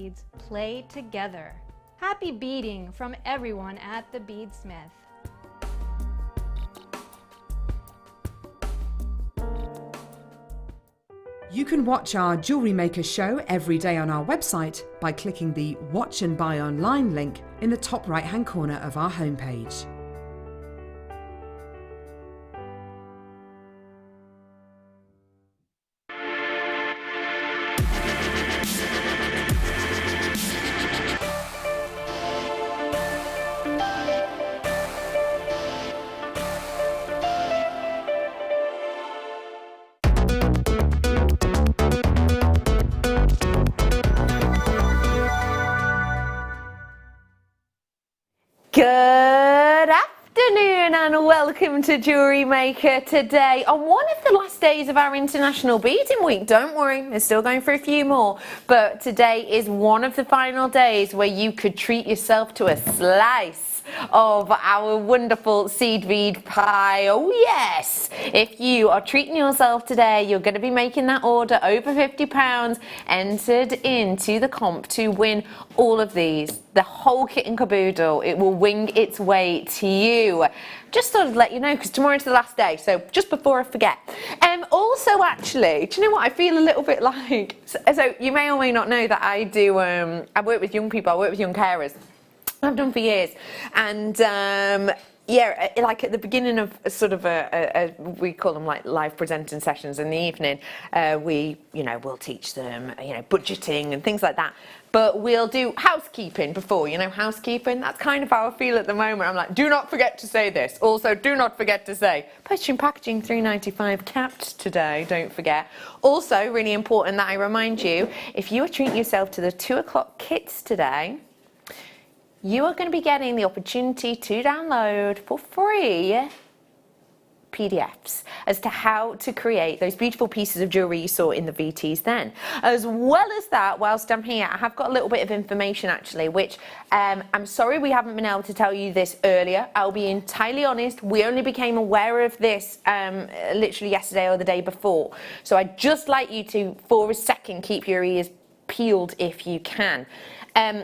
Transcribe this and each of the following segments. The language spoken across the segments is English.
beads play together. Happy beading from everyone at the Beadsmith. You can watch our Jewellery Maker show every day on our website by clicking the Watch and Buy Online link in the top right-hand corner of our homepage. Good afternoon and welcome to Jewellery Maker today on one of the last days of our International Beading Week. Don't worry, we're still going for a few more, but today is one of the final days where you could treat yourself to a slice of our wonderful seed bead pie. Oh yes! If you are treating yourself today, you're going to be making that order over £50, entered into the comp to win all of these. The whole kit and caboodle. It will wing its way to you. Just thought I'd let you know because tomorrow's the last day, so just before I forget. Also, actually, do you know what? I feel a little bit like, so you may or may not know that I do, I work with young people, I work with young carers. I've done for years, and yeah, like at the beginning of sort of we call them like live presenting sessions in the evening, we'll teach them, budgeting and things like that. But we'll do housekeeping before, housekeeping. That's kind of how I feel at the moment. I'm like, do not forget to say this. Also, do not forget to say, postage and packaging £3.95 capped today, don't forget. Also, really important that I remind you, if you are treating yourself to the 2 o'clock kits today, you are going to be getting the opportunity to download for free PDFs as to how to create those beautiful pieces of jewellery you saw in the VTs then. As well as that, whilst I'm here, I have got a little bit of information actually, which I'm sorry we haven't been able to tell you this earlier. I'll be entirely honest, we only became aware of this literally yesterday or the day before. So I'd just like you to, for a second, keep your ears peeled if you can.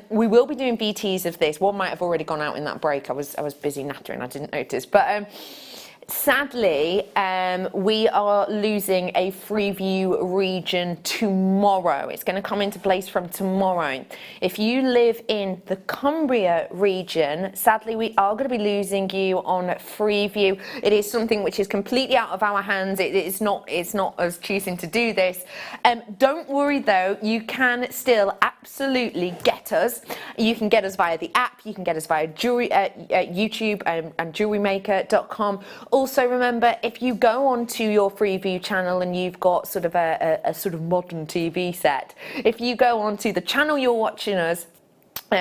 We will be doing VTs of this. One might have already gone out in that break. I was busy nattering, I didn't notice. But sadly, we are losing a Freeview region tomorrow. It's going to come into place from tomorrow. If you live in the Cumbria region, sadly, we are going to be losing you on Freeview. It is something which is completely out of our hands. It's not us choosing to do this. Don't worry though, you can still absolutely get us. You can get us via the app. You can get us via YouTube and JewelleryMaker.com. Also remember, if you go onto your Freeview channel and you've got sort of a sort of modern TV set, if you go onto the channel you're watching us,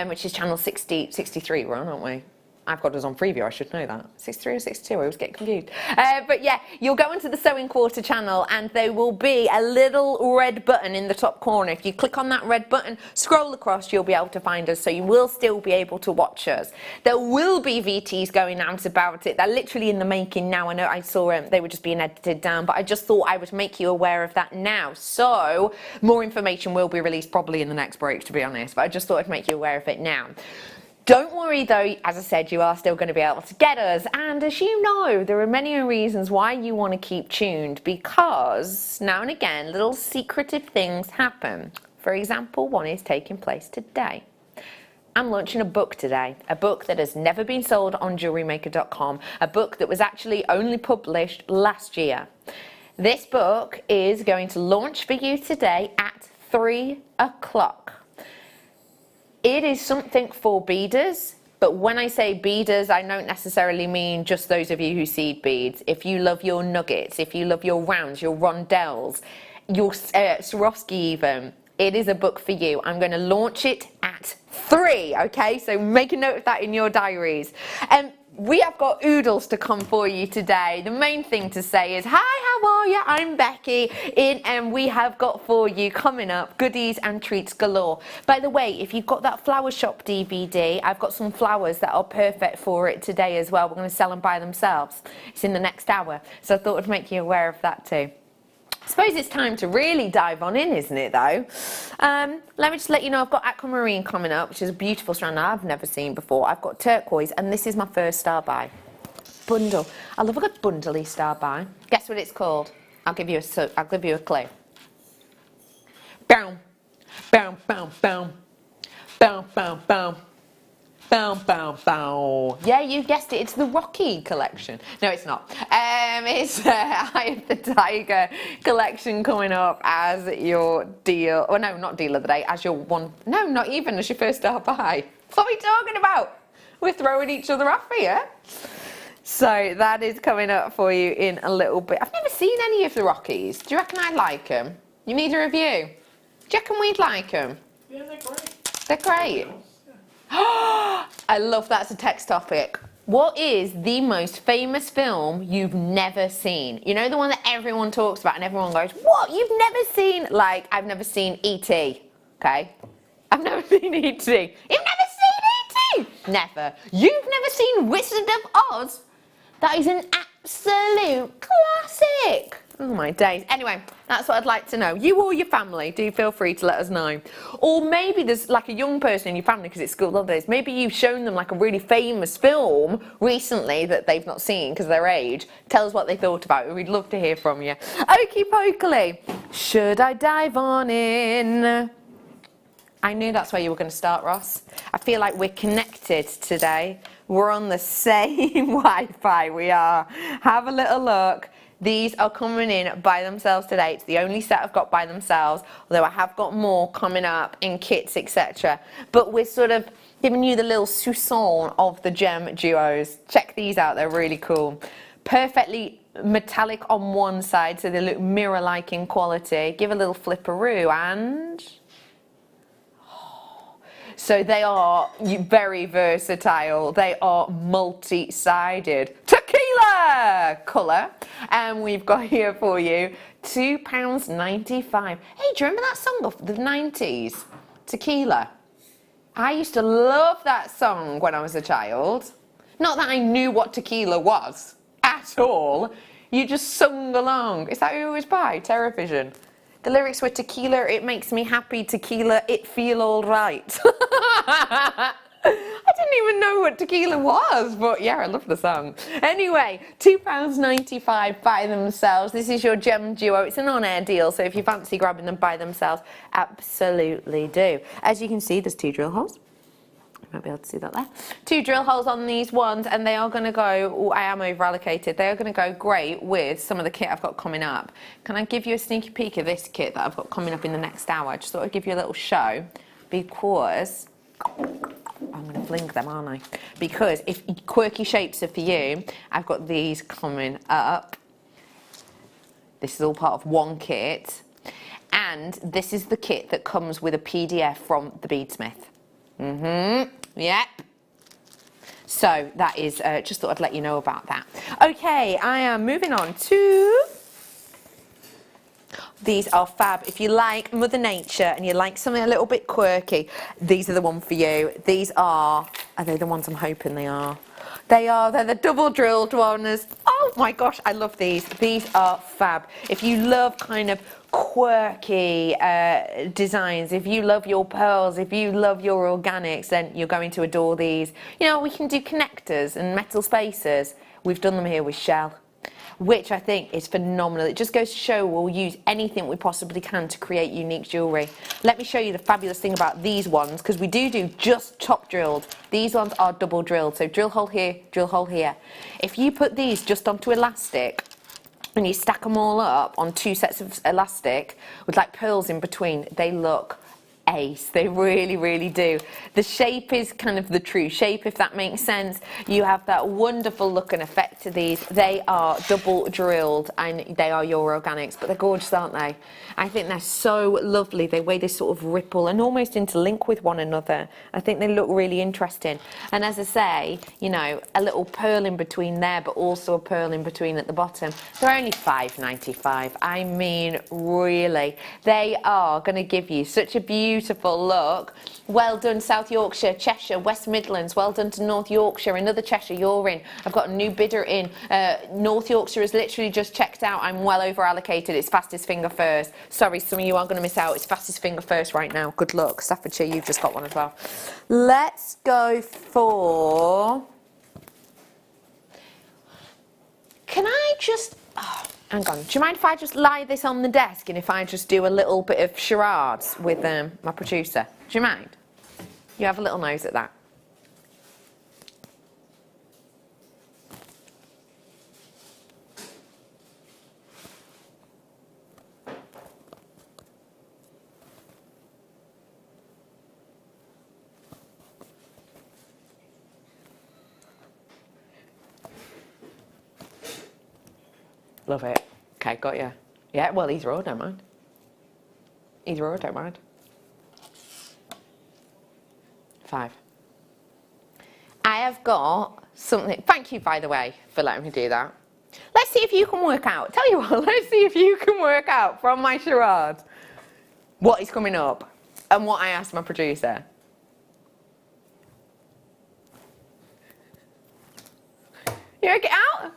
which is channel 63 we're on, aren't we? I've got us on Freeview, I should know that. 63 or 62, I always get confused. But yeah, you'll go into the Sewing Quarter channel and there will be a little red button in the top corner. If you click on that red button, scroll across, you'll be able to find us, so you will still be able to watch us. There will be VTs going out about it. They're literally in the making now. I know I saw they were just being edited down, but I just thought I would make you aware of that now. So more information will be released probably in the next break, to be honest, but I just thought I'd make you aware of it now. Don't worry though, as I said, you are still going to be able to get us, and as you know, there are many reasons why you want to keep tuned, because now and again little secretive things happen. For example, one is taking place today. I'm launching a book today, a book that has never been sold on JewelleryMaker.com, a book that was actually only published last year. This book is going to launch for you today at 3 o'clock. It is something for beaders, but when I say beaders, I don't necessarily mean just those of you who seed beads. If you love your nuggets, if you love your rounds, your rondelles, your Swarovski even, it is a book for you. I'm going to launch it at 3, okay? So make a note of that in your diaries. We have got oodles to come for you today. The main thing to say is, hi, how are you? I'm Becky, and we have got for you coming up goodies and treats galore. By the way, if you've got that flower shop DVD, I've got some flowers that are perfect for it today as well. We're going to sell them by themselves. It's in the next hour, so I thought I'd make you aware of that too. I suppose it's time to really dive on in, isn't it, though? Let me just let you know I've got aquamarine coming up, which is a beautiful strand I've never seen before. I've got turquoise, and this is my first star buy. Bundle. I love a good bundly star buy. Guess what it's called? I'll give you a clue. Boom, boom, boom, boom, boom, boom, boom. Bow, bow, bow. Yeah, you guessed it. It's the Rocky collection. No, it's not. It's Eye of the Tiger collection coming up as your deal. Oh, no, not deal of the day. As your one. No, not even as your first star buy. What are we talking about? We're throwing each other off here. So that is coming up for you in a little bit. I've never seen any of the Rockies. Do you reckon I'd like them? You need a review. Do you reckon we'd like them? Yeah, they're great. They're great. I love that's a text topic. What is the most famous film you've never seen? You know, the one that everyone talks about and everyone goes, what? You've never seen? Like, I've never seen E.T. Okay? I've never seen E.T. You've never seen E.T.? Never. You've never seen Wizard of Oz? That is an absolute classic. Oh my days. Anyway, that's what I'd like to know. You or your family, do feel free to let us know. Or maybe there's like a young person in your family because it's school holidays. Maybe you've shown them like a really famous film recently that they've not seen because of their age. Tell us what they thought about it. We'd love to hear from you. Okie pokely. Should I dive on in? I knew that's where you were going to start, Ross. I feel like we're connected today. We're on the same Wi-Fi, we are. Have a little look. These are coming in by themselves today. It's the only set I've got by themselves, although I have got more coming up in kits, etc. But we're sort of giving you the little soupçon of the gem duos. Check these out, they're really cool. Perfectly metallic on one side, so they look mirror-like in quality. Give a little flipperoo and... So they are very versatile. They are multi-sided. Tequila colour. And we've got here for you £2.95. Hey, do you remember that song of the 90s? Tequila. I used to love that song when I was a child. Not that I knew what tequila was at all. You just sung along. Is that who it was by? Terrorvision. The lyrics were tequila, it makes me happy, tequila, it feel all right. I didn't even know what tequila was, but yeah, I love the song. Anyway, £2.95 by themselves. This is your gem duo. It's an on-air deal, so if you fancy grabbing them by themselves, absolutely do. As you can see, there's 2 drill holes. Might be able to see that there. 2 drill holes on these ones, and they are going to go, oh, I am over allocated, they are going to go great with some of the kit I've got coming up. Can I give you a sneaky peek of this kit that I've got coming up in the next hour? I just thought I'd give you a little show, because I'm going to fling them, aren't I? Because if quirky shapes are for you, I've got these coming up. This is all part of one kit, and this is the kit that comes with a PDF from the Beadsmith. Yep. So that is, just thought I'd let you know about that. Okay, I am moving on to... These are fab. If you like Mother Nature and you like something a little bit quirky, these are the one for you. These are they the ones I'm hoping they are? They're the double drilled ones. Oh my gosh, I love these. These are fab. If you love kind of quirky designs, if you love your pearls, if you love your organics, then you're going to adore these. You know, we can do connectors and metal spacers. We've done them here with shell, which I think is phenomenal. It just goes to show we'll use anything we possibly can to create unique jewellery. Let me show you the fabulous thing about these ones, because we do just top drilled. These ones are double drilled, so drill hole here, drill hole here. If you put these just onto elastic and you stack them all up on 2 sets of elastic with like pearls in between, they look ace. They really, really do. The shape is kind of the true shape, if that makes sense. You have that wonderful look and effect to these. They are double drilled and they are your organics, but they're gorgeous, aren't they? I think they're so lovely. The way they sort of ripple and almost interlink with one another. I think they look really interesting. And as I say, you know, a little pearl in between there, but also a pearl in between at the bottom. They're only £5.95. I mean, really, they are going to give you such a beautiful beautiful look. Well done South Yorkshire, Cheshire, West Midlands. Well done to North Yorkshire, another Cheshire, you're in. I've got a new bidder in. North Yorkshire has literally just checked out. I'm well over allocated. It's fastest finger first. Sorry, some of you are going to miss out. It's fastest finger first right now. Good luck. Staffordshire, you've just got one as well. Let's go for... Can I just... Oh, hang on. Do you mind if I just lie this on the desk and if I just do a little bit of charades with my producer? Do you mind? You have a little nose at that. Love it. Okay, got you. Yeah, well, either or, don't mind. Either or, don't mind. 5. I have got something. Thank you, by the way, for letting me do that. Let's see if you can work out. Tell you what, let's see if you can work out from my charade what is coming up and what I asked my producer. You work it out?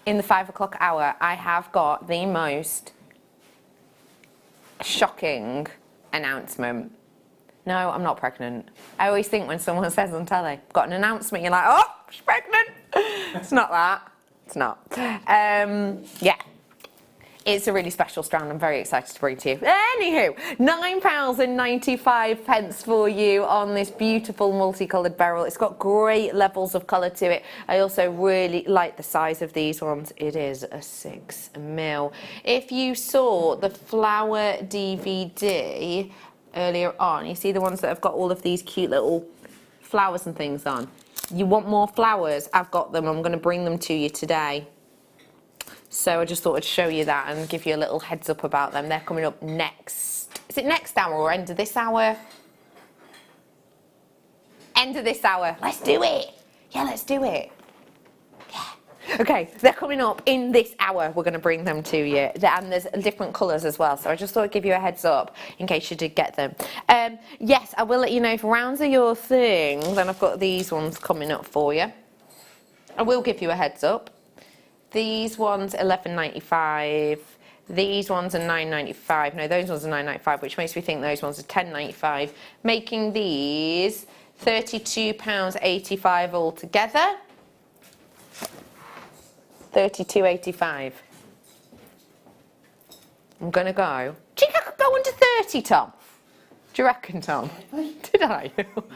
In the 5 o'clock hour, I have got the most shocking announcement. No, I'm not pregnant. I always think when someone says on telly, got an announcement, you're like, oh, she's pregnant. It's not that. It's not. Yeah. It's a really special strand. I'm very excited to bring to you. Anywho, £9.95 for you on this beautiful multicoloured beryl. It's got great levels of colour to it. I also really like the size of these ones. It is a 6mm. If you saw the flower DVD earlier on, you see the ones that have got all of these cute little flowers and things on. You want more flowers? I've got them. I'm going to bring them to you today. So I just thought I'd show you that and give you a little heads up about them. They're coming up next. Is it next hour or end of this hour? End of this hour. Let's do it. Yeah, let's do it. Yeah. Okay, they're coming up in this hour. We're going to bring them to you. And there's different colours as well. So I just thought I'd give you a heads up in case you did get them. Yes, I will let you know if rounds are your thing. Then I've got these ones coming up for you. I will give you a heads up. These ones £11.95. These ones are £9.95. No, those ones are £9.95, which makes me think those ones are £10.95, making these £32.85 altogether. £32.85. I'm gonna go. Do you think I could go under 30, Tom? Do you reckon, Tom? Did I?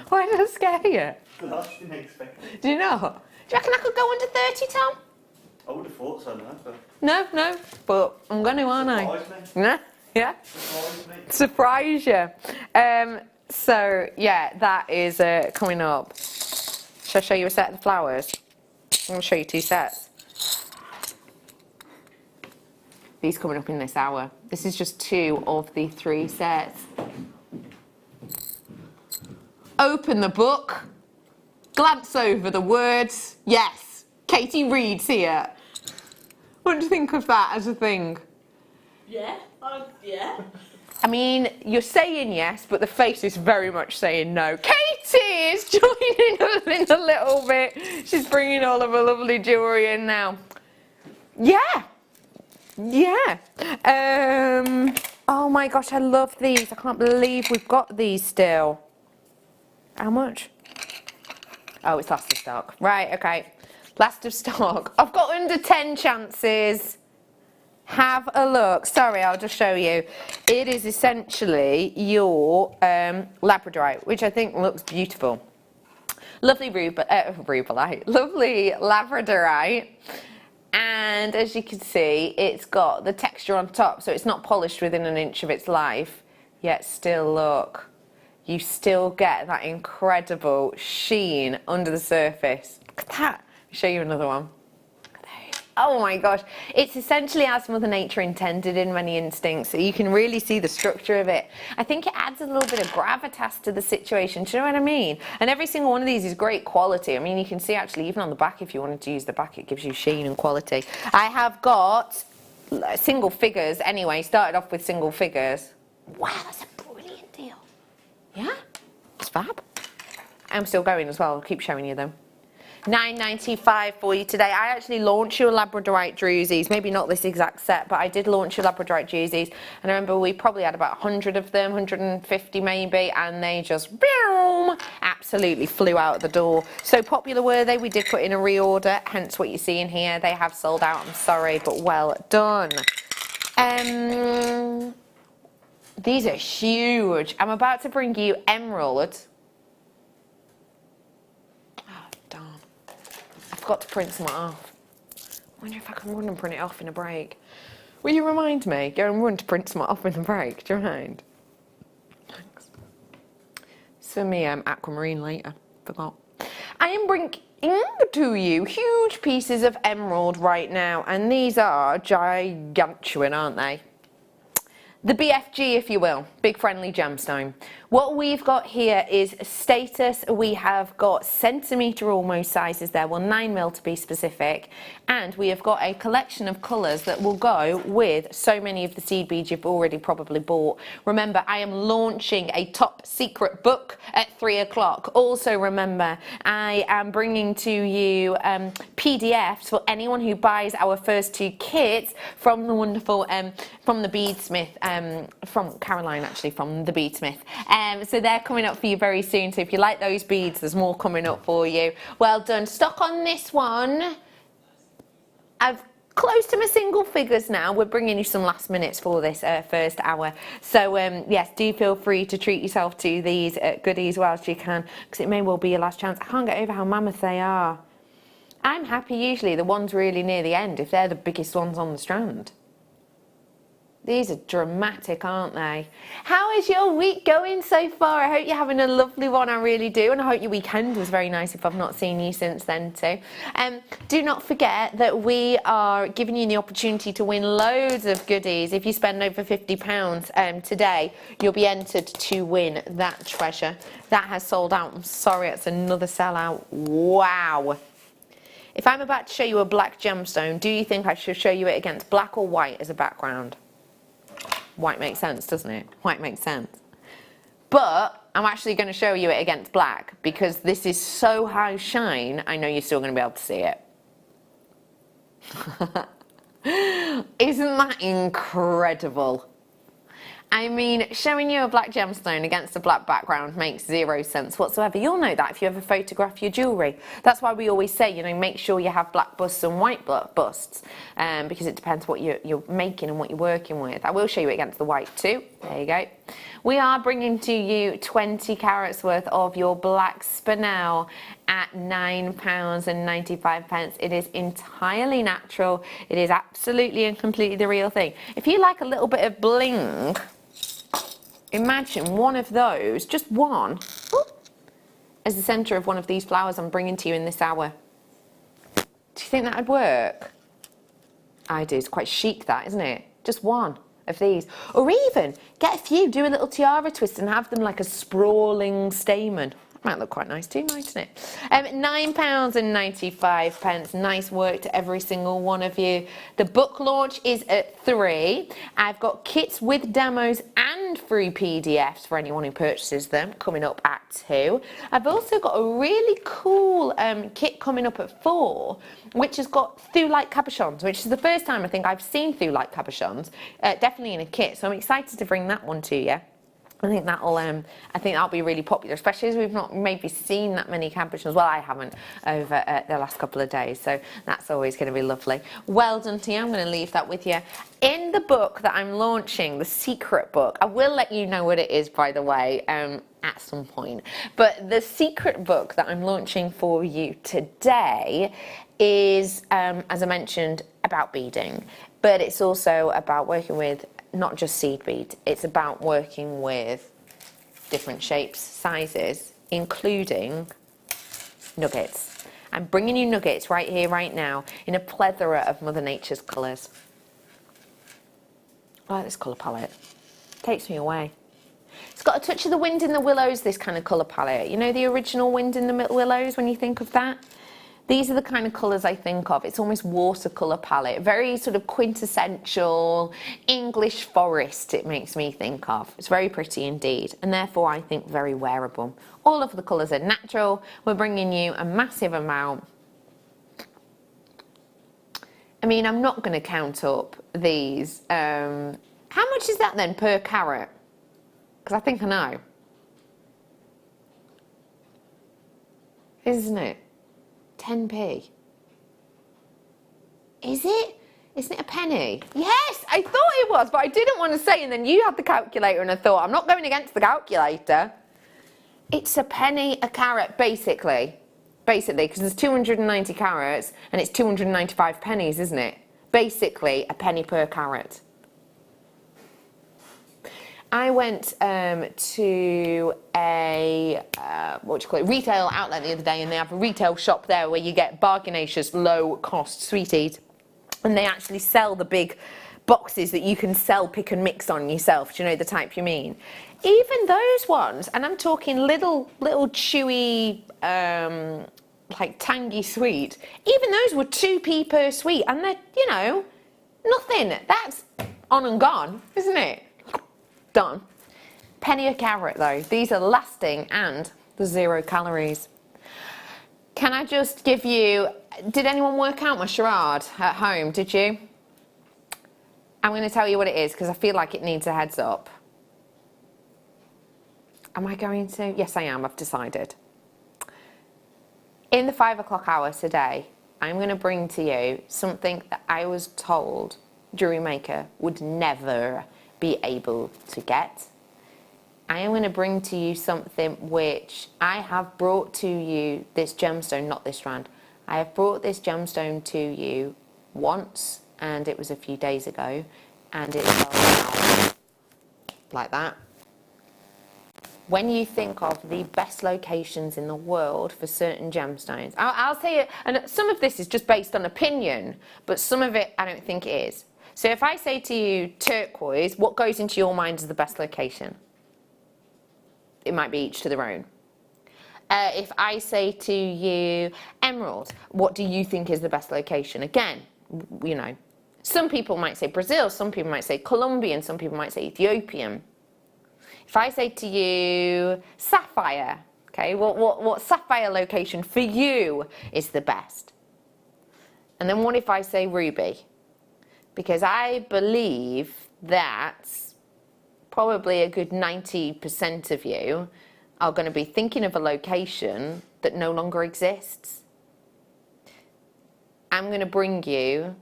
Why did I scare you? I didn't expect it. Do you know? Do you reckon I could go under 30, Tom? I would have thought so, no, but... No, but I'm going to, aren't I? Surprise me. No, yeah. Surprise me. Surprise you. So, yeah, that is coming up. Shall I show you a set of the flowers? I'm going to show you 2 sets. These coming up in this hour. This is just 2 of the 3 sets. Open the book. Glance over the words. Yes, Katie Reed's here. What do you think of that as a thing? Yeah, yeah. I mean, you're saying yes, but the face is very much saying no. Katie is joining us in a little bit. She's bringing all of her lovely jewellery in now. Yeah. Yeah. Oh my gosh, I love these. I can't believe we've got these still. How much? Oh, it's last of stock. Right, okay. Last of stock. I've got under 10 chances. Have a look. Sorry, I'll just show you. It is essentially your Labradorite, which I think looks beautiful. Lovely rubellite. Lovely Labradorite. And as you can see, it's got the texture on top, so it's not polished within an inch of its life. Yet still look. You still get that incredible sheen under the surface. Look at that. I'll show you another one. Oh my gosh. It's essentially as Mother Nature intended in many instincts. So you can really see the structure of it. I think it adds a little bit of gravitas to the situation. Do you know what I mean? And every single one of these is great quality. I mean, you can see actually even on the back, if you wanted to use the back, it gives you sheen and quality. I have got single figures anyway. Started off with single figures. Wow, that's a brilliant deal. Yeah, it's fab. I'm still going as well. I'll keep showing you them. $9.95 for you today. I actually launched your Labradorite drusies, maybe not this exact set, but I did launch your Labradorite drusies, and I remember we probably had about 100 of them, 150 maybe, and they just boom, absolutely flew out the door. So popular were they. We did put in a reorder, hence what you see in here. They have sold out, I'm sorry, but well done. These are huge. I'm about to bring you emerald. Got to print some off. I wonder if I can run and print it off in a break. Will you remind me? Go and run to print some off in a break. Do you mind? Thanks. For me, aquamarine later. Forgot. I am bringing to you huge pieces of emerald right now, and these are gigantuan, aren't they? The BFG, if you will, big friendly gemstone. What we've got here is status. We have got centimetre almost sizes there, well 9mm to be specific, and we have got a collection of colours that will go with so many of the seed beads you've already probably bought. Remember, I am launching a top secret book at 3 o'clock. Also remember, I am bringing to you PDFs for anyone who buys our first 2 kits from the wonderful, from the Beadsmith, from Caroline actually, from the Beadsmith. So they're coming up for you very soon. So if you like those beads, there's more coming up for you. Well done. Stock on this one. I've close to my single figures now. We're bringing you some last minutes for this first hour. So yes, do feel free to treat yourself to these goodies whilst you can, because it may well be your last chance. I can't get over how mammoth they are. I'm happy usually the ones really near the end, if they're the biggest ones on the strand. These are dramatic, aren't they? How is your week going so far? I hope you're having a lovely one, I really do. And I hope your weekend was very nice if I've not seen you since then too. Do not forget that we are giving you the opportunity to win loads of goodies. If you spend over £50 today, you'll be entered to win that treasure. That has sold out. I'm sorry, it's another sellout. Wow. If I'm about to show you a black gemstone, do you think I should show you it against black or white as a background? White makes sense, doesn't it? White makes sense. But I'm actually going to show you it against black because this is so high shine, I know you're still going to be able to see it. Isn't that incredible? I mean, showing you a black gemstone against a black background makes zero sense whatsoever. You'll know that if you ever photograph your jewellery. That's why we always say, you know, make sure you have black busts and white busts, because it depends what you're making and what you're working with. I will show you it against the white too. There you go. We are bringing to you 20 carats worth of your black spinel at £9.95. It is entirely natural. It is absolutely and completely the real thing. If you like a little bit of bling, imagine one of those, just one, as the centre of one of these flowers I'm bringing to you in this hour. Do you think that would work? I do. It's quite chic, that, isn't it? Just one of these. Or even get a few, do a little tiara twist and have them like a sprawling stamen. Might look quite nice too, mightn't it? £9.95. Nice work to every single one of you. The book launch is at 3. I've got kits with demos and free PDFs for anyone who purchases them coming up at 2. I've also got a really cool kit coming up at 4, which has got Thule-like cabochons, which is the first time I think I've seen Thule-like cabochons, definitely in a kit. So I'm excited to bring that one to you. I think that'll be really popular, especially as we've not maybe seen that many cabochons. Well, I haven't over the last couple of days, so that's always going to be lovely. Well done to you. I'm going to leave that with you. In the book that I'm launching, the secret book, I will let you know what it is, by the way, at some point. But the secret book that I'm launching for you today is, as I mentioned, about beading, but it's also about working with not just seed beads, it's about working with different shapes, sizes, including nuggets. I'm bringing you nuggets right here, right now, in a plethora of Mother Nature's colours. I like this colour palette. Takes me away. It's got a touch of the Wind in the Willows, this kind of colour palette. You know the original Wind in the Willows, when you think of that? These are the kind of colours I think of. It's almost watercolour palette. Very sort of quintessential English forest it makes me think of. It's very pretty indeed, and therefore I think very wearable. All of the colours are natural. We're bringing you a massive amount. I mean, I'm not going to count up these. How much is that then per carat? Because I think I know. Isn't it? 10p. Is it? Isn't it a penny? Yes, I thought it was, but I didn't want to say, and then you had the calculator and I thought, I'm not going against the calculator. It's a penny a carat, basically. Basically, because there's 290 carats and it's 295 pennies, isn't it? Basically, a penny per carat. I went to a retail outlet the other day, and they have a retail shop there where you get bargainacious low-cost sweeties, and they actually sell the big boxes that you can sell, pick and mix on yourself. Do you know the type you mean? Even those ones, and I'm talking little chewy, like tangy sweet. Even those were 2p per sweet, and they're, you know, nothing. That's on and gone, isn't it? Done. Penny a carat though. These are lasting and the 0 calories. Can I just give you, did anyone work out my charade at home? Did you? I'm going to tell you what it is because I feel like it needs a heads up. Am I going to? Yes, I am. I've decided. In the 5 o'clock hour today, I'm going to bring to you something that I was told Jewellery Maker would never be able to get. I am going to bring to you something which I have brought to you, this gemstone, not this strand. I have brought this gemstone to you once, and it was a few days ago, and it sold out like that. When you think of the best locations in the world for certain gemstones, I'll say it, and some of this is just based on opinion, but some of it I don't think it is. So if I say to you turquoise, what goes into your mind as the best location? It might be each to their own. If I say to you emerald, what do you think is the best location? Again, you know, some people might say Brazil, some people might say Colombian, some people might say Ethiopian. If I say to you sapphire, okay, what sapphire location for you is the best? And then what if I say ruby? Because I believe that probably a good 90% of you are going to be thinking of a location that no longer exists. I'm going to bring you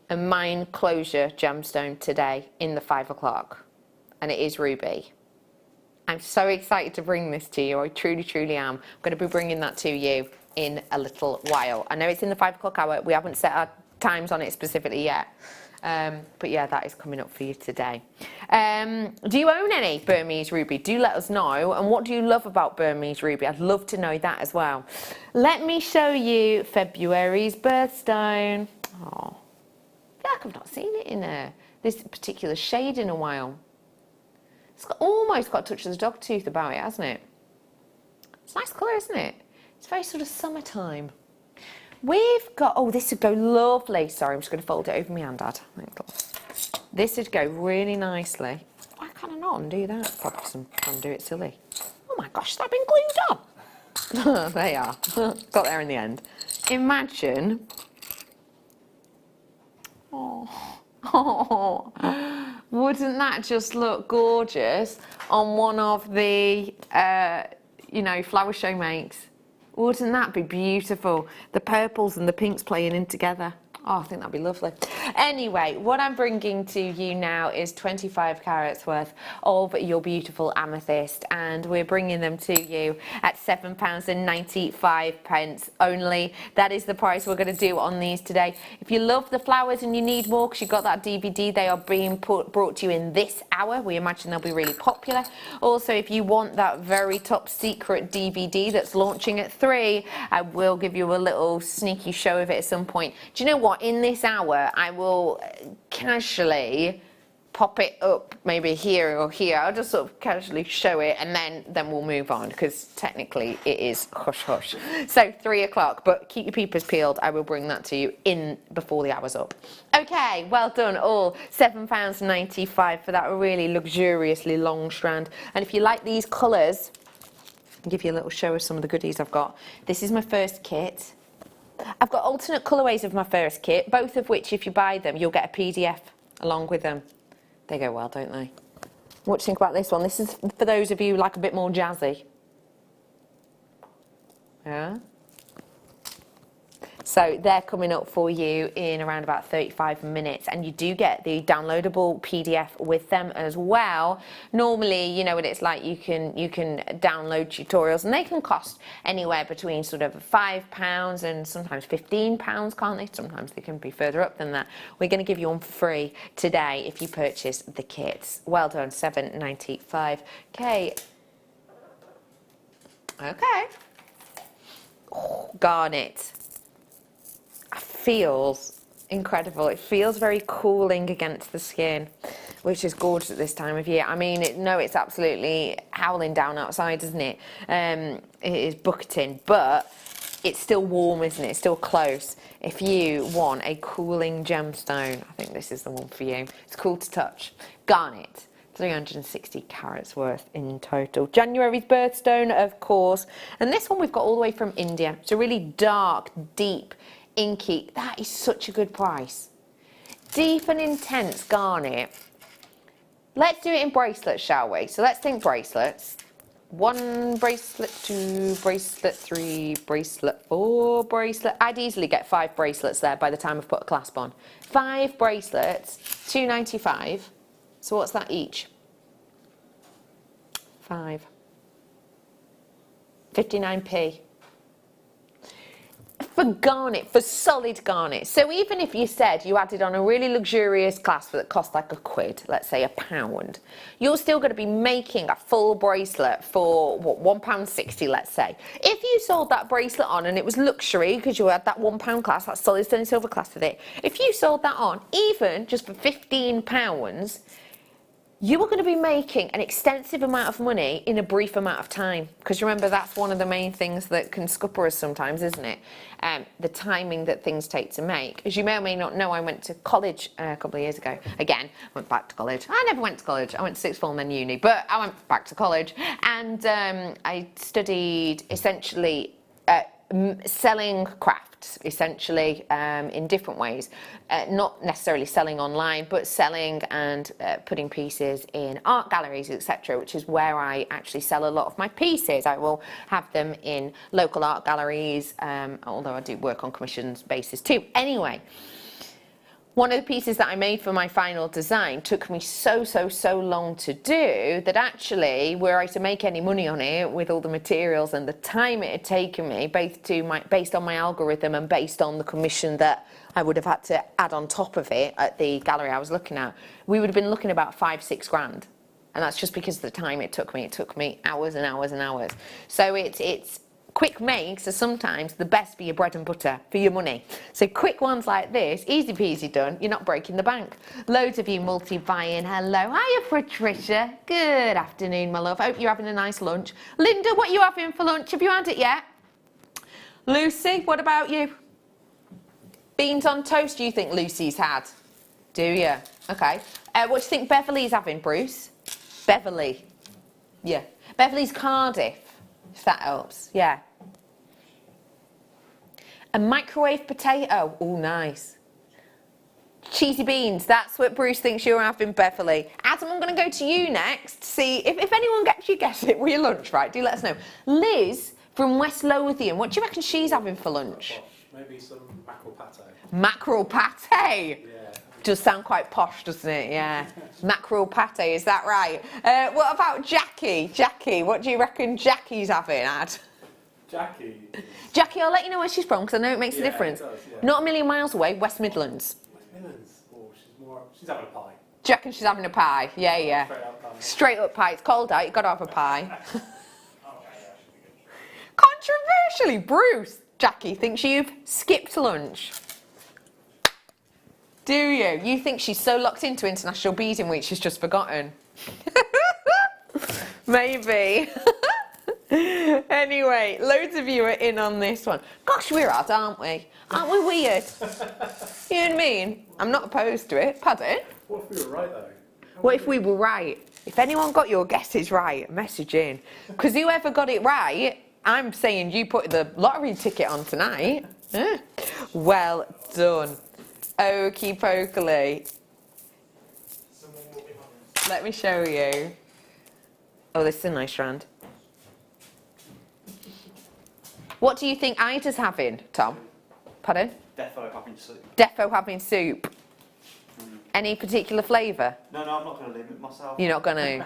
a mine closure gemstone today in the 5 o'clock, and it is ruby. I'm so excited to bring this to you. I truly, truly am. I'm going to be bringing that to you in a little while. I know it's in the 5 o'clock hour. We haven't set our times on it specifically yet. But yeah, that is coming up for you today. Do you own any Burmese ruby? Do let us know. And what do you love about Burmese ruby? I'd love to know that as well. Let me show you February's birthstone. Oh, I feel like I've not seen it in this particular shade in a while. It's almost got a touch of the dog tooth about it, hasn't it? It's a nice colour, isn't it? It's very sort of summertime. We've got, oh, this would go lovely. Sorry, I'm just going to fold it over my hand, Dad. This would go really nicely. Why can't I not undo that? Probably because I'm trying to do it silly. Oh my gosh, has that been glued on? There you are. Got there in the end. Imagine. Oh, wouldn't that just look gorgeous on one of the, you know, flower show makes? Wouldn't that be beautiful? The purples and the pinks playing in together. Oh, I think that'd be lovely. Anyway, what I'm bringing to you now is 25 carats worth of your beautiful amethyst, and we're bringing them to you at £7.95 only. That is the price we're going to do on these today. If you love the flowers and you need more because you've got that DVD, they are being brought to you in this hour. We imagine they'll be really popular. Also, if you want that very top secret DVD that's launching at 3, I will give you a little sneaky show of it at some point. Do you know what? In this hour, I will casually pop it up, maybe here or here. I'll just sort of casually show it, and then we'll move on, because technically it is hush hush. So 3 o'clock, but keep your peepers peeled. I will bring that to you in before the hour's up. Okay, well done all. £7.95 for that really luxuriously long strand. And if you like these colours, I'll give you a little show of some of the goodies I've got. This is my first kit. I've got alternate colourways of my first kit, both of which, if you buy them, you'll get a PDF along with them. They go well, don't they? What do you think about this one? This is for those of you who like a bit more jazzy. Yeah? So they're coming up for you in around about 35 minutes, and you do get the downloadable PDF with them as well. Normally, you know what it's like, you can download tutorials, and they can cost anywhere between sort of £5 and sometimes £15, can't they? Sometimes they can be further up than that. We're going to give you one for free today if you purchase the kits. Well done, £7.95. Okay. Okay. Oh, Garnet. Feels incredible. It feels very cooling against the skin, which is gorgeous at this time of year. I mean, it's absolutely howling down outside, isn't it? It is bucketing, but it's still warm, isn't it? It's still close. If you want a cooling gemstone, I think this is the one for you. It's cool to touch. Garnet. 360 carats worth in total. January's birthstone, of course. And this one we've got all the way from India. It's a really dark, deep, inky. That is such a good price. Deep and intense garnet. Let's do it in bracelets, shall we? So let's think bracelets. 1 bracelet, 2 bracelet, 3 bracelet, 4 bracelet. I'd easily get 5 bracelets there by the time I've put a clasp on. 5 bracelets, £2.95. So what's that each? 5. 59p. For garnet, for solid garnet. So even if you said you added on a really luxurious clasp that cost like £1, let's say £1, you're still going to be making a full bracelet for, what, £1.60, let's say. If you sold that bracelet on and it was luxury because you had that £1 clasp, that solid sterling silver clasp with it, if you sold that on, even just for £15, you are going to be making an extensive amount of money in a brief amount of time. Because remember, that's one of the main things that can scupper us sometimes, isn't it? The timing that things take to make. As you may or may not know, I went to college a couple of years ago. Again, I went back to college. I never went to college. I went to sixth form, then uni. But I went back to college. And I studied essentially selling crafts, essentially, in different ways. Not necessarily selling online, but selling and putting pieces in art galleries, etc., which is where I actually sell a lot of my pieces. I will have them in local art galleries, although I do work on commissions basis too. Anyway, one of the pieces that I made for my final design took me so long to do that actually, were I to make any money on it with all the materials and the time it had taken me, based on my algorithm and based on the commission that I would have had to add on top of it at the gallery I was looking at, we would have been looking about 5-6 grand. And that's just because of the time it took me. It took me hours and hours and hours. So it's quick makes are sometimes the best for your bread and butter, for your money. So quick ones like this, easy peasy done, you're not breaking the bank. Loads of you multi-buying. Hello, hiya Patricia. Good afternoon, my love. Hope you're having a nice lunch. Linda, what are you having for lunch? Have you had it yet? Lucy, what about you? Beans on toast, you think Lucy's had? Do you? Okay. What do you think Beverly's having, Bruce? Beverly. Yeah. Beverly's Cardiff, if that helps. Yeah. A microwave potato. Oh, nice. Cheesy beans. That's what Bruce thinks you're having, Beverly. Adam, I'm going to go to you next. See if anyone gets you guess it with your lunch, right? Do let us know. Liz from West Lothian. What do you reckon she's having for lunch? maybe some mackerel pate. Mackerel pate? Yeah. Does sound quite posh, doesn't it? Yeah. Mackerel pate, is that right? What about Jackie? Jackie, what do you reckon Jackie's having had? Jackie. Jackie, I'll let you know where she's from because I know it makes a difference. It does, yeah. Not a million miles away, West Midlands. West Midlands. Oh, she's having a pie. Do you reckon she's having a pie? Yeah, yeah. Straight up pie. Straight up pie. It's cold out, you've got to have a pie. Controversially, Bruce, Jackie thinks you've skipped lunch. Do you? You think she's so locked into International Beading Week she's just forgotten? Maybe. Anyway, loads of you are in on this one. Gosh, we're odd, aren't we? Aren't we weird? You know what I mean? I'm not opposed to it. Pardon? What if we were right, though? What if we were right? If anyone got your guesses right, message in. Because whoever got it right, I'm saying you put the lottery ticket on tonight. Well done. Okie pokely. Let me show you. Oh, this is a nice strand. What do you think Ida's having, Tom? Pardon? Defo having soup. Defo having soup. Any particular flavour? No, I'm not going to limit myself. You're not going to.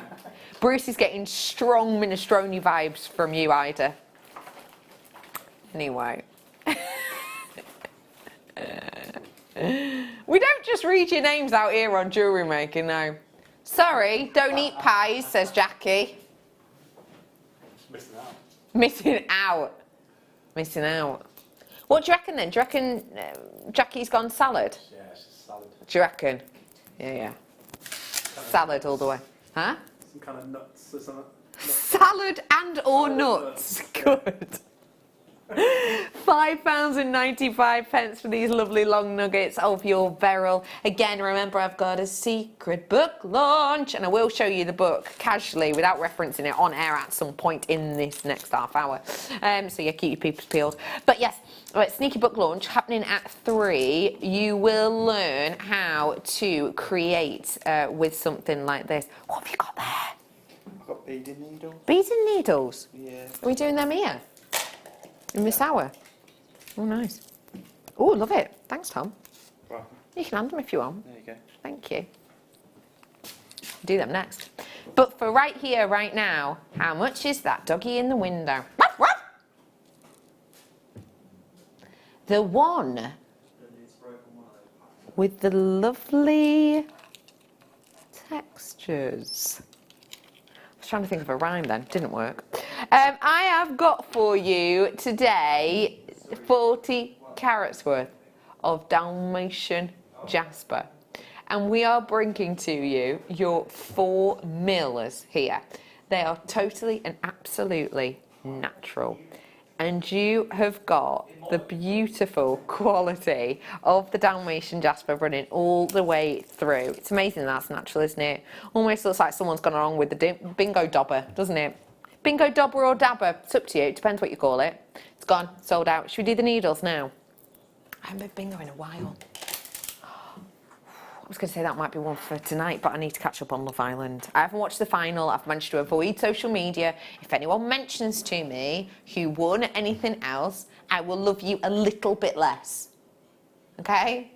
Bruce is getting strong minestrone vibes from you, Ida. Anyway. We don't just read your names out here on Jewellery Maker, no. Sorry, don't eat pies, says Jackie. Missing out. Missing out. Missing out. What do you reckon then? Do you reckon Jackie's gone salad? Yeah, she's salad. Do you reckon? Yeah. Salad all the way. Huh? Some kind of nuts or something. Salad and or nuts. Good. £5.95 for these lovely long nuggets of your Beryl. Again, remember I've got a secret book launch and I will show you the book casually without referencing it on air at some point in this next half hour. So yeah, keep your peepers peeled. But yes, right, sneaky book launch happening at 3. You will learn how to create with something like this. What have you got there? I've got beading needles. Beading needles? Yeah. Are we doing them here? In this hour? Oh, nice. Oh, love it. Thanks, Tom. Right. You can hand them if you want. There you go. Thank you. Do them next. But for right here, right now, how much is that doggy in the window? Ruff, ruff. The one with the lovely textures. I was trying to think of a rhyme then, didn't work. I have got for you today 40 carats worth of Dalmatian jasper. And we are bringing to you your 4 millers here. They are totally and absolutely natural. And you have got the beautiful quality of the Dalmatian jasper running all the way through. It's amazing that's natural, isn't it? Almost looks like someone's gone along with the bingo dobber, doesn't it? Bingo dobber or dabber, it's up to you. It depends what you call it. It's gone, sold out. Should we do the needles now? I haven't been bingo in a while. I was going to say that might be one for tonight, but I need to catch up on Love Island. I haven't watched the final. I've managed to avoid social media. If anyone mentions to me who won anything else, I will love you a little bit less. Okay?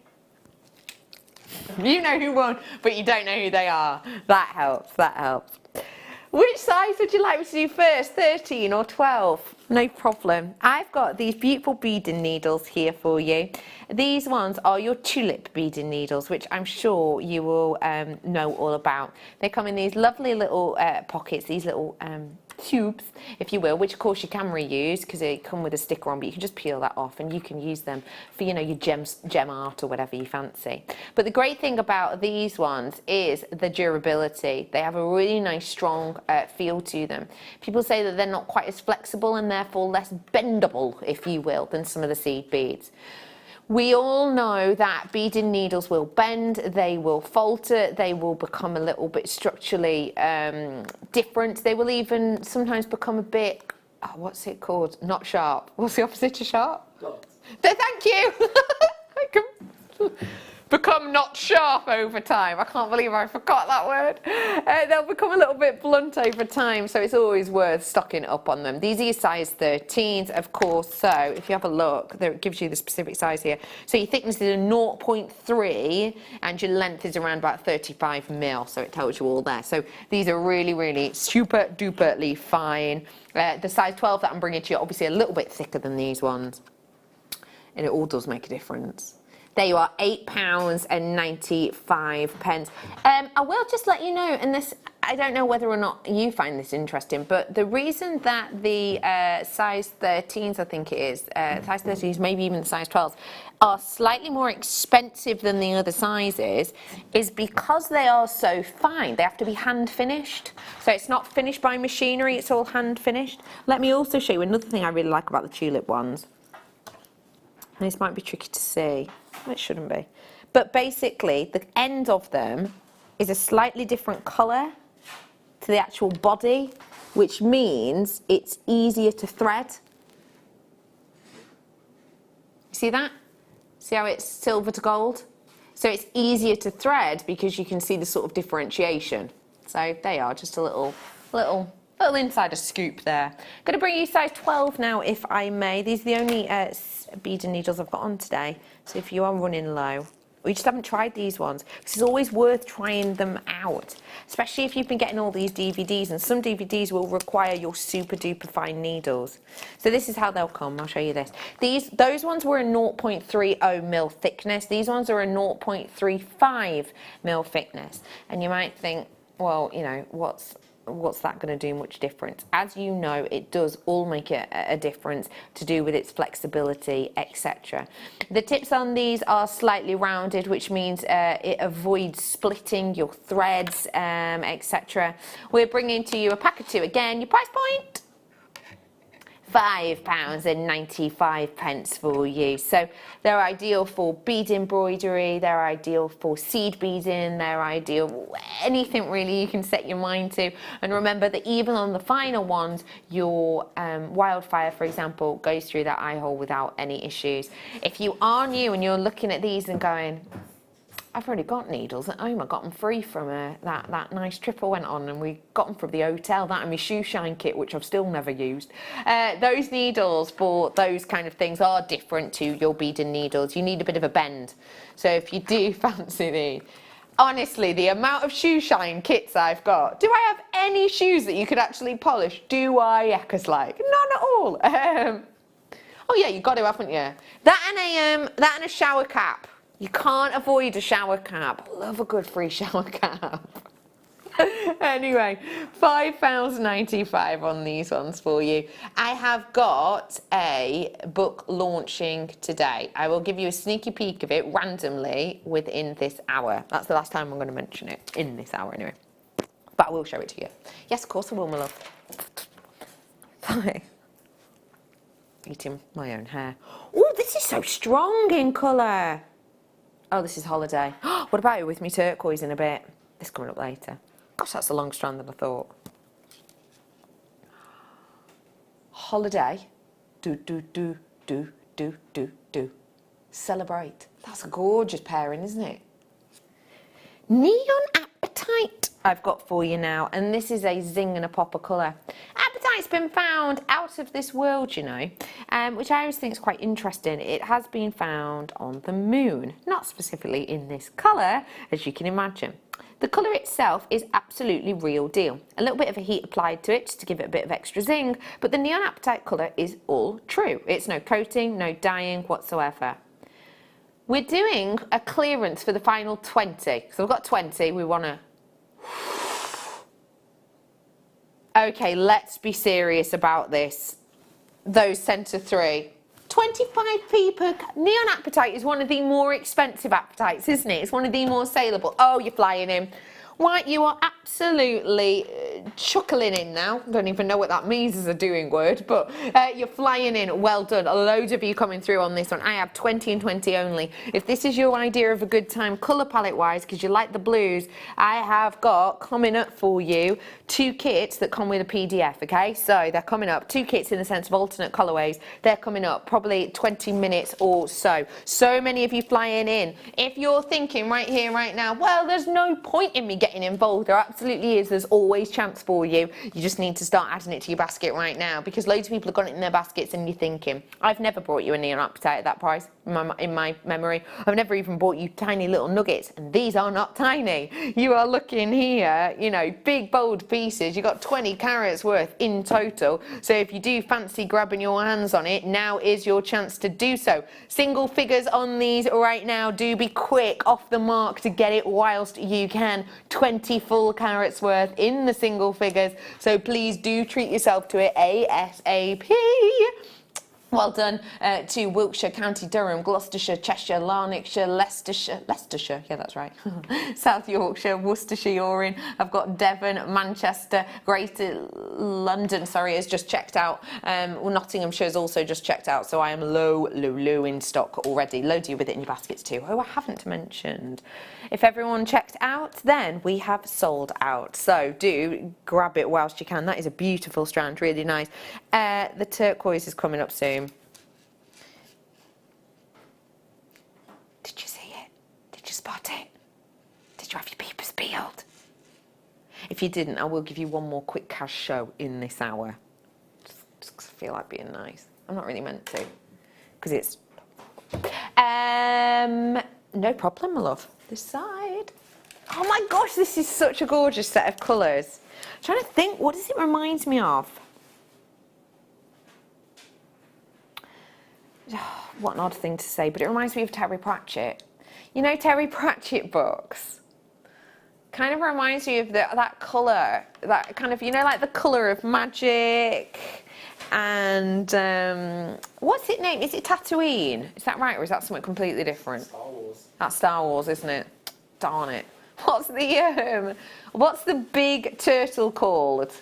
You know who won, but you don't know who they are. That helps, that helps. Which size would you like me to do first, 13 or 12? No problem. I've got these beautiful beading needles here for you. These ones are your Tulip beading needles, which I'm sure you will know all about. They come in these lovely little pockets, these little tubes, if you will, which of course you can reuse because they come with a sticker on, but you can just peel that off and you can use them for, you know, your gem art or whatever you fancy. But the great thing about these ones is the durability. They have a really nice strong feel to them. People say that they're not quite as flexible and therefore less bendable, if you will, than some of the seed beads. We all know that beading needles will bend, they will falter, they will become a little bit structurally different. They will even sometimes become a bit, oh, what's it called? Not sharp. What's the opposite to sharp? Blunt. Thank you. become not sharp over time. I can't believe I forgot that word. They'll become a little bit blunt over time, so it's always worth stocking up on them. These are your size 13s, of course, so if you have a look, there it gives you the specific size here. So your thickness is a 0.3 and your length is around about 35 mil, so it tells you all there. So these are really, really super duperly fine. The size 12 that I'm bringing to you, obviously a little bit thicker than these ones, and it all does make a difference. There you are, £8.95. I will just let you know, and this, I don't know whether or not you find this interesting, but the reason that the size 13s, I think it is, size 13s, maybe even the size 12s, are slightly more expensive than the other sizes is because they are so fine. They have to be hand finished. So it's not finished by machinery, it's all hand finished. Let me also show you another thing I really like about the Tulip ones. And this might be tricky to see. It shouldn't be. But basically, the end of them is a slightly different colour to the actual body, which means it's easier to thread. See that? See how it's silver to gold? So it's easier to thread because you can see the sort of differentiation. So they are just a little insider scoop there. Going to bring you size 12 now, if I may. These are the only beading needles I've got on today. So if you are running low, or you just haven't tried these ones, it's always worth trying them out, especially if you've been getting all these DVDs, and some DVDs will require your super duper fine needles. So this is how they'll come. I'll show you this. Those ones were a 0.30 mil thickness. These ones are a 0.35 mil thickness. And you might think, well, you know, what's that going to do much difference? As you know, it does all make a difference to do with its flexibility, etc. The tips on these are slightly rounded, which means it avoids splitting your threads, etc. We're bringing to you a pack of two. Again, your price point, £5.95 for you. So they're ideal for bead embroidery, they're ideal for seed beading, they're ideal anything really you can set your mind to. And remember that even on the finer ones, your wildfire, for example, goes through that eye hole without any issues. If you are new and you're looking at these and going, I've already got needles at home. I got them free from that nice trip I went on, and we got them from the hotel, that and my shoe shine kit, which I've still never used. Those needles for those kind of things are different to your beading needles. You need a bit of a bend. So if you do fancy these, honestly, the amount of shoe shine kits I've got, do I have any shoes that you could actually polish? Do I? Heckers like, none at all. Oh yeah, you got to, haven't you? That and a shower cap. You can't avoid a shower cap. Love a good free shower cap. Anyway, £5.95 on these ones for you. I have got a book launching today. I will give you a sneaky peek of it randomly within this hour. That's the last time I'm going to mention it, in this hour anyway. But I will show it to you. Yes, of course I will, my love. Eating my own hair. Oh, this is so strong in colour. Oh, this is Holiday. What about it with me turquoise in a bit? This coming up later. Gosh, that's a long strand than I thought. Holiday. Do. Celebrate. That's a gorgeous pairing, isn't it? Neon Apatite I've got for you now, and this is a zing and a pop of colour. Apatite's been found out of this world, you know, which I always think is quite interesting. It has been found on the moon, not specifically in this colour, as you can imagine. The colour itself is absolutely real deal. A little bit of a heat applied to it just to give it a bit of extra zing, but the Neon Apatite colour is all true. It's no coating, no dyeing whatsoever. We're doing a clearance for the final 20. So we've got 20, we want to... Okay, let's be serious about this. Those centre three. 25p per... Neon Apatite is one of the more expensive apatites, isn't it? It's one of the more saleable. Oh, you're flying in. Right, you are absolutely chuckling in now. Don't even know what that means as a doing word, but you're flying in. Well done. A load of you coming through on this one. I have 20 and 20 only. If this is your idea of a good time colour palette wise, because you like the blues, I have got coming up for you 2 kits that come with a PDF, okay? So they're coming up, 2 kits in the sense of alternate colourways. They're coming up probably 20 minutes or so. So many of you flying in. If you're thinking right here, right now, well, there's no point in me getting involved. There absolutely is. There's always chance for you. You just need to start adding it to your basket right now, because loads of people have got it in their baskets and you're thinking, I've never brought you a neon apatite at that price in my memory. I've never even bought you tiny little nuggets, and these are not tiny. You are looking here, you know, big bold pieces. You got 20 carats worth in total. So if you do fancy grabbing your hands on it, now is your chance to do so. Single figures on these right now. Do be quick off the mark to get it whilst you can. 20 full carats worth in the single figures. So please do treat yourself to it ASAP. Well done to Wiltshire, County Durham, Gloucestershire, Cheshire, Lanarkshire, Leicestershire, yeah, that's right, South Yorkshire, Worcestershire, you're in. I've got Devon, Manchester, Greater London, sorry, is just checked out. Well, Nottinghamshire is also just checked out, so I am low in stock already. Load you with it in your baskets too. Oh, I haven't mentioned. If everyone checked out, then we have sold out. So do grab it whilst you can. That is a beautiful strand, really nice. The turquoise is coming up soon. Did you see it? Did you spot it? Did you have your peepers peeled? If you didn't, I will give you one more quick cash show in this hour. Just 'cause I feel like being nice. I'm not really meant to, because it's... no problem, my love. This side. Oh my gosh, this is such a gorgeous set of colours. I'm trying to think, what does it remind me of? Oh, what an odd thing to say, but it reminds me of Terry Pratchett. You know Terry Pratchett books? Kind of reminds me of that colour, that kind of, you know, like the colour of magic. And what's it named? Is it Tatooine? Is that right, or is that something completely different? Star Wars. That's Star Wars, isn't it? Darn it. What's the big turtle called?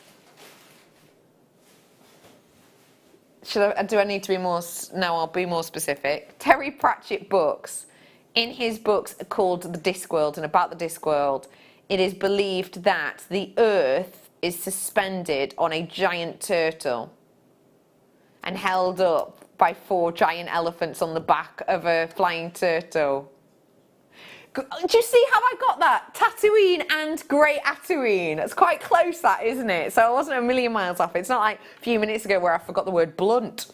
Do I need to be more? No, I'll be more specific. Terry Pratchett books. In his books called The Discworld and about the Discworld, it is believed that the Earth is suspended on a giant turtle and held up by 4 giant elephants on the back of a flying turtle. Do you see how I got that? Tatooine and Grey Tatooine. That's quite close, that, isn't it? So I wasn't a million miles off. It's not like a few minutes ago where I forgot the word blunt.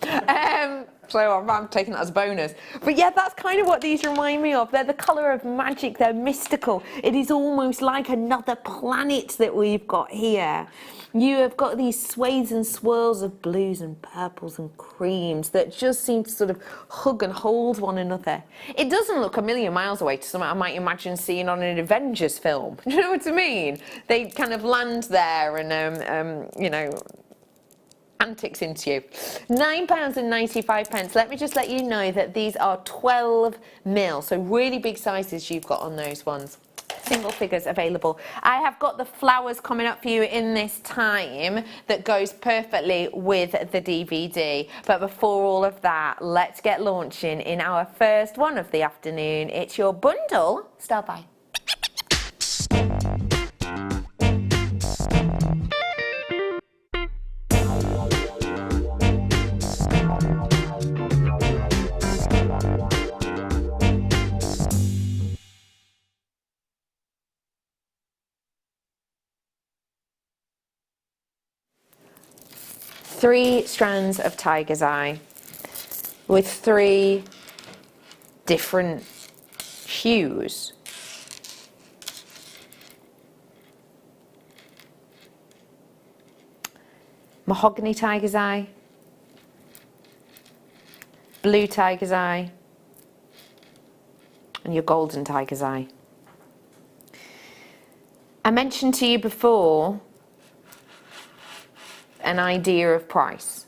So I'm taking that as a bonus. But yeah, that's kind of what these remind me of. They're the colour of magic. They're mystical. It is almost like another planet that we've got here. You have got these swathes and swirls of blues and purples and creams that just seem to sort of hug and hold one another. It doesn't look a million miles away to something I might imagine seeing on an Avengers film. Do you know what I mean? They kind of land there and, you know, antics into you. £9.95. Let me just let you know that these are 12 mil, so really big sizes you've got on those ones. Single figures available. I have got the flowers coming up for you in this time that goes perfectly with the DVD. But before all of that, let's get launching in our first one of the afternoon. It's your bundle style buy. Three strands of tiger's eye with 3 different hues. Mahogany tiger's eye, blue tiger's eye, and your golden tiger's eye. I mentioned to you before an idea of price.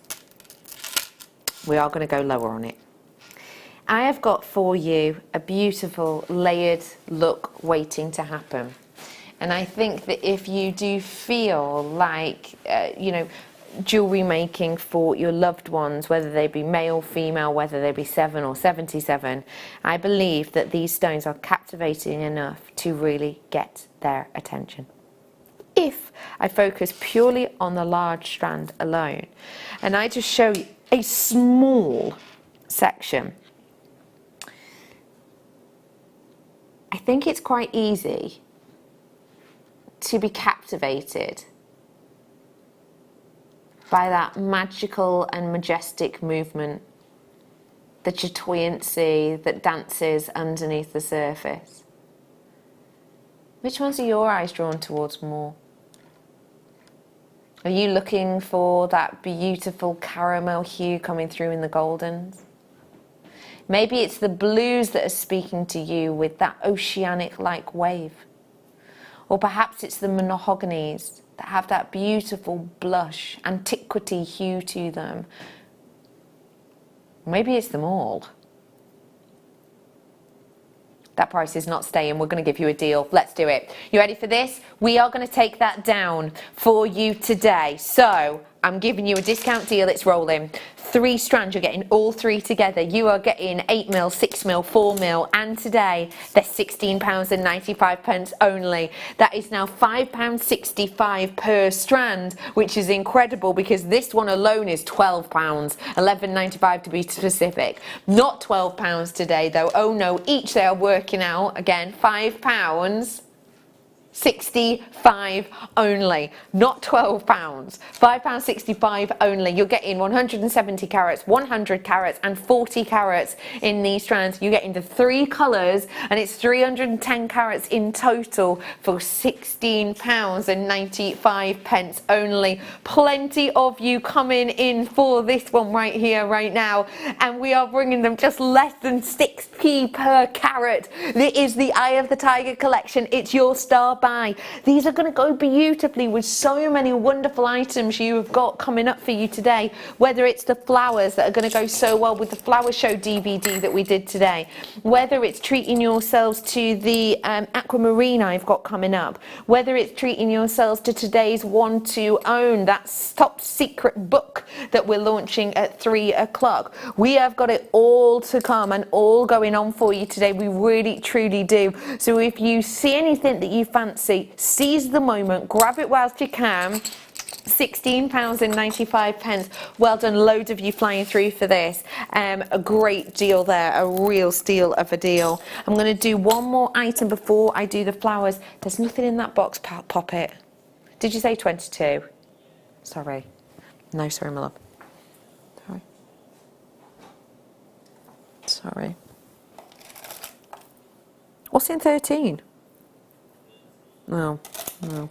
We are going to go lower on it. I have got for you a beautiful layered look waiting to happen. And I think that if you do feel like, you know, jewellery making for your loved ones, whether they be male, female, whether they be 7 or 77, I believe that these stones are captivating enough to really get their attention. If I focus purely on the large strand alone, and I just show you a small section, I think it's quite easy to be captivated by that magical and majestic movement, the chatoyancy that dances underneath the surface. Which ones are your eyes drawn towards more? Are you looking for that beautiful caramel hue coming through in the goldens? Maybe it's the blues that are speaking to you with that oceanic-like wave. Or perhaps it's the mahoganies that have that beautiful blush, antiquity hue to them. Maybe it's them all. That price is not staying. We're going to give you a deal. Let's do it. You ready for this? We are going to take that down for you today. So I'm giving you a discount deal. It's rolling. 3 strands. You're getting all 3 together. You are getting 8mm, 6mm, 4mm, and today they're £16.95 only. That is now £5.65 per strand, which is incredible because this one alone is £12, £11.95 to be specific. Not £12 today though. Oh no, each they are working out again £5.65 only, not £12, £5.65 only. You're getting 170 carats, 100 carats and 40 carats in these strands. You're getting the 3 colours and it's 310 carats in total for £16.95 only. Plenty of you coming in for this one right here, right now, and we are bringing them just less than 6p per carat. It is the Eye of the Tiger collection. It's your star buy. These are going to go beautifully with so many wonderful items you have got coming up for you today, whether it's the flowers that are going to go so well with the flower show DVD that we did today, whether it's treating yourselves to the aquamarine I've got coming up, whether it's treating yourselves to today's Want to Own, that top secret book that we're launching at 3 o'clock. We have got it all to come and all going on for you today. We really truly do. So if you see anything that you fancy, seize the moment, grab it whilst you can. £16.95. Well done, loads of you flying through for this. A great deal there, a real steal of a deal. I'm going to do one more item before I do the flowers. There's nothing in that box, pop it. Did you say 22? Sorry. No, sorry, my love. Sorry. Sorry. What's in 13? No, no.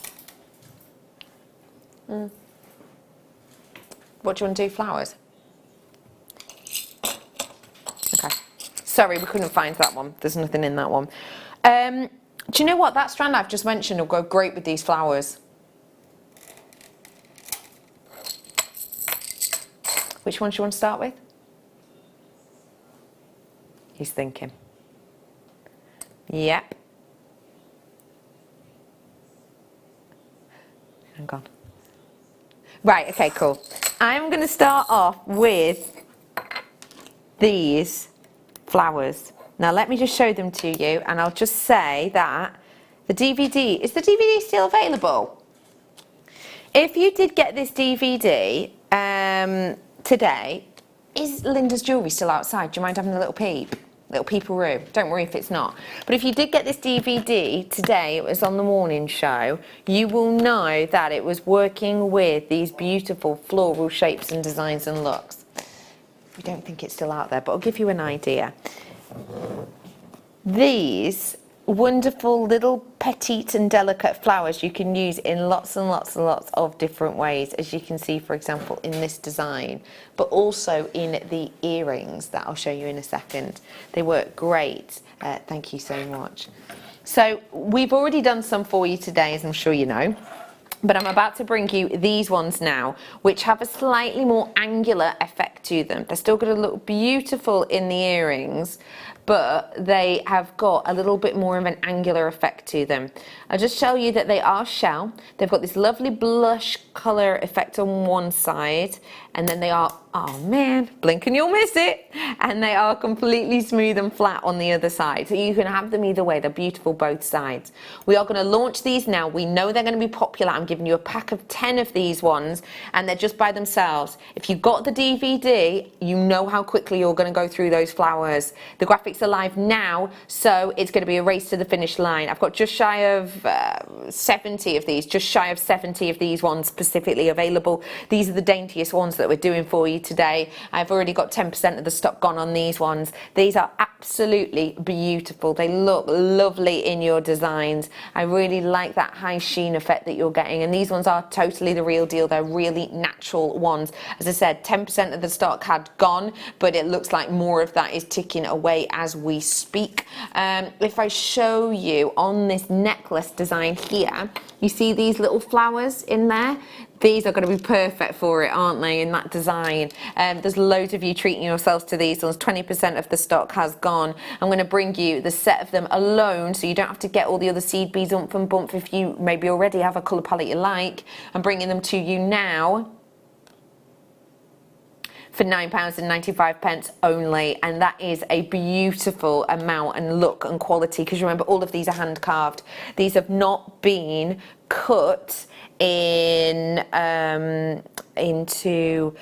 What do you want to do, flowers? Okay. Sorry, we couldn't find that one. There's nothing in that one. Do you know what? That strand I've just mentioned will go great with these flowers. Which one do you want to start with? He's thinking. Yep. Hang on. Right, okay, cool. I'm going to start off with these flowers. Now let me just show them to you, and I'll just say that the DVD, is the DVD still available? If you did get this DVD today, is Linda's jewellery still outside? Do you mind having a little peep? Little peeperoo. Don't worry if it's not. But if you did get this DVD today, it was on the morning show, you will know that it was working with these beautiful floral shapes and designs and looks. We don't think it's still out there, but I'll give you an idea. These wonderful little petite and delicate flowers you can use in lots and lots and lots of different ways, as you can see, for example, in this design, but also in the earrings that I'll show you in a second. They work great. Thank you so much. So we've already done some for you today, as I'm sure you know. But I'm about to bring you these ones now, which have a slightly more angular effect to them. They're still going to look beautiful in the earrings, but they have got a little bit more of an angular effect to them. I'll just show you that they are shell. They've got this lovely blush colour effect on one side, and then they are, oh man, blink and you'll miss it, and they are completely smooth and flat on the other side. So you can have them either way. They're beautiful both sides. We are going to launch these now. We know they're going to be popular. I'm giving you a pack of 10 of these ones, and they're just by themselves. If you've got the DVD, you know how quickly you're going to go through those flowers. The graphics are live now, so it's going to be a race to the finish line. I've got just shy of 70 of these, just shy of 70 of these ones specifically available. These are the daintiest ones that we're doing for you today. I've already got 10% of the stock gone on these ones. These are absolutely beautiful. They look lovely in your designs. I really like that high sheen effect that you're getting, and these ones are totally the real deal. They're really natural ones. As I said, 10% of the stock had gone, but it looks like more of that is ticking away as we speak. If I show you on this necklace design here, you see these little flowers in there? These are going to be perfect for it, aren't they, in that design? There's loads of you treating yourselves to these ones. 20% of the stock has gone. I'm going to bring you the set of them alone, so you don't have to get all the other seed beads ump and bump if you maybe already have a colour palette you like. I'm bringing them to you now for £9.95 only, and that is a beautiful amount and look and quality, because remember, all of these are hand carved. These have not been cut in into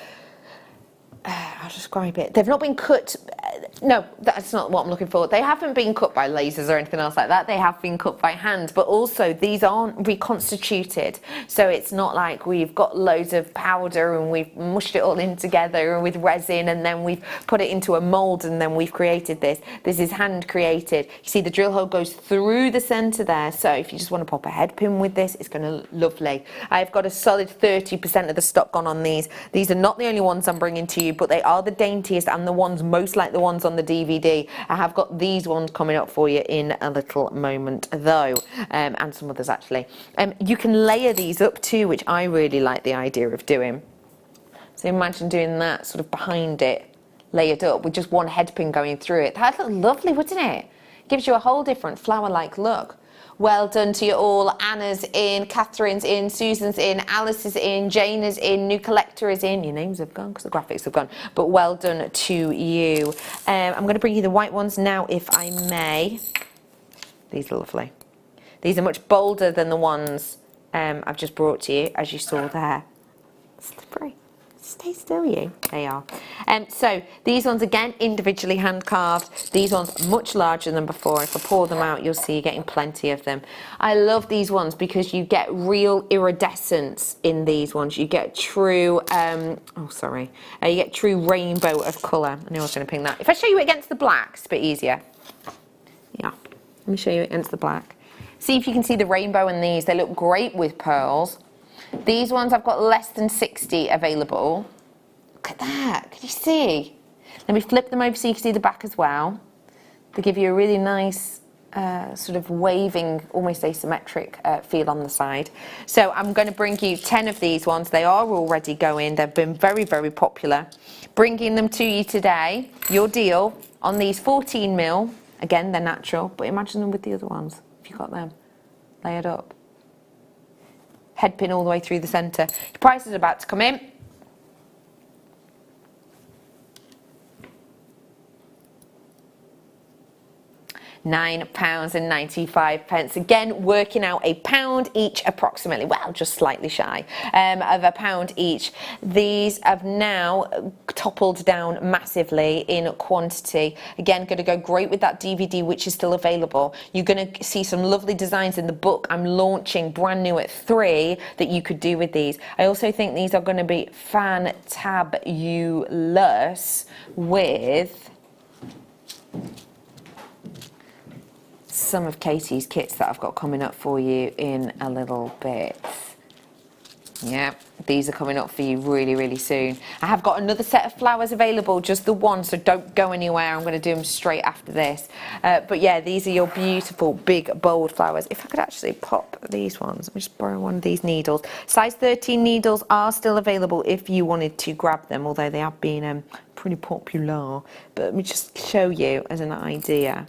I'll describe it. They've not been cut. No, that's not what I'm looking for. They haven't been cut by lasers or anything else like that. They have been cut by hand, but also these aren't reconstituted. So it's not like we've got loads of powder and we've mushed it all in together with resin and then we've put it into a mold and then we've created this. This is hand created. You see the drill hole goes through the center there. So if you just want to pop a head pin with this, it's going to look lovely. I've got a solid 30% of the stock gone on these. These are not the only ones I'm bringing to you, but they are the daintiest and the ones most like the ones on the DVD. I have got these ones coming up for you in a little moment though, and some others actually. You can layer these up too, which I really like the idea of doing. So imagine doing that sort of behind it, layered up with just one head pin going through it. That'd look lovely, wouldn't it? Gives you a whole different flower-like look. Well done to you all. Anna's in, Catherine's in, Susan's in, Alice is in, Jane is in, New Collector is in. Your names have gone because the graphics have gone, but well done to you. I'm going to bring you the white ones now, if I may. These are lovely. These are much bolder than the ones I've just brought to you, as you saw there. Slippery. Stay still, you. They are. So these ones again individually hand carved. These ones much larger than before. If I pour them out, you'll see you're getting plenty of them. I love these ones because you get real iridescence in these ones. You get true you get true rainbow of colour. I knew I was going to ping that. If I show you it against the black, it's a bit easier. Yeah, let me show you it against the black. See if you can see the rainbow in these. They look great with pearls. These ones I've got less than 60 available. Look at that, can you see? Let me flip them over so you can see the back as well. They give you a really nice sort of waving, almost asymmetric feel on the side. So I'm going to bring you 10 of these ones. They are already going. They've been very, very popular. Bringing them to you today, your deal on these 14mm. Again, they're natural, but imagine them with the other ones, if you got them layered up. Head pin all the way through the centre. Your price is about to come in. £9.95. Again, working out £1 each approximately. Well, just slightly shy of £1 each. These have now toppled down massively in quantity. Again, going to go great with that DVD, which is still available. You're going to see some lovely designs in the book. I'm launching brand new at 3 that you could do with these. I also think these are going to be fantabulous with some of Katie's kits that I've got coming up for you in a little bit. Yeah, these are coming up for you really, really soon. I have got another set of flowers available, just the one, so don't go anywhere. I'm going to do them straight after this. But yeah, these are your beautiful, big, bold flowers. If I could actually pop these ones, let me just borrow one of these needles. Size 13 needles are still available if you wanted to grab them, although they have been pretty popular. But let me just show you as an idea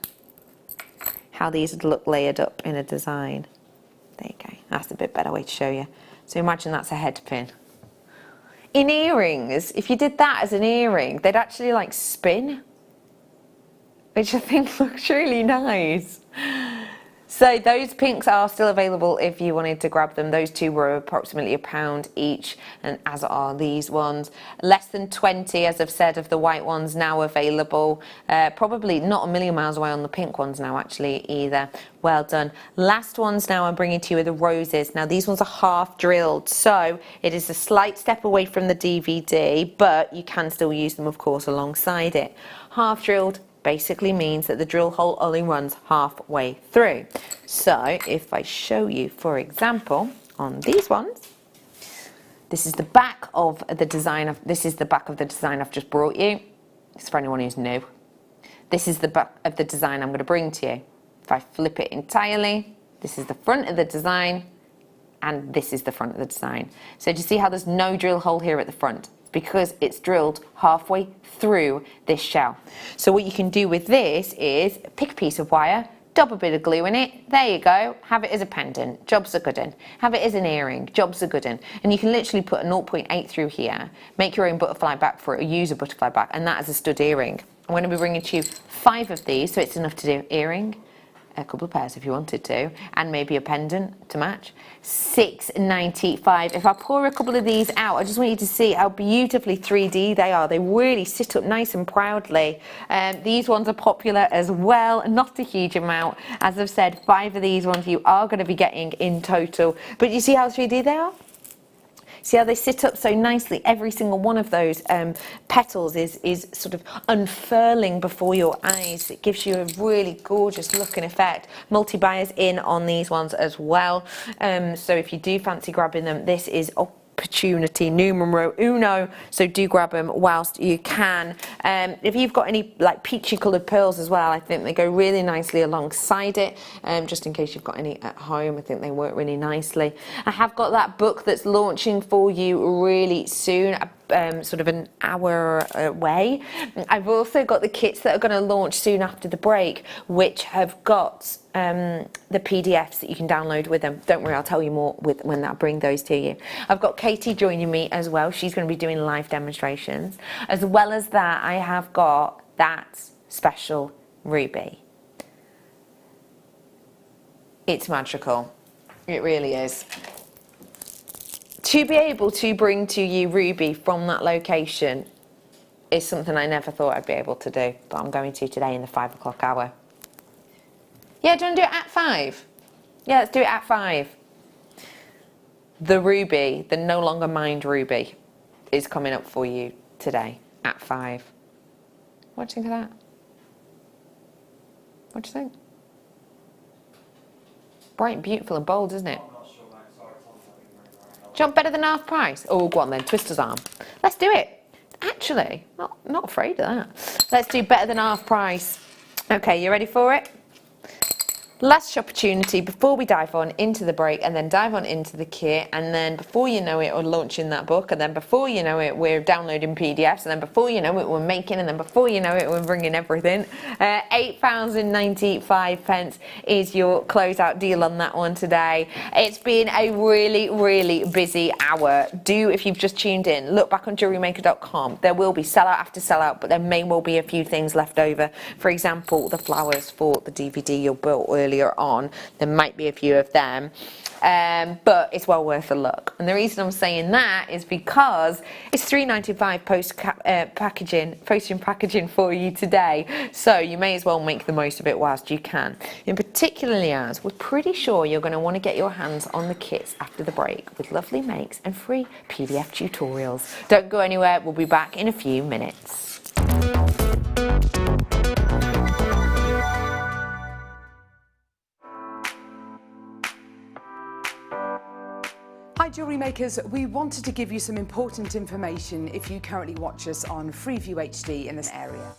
how these would look layered up in a design. There you go, that's a bit better way to show you. So imagine that's a head pin. In earrings, if you did that as an earring, they'd actually like spin, which I think looks really nice. So those pinks are still available if you wanted to grab them. Those two were approximately £1 each, and as are these ones. Less than 20, as I've said, of the white ones now available. Probably not a million miles away on the pink ones now actually either. Well done. Last ones now I'm bringing to you are the roses. Now these ones are half drilled, so it is a slight step away from the DVD, but you can still use them of course alongside it. Half drilled basically means that the drill hole only runs halfway through. So if I show you, for example, on these ones, this is the back of the design I've just brought you. It's for anyone who's new. This is the back of the design I'm going to bring to you. If I flip it entirely, this is the front of the design, and this is the front of the design. So do you see how there's no drill hole here at the front? Because it's drilled halfway through this shell. So what you can do with this is pick a piece of wire, dab a bit of glue in it, there you go, have it as a pendant, job's a good one. Have it as an earring, job's a good one. And you can literally put a 0.8 through here, make your own butterfly back for it, or use a butterfly back, and that is a stud earring. I'm going to be bringing to you 5 of these, so it's enough to do earring, a couple of pairs if you wanted to, and maybe a pendant to match. £6.95. If I pour a couple of these out, I just want you to see how beautifully 3D they are. They really sit up nice and proudly. These ones are popular as well, not a huge amount. As I've said, 5 of these ones you are going to be getting in total. But you see how 3D they are? See how they sit up so nicely? Every single one of those petals is sort of unfurling before your eyes. It gives you a really gorgeous look and effect. Multi-buyers in on these ones as well. So if you do fancy grabbing them, this is opportunity numero uno, so do grab them whilst you can. If you've got any like peachy coloured pearls as well, I think they go really nicely alongside it, just in case you've got any at home. I think they work really nicely. I have got that book that's launching for you really soon, sort of an hour away. I've also got the kits that are going to launch soon after the break, which have got the PDFs that you can download with them. Don't worry, I'll tell you more when I bring those to you. I've got Katie joining me as well. She's going to be doing live demonstrations. As well as that, I have got that special ruby. It's magical. It really is. To be able to bring to you ruby from that location is something I never thought I'd be able to do, but I'm going to today in the 5 o'clock hour. Yeah, do you want to do it at 5? Yeah, let's do it at 5. The ruby, the no longer mined ruby, is coming up for you today at 5. What do you think of that? What do you think? Bright, beautiful and bold, isn't it? Do you want better than half price? Oh, go on then, Twister's arm. Let's do it. Actually, not afraid of that. Let's do better than half price. Okay, you ready for it? Last opportunity before we dive on into the break, and then dive on into the kit, and then before you know it, we're launching that book, and then before you know it, we're downloading PDFs, and then before you know it, we're making, and then before you know it, we're bringing everything. £8.95 is your closeout deal on that one today. It's been a really, really busy hour. Do, if you've just tuned in, look back on JewelleryMaker.com. There will be sellout after sellout, but there may well be a few things left over. For example, the flowers for the DVD you bought earlier on, there might be a few of them, but it's well worth a look. And the reason I'm saying that is because it's £3.95 post packaging for you today, so you may as well make the most of it whilst you can. In particularly as we're pretty sure you're going to want to get your hands on the kits after the break with lovely makes and free PDF tutorials. Don't go anywhere, we'll be back in a few minutes. Hi Jewellery Makers, we wanted to give you some important information if you currently watch us on Freeview HD in this area.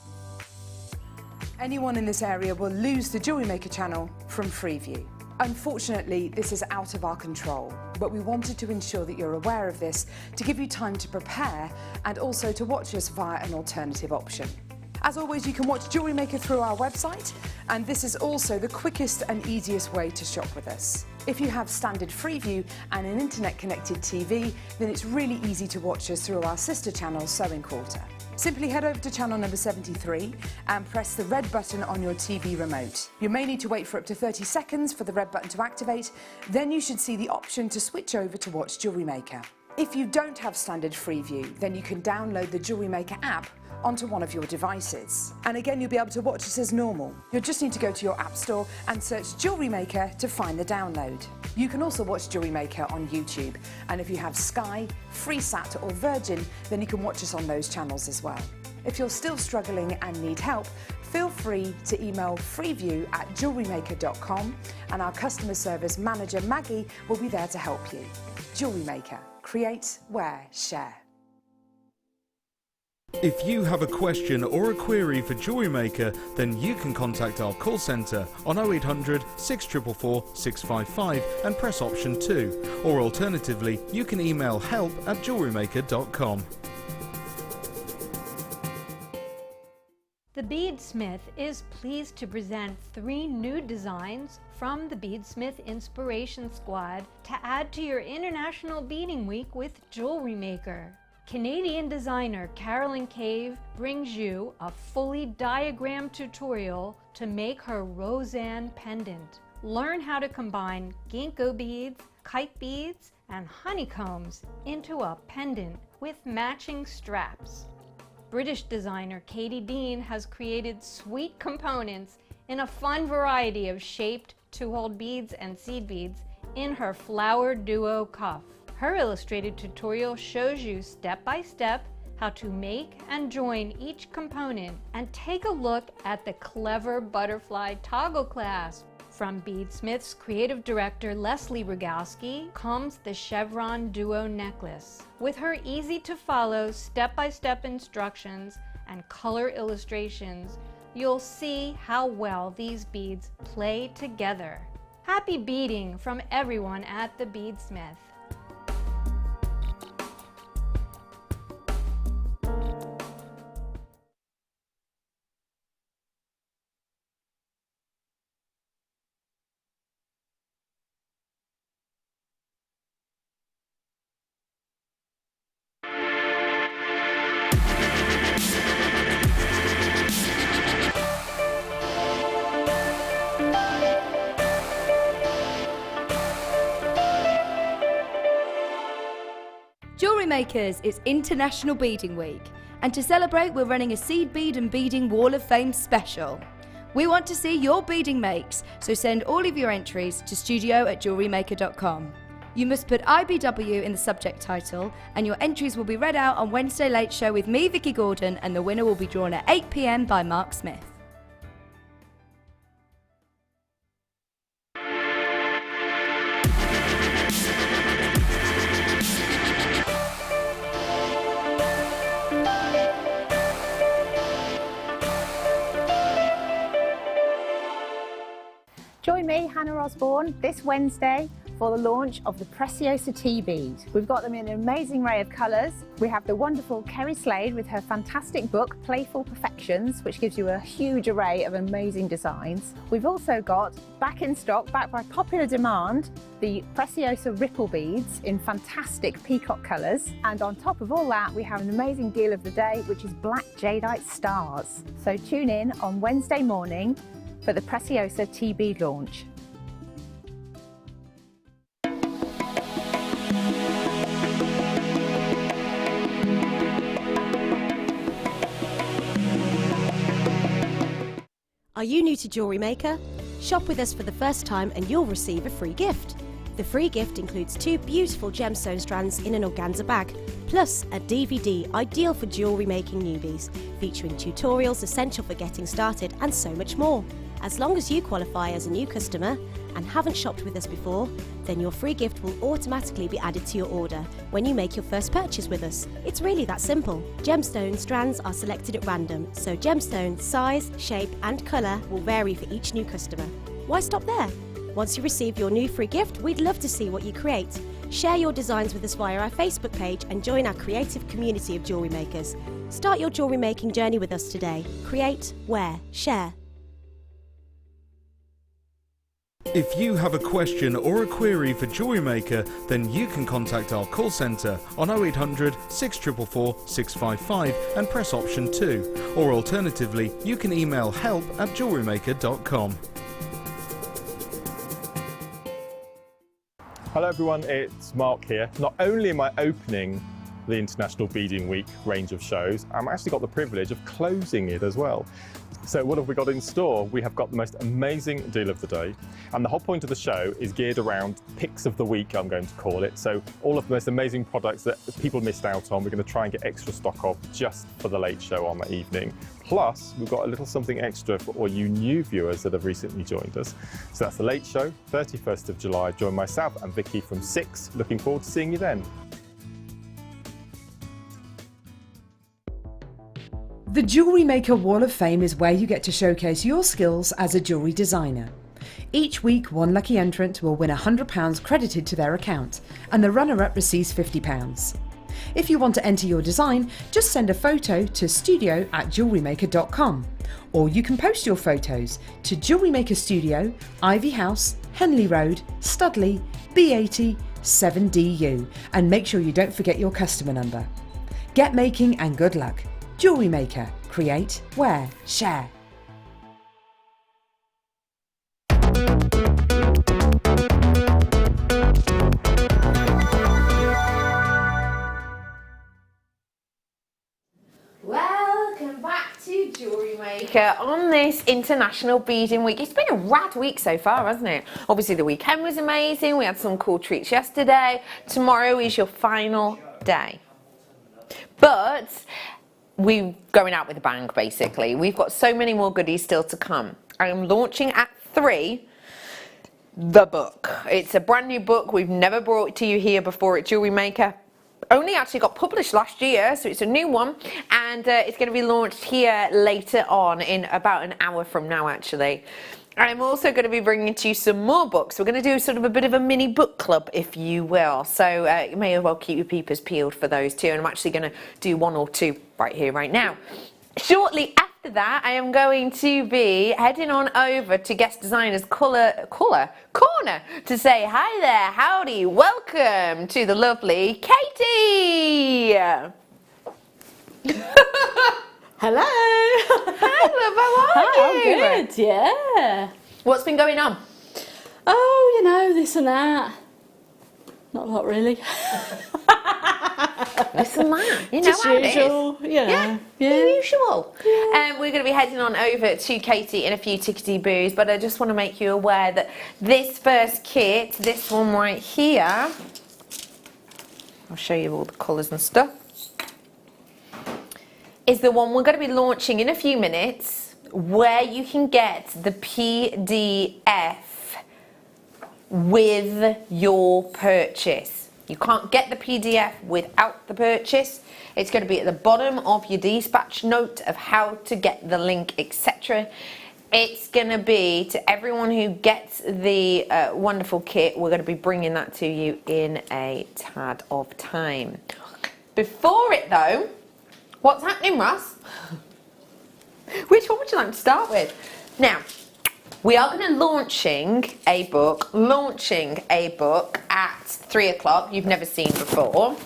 Anyone in this area will lose the Jewellery Maker channel from Freeview. Unfortunately, this is out of our control, but we wanted to ensure that you're aware of this to give you time to prepare and also to watch us via an alternative option. As always, you can watch Jewellery Maker through our website, and this is also the quickest and easiest way to shop with us. If you have standard Freeview and an internet-connected TV, then it's really easy to watch us through our sister channel, Sewing Quarter. Simply head over to channel number 73 and press the red button on your TV remote. You may need to wait for up to 30 seconds for the red button to activate, then you should see the option to switch over to watch Jewellery Maker. If you don't have standard Freeview, then you can download the Jewellery Maker app onto one of your devices. And again, you'll be able to watch us as normal. You'll just need to go to your app store and search Jewellery Maker to find the download. You can also watch Jewellery Maker on YouTube, and if you have Sky, Freesat or Virgin, then you can watch us on those channels as well. If you're still struggling and need help, feel free to email freeview@jewellerymaker.com and our customer service manager Maggie will be there to help you. Jewellery Maker. Create, wear, share. If you have a question or a query for Jewellery Maker, then you can contact our call centre on 0800 644 655 and press option 2, or alternatively you can email help@jewellerymaker.com. The Beadsmith is pleased to present 3 new designs from the Beadsmith Inspiration Squad to add to your International Beading Week with Jewellery Maker. Canadian designer Carolyn Cave brings you a fully diagrammed tutorial to make her Roseanne pendant. Learn how to combine ginkgo beads, kite beads, and honeycombs into a pendant with matching straps. British designer Katie Dean has created sweet components in a fun variety of shaped 2-hole beads and seed beads in her Flower Duo cuff. Her illustrated tutorial shows you step by step how to make and join each component, and take a look at the clever butterfly toggle clasp. From Beadsmith's creative director Leslie Rogalski comes the Chevron Duo necklace. With her easy to follow step-by-step instructions and color illustrations, you'll see how well these beads play together. Happy beading from everyone at the Beadsmith. Jewellery Makers, it's International Beading Week, and to celebrate we're running a Seed Bead and Beading Wall of Fame special. We want to see your beading makes, so send all of your entries to studio@jewellerymaker.com. You must put IBW in the subject title, and your entries will be read out on Wednesday Late Show with me, Vicky Gordon, and the winner will be drawn at 8 PM by Mark Smith. Join me, Hannah Osborne, this Wednesday for the launch of the Preciosa Tea Bead. We've got them in an amazing array of colours. We have the wonderful Kerry Slade with her fantastic book, Playful Perfections, which gives you a huge array of amazing designs. We've also got, back in stock, back by popular demand, the Preciosa Ripple Beads in fantastic peacock colours. And on top of all that, we have an amazing deal of the day, which is black jadeite stars. So tune in on Wednesday morning for the Preciosa Tea Bead launch. Are you new to Jewellery Maker? Shop with us for the first time and you'll receive a free gift. The free gift includes 2 beautiful gemstone strands in an organza bag, plus a DVD ideal for jewellery making newbies, featuring tutorials essential for getting started and so much more. As long as you qualify as a new customer and haven't shopped with us before, then your free gift will automatically be added to your order when you make your first purchase with us. It's really that simple. Gemstone strands are selected at random, so gemstone size, shape and colour will vary for each new customer. Why stop there? Once you receive your new free gift, we'd love to see what you create. Share your designs with us via our Facebook page and join our creative community of jewellery makers. Start your jewellery making journey with us today. Create, wear, share. If you have a question or a query for Jewellery Maker, then you can contact our call centre on 0800 644 655 and press option 2. Or alternatively, you can email help@jewellerymaker.com. Hello everyone, it's Mark here. Not only am I opening the International Beading Week range of shows, I'm actually got the privilege of closing it as well. So what have we got in store? We have got the most amazing deal of the day, and the whole point of the show is geared around picks of the week, I'm going to call it. So all of the most amazing products that people missed out on, we're going to try and get extra stock of just for the late show on that evening. Plus, we've got a little something extra for all you new viewers that have recently joined us. So that's the late show, 31st of July. Join myself and Vicky from 6. Looking forward to seeing you then. The Jewellery Maker Wall of Fame is where you get to showcase your skills as a jewellery designer. Each week, one lucky entrant will win £100 credited to their account, and the runner-up receives £50. If you want to enter your design, just send a photo to studio@jewellerymaker.com, or you can post your photos to Jewellery Maker Studio, Ivy House, Henley Road, Studley, B80 7DU, and make sure you don't forget your customer number. Get making and good luck. Jewellery Maker. Create, wear, share. Welcome back to Jewellery Maker on this International Beading Week. It's been a rad week so far, hasn't it? Obviously the weekend was amazing, we had some cool treats yesterday. Tomorrow is your final day. But we're going out with a bang, basically. We've got so many more goodies still to come. I am launching at 3 the book. It's a brand new book. We've never brought it to you here before at Jewellery Maker. Only actually got published last year, so it's a new one, and it's going to be launched here later on in about an hour from now, actually. I'm also going to be bringing to you some more books. We're going to do sort of a bit of a mini book club, if you will. So you may as well keep your peepers peeled for those too. And I'm actually going to do 1 or 2 right here, right now. Shortly after that, I am going to be heading on over to Guest Designer's Corner to say hi there, howdy, welcome to the lovely Katie. Hello. Hi, love, how are you? I'm good, yeah. What's been going on? Oh, you know, this and that. Not a lot, really. This and that. You know Just how usual, it is. yeah. The usual. Yeah. We're going to be heading on over to Katie in a few tickety boos, but I just want to make you aware that this first kit, this one right here, I'll show you all the colours and stuff, is the one we're going to be launching in a few minutes, where you can get the PDF with your purchase. You can't get the PDF without the purchase. It's going to be at the bottom of your dispatch note of how to get the link, etc. It's going to be to everyone who gets the wonderful kit. We're going to be bringing that to you in a tad of time. Before it though, what's happening, Ross? Which one would you like to start with? Now, we are going to launching a book at 3 o'clock. You've never seen before.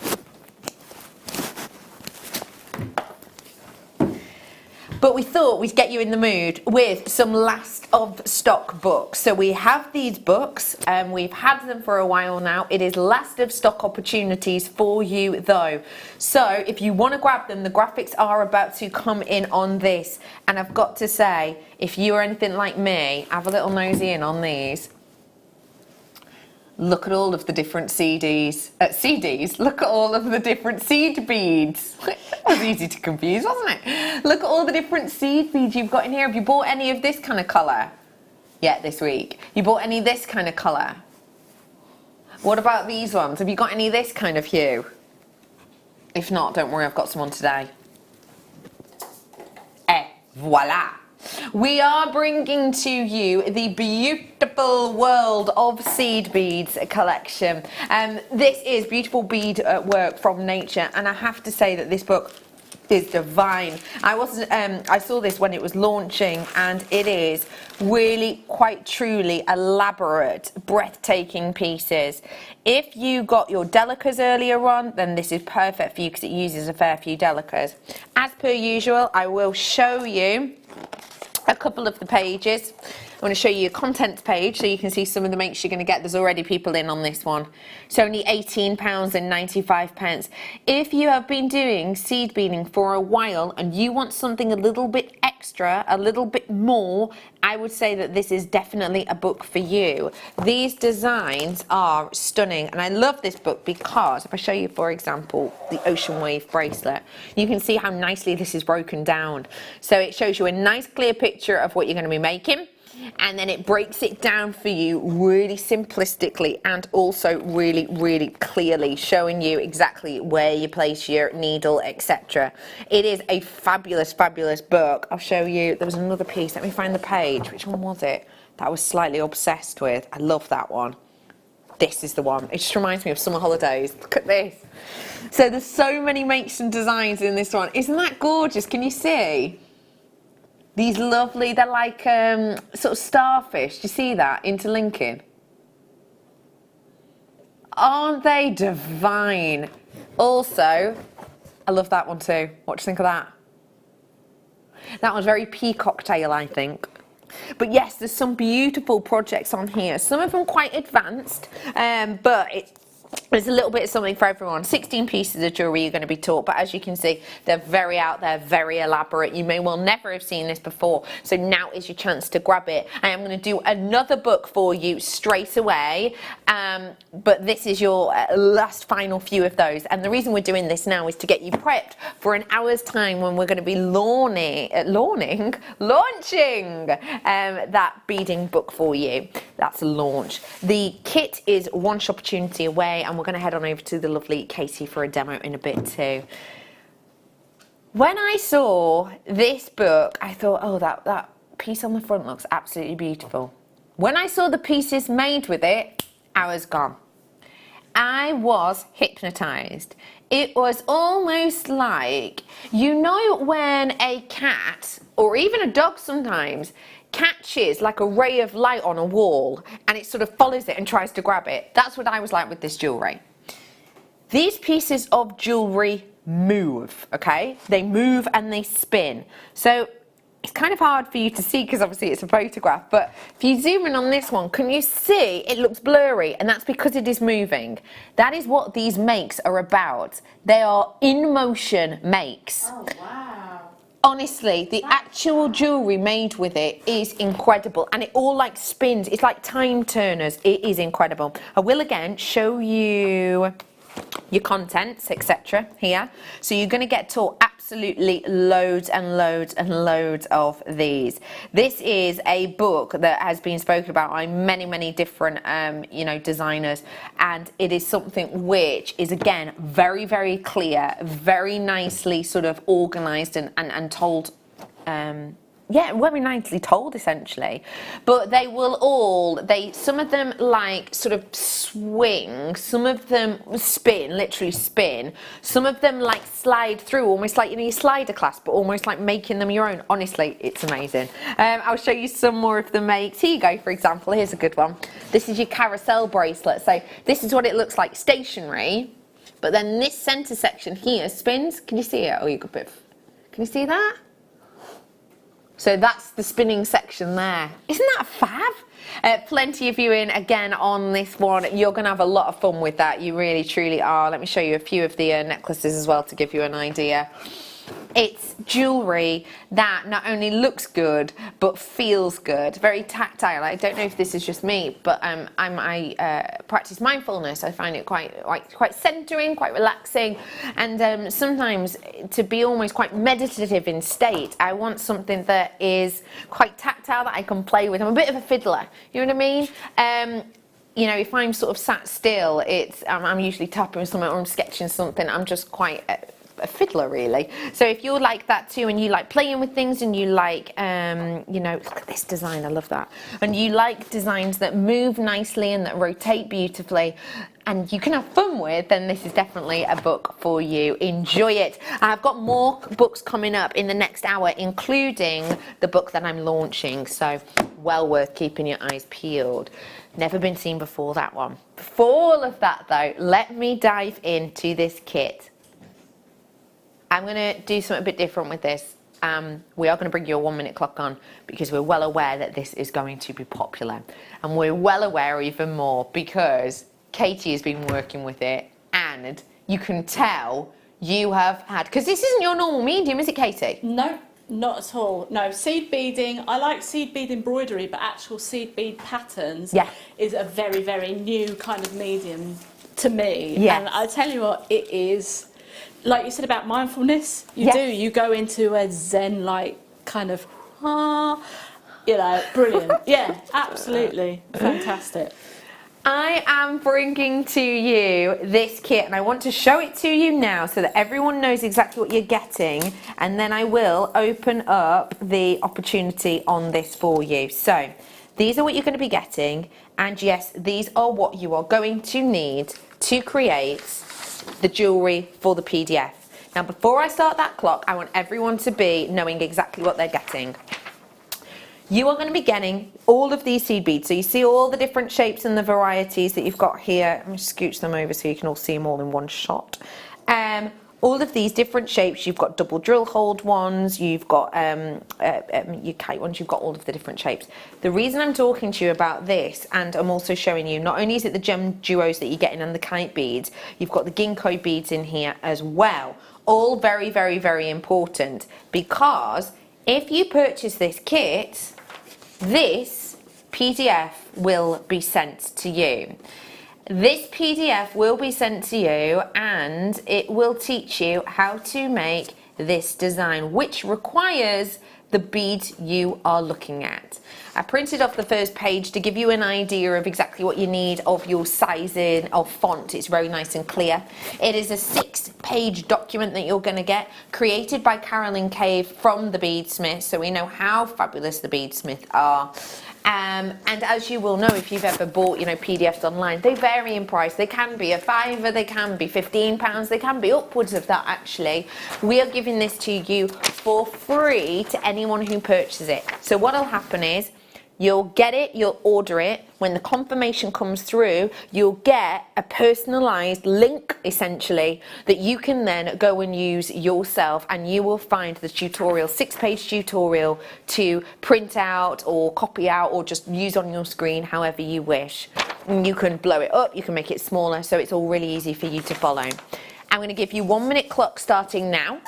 But we thought we'd get you in the mood with some last of stock books. So we have these books and we've had them for a while now. It is last of stock opportunities for you though. So if you want to grab them, the graphics are about to come in on this. And I've got to say, if you are anything like me, have a little nosy in on these. Look at all of the different CDs. Look at all of the different seed beads. That was easy to confuse, wasn't it? Look at all the different seed beads you've got in here. Have you bought any of this kind of colour? yet this week. You bought any this kind of colour? What about these ones? Have you got any this kind of hue? If not, don't worry, I've got some on today. Voila! We are bringing to you the beautiful world of seed beads collection. This is beautiful bead work from nature, and I have to say that this book is divine. I saw this when it was launching, and it is really quite truly elaborate, breathtaking pieces. If you got your delicas earlier on, then this is perfect for you because it uses a fair few delicas. As per usual, I will show you a couple of the pages. I want to show you a contents page so you can see some of the makes you're going to get. There's already people in on this one. It's only £18.95. If you have been doing seed beading for a while and you want something a little bit extra, a little bit more, I would say that this is definitely a book for you. These designs are stunning, and I love this book because if I show you, for example, the ocean wave bracelet, you can see how nicely this is broken down. So it shows you a nice clear picture of what you're going to be making, and then it breaks it down for you really simplistically and also really, really clearly, showing you exactly where you place your needle, etc. It is a fabulous, fabulous book. I'll show you. There was another piece. Let me find the page. Which one was it that I was slightly obsessed with? I love that one. This is the one. It just reminds me of summer holidays. Look at this. So there's so many makes and designs in this one. Isn't that gorgeous? Can you see? These lovely, they're like sort of starfish. Do you see that? Interlinking. Aren't they divine? Also, I love that one too. What do you think of that? That one's very peacock tail, I think. But yes, there's some beautiful projects on here. Some of them quite advanced, but there's a little bit of something for everyone. 16 pieces of jewellery you're going to be taught, but as you can see, they're very out there, very elaborate. You may well never have seen this before, so now is your chance to grab it. I am going to do another book for you straight away, but this is your last final few of those. And the reason we're doing this now is to get you prepped for an hour's time when we're going to be launching that beading book for you. That's a launch. The kit is one opportunity away, and we're going to head on over to the lovely Katie for a demo in a bit too. When I saw this book, I thought, oh, that piece on the front looks absolutely beautiful. When I saw the pieces made with it, I was gone. I was hypnotized. It was almost like, you know, when a cat, or even a dog sometimes, catches like a ray of light on a wall and it sort of follows it and tries to grab it. That's what I was like with this jewellery. These pieces of jewellery move, okay? They move and they spin. So it's kind of hard for you to see because obviously it's a photograph, but if you zoom in on this one, can you see it looks blurry? And that's because it is moving. That is what these makes are about. They are in motion makes. Oh, wow. Honestly, the actual jewellery made with it is incredible, and it all like spins. It's like time turners. It is incredible. I will again show you your contents, etc. here. So you're going to get taught absolutely loads and loads and loads of these. This is a book that has been spoken about by many, many different you know, designers, and it is something which is again very, very clear, very nicely sort of organized and told, yeah, very nicely told essentially. But they will all, some of them like sort of swing, some of them spin, literally spin, some of them like slide through, almost like, you know, your slider class, but almost like making them your own. Honestly, it's amazing. I'll show you some more of the makes. Here you go, for example, here's a good one. This is your carousel bracelet. So this is what it looks like stationary, but then this center section here spins. Can you see it? Oh, you got a bit. Can you see that? So that's the spinning section there. Isn't that fab? Plenty of you in again on this one. You're going to have a lot of fun with that. You really, truly are. Let me show you a few of the necklaces as well to give you an idea. It's jewellery that not only looks good but feels good, very tactile. I don't know if this is just me, but I practice mindfulness. I find it quite centering, quite relaxing, and sometimes to be almost quite meditative in state. I want something that is quite tactile that I can play with. I'm a bit of a fiddler, you know what I mean? You know, if I'm sort of sat still, I'm usually tapping something or I'm sketching something. I'm just quite a fiddler, really. So if you're like that too, and you like playing with things, and you like, you know, look at this design, I love that. And you like designs that move nicely and that rotate beautifully, and you can have fun with, then this is definitely a book for you. Enjoy it. I've got more books coming up in the next hour, including the book that I'm launching, so well worth keeping your eyes peeled. Never been seen before, that one. Before all of that though, let me dive into this kit. I'm going to do something a bit different with this. We are going to bring you a 1 minute clock on because we're well aware that this is going to be popular. And we're well aware even more because Katie has been working with it, and you can tell you have had, because this isn't your normal medium, is it, Katie? No, not at all. No, seed beading, I like seed bead embroidery, but actual seed bead patterns is a very, very new kind of medium to me. Yes. And I tell you what, it is, like you said about mindfulness, you go into a Zen-like kind of, you know, brilliant. Yeah, absolutely fantastic. I am bringing to you this kit, and I want to show it to you now so that everyone knows exactly what you're getting, and then I will open up the opportunity on this for you. So these are what you're going to be getting, and yes, these are what you are going to need to create the jewellery for the PDF. Now before I start that clock, I want everyone to be knowing exactly what they're getting. You are going to be getting all of these seed beads. So you see all the different shapes and the varieties that you've got here. I'm going to scooch them over so you can all see them all in one shot. All of these different shapes, you've got double drill hold ones, you've got your kite ones, you've got all of the different shapes. The reason I'm talking to you about this, and I'm also showing you, not only is it the gem duos that you're getting and the kite beads, you've got the ginkgo beads in here as well. All very, very, very important, because if you purchase this kit, this PDF will be sent to you. This PDF will be sent to you, and it will teach you how to make this design, which requires the beads you are looking at. I printed off the first page to give you an idea of exactly what you need of your sizing of font. It's very nice and clear. It is a 6-page document that you're going to get, created by Carolyn Cave from the Beadsmith, so we know how fabulous the Beadsmith are. And as you will know, if you've ever bought, you know, PDFs online, they vary in price. They can be a £5, they can be £15, they can be upwards of that actually. We are giving this to you for free to anyone who purchases it. So what'll happen is, you'll get it, you'll order it. When the confirmation comes through, you'll get a personalised link, essentially, that you can then go and use yourself, and you will find the tutorial, 6-page tutorial, to print out or copy out or just use on your screen however you wish. And you can blow it up, you can make it smaller, so it's all really easy for you to follow. I'm going to give you 1 minute clock starting now.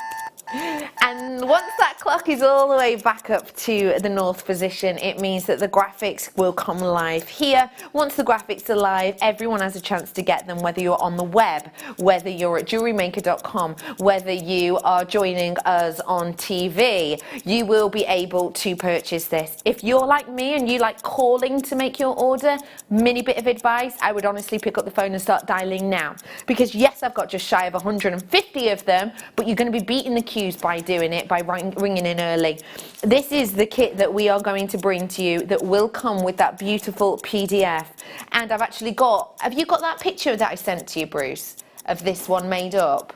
And once that clock is all the way back up to the north position, it means that the graphics will come live here. Once the graphics are live, everyone has a chance to get them, whether you're on the web, whether you're at JewelleryMaker.com, whether you are joining us on TV, you will be able to purchase this. If you're like me and you like calling to make your order, mini bit of advice, I would honestly pick up the phone and start dialing now. Because yes, I've got just shy of 150 of them, but you're going to be beating the queue by doing it, by ringing in early. This is the kit that we are going to bring to you that will come with that beautiful PDF. And I've actually got, have you got that picture that I sent to you, Bruce, of this one made up?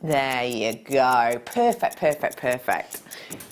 There you go. Perfect, perfect, perfect.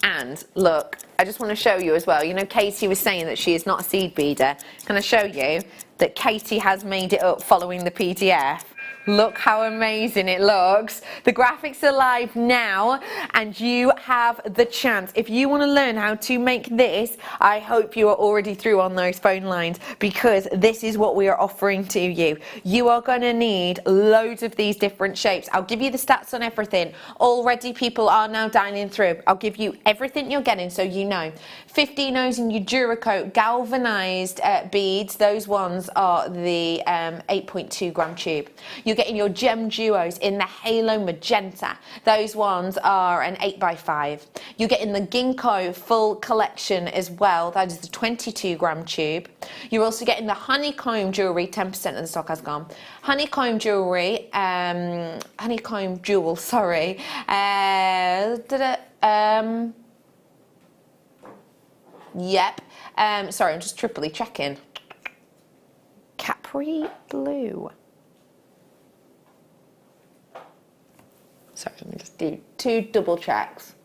And look, I just want to show you as well, you know, Katie was saying that she is not a seed beader. Can I show you that Katie has made it up following the PDF Look how amazing it looks. The graphics are live now and you have the chance. If you want to learn how to make this, I hope you are already through on those phone lines, because this is what we are offering to you. You are going to need loads of these different shapes. I'll give you the stats on everything. Already people are now dialing through. I'll give you everything you're getting so you know. 15 O's in your Duracoat galvanized beads. Those ones are the 8.2 gram tube. You're getting your gem duos in the halo magenta. Those ones are an 8x5. You're getting the ginkgo full collection as well. That is the 22 gram tube. You're also getting the honeycomb jewelry. 10% of the stock has gone. Honeycomb jewelry, honeycomb jewel, sorry. Yep. Sorry, I'm just triply checking. Capri blue. Sorry, let me just do 2 double checks.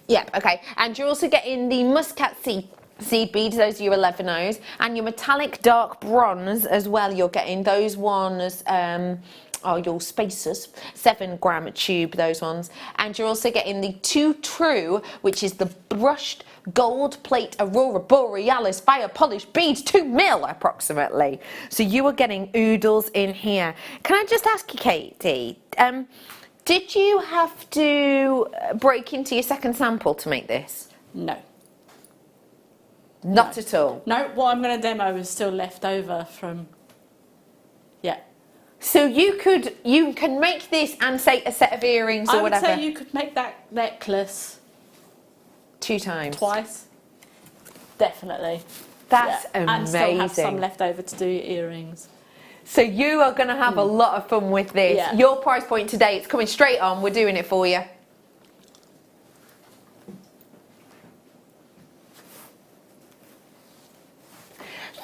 Yep, okay. And you're also getting the muscat seed beads, those are your 11 O's, and your metallic dark bronze as well. You're getting those ones, are your spacers, 7 gram tube, those ones. And you're also getting the 2 True, which is the brushed gold plate Aurora Borealis fire polished beads, 2 mil approximately. So you are getting oodles in here. Can I just ask you, Katie, did you have to break into your second sample to make this? No. Not at all? No, what I'm going to demo is still left over from, yeah. So you can make this and say a set of earrings or whatever? I would say you could make that necklace 2 times. Twice. Definitely. That's amazing. And still have some left over to do your earrings. So you are going to have a lot of fun with this. Yeah. Your price point today, it's coming straight on. We're doing it for you.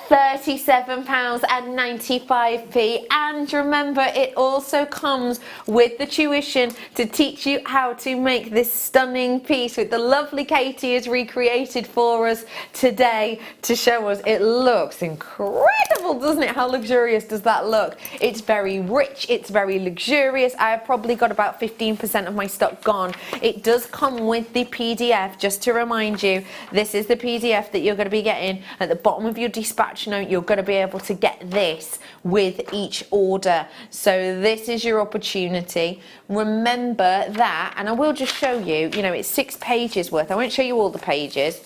£37.95, and remember, it also comes with the tuition to teach you how to make this stunning piece with the lovely Katie has recreated for us today to show us. It looks incredible, doesn't it? How luxurious does that look? It's very rich, it's very luxurious. I have probably got about 15% of my stock gone. It does come with the PDF, just to remind you. This is the PDF that you're going to be getting at the bottom of your dispatch note. You're going to be able to get this with each order. So this is your opportunity. Remember that, and I will just show you, it's 6 pages worth. I won't show you all the pages,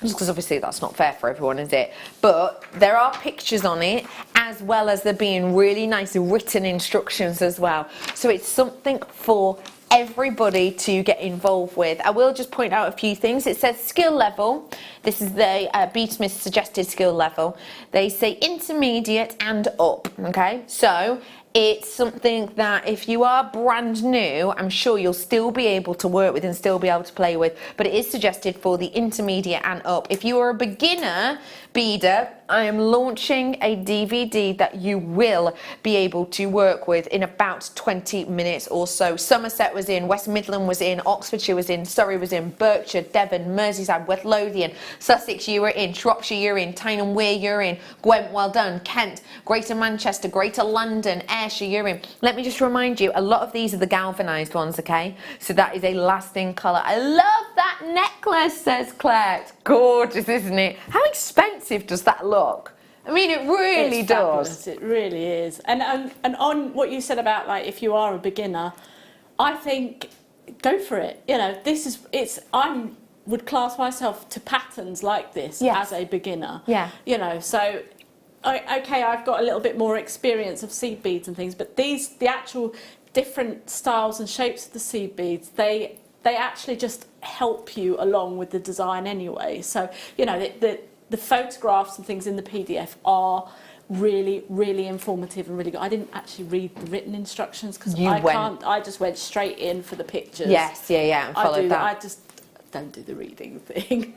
just because obviously that's not fair for everyone, is it? But there are pictures on it, as well as there being really nice written instructions as well. So it's something for everybody to get involved with. I will just point out a few things. It says skill level. This is the Beadsmith suggested skill level. They say intermediate and up. Okay, so it's something that if you are brand new, I'm sure you'll still be able to work with and still be able to play with, but it is suggested for the intermediate and up. If you are a beginner beader, I am launching a DVD that you will be able to work with in about 20 minutes or so. Somerset was in, West Midland was in, Oxfordshire was in, Surrey was in, Berkshire, Devon, Merseyside, West Lothian, Sussex you were in, Shropshire you're in, Tyne and Wear you're in, Gwent, well done, Kent, Greater Manchester, Greater London, Ayrshire you're in. Let me just remind you, a lot of these are the galvanised ones, okay? So that is a lasting colour. I love that necklace, says Claire. It's gorgeous, isn't it? How expensive does that look? I mean, it really does. Fabulous. It really is. And on what you said about, like, if you are a beginner, I think go for it. I would class myself to patterns like this as a beginner. Yeah. So okay, I've got a little bit more experience of seed beads and things, but the actual different styles and shapes of the seed beads, they actually just help you along with the design anyway. So, the photographs and things in the PDF are really, really informative and really good. I didn't actually read the written instructions because I just went straight in for the pictures. Yes, and followed that. I just don't do the reading thing.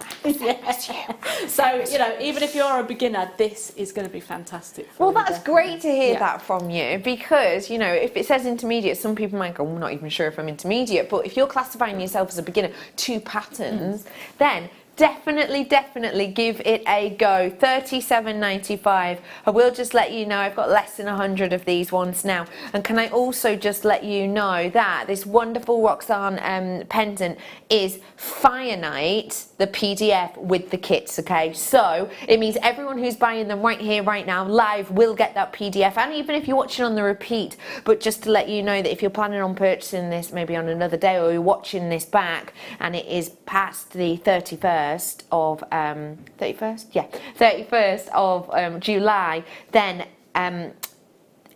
So, even if you're a beginner, this is going to be fantastic for you. Well, that's great to hear that from you, because, if it says intermediate, some people might go, I'm not even sure if I'm intermediate, but if you're classifying yourself as a beginner, 2 patterns, then definitely give it a go. $37.95. I will just let you know I've got less than 100 of these ones now. And can I also just let you know that this wonderful Roxanne pendant is Firenite, the PDF with the kits, okay? So it means everyone who's buying them right here, right now, live, will get that PDF, and even if you're watching on the repeat. But just to let you know that if you're planning on purchasing this maybe on another day, or you're watching this back and it is past the 31st of 31st of July, then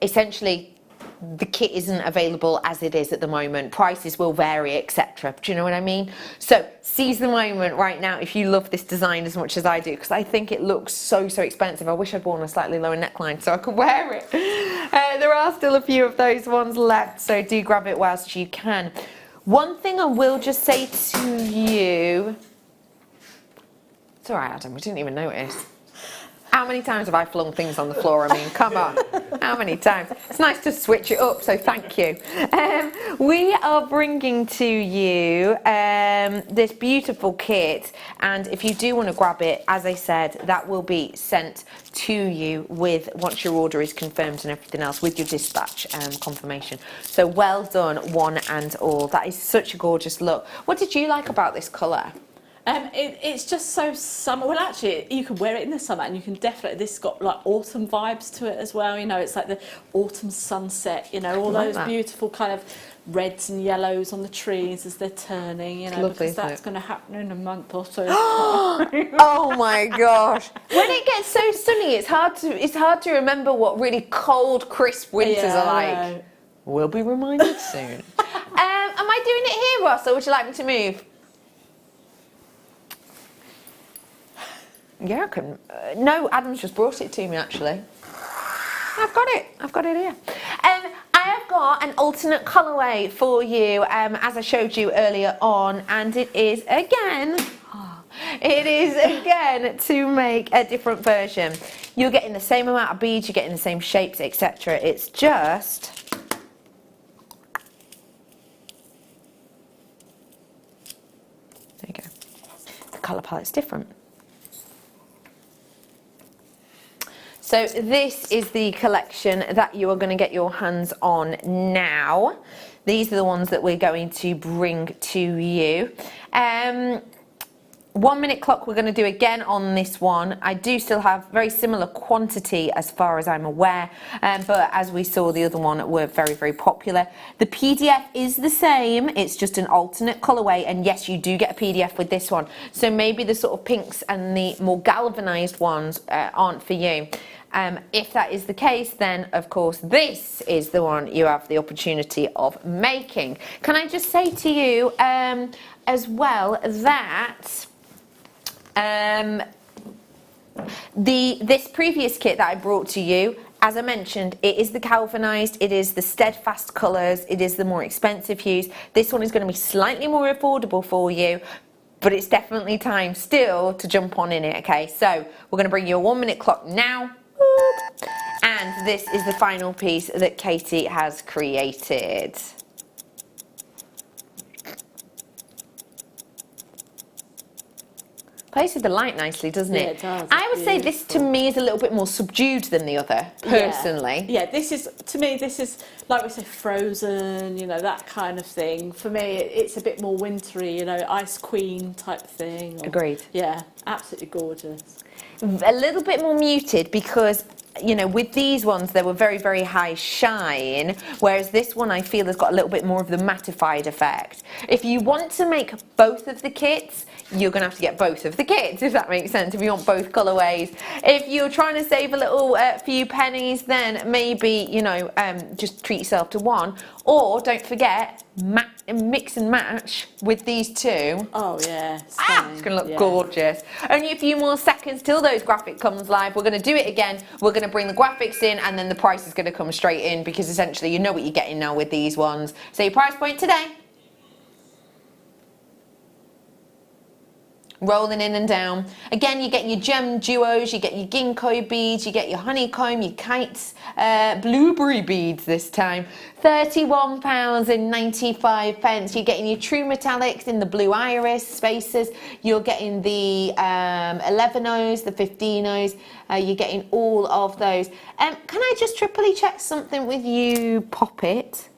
essentially the kit isn't available as it is at the moment. Prices will vary, etc. Do you know what I mean? So seize the moment right now if you love this design as much as I do, because I think it looks so expensive. I wish I'd worn a slightly lower neckline so I could wear it. There are still a few of those ones left, so do grab it whilst you can. One thing I will just say to you, it's alright Adam, we didn't even notice. How many times have I flung things on the floor? I mean, come on. How many times? It's nice to switch it up, so thank you. We are bringing to you this beautiful kit, and if you do want to grab it, as I said, that will be sent to you with, once your order is confirmed and everything else, with your dispatch confirmation. So well done, one and all. That is such a gorgeous look. What did you like about this colour? It's just so summer. Well, actually, you can wear it in the summer, and you can definitely. This has got like autumn vibes to it as well. You know, it's like the autumn sunset. You know, all those beautiful kind of reds and yellows on the trees as they're turning. You know, lovely, because that's going to happen in a month or so. Oh my gosh! When it gets so sunny, it's hard to remember what really cold, crisp winters are like. We'll be reminded soon. Am I doing it here, Ross, or would you like me to move? Yeah, I can. No, Adam's just brought it to me actually. I've got it here. I have got an alternate colourway for you, as I showed you earlier on, and it is again to make a different version. You're getting the same amount of beads, you're getting the same shapes, etc. It's just there you go. The colour palette's different. So this is the collection that you are going to get your hands on now. These are the ones that we're going to bring to you. 1 minute clock we're going to do again on this one. I do still have very similar quantity as far as I'm aware, but as we saw, the other one were very popular. The PDF is the same, it's just an alternate colourway, and yes, you do get a PDF with this one. So maybe the sort of pinks and the more galvanised ones aren't for you. If that is the case, then of course this is the one you have the opportunity of making. Can I just say to you as well that this previous kit that I brought to you, as I mentioned, it is the galvanised, it is the steadfast colours, it is the more expensive hues. This one is going to be slightly more affordable for you, but it's definitely time still to jump on in it, okay? So we're going to bring you a 1 minute clock now. And this is the final piece that Katie has created. Plays with the light nicely, doesn't it? Yeah, it does. I would say this to me is a little bit more subdued than the other, personally. Yeah, this is, to me, this is, like we say, Frozen, you know, that kind of thing. For me, it's a bit more wintry, you know, Ice Queen type thing. Agreed. Yeah, absolutely gorgeous. A little bit more muted because, you know, with these ones they were very high shine, whereas this one I feel has got a little bit more of the mattified effect. If you want to make both of the kits, you're going to have to get both of the kits, if that makes sense, if you want both colourways. If you're trying to save a little few pennies, then maybe, you know, just treat yourself to one. Or don't forget, mix and match with these two. Oh yeah, it's going to look gorgeous. Only a few more seconds till those graphic comes live. We're going to do it again. We're going to bring the graphics in, and then the price is going to come straight in, because essentially you know what you're getting now with these ones. So your price point today, rolling in and down. Again, you get your gem duos, you get your ginkgo beads, you get your honeycomb, your kites, blueberry beads this time. £31.95. You're getting your true metallics in the blue iris spaces. You're getting the 11Os, the 15Os. You're getting all of those. Can I just triply check something with you, Poppet?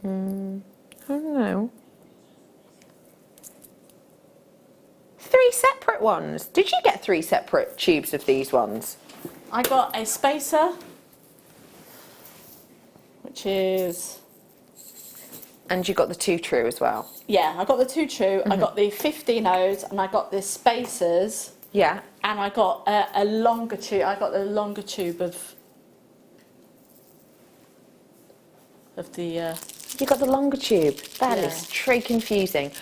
I don't know. 3 separate ones. Did you get 3 separate tubes of these ones? I got a spacer, which is... And you got the 2 true as well? Yeah, I got the 2 true, I got the 15Os, and I got the spacers. Yeah. And I got a longer tube. I got the longer tube of the... You got the longer tube. That is très confusing.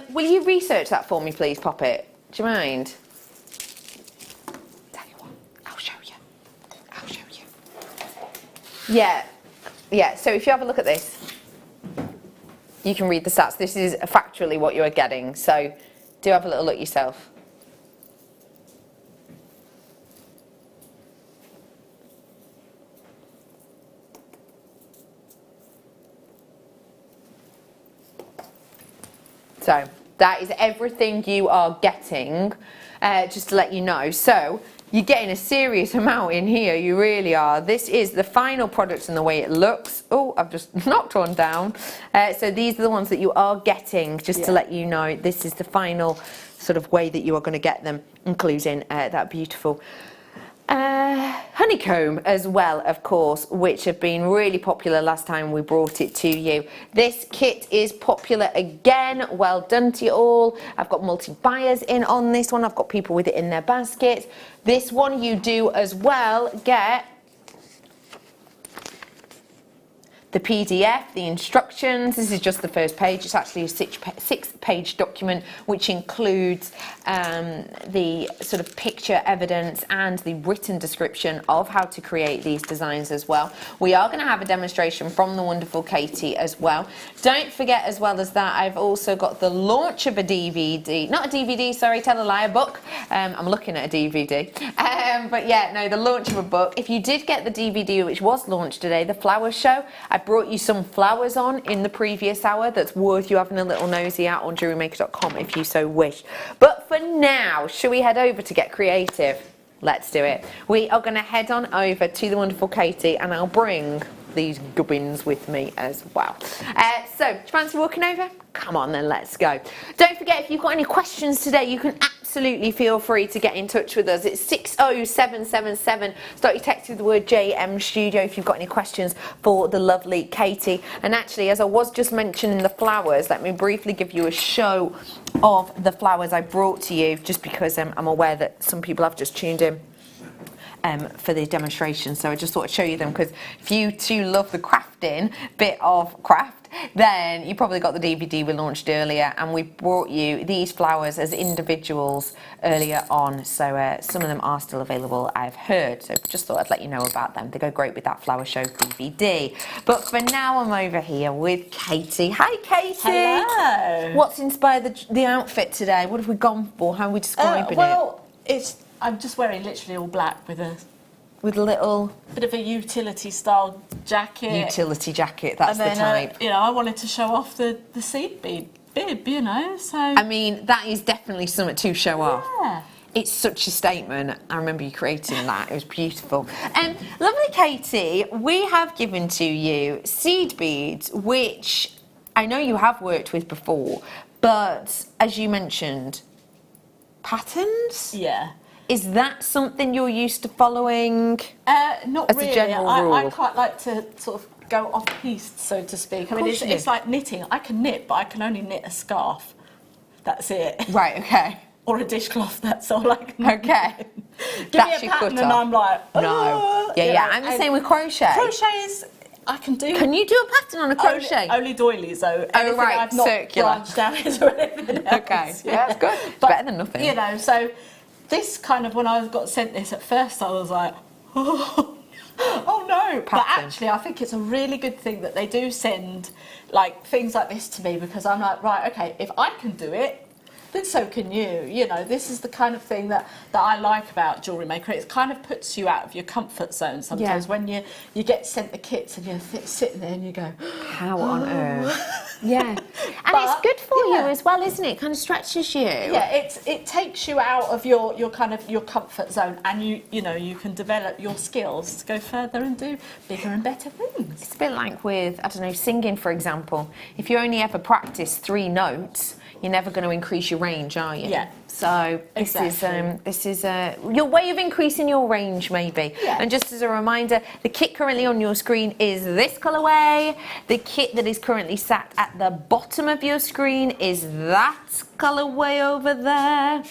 Will you research that for me, please, Poppet? Do you mind? Tell you what, I'll show you. I'll show you. Yeah, yeah. So if you have a look at this, you can read the stats. This is factually what you are getting. So do have a little look yourself. So that is everything you are getting, just to let you know. So you're getting a serious amount in here, you really are. This is the final product and the way it looks. Oh, I've just knocked one down. So these are the ones that you are getting, just to let you know. This is the final sort of way that you are going to get them, including that beautiful honeycomb as well, of course, which have been really popular last time we brought it to you. This kit is popular again. Well done to you all. I've got multi-buyers in on this one. I've got people with it in their baskets. This one you do as well get the PDF, the instructions. This is just the first page. It's actually a 6-page document which includes the sort of picture evidence and the written description of how to create these designs as well. We are going to have a demonstration from the wonderful Katie as well. Don't forget, as well as that, I've also got the launch of a DVD, not a DVD, sorry, tell a lie, a book. I'm looking at a DVD. But yeah, no, the launch of a book. If you did get the DVD which was launched today, the flower show, I brought you some flowers on in the previous hour that's worth you having a little nosy at on JewelleryMaker.com if you so wish. But for now, shall we head over to get creative? Let's do it. We are going to head on over to the wonderful Katie, and I'll bring these gubbins with me as well. So, do you fancy walking over? Come on then, let's go. Don't forget, if you've got any questions today, you can absolutely feel free to get in touch with us. It's 60777. Start your text with the word JM Studio if you've got any questions for the lovely Katie. And actually, as I was just mentioning the flowers, let me briefly give you a show of the flowers I brought to you, just because I'm aware that some people have just tuned in for the demonstration. So I just thought I'd show you them, because if you too love the crafting bit of craft, then you probably got the DVD we launched earlier, and we brought you these flowers as individuals earlier on. So some of them are still available, I've heard. So just thought I'd let you know about them. They go great with that flower show DVD. But for now, I'm over here with Katie. Hi, Katie. Hello. What's inspired the outfit today? What have we gone for? How are we describing it? I'm just wearing literally all black with a little bit of a utility style jacket. Utility jacket, that's and then, the type. You know, I wanted to show off the seed bead bib, you know. So I mean, that is definitely something to show off. Yeah. It's such a statement. I remember you creating that. It was beautiful. Lovely Katie, we have given to you seed beads, which I know you have worked with before, but as you mentioned, patterns? Yeah. Is that something you're used to following? Not as really. A general rule? I quite like to sort of go off piste, so to speak. I mean, it's like knitting. I can knit, but I can only knit a scarf. That's it. Right. Okay. Or a dishcloth. That's all I can. Okay. Give me a pattern, and I'm like, oh, no. Yeah, yeah. I'm the same with crochet. Crochet is. I can do. Can you do a pattern on a crochet? Only doilies, though. Oh, right. I've not circular. branched out into anything else. Okay. Yeah, that's good. But, better than nothing. You know, so this kind of, when I got sent this at first, I was like, oh, Oh no, but pattern. actually I think it's a really good thing that they do send like things like this to me, because I'm like, right, okay, if I can do it, then so can you. You know, this is the kind of thing that I like about Jewellery Maker. It kind of puts you out of your comfort zone sometimes when you get sent the kits and you're sitting there and you go, how on earth? Yeah, and it's good for you as well, isn't it? It kind of stretches you. Yeah, it takes you out of your kind of your comfort zone, and you know, you can develop your skills to go further and do bigger and better things. It's a bit like with, I don't know, singing, for example. If you only ever practice 3 notes, you're never going to increase your range, are you? Yeah. So this is your way of increasing your range, maybe. Yeah. And just as a reminder, the kit currently on your screen is this colourway. The kit that is currently sat at the bottom of your screen is that colourway over there.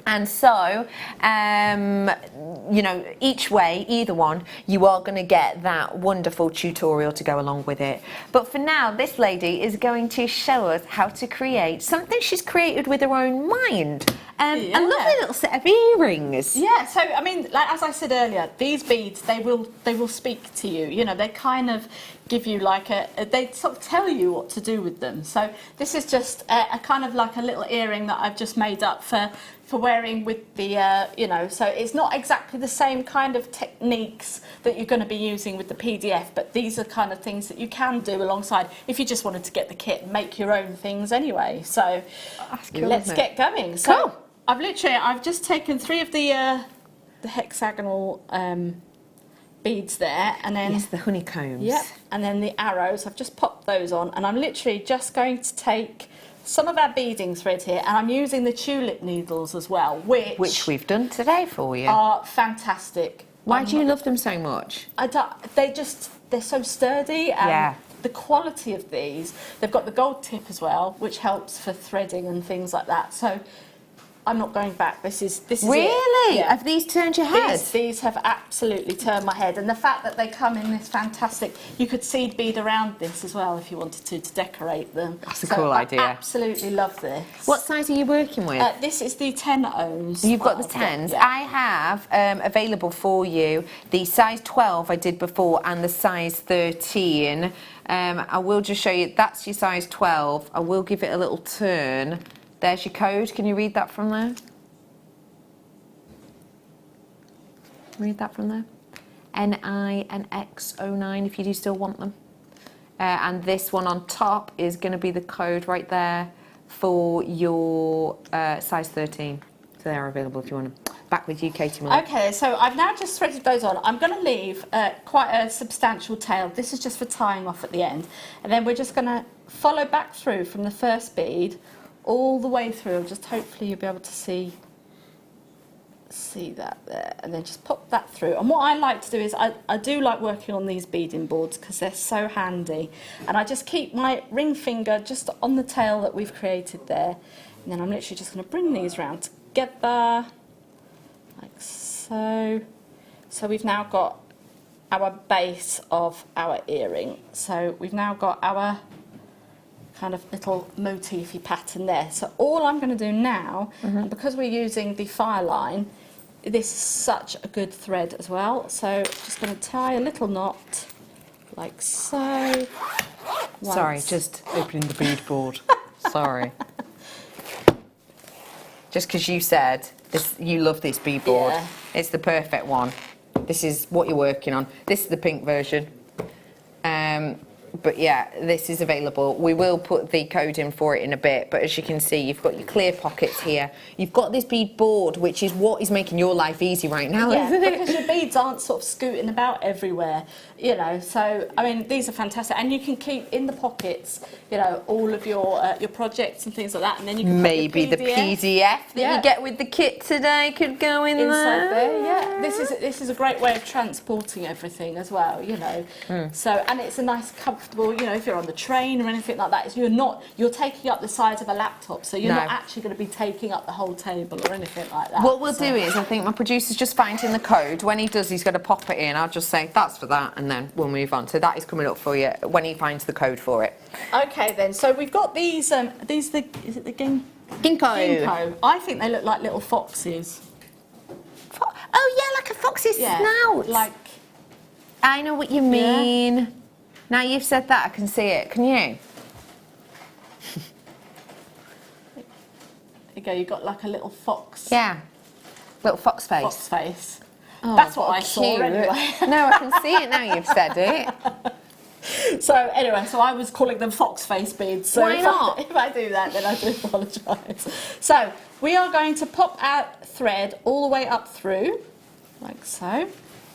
And so, you know, each way, either one, you are going to get that wonderful tutorial to go along with it. But for now, this lady is going to show us how to create something she's created with her own mind. A lovely little set of earrings. Yeah, so I mean, like, as I said earlier, these beads, they will speak to you. You know, they kind of give you like they sort of tell you what to do with them. So this is just a kind of like a little earring that I've just made up for wearing with the, you know, so it's not exactly the same kind of techniques that you're going to be using with the PDF, but these are kind of things that you can do alongside if you just wanted to get the kit and make your own things anyway. So cool, let's get going. So I've just taken 3 of the hexagonal beads there, and then the honeycombs. Yep, and then the arrows. I've just popped those on, and I'm literally just going to take some of our beading thread here, and I'm using the tulip needles as well, which we've done today for you. Are fantastic. Why do you love them so much? They're so sturdy, and the quality of these. They've got the gold tip as well, which helps for threading and things like that. So I'm not going back. This is really? Yeah. Have these turned your head? These have absolutely turned my head, and the fact that they come in this fantastic, you could seed bead around this as well if you wanted to decorate them. That's a cool idea. I absolutely love this. What size are you working with? This is the 10 ohms. You've got the 10s. Yeah. I have available for you the size 12 I did before and the size 13. I will just show you, that's your size 12. I will give it a little turn. There's your code. Can you read that from there? Read that from there. NI and X09 if you do still want them. And this one on top is going to be the code right there for your size 13. So they're available if you want them. Back with you, Katie. Okay, so I've now just threaded those on. I'm going to leave quite a substantial tail. This is just for tying off at the end. And then we're just going to follow back through from the first bead all the way through. Just hopefully you'll be able to see that there, and then just pop that through. And what I like to do is I do like working on these beading boards because they're so handy, and I just keep my ring finger just on the tail that we've created there, and then I'm literally just going to bring these round together like so. So we've now got our base of our earring. So we've now got our kind of little motify pattern there. So all I'm going to do now, and because we're using the fire line, this is such a good thread as well. So just going to tie a little knot like so. Sorry, just opening the bead board. Sorry. Just because you said this, you love this bead board. Yeah. It's the perfect one. This is what you're working on. This is the pink version. But yeah, this is available. We will put the code in for it in a bit, but as you can see, you've got your clear pockets here. You've got this bead board, which is what is making your life easy right now, isn't it? Because your beads aren't sort of scooting about everywhere, you know. So, I mean, these are fantastic. And you can keep in the pockets, you know, all of your projects and things like that. And then you can maybe put the PDF that you get with the kit today could go in inside there. Yeah, this is a great way of transporting everything as well, you know. So, and it's a nice, comfortable, you know, if you're on the train or anything like that, you're taking up the size of a laptop, so you're not actually going to be taking up the whole table or anything like that. What we'll do is, I think my producer's just finding the code. When he does, he's going to pop it in. I'll just say, that's for that, and then we'll move on. So that is coming up for you when he finds the code for it. Okay, then. So we've got these, is it the ginkgo? Ginkgo. I think they look like little foxes. Oh, yeah, like a fox. fox's snout. Like, I know what you mean. Now you've said that, I can see it. Can you? There you go, you've got like a little fox. Yeah. Little fox face. Fox face. Oh, that's what I cute. saw anyway. No, I can see it now you've said it. So anyway, so I was calling them fox face beads. So Why not? If I do that, then I do apologise. So we are going to pop our thread all the way up through, like so.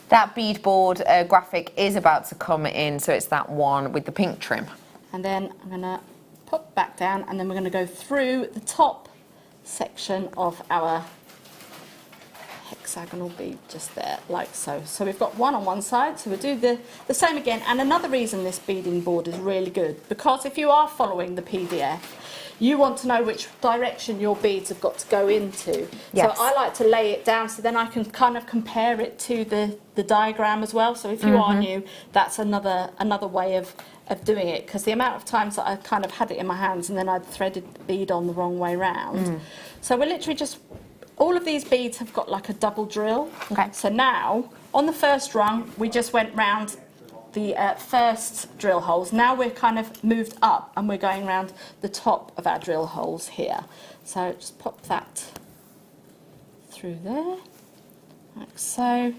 That beadboard graphic is about to come in, so it's that one with the pink trim. And then I'm going to pop back down, and then we're going to go through the top section of our hexagonal bead just there, like so. So we've got one on one side, so we'll do the same again. And another reason this beading board is really good, because if you are following the PDF, you want to know which direction your beads have got to go into. Yes. So I like to lay it down so then I can kind of compare it to the diagram as well. So if you are new, that's another way of doing it, because the amount of times that I kind of had it in my hands and then I'd threaded the bead on the wrong way round. So we're literally just, all of these beads have got like a double drill. Okay. So now, on the first rung, we just went round the first drill holes. Now we're kind of moved up and we're going round the top of our drill holes here. So just pop that through there, like so,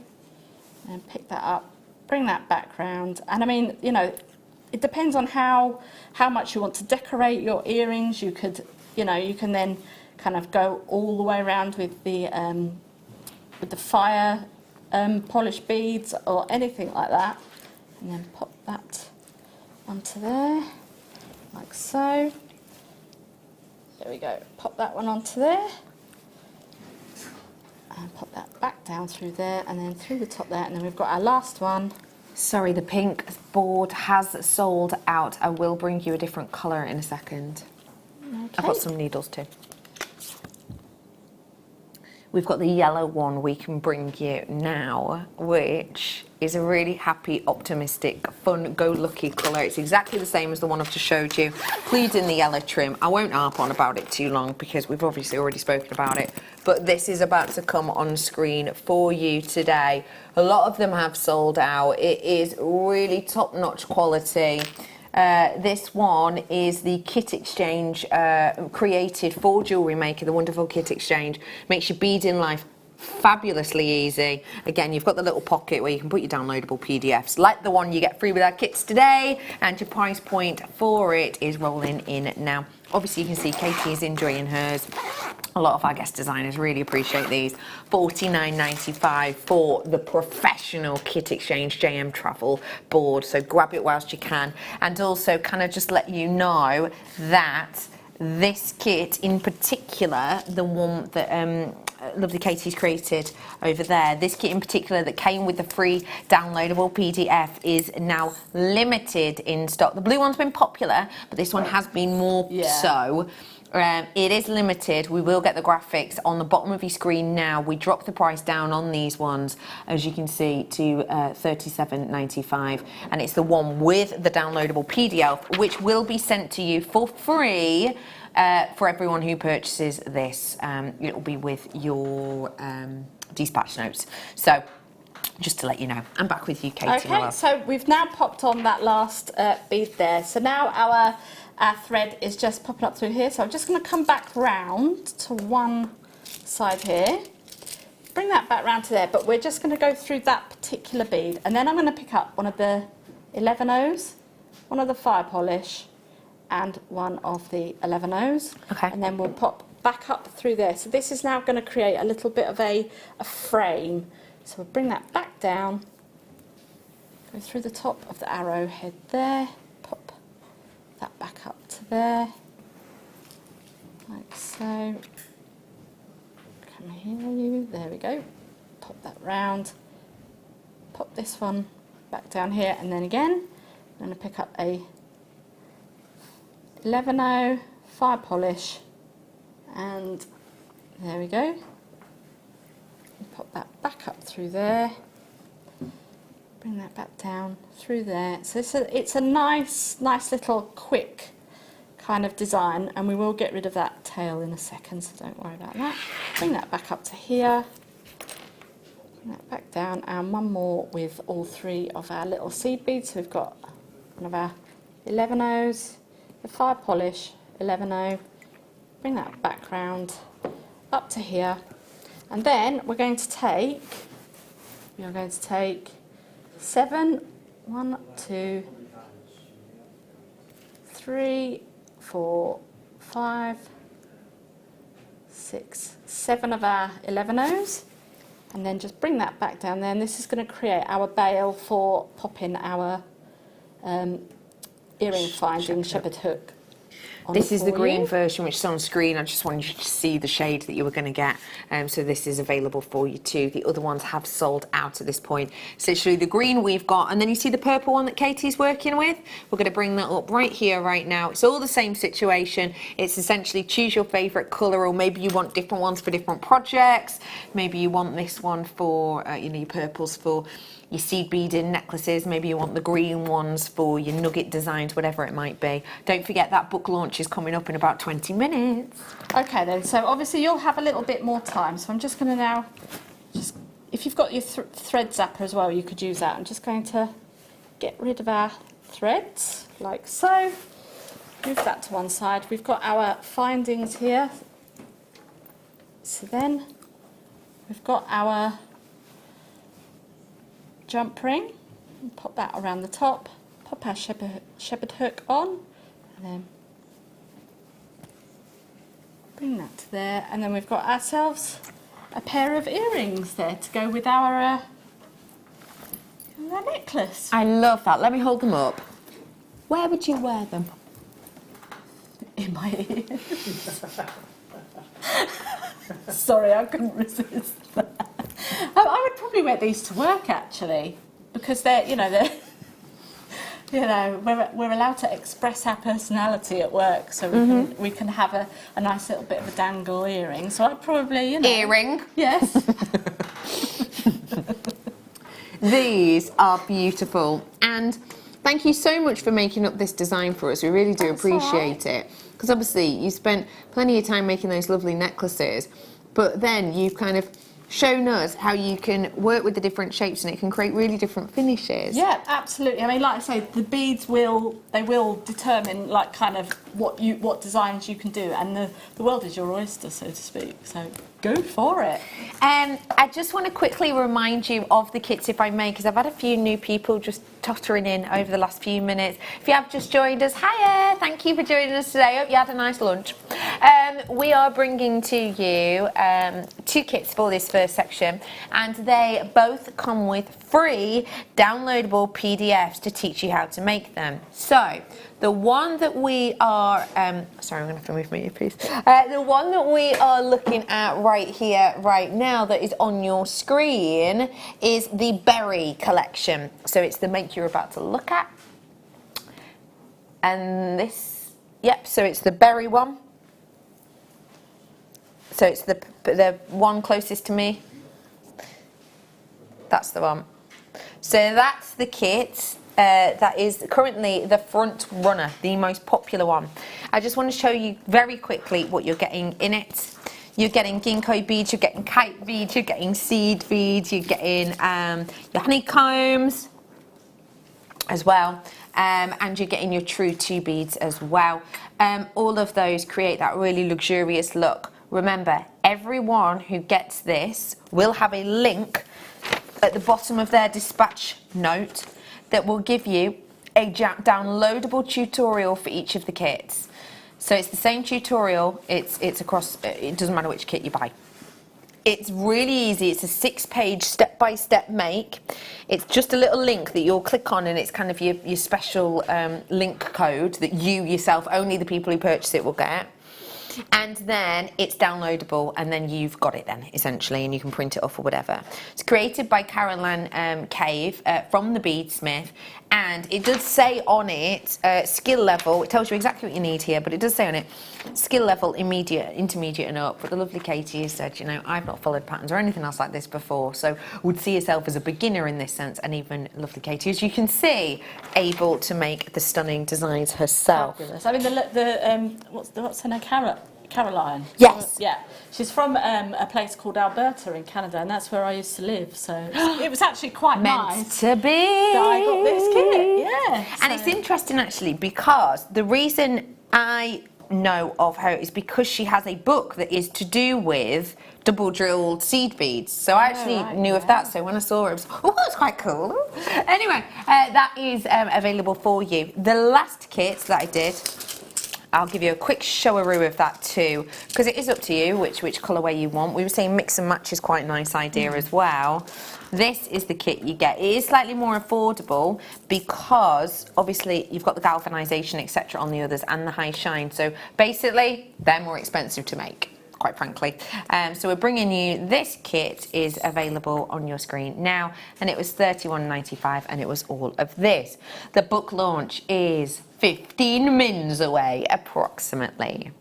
and pick that up, bring that back round. And I mean, you know, it depends on how much you want to decorate your earrings. You could, you know, you can then kind of go all the way around with the fire polished beads or anything like that. And then pop that onto there, like so. There we go, pop that one onto there. And pop that back down through there and then through the top there. And then we've got our last one. Sorry, the pink board has sold out. I will bring you a different colour in a second. Okay. I've got some needles too. We've got the yellow one we can bring you now, which is a really happy, optimistic, fun, go-lucky colour. It's exactly the same as the one I've just showed you. Pleated in the yellow trim. I won't harp on about it too long because we've obviously already spoken about it. But this is about to come on screen for you today. A lot of them have sold out. It is really top-notch quality. This one is the kit exchange created for Jewellery Maker, the wonderful kit exchange. Makes your beading life fabulously easy. Again, you've got the little pocket where you can put your downloadable PDFs, like the one you get free with our kits today, and your price point for it is rolling in now. Obviously, you can see Katie is enjoying hers. A lot of our guest designers really appreciate these. $49.95 for the professional kit exchange JM travel board. So grab it whilst you can. And also kind of just let you know that this kit in particular, the one that lovely Katie's created over there, this kit in particular that came with the free downloadable PDF is now limited in stock. The blue one's been popular, but this one has been more so. It is limited. We will get the graphics on the bottom of your screen now. We dropped the price down on these ones, as you can see, to $37.95, and it's the one with the downloadable PDF, which will be sent to you for free for everyone who purchases this. It will be with your dispatch notes. So, just to let you know. I'm back with you, Katie. Okay, so we've now popped on that last bead there. So now our thread is just popping up through here. So I'm just going to come back round to one side here. Bring that back round to there, but we're just going to go through that particular bead. And then I'm going to pick up one of the 11-Os, one of the fire polish, and one of the 11-Os. Okay. And then we'll pop back up through there. So this is now going to create a little bit of a frame. So we'll bring that back down, go through the top of the arrowhead there, pop that back up to there, like so. Come here, there we go. Pop that round, pop this one back down here, and then again, I'm going to pick up a 11-O fire polish, and there we go. Pop that back up through there, bring that back down through there. So it's a nice little quick kind of design, and we will get rid of that tail in a second, so don't worry about that. Bring that back up to here, Bring that back down, and one more with all 3 of our little seed beads. So we've got one of our 11-0s, the 5 polish 11-0. Bring that back round up to here, and then we are going to take 7, 1, 2, 3, 4, 5, 6, 7 of our 11-0s, and then just bring that back down there, and this is going to create our bail for popping our earring finding shepherd hook. This is the green version, which is on screen. I just wanted you to see the shade that you were going to get. So this is available for you too. The other ones have sold out at this point. So literally the green we've got, and then you see the purple one that Katie's working with. We're going to bring that up right here, right now. It's all the same situation. It's essentially choose your favourite colour, or maybe you want different ones for different projects. Maybe you want this one for, you know, your purples for your seed beading necklaces. Maybe you want the green ones for your nugget designs, whatever it might be. Don't forget that book launch is coming up in about 20 minutes. Okay then, so obviously you'll have a little bit more time, so I'm just going to now, if you've got your thread zapper as well, you could use that. I'm just going to get rid of our threads, like so. Move that to one side. We've got our findings here. So then we've got our jump ring, and pop that around the top, pop our shepherd hook on, and then bring that to there, and then we've got ourselves a pair of earrings there to go with our necklace. I love that. Let me hold them up. Where would you wear them? In my ears. Sorry, I couldn't resist that. I would probably wear these to work actually, because they're, we're allowed to express our personality at work, so we can have a nice little bit of a dangle earring. So I'd probably, earring. Yes. These are beautiful, and thank you so much for making up this design for us. We really do appreciate it, because obviously you spent plenty of time making those lovely necklaces, but then you've kind of shown us how you can work with the different shapes and it can create really different finishes. Yeah, absolutely. I mean, like I say, the beads will determine like kind of what designs you can do, and the world is your oyster, so to speak. So go for it. I just want to quickly remind you of the kits, if I may, because I've had a few new people just tottering in over the last few minutes. If you have just joined us, hiya! Thank you for joining us today. Hope you had a nice lunch. We are bringing to you 2 kits for this first section, and they both come with free downloadable PDFs to teach you how to make them. So the one that we are, sorry, I'm going to have to move my earpiece. The one that we are looking at right here, right now, that is on your screen, is the Berry collection. So it's the make you're about to look at. And this, yep, so it's the Berry one. So it's the one closest to me. That's the one. So that's the kit. That is currently the front runner, the most popular one. I just want to show you very quickly what you're getting in it. You're getting ginkgo beads, you're getting kite beads, you're getting seed beads, you're getting your honeycombs as well, and you're getting your true 2 beads as well. All of those create that really luxurious look. Remember, everyone who gets this will have a link at the bottom of their dispatch note that will give you a downloadable tutorial for each of the kits. So it's the same tutorial, it's across, it doesn't matter which kit you buy. It's really easy, it's a 6-page step-by-step make. It's just a little link that you'll click on, and it's kind of your special link code that you yourself, only the people who purchase it will get. And then it's downloadable, and then you've got it then, essentially, and you can print it off or whatever. It's created by Caroline Cave from the Beadsmith, and it does say on it, skill level, it tells you exactly what you need here, but it does say on it, skill level, immediate, intermediate and up. But the lovely Katie has said, I've not followed patterns or anything else like this before, so would see herself as a beginner in this sense, and even lovely Katie, as you can see, able to make the stunning designs herself. Fabulous. I mean, what's her name? Caroline. Yes. Yeah. She's from a place called Alberta in Canada, and that's where I used to live. So it was actually quite nice to be. that I got this kit. Yeah. And it's interesting actually because the reason I know of her is because she has a book that is to do with double drilled seed beads. So I actually knew of that. So when I saw her, I was, oh, that's quite cool. Anyway, that is available for you. The last kit that I did, I'll give you a quick show-a-roo of that too, because it is up to you which colourway you want. We were saying mix and match is quite a nice idea as well. This is the kit you get. It is slightly more affordable because obviously you've got the galvanisation etc. on the others and the high shine. So basically they're more expensive to make, quite frankly. So we're bringing you this kit is available on your screen now, and it was $31.95 and it was all of this. The book launch is 15 mins away approximately.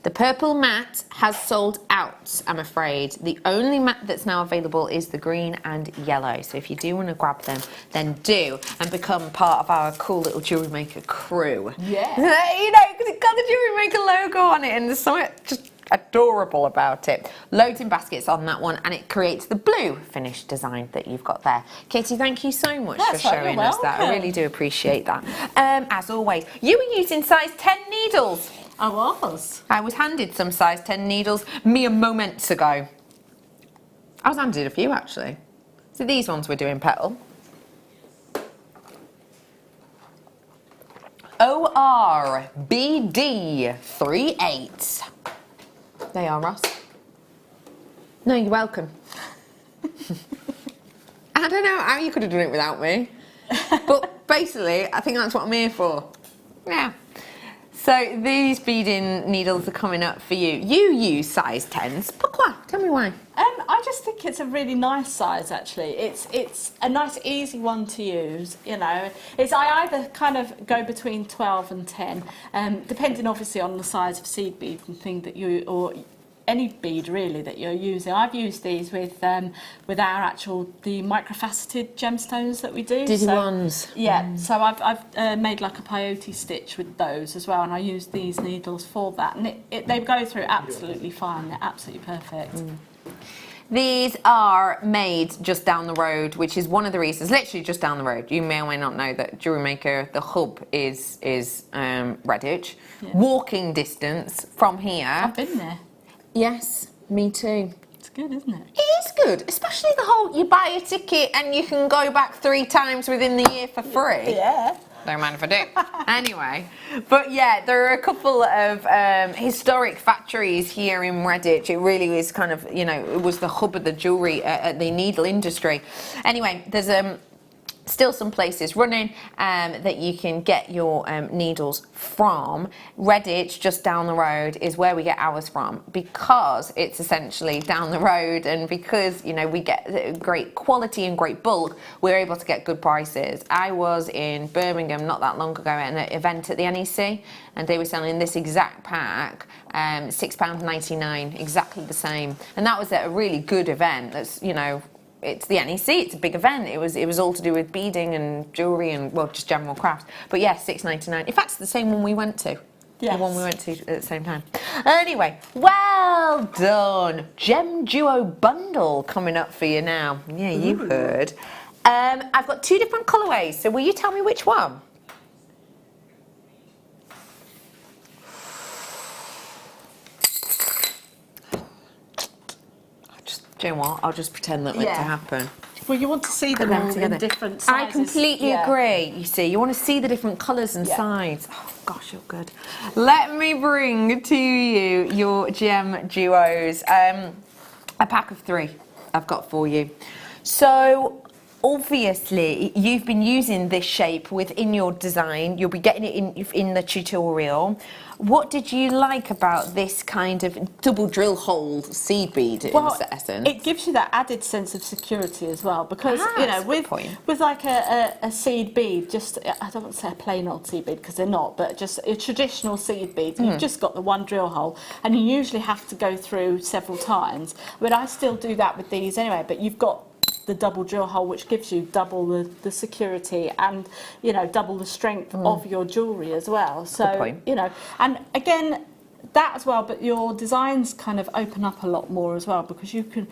The purple matte has sold out, I'm afraid. The only matte that's now available is the green and yellow. So if you do want to grab them, then do, and become part of our cool little Jewellery Maker crew. Yeah. You know, because it's got the Jewellery Maker logo on it, and there's something just adorable about it. Loads in baskets on that one, and it creates the blue finished design that you've got there. Katie, thank you so much for showing us that. I really do appreciate that. As always, you were using size 10 needles. I was. I was handed some size 10 needles mere moments ago. I was handed a few actually. So these ones we're doing petal. ORBD38. They are, Ross. No, you're welcome. I don't know how you could have done it without me. But basically, I think that's what I'm here for. Yeah. So these beading needles are coming up for you. You use size 10s. Pourquoi? Tell me why. I just think it's a really nice size actually. It's a nice easy one to use, you know. I either kind of go between 12 and 10, depending obviously on the size of seed bead and thing that you, or any bead really that you're using. I've used these with our the microfaceted gemstones that we do. Dizzy ones. Yeah, so I've made like a peyote stitch with those as well, and I use these needles for that, and they go through absolutely fine. They're absolutely perfect. These are made just down the road, which is one of the reasons, literally just down the road. You may or may not know that Jewellery Maker, the hub is Redditch. Yeah. Walking distance from here. I've been there. Yes, me too. It's good, isn't it? It is good, especially the whole, you buy a ticket and you can go back 3 times within the year for free. Yeah. Don't mind if I do. Anyway, but yeah, there are a couple of historic factories here in Redditch. It really is kind of, you know, it was the hub of the jewellery, the needle industry. Anyway, there's still some places running that you can get your needles from. Redditch, just down the road, is where we get ours from, because it's essentially down the road, and because, you know, we get great quality and great bulk, we're able to get good prices. I was in Birmingham not that long ago at an event at the NEC, and they were selling this exact pack, £6.99, exactly the same, and that was at a really good event. That's, you know, it's the NEC, it's a big event. It was all to do with beading and jewellery and, well, just general crafts. But yeah, £6.99. In fact, it's the same one we went to. Yes. The one we went to at the same time. Anyway, well done. Gem Duo bundle coming up for you now. Yeah, you heard. I've got 2 different colourways, so will you tell me which one? Do you know what? I'll just pretend that meant to happen. Well, you want to see them all in different sizes. I completely agree. You see, you want to see the different colours and sides. Oh, gosh, you're good. Let me bring to you your gem duos. A pack of 3 I've got for you. So, obviously, you've been using this shape within your design. You'll be getting it in the tutorial. What did you like about this kind of double drill hole seed bead in essence? It gives you that added sense of security as well, because you know, with like a seed bead, just, I don't want to say a plain old seed bead because they're not, but just a traditional seed bead, you've just got the one drill hole, and you usually have to go through several times. But I still do that with these anyway, but you've got the double drill hole, which gives you double the security and, you know, double the strength of your jewellery as well. So, you know, and again, that as well, but your designs kind of open up a lot more as well, because you could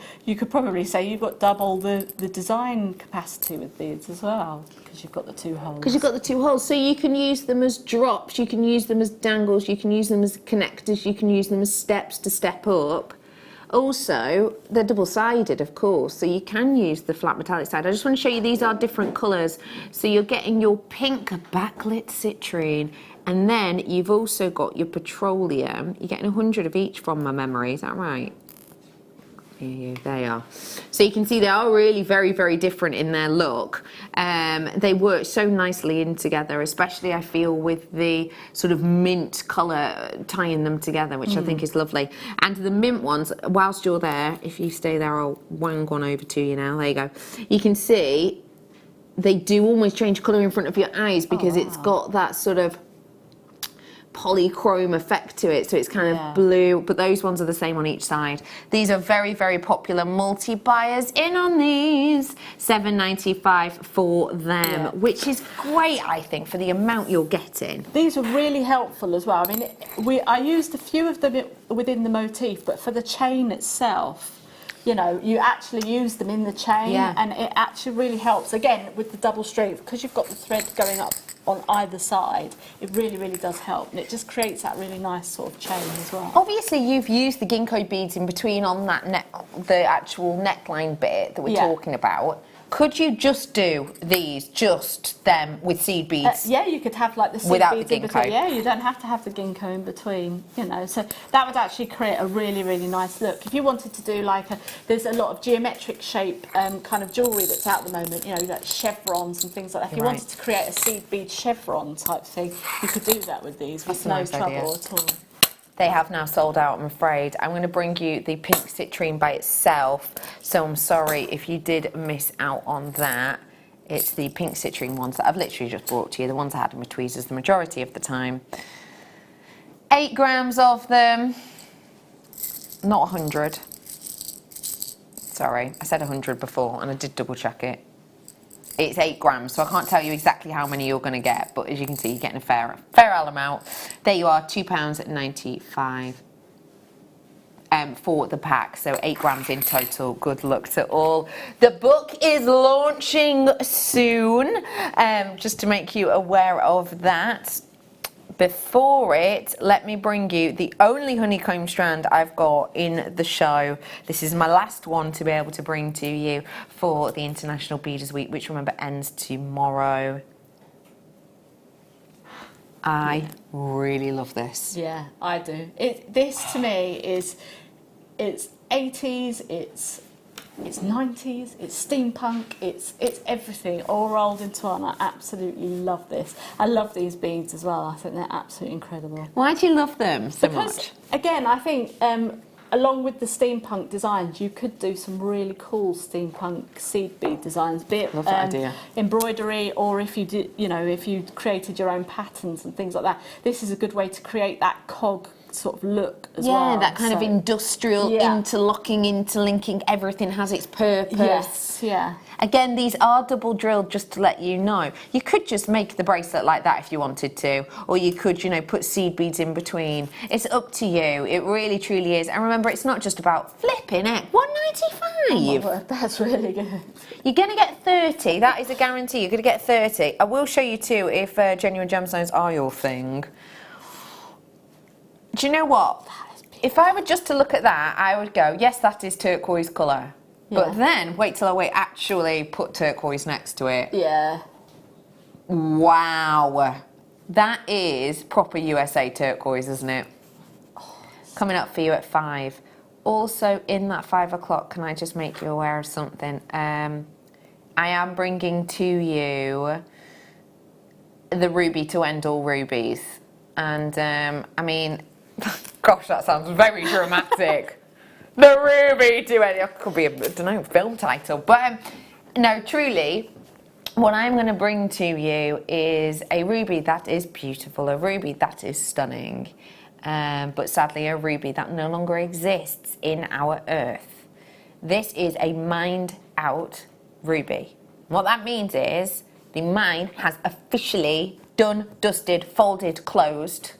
probably say you've got double the design capacity with beads as well, because you've got the 2 holes. Because you've got the 2 holes, so you can use them as drops, you can use them as dangles, you can use them as connectors, you can use them as steps to step up. Also, they're double-sided, of course, so you can use the flat metallic side. I just want to show you these are different colours. So you're getting your pink backlit citrine, and then you've also got your petroleum. You're getting 100 of each from my memory, is that right? Yeah, they are. So you can see they are really very, very different in their look. They work so nicely in together, especially I feel with the sort of mint colour tying them together, which I think is lovely. And the mint ones, whilst you're there, if you stay there, I'll wang one over to you now. There you go. You can see they do almost change colour in front of your eyes because it's got that sort of polychrome effect to it, so it's kind of blue, but those ones are the same on each side. These are very, very popular. Multi-buyers in on these. $7.95 for them, which is great, I think, for the amount you're getting. These are really helpful as well. I mean, I used a few of them within the motif, but for the chain itself, you know, you actually use them in the chain, and it actually really helps. Again, with the double strength, because you've got the thread going up on either side, it really, really does help, and it just creates that really nice sort of chain as well. Obviously, you've used the ginkgo beads in between on that the actual neckline bit that we're talking about. Could you just do these, just them with seed beads? Yeah, you could have like the seed beads in between. Yeah, you don't have to have the ginkgo in between, you know. So that would actually create a really, really nice look. If you wanted to do like there's a lot of geometric shape kind of jewellery that's out at the moment, you know, like chevrons and things like that. If you wanted to create a seed bead chevron type thing, you could do that with these with no trouble at all. They have now sold out, I'm afraid. I'm going to bring you the pink citrine by itself, so I'm sorry if you did miss out on that. It's the pink citrine ones that I've literally just brought to you, the ones I had in my tweezers the majority of the time. 8 grams of them, not 100. Sorry, I said 100 before and I did double check it. It's 8 grams, so I can't tell you exactly how many you're going to get, but as you can see, you're getting a fair amount. There you are, £2.95 for the pack, so 8 grams in total. Good luck to all. The book is launching soon, just to make you aware of that. Before it, let me bring you the only honeycomb strand I've got in the show. This is my last one to be able to bring to you for the International Beaders Week, which remember ends tomorrow. I really love this. Yeah, I do. This to me is, it's 80s, it's 90s, it's steampunk, it's everything all rolled into one. I absolutely love this. I love these beads as well. I think they're absolutely incredible. Why do you love them so much? Again, I think along with the steampunk designs, you could do some really cool steampunk seed bead designs, be it embroidery, or if you did, you know, if you created your own patterns and things like that. This is a good way to create that cog sort of look as well. Yeah, that kind of industrial interlocking, interlinking, everything has its purpose. Yes, yeah. Again, these are double drilled, just to let you know. You could just make the bracelet like that if you wanted to, or you could, you know, put seed beads in between. It's up to you. It really, truly is. And remember, it's not just about flipping it. $1.95. Oh, that's really good. You're going to get 30. That is a guarantee. You're going to get 30. I will show you too if genuine gemstones are your thing. Do you know what? If I were just to look at that, I would go, yes, that is turquoise colour. Yeah. But then, wait till I actually put turquoise next to it. Yeah. Wow. That is proper USA turquoise, isn't it? Oh, coming up for you at 5. Also, in that 5 o'clock, can I just make you aware of something? I am bringing to you the ruby to end all rubies. And, I mean... Gosh, that sounds very dramatic. The ruby to it could be a, I don't know, film title. But no, truly, what I'm going to bring to you is a ruby that is beautiful, a ruby that is stunning, but sadly a ruby that no longer exists in our earth. This is a mined out ruby. What that means is the mine has officially done, dusted, folded, closed,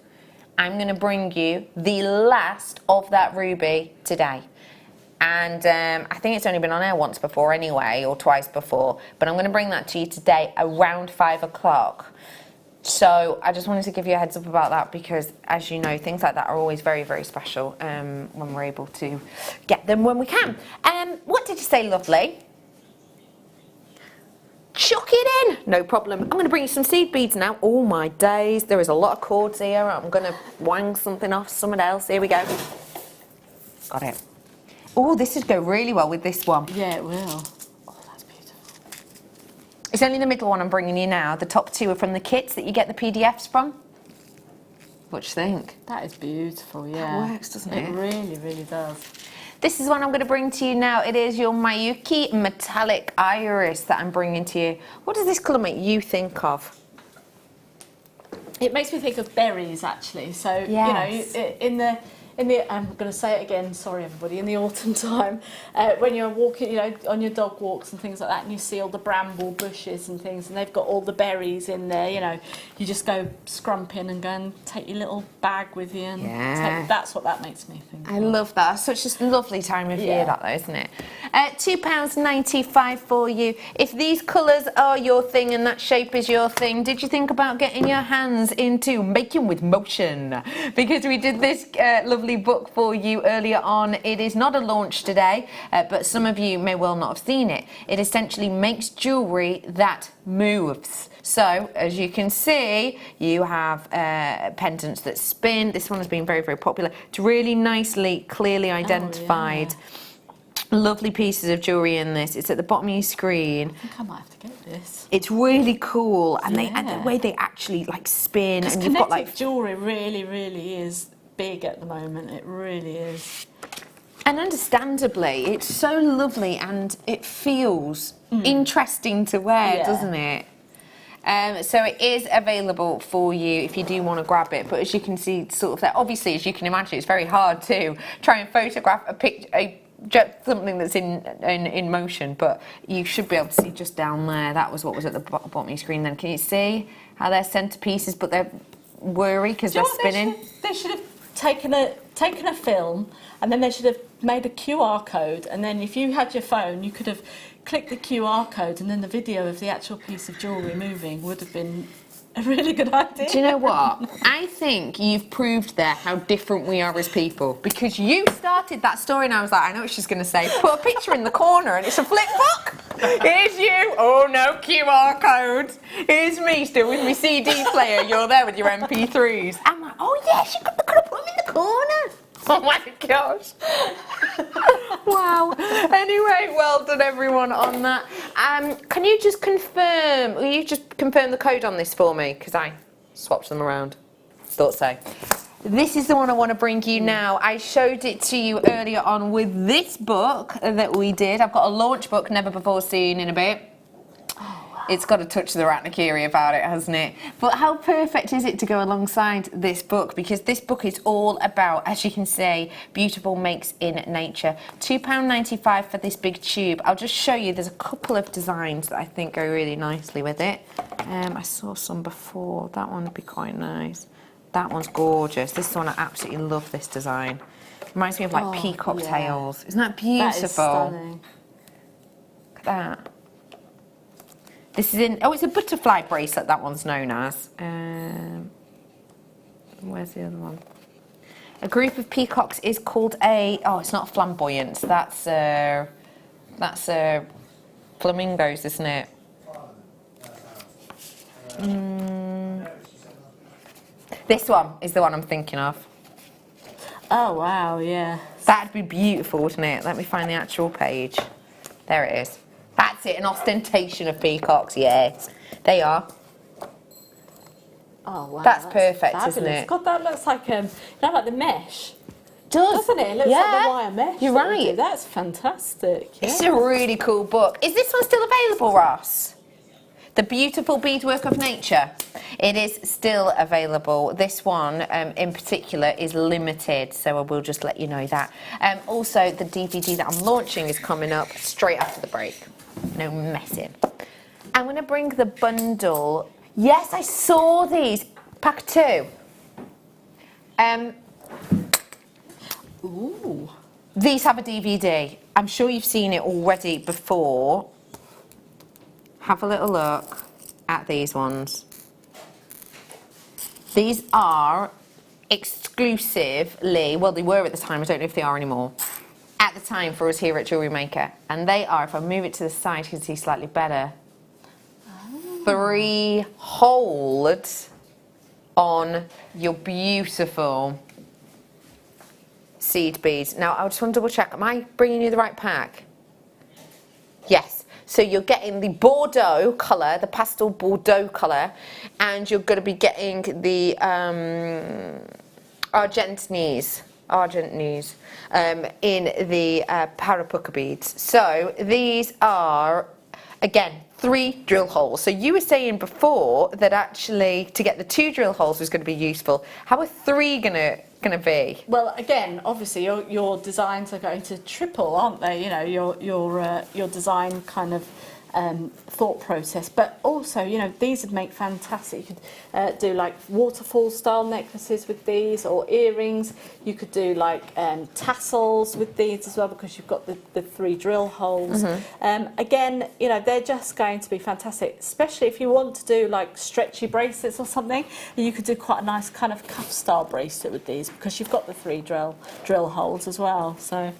I'm going to bring you the last of that ruby today. And I think it's only been on air once before anyway, or twice before, but I'm going to bring that to you today around 5 o'clock. So I just wanted to give you a heads up about that because, as you know, things like that are always very, very special when we're able to get them when we can. What did you say, lovely? Chuck it in! No problem. I'm going to bring you some seed beads now. Oh my days, there is a lot of cords here. I'm going to wang something off someone else. Here we go. Got it. Oh, this would go really well with this one. Yeah, it will. Oh, that's beautiful. It's only the middle one I'm bringing you now. The top two are from the kits that you get the PDFs from. What do you think? That is beautiful, yeah. That works, doesn't it? It really, really does. This is one I'm going to bring to you now. It is your Miyuki Metallic Iris that I'm bringing to you. What does this colour make you think of? It makes me think of berries, actually. So, Yes. you know, in the I'm going to say it again, sorry everybody, in the autumn time, when you're walking, you know, on your dog walks and things like that, and you see all the bramble bushes and things, and they've got all the berries in there, you know, you just go scrumping and go and take your little bag with you, and that's what that makes me think. I love that. Such a lovely time of year, that though, isn't it? £2.95 for you. If these colours are your thing and that shape is your thing, did you think about getting your hands into Making with Motion? Because we did this lovely book for you earlier on. It is not a launch today, but some of you may well not have seen it. It essentially makes jewellery that moves. So, as you can see, you have pendants that spin. This one has been very, very popular. It's really nicely, clearly identified. Lovely pieces of jewellery in this. It's at the bottom of your screen. I think I might have to get this. It's really cool, and the way they actually like spin, and you've got like jewellery really, really is big at the moment. It really is. And understandably, it's so lovely and it feels interesting to wear, doesn't it? So it is available for you if you do want to grab it. But as you can see, sort of there, obviously, as you can imagine, it's very hard to try and photograph a picture, something that's in motion. But you should be able to see just down there. That was what was at the bottom of your screen. Then can you see how they're centerpieces, but they're whirry because they're spinning? They should have taken a film, and then they should have made a QR code, and then if you had your phone you could have clicked the QR code, and then the video of the actual piece of jewellery moving would have been a really good idea. Do you know what? I think you've proved there how different we are as people, because you started that story and I was like, I know what she's going to say. Put a picture in the corner and it's a flip book. Here's you. Oh no, QR code. Here's me still with my CD player. You're there with your MP3s. I'm like, oh yes, you could have put them in the corner. Oh my gosh. Wow. Anyway, well done everyone on that. Can you just confirm, will you just confirm the code on this for me? Because I swapped them around. Thought so. This is the one I want to bring you now. I showed it to you earlier on with this book that we did. I've got a launch book, never before seen in a bit. It's got a touch of the Ratnakiri about it, hasn't it? But how perfect is it to go alongside this book? Because this book is all about, as you can see, beautiful makes in nature. £2.95 for this big tube. I'll just show you, there's a couple of designs that I think go really nicely with it. I saw some before. That one would be quite nice. That one's gorgeous. This one, I absolutely love this design. Reminds me of like peacock tails. Isn't that beautiful? That is stunning. Look at that. This is in, it's a butterfly bracelet, that one's known as. Where's the other one? A group of peacocks is called it's not flamboyant, that's flamingos, isn't it? This one is the one I'm thinking of. Oh wow, yeah. That'd be beautiful, wouldn't it? Let me find the actual page. There it is. That's it, an ostentation of peacocks, yes. They are. Oh wow. That's perfect, fabulous. isn't it? God, that looks like like the mesh. Doesn't it? It looks like the wire mesh. You're right. That's fantastic. Yeah. It's a really cool book. Is this one still available, Ross? The Beautiful Beadwork of Nature. It is still available. This one in particular is limited, so I will just let you know that. Also, the DVD that I'm launching is coming up straight after the break. No messing. I'm going to bring the bundle. Yes, I saw these. Pack 2. Ooh. These have a DVD. I'm sure you've seen it already before. Have a little look at these ones. These are exclusively, well, they were at the time, I don't know if they are anymore, at the time for us here at Jewellery Maker. And they are, if I move it to the side, you can see slightly better. 3 holds on your beautiful seed beads. Now, I just want to double check, am I bringing you the right pack? Yes. So you're getting the Bordeaux colour, the pastel Bordeaux colour, and you're going to be getting the Argentines in the Parapuca beads. So these are, again, 3 drill holes. So you were saying before that actually to get the 2 drill holes was going to be useful. How are 3 going to be? Well, again, obviously your designs are going to triple, aren't they? You know, your design kind of thought process, but also, you know, these would make fantastic. You could do like waterfall style necklaces with these, or earrings. You could do like tassels with these as well, because you've got the 3 drill holes. Again, you know, they're just going to be fantastic, especially if you want to do like stretchy bracelets or something. You could do quite a nice kind of cuff style bracelet with these, because you've got the 3 drill holes as well. So.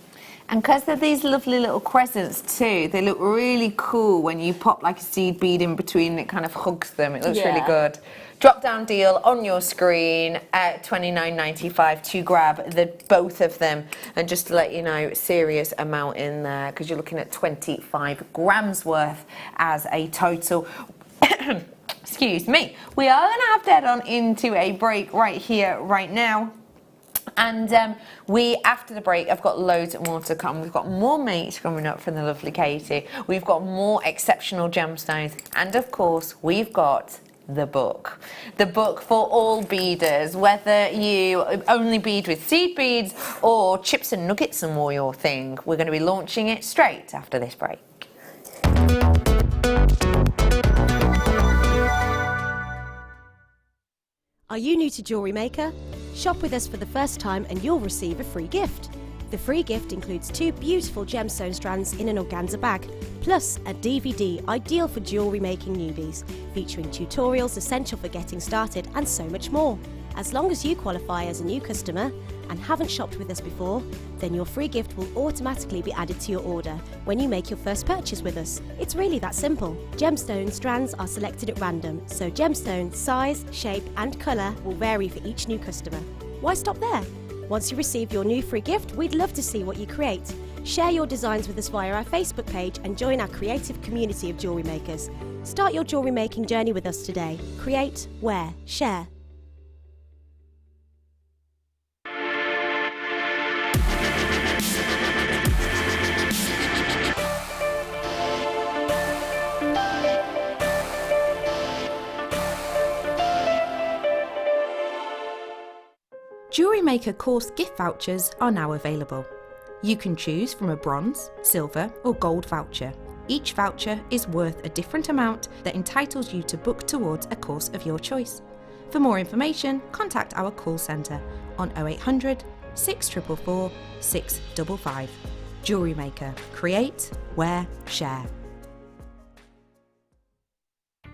And because they're these lovely little crescents too, they look really cool when you pop like a seed bead in between and it kind of hugs them. It looks really good. Drop down deal on your screen at $29.95 to grab both of them. And just to let you know, serious amount in there, because you're looking at 25 grams worth as a total. Excuse me. We are going to have to head on into a break right here, right now. And after the break, I've got loads more to come. We've got more mates coming up from the lovely Katie. We've got more exceptional gemstones. And of course, we've got the book. The book for all beaders, whether you only bead with seed beads or chips and nuggets and more your thing. We're going to be launching it straight after this break. Are you new to Jewellery Maker? Shop with us for the first time and you'll receive a free gift. The free gift includes 2 beautiful gemstone strands in an organza bag, plus a DVD ideal for jewellery making newbies, featuring tutorials essential for getting started and so much more. As long as you qualify as a new customer and haven't shopped with us before, then your free gift will automatically be added to your order when you make your first purchase with us. It's really that simple. Gemstone strands are selected at random, so gemstone size, shape and colour will vary for each new customer. Why stop there? Once you receive your new free gift, we'd love to see what you create. Share your designs with us via our Facebook page and join our creative community of jewellery makers. Start your jewellery making journey with us today. Create, wear, share. Jewellery Maker course gift vouchers are now available. You can choose from a bronze, silver or gold voucher. Each voucher is worth a different amount that entitles you to book towards a course of your choice. For more information, contact our call centre on 0800 644 655. Jewellery Maker. Create, wear, share.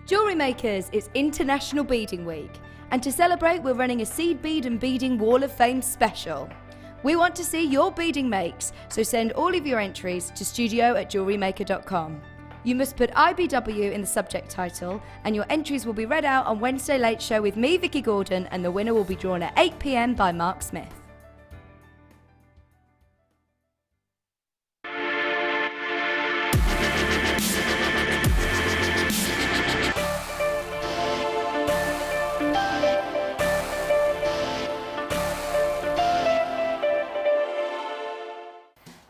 Jewellery Makers, it's International Beading Week. And to celebrate, we're running a Seed Bead and Beading Wall of Fame special. We want to see your beading makes, so send all of your entries to studio@jewellerymaker.com. You must put IBW in the subject title, and your entries will be read out on Wednesday Late Show with me, Vicky Gordon, and the winner will be drawn at 8 p.m. by Mark Smith.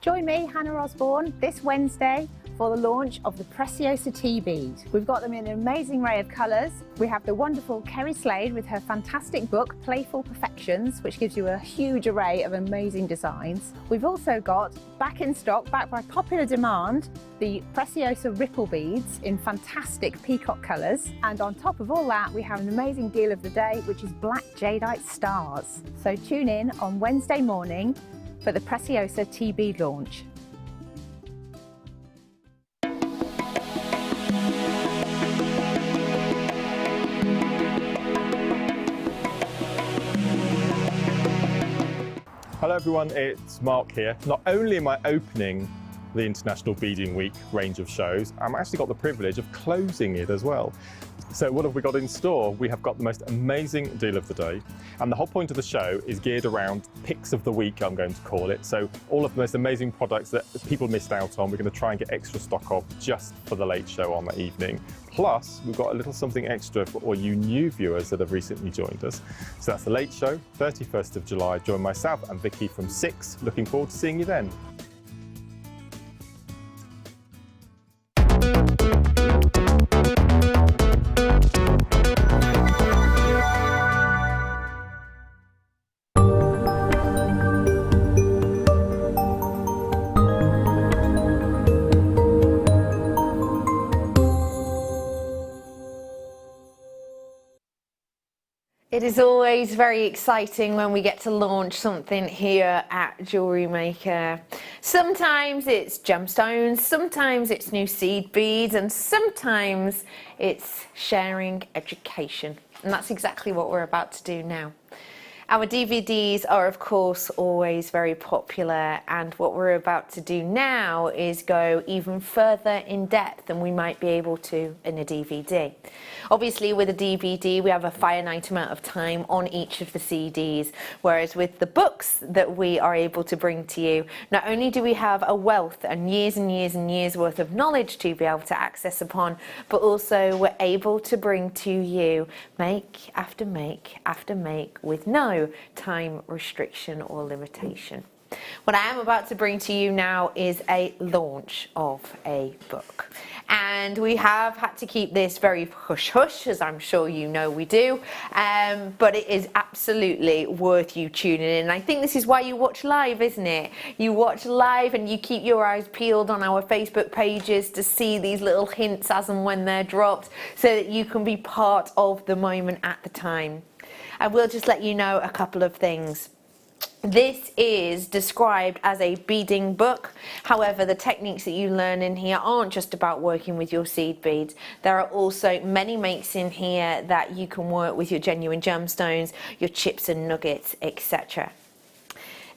Join me, Hannah Osborne, this Wednesday for the launch of the Preciosa tea bead. We've got them in an amazing array of colours. We have the wonderful Kerry Slade with her fantastic book, Playful Perfections, which gives you a huge array of amazing designs. We've also got, back in stock, backed by popular demand, the Preciosa ripple beads in fantastic peacock colours. And on top of all that, we have an amazing deal of the day, which is black jadeite stars. So tune in on Wednesday morning for the Preciosa tea bead launch. Hello everyone, it's Mark here. Not only am I opening the International Beading Week range of shows, I've actually got the privilege of closing it as well. So what have we got in store? We have got the most amazing deal of the day, and the whole point of the show is geared around picks of the week, I'm going to call it. So all of the most amazing products that people missed out on, we're going to try and get extra stock of just for the late show on that evening. Plus, we've got a little something extra for all you new viewers that have recently joined us. So that's the late show, 31st of July. Join myself and Vicky from 6. Looking forward to seeing you then. It is always very exciting when we get to launch something here at Jewellery Maker. Sometimes it's gemstones, sometimes it's new seed beads, and sometimes it's sharing education. And that's exactly what we're about to do now. Our DVDs are of course always very popular, and what we're about to do now is go even further in depth than we might be able to in a DVD. Obviously with a DVD we have a finite amount of time on each of the CDs, whereas with the books that we are able to bring to you, not only do we have a wealth and years and years and years worth of knowledge to be able to access upon, but also we're able to bring to you make after make after make with no time restriction or limitation. What I am about to bring to you now is a launch of a book, and we have had to keep this very hush-hush, as I'm sure you know we do, but it is absolutely worth you tuning in. I think this is why you watch live, isn't it? You watch live and you keep your eyes peeled on our Facebook pages to see these little hints as and when they're dropped, so that you can be part of the moment at the time. I will just let you know a couple of things. This is described as a beading book. However, the techniques that you learn in here aren't just about working with your seed beads. There are also many makes in here that you can work with your genuine gemstones, your chips and nuggets, etc.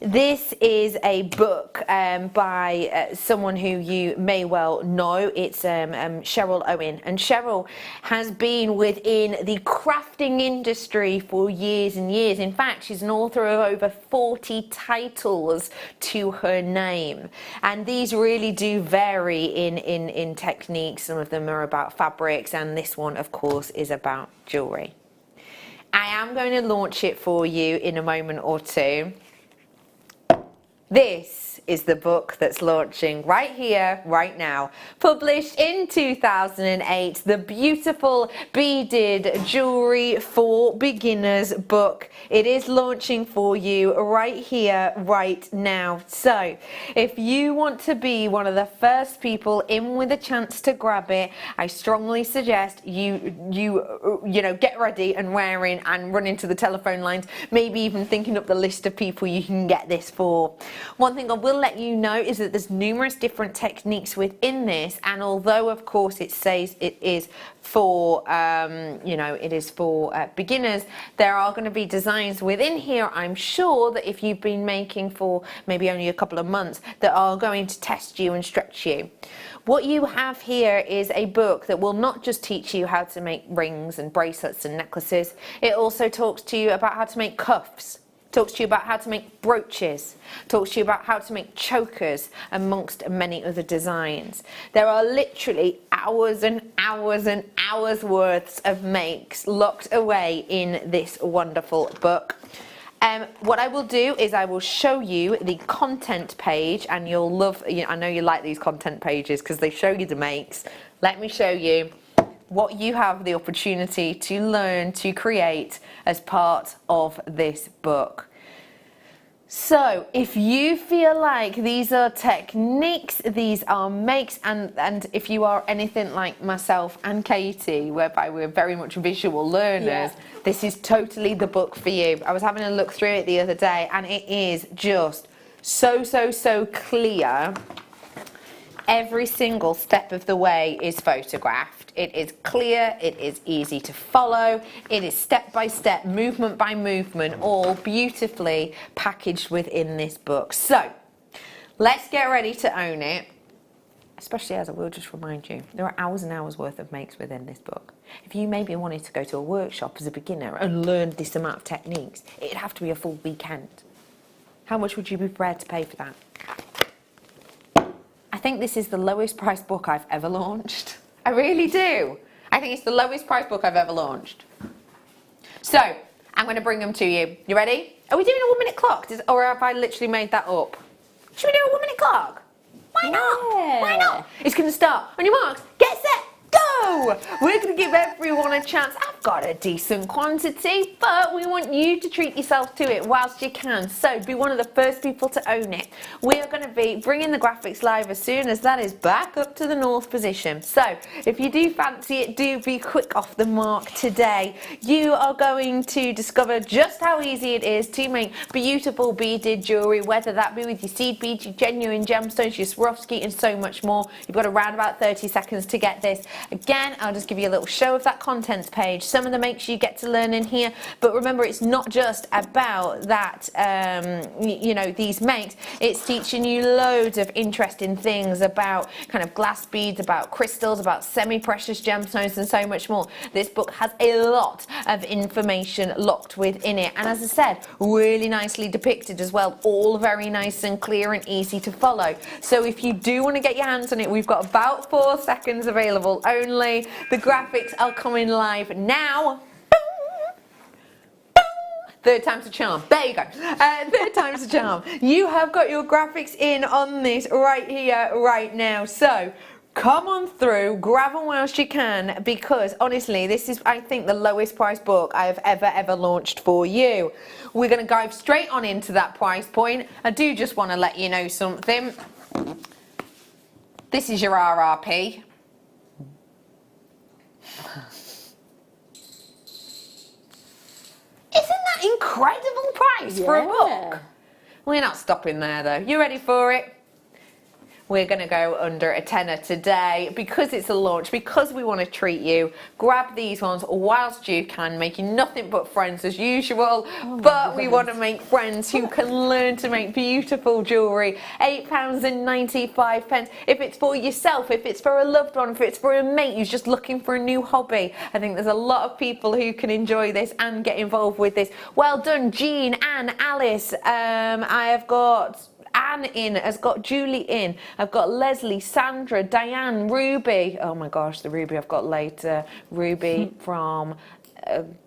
This is a book by someone who you may well know. It's Cheryl Owen, and Cheryl has been within the crafting industry for years and years. In fact, she's an author of over 40 titles to her name, and these really do vary in techniques. Some of them are about fabrics, and this one of course is about jewellery. I am going to launch it for you in a moment or two. This is the book that's launching right here, right now. Published in 2008, the beautiful beaded jewellery for beginners book. It is launching for you right here, right now. So if you want to be one of the first people in with a chance to grab it, I strongly suggest you know, get ready and raring and run into the telephone lines, maybe even thinking up the list of people you can get this for. One thing I will let you know is that there's numerous different techniques within this, and although of course it says it is for you know, it is for beginners, there are going to be designs within here, I'm sure, that if you've been making for maybe only a couple of months, that are going to test you and stretch you. What you have here is a book that will not just teach you how to make rings and bracelets and necklaces, it also talks to you about how to make cuffs, talks to you about how to make brooches, talks to you about how to make chokers, amongst many other designs. There are literally hours and hours and hours worth of makes locked away in this wonderful book. What I will do is I will show you the content page, and you'll love, I know you like these content pages because they show you the makes. Let me show you what you have the opportunity to learn to create as part of this book. So if you feel like these are techniques, these are makes, and if you are anything like myself and Katie, whereby we're very much visual learners, this is totally the book for you. I was having a look through it the other day, and it is just so clear. Every single step of the way is photographed. It is clear, it is easy to follow, it is step by step, movement by movement, all beautifully packaged within this book. So, let's get ready to own it, especially as I will just remind you, there are hours and hours worth of makes within this book. If you maybe wanted to go to a workshop as a beginner and learn this amount of techniques, it'd have to be a full weekend. How much would you be prepared to pay for that? I think this is the lowest priced book I've ever launched. I really do. I think it's the lowest priced book I've ever launched. So, I'm going to bring them to you. You ready? Are we doing a 1 minute clock? Or have I literally made that up? Should we do a 1 minute clock? Why not? Yeah. Why not? It's going to start. On your marks, get set, go! We're going to give everyone a chance. I've got a decent quantity, but we want you to treat yourself to it whilst you can. So be one of the first people to own it. We are going to be bringing the graphics live as soon as that is back up to the north position. So if you do fancy it, do be quick off the mark today. You are going to discover just how easy it is to make beautiful beaded jewellery, whether that be with your seed beads, your genuine gemstones, your Swarovski, and so much more. You've got around about 30 seconds to get this. Again, I'll just give you a little show of that contents page. Some of the makes you get to learn in here, but remember, it's not just about that, these makes. It's teaching you loads of interesting things about kind of glass beads, about crystals, about semi-precious gemstones, and so much more. This book has a lot of information locked within it, and as I said, really nicely depicted as well, all very nice and clear and easy to follow. So if you do want to get your hands on it, we've got about 4 seconds available only. The graphics are coming live now. Third time's a charm. There you go. Third time's a charm. You have got your graphics in on this right here, right now. So come on through, grab them whilst you can, because honestly, this is, I think, the lowest price book I have ever launched for you. We're going to dive straight on into that price point. I do just want to let you know something. This is your RRP. Isn't that incredible price for a book? We're not stopping there though. You ready for it? We're going to go under a tenner today because it's a launch, because we want to treat you. Grab these ones whilst you can, making nothing but friends as usual, but we want to make friends who can learn to make beautiful jewellery. £8.95. If it's for yourself, if it's for a loved one, if it's for a mate who's just looking for a new hobby, I think there's a lot of people who can enjoy this and get involved with this. Well done, Jean, Anne, Alice. I have got Anne in, has got Julie in, I've got Leslie, Sandra, Diane, Ruby, oh my gosh, the Ruby I've got later, Ruby from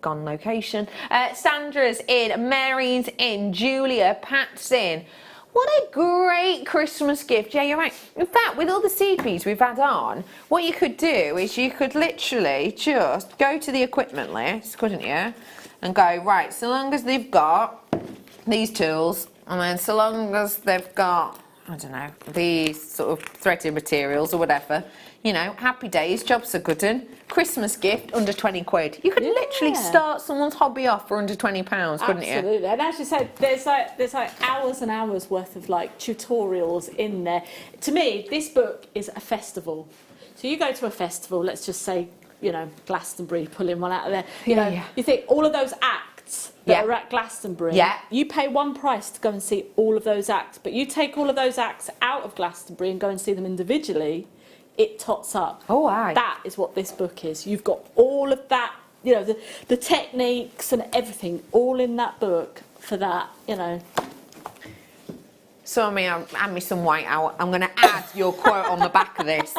Gone Location, Sandra's in, Mary's in, Julia, Pat's in. What a great Christmas gift. Yeah, you're right. In fact, with all the seed beads we've had on, what you could do is you could literally just go to the equipment list, couldn't you, and go, right, so long as they've got these tools, and then so long as they've got, I don't know, these sort of threaded materials or whatever, you know, happy days, jobs are good un. Christmas gift, under 20 quid. You could literally start someone's hobby off for under £20, couldn't you? Absolutely. And as you said, there's like hours and hours worth of like tutorials in there. To me, this book is a festival. So you go to a festival, let's just say, you know, Glastonbury, pulling one out of there. You know, you think all of those acts that are at Glastonbury, you pay one price to go and see all of those acts, but you take all of those acts out of Glastonbury and go and see them individually, it tots up. Oh, aye. That is what this book is. You've got all of that, you know, the techniques and everything, all in that book for that, you know. So I mean, add me some white out. I'm going to add your quote on the back of this.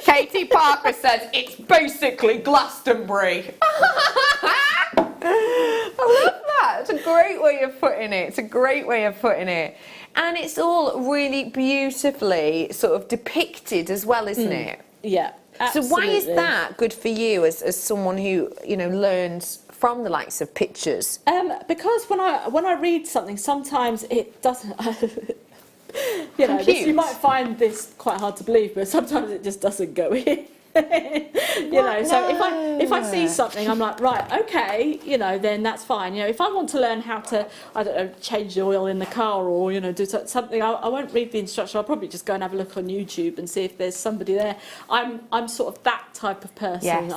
Katie Parker says, it's basically Glastonbury. I love that. That's a great way of putting it. It's a great way of putting it. And it's all really beautifully sort of depicted as well, isn't it? Yeah, absolutely. So why is that good for you as someone who, you know, learns from the likes of pictures? Because when I read something, sometimes it doesn't. You know, you might find this quite hard to believe, but sometimes it just doesn't go in. You know, so if I see something, I'm like, right, okay, you know, then that's fine. You know, if I want to learn how to, I don't know, change the oil in the car, or, you know, do something, I won't read the instruction. I'll probably just go and have a look on YouTube and see if there's somebody there. I'm sort of that type of person. Yes.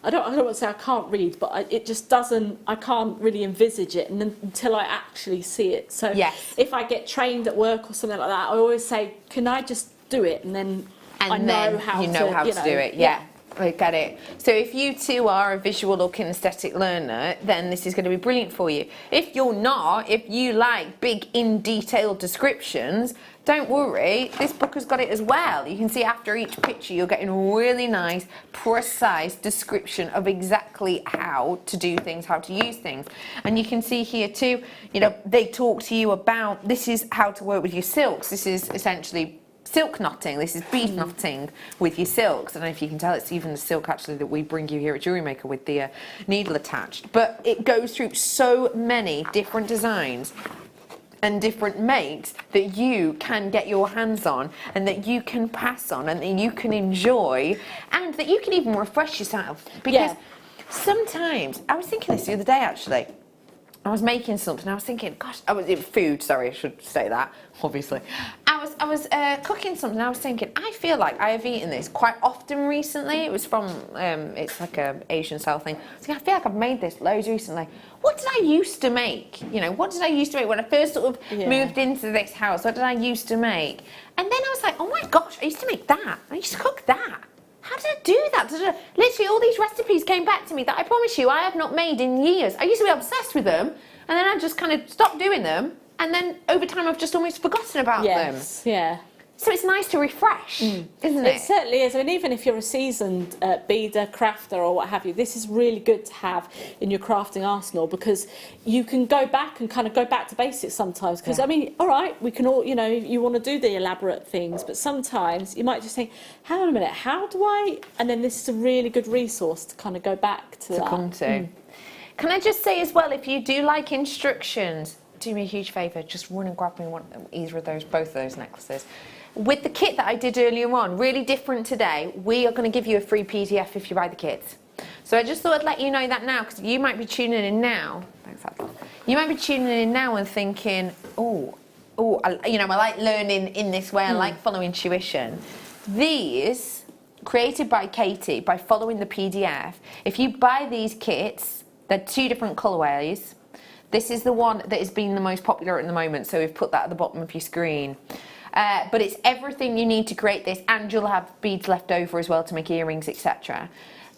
I don't want to say I can't read, but it just doesn't, I can't really envisage it until I actually see it. So if I get trained at work or something like that, I always say, can I just do it? And then I know how to do it. Yeah. I get it. So if you too are a visual or kinesthetic learner, then this is going to be brilliant for you. If you're not, if you like big in detailed descriptions, don't worry, this book has got it as well. You can see after each picture you're getting really nice, precise description of exactly how to do things, how to use things. And you can see here too, you know, they talk to you about, this is how to work with your silks. This is essentially silk knotting. This is bead knotting with your silks. I don't know if you can tell, it's even the silk actually that we bring you here at Jewellery Maker with the needle attached. But it goes through so many different designs and different makes that you can get your hands on and that you can pass on and that you can enjoy and that you can even refresh yourself. Because sometimes, I was thinking this the other day actually, I was making something, I was thinking, gosh, food, sorry, I should say that, obviously. I was cooking something, I was thinking, I feel like I have eaten this quite often recently. It was from, it's like an Asian style thing. So I feel like I've made this loads recently. What did I used to make? You know, what did I used to make when I first sort of moved into this house? What did I used to make? And then I was like, oh my gosh, I used to make that. I used to cook that. How did I do that? Literally all these recipes came back to me that I promise you I have not made in years. I used to be obsessed with them and then I just kind of stopped doing them and then over time I've just almost forgotten about them. Yeah. So it's nice to refresh, isn't it? It certainly is. I mean, even if you're a seasoned beader, crafter or what have you, this is really good to have in your crafting arsenal because you can go back and kind of go back to basics sometimes. Because, I mean, all right, we can all, you know, you want to do the elaborate things, but sometimes you might just think, hang on a minute, how do I? And then this is a really good resource to kind of go back to that. Come to. Can I just say as well, if you do like instructions, do me a huge favour, just run and grab me either of those, both of those necklaces. With the kit that I did earlier on, really different today, we are going to give you a free PDF if you buy the kit. So I just thought I'd let you know that now, because you might be tuning in now. Thanks, Adam. You might be tuning in now and thinking, you know, I like learning in this way, I like following tuition. These, created by Katie, by following the PDF, if you buy these kits, they're 2 different colourways. This is the one that has been the most popular at the moment, so we've put that at the bottom of your screen. But it's everything you need to create this, and you'll have beads left over as well to make earrings, etc.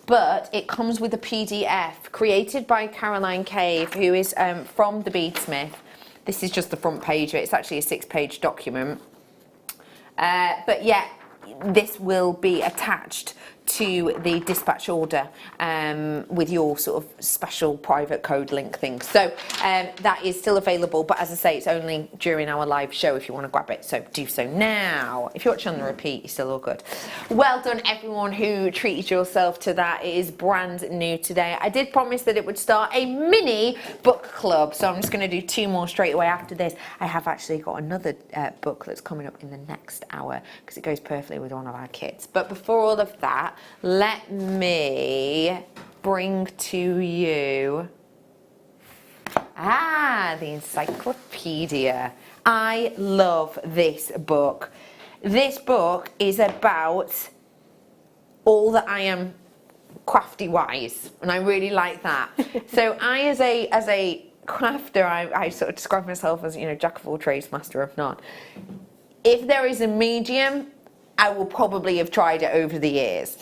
But it comes with a PDF created by Caroline Cave, who is from the Beadsmith. This is just the front page of it. It's actually a 6-page document. But yeah, this will be attached to the dispatch order with your sort of special private code link thing. So that is still available, but as I say, it's only during our live show if you want to grab it, so do so now. If you're watching on the repeat, you're still all good. Well done everyone who treated yourself to that. It is brand new today. I did promise that it would start a mini book club, so I'm just going to do 2 more straight away after this. I have actually got another book that's coming up in the next hour because it goes perfectly with one of our kits. But before all of that, let me bring to you the encyclopedia. I love this book. This book is about all that I am crafty wise, and I really like that. So I, as a crafter, I sort of describe myself as, you know, jack of all trades, master of none. If there is a medium, I will probably have tried it over the years.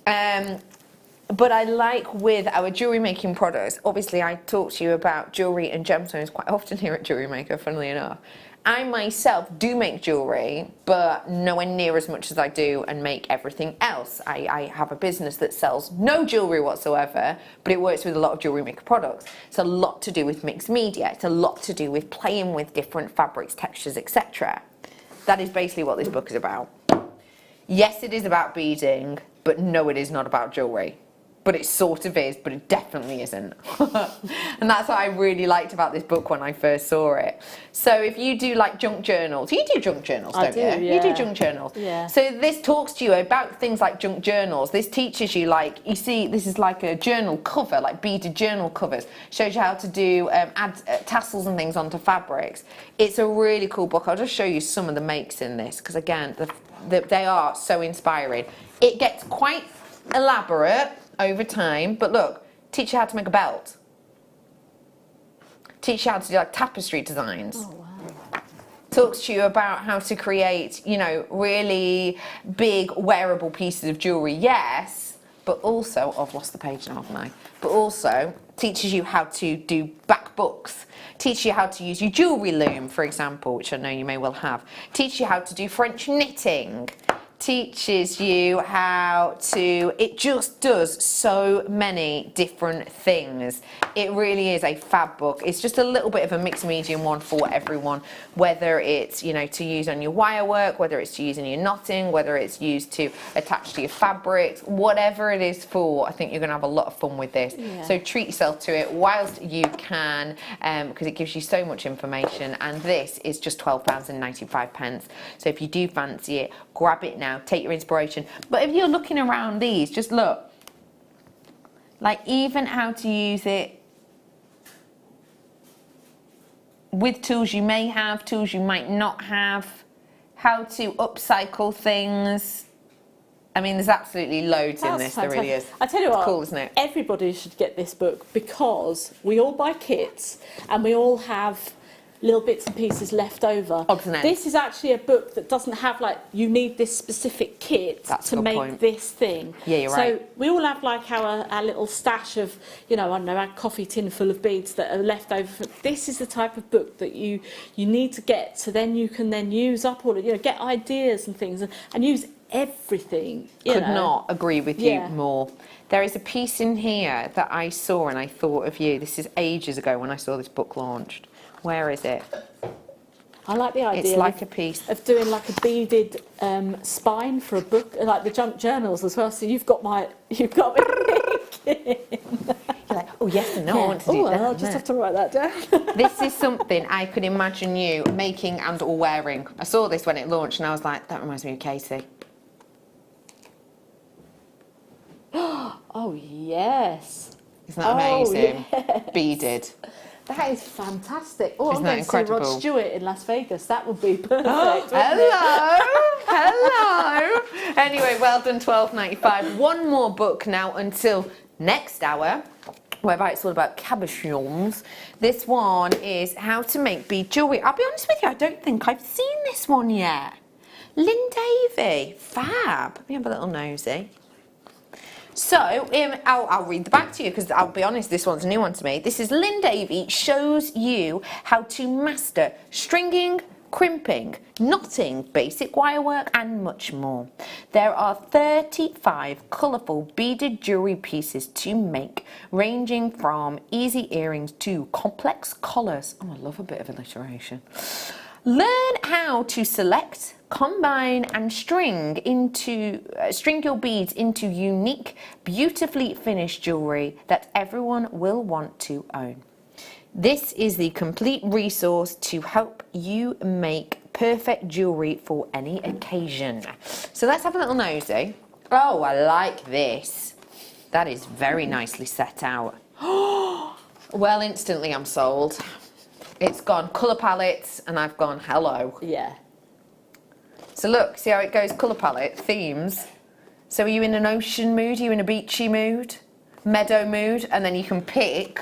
But I like with our jewellery making products, obviously I talk to you about jewellery and gemstones quite often here at Jewellery Maker, funnily enough. I myself do make jewellery, but nowhere near as much as I do and make everything else. I have a business that sells no jewellery whatsoever, but it works with a lot of Jewellery Maker products. It's a lot to do with mixed media. It's a lot to do with playing with different fabrics, textures, etc. That is basically what this book is about. Yes, it is about beading, but no, it is not about jewellery. But it sort of is, but it definitely isn't. And that's what I really liked about this book when I first saw it. So if you do like junk journals, you do junk journals, don't you? Yeah. You do junk journals. Yeah. So this talks to you about things like junk journals. This teaches you, like, you see, this is like a journal cover, like beaded journal covers. Shows you how to do add tassels and things onto fabrics. It's a really cool book. I'll just show you some of the makes in this, because again, they are so inspiring. It gets quite elaborate over time, but look, teach you how to make a belt, teach you how to do like tapestry designs. Oh, wow. Talks to you about how to create, you know, really big wearable pieces of jewellery, yes, but also, I've lost the page now, haven't I? But also teaches you how to do back books, teach you how to use your jewellery loom, for example, which I know you may well have, teach you how to do French knitting, teaches you how to, it just does so many different things. It really is a fab book. It's just a little bit of a mixed medium one for everyone, whether it's, you know, to use on your wire work, whether it's to use in your knotting, whether it's used to attach to your fabrics, whatever it is for. I think you're going to have a lot of fun with this. Yeah. So treat yourself to it whilst you can, because it gives you so much information, and this is just £12.95. So if you do fancy it, grab it now, take your inspiration. But if you're looking around these, just look, like even how to use it with tools you may have, tools you might not have, how to upcycle things. I mean, there's absolutely loads in this, fantastic. There really is. I tell you what, it's cool, isn't it? Everybody should get this book, because we all buy kits and we all have little bits and pieces left over. This is actually a book that doesn't have like, you need this specific kit to make this thing. Yeah, you're right. So we all have like our little stash of, you know, I don't know, our coffee tin full of beads that are left over. This is the type of book that you need to get, so then you can then use up all of, you know, get ideas and things and use everything. Could not agree with you more. There is a piece in here that I saw and I thought of you. This is ages ago when I saw this book launched. Where is it? I like the idea. It's like a piece of doing like a beaded spine for a book, like the junk journals as well. So you've got me thinking. You're like, oh yes and no, I want to do that. I'll just have to write that down. This is something I could imagine you making and or wearing. I saw this when it launched and I was like, that reminds me of Katie. Oh yes. Isn't that amazing? Yes. Beaded. That is fantastic. Oh, Isn't I'm going to see Rod Stewart in Las Vegas. That would be perfect. Hello, hello. Anyway, well done, £12.95. One more book now until next hour, whereby it's all about cabochons. This one is how to make bead jewellery. I'll be honest with you, I don't think I've seen this one yet. Lynn Davey, fab. Let me have a little nosy. So, I'll read the back to you because I'll be honest, this one's a new one to me. This is Lynn Davey shows you how to master stringing, crimping, knotting, basic wire work and much more. There are 35 colourful beaded jewellery pieces to make, ranging from easy earrings to complex collars. Oh, I love a bit of alliteration. Learn how to select, combine and string your beads into unique, beautifully finished jewellery that everyone will want to own. This is the complete resource to help you make perfect jewellery for any occasion. So let's have a little nosy. Oh, I like this. That is very nicely set out. Well, instantly I'm sold. It's gone colour palettes and I've gone hello. Yeah. So look, see how it goes, colour palette, themes. So are you in an ocean mood, are you in a beachy mood, meadow mood, and then you can pick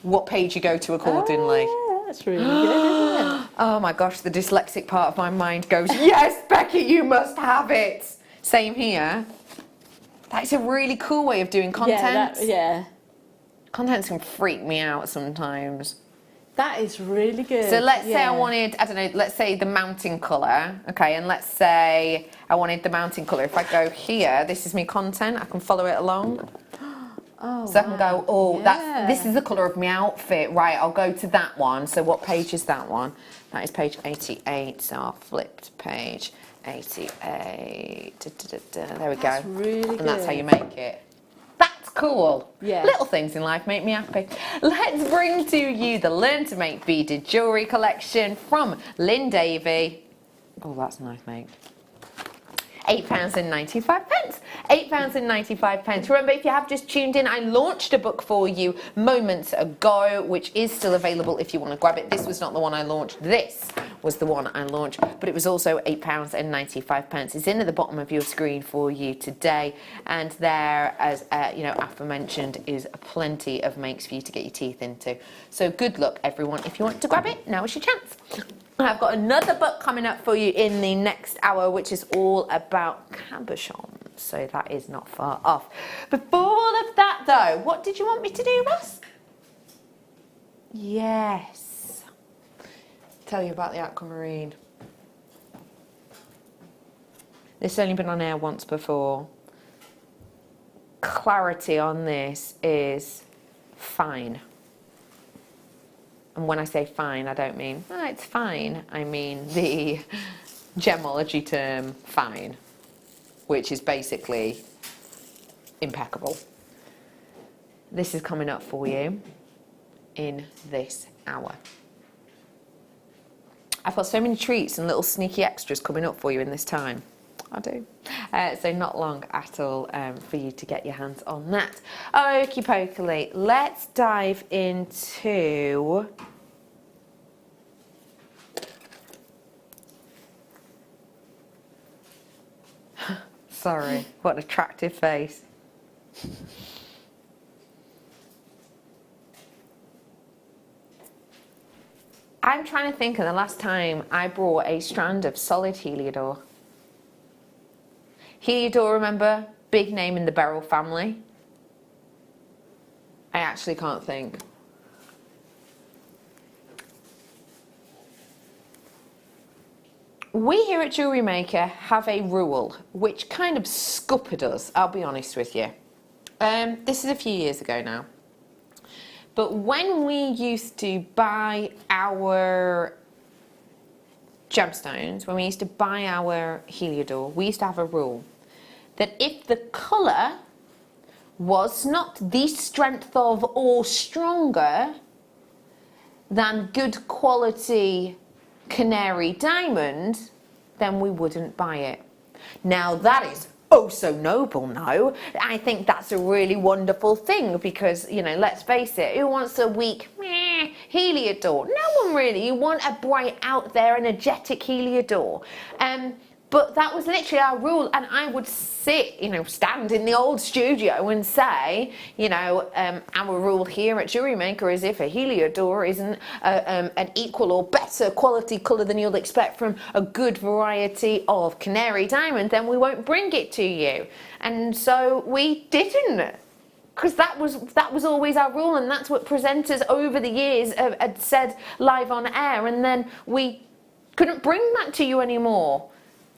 what page you go to accordingly. Oh, that's really good, isn't it? Oh my gosh, the dyslexic part of my mind goes, yes, Becky, you must have it. Same here. That's a really cool way of doing content. Yeah. Content can freak me out sometimes. That is really good. So let's say I wanted, I don't know, let's say the mountain colour, okay, and let's say I wanted the mountain colour. If I go here, this is me content, I can follow it along. Oh, so I can go, oh, yeah. this is the colour of my outfit, right, I'll go to that one. So what page is that one? That is page 88, so I'll flip to page 88. There we go. That's really good. And that's how you make it. That's cool. Yeah. Little things in life make me happy. Let's bring to you the Learn to Make Beaded Jewellery collection from Lynn Davey. Oh, that's nice, mate. £8.95. £8.95. Remember, if you have just tuned in, I launched a book for you moments ago, which is still available if you want to grab it. This was not the one I launched. This was the one I launched, but it was also £8.95. It's in at the bottom of your screen for you today, and there, as you know, aforementioned, is plenty of makes for you to get your teeth into. So good luck, everyone. If you want to grab it, now is your chance. I've got another book coming up for you in the next hour, which is all about cabochons. So that is not far off. Before all of that, though, what did you want me to do, Ross? Yes. Tell you about the aquamarine. This has only been on air once before. Clarity on this is fine. And when I say fine, I don't mean, oh, it's fine. I mean the gemology term fine, which is basically impeccable. This is coming up for you in this hour. I've got so many treats and little sneaky extras coming up for you in this time. I do. So not long at all for you to get your hands on that. Okie pokely, let's dive into sorry, what an attractive face. I'm trying to think of the last time I brought a strand of solid Heliodor. Heliodor, remember? Big name in the beryl family. I actually can't think. We here at Jewellery Maker have a rule which kind of scuppered us, I'll be honest with you. This is a few years ago now. But when we used to buy our gemstones, when we used to buy our Heliodor, we used to have a rule that if the colour was not the strength of or stronger than good quality canary diamond, then we wouldn't buy it. Now that is oh so noble, no? I think that's a really wonderful thing because, you know, let's face it, who wants a weak meh Heliodor? No one really. You want a bright, out there, energetic Heliodor. But that was literally our rule, and I would sit, you know, stand in the old studio and say, you know, our rule here at Jewellery Maker is if a Heliodor isn't an equal or better quality colour than you'll expect from a good variety of canary diamond, then we won't bring it to you. And so we didn't. Because that was always our rule, and that's what presenters over the years had said live on air, and then we couldn't bring that to you anymore.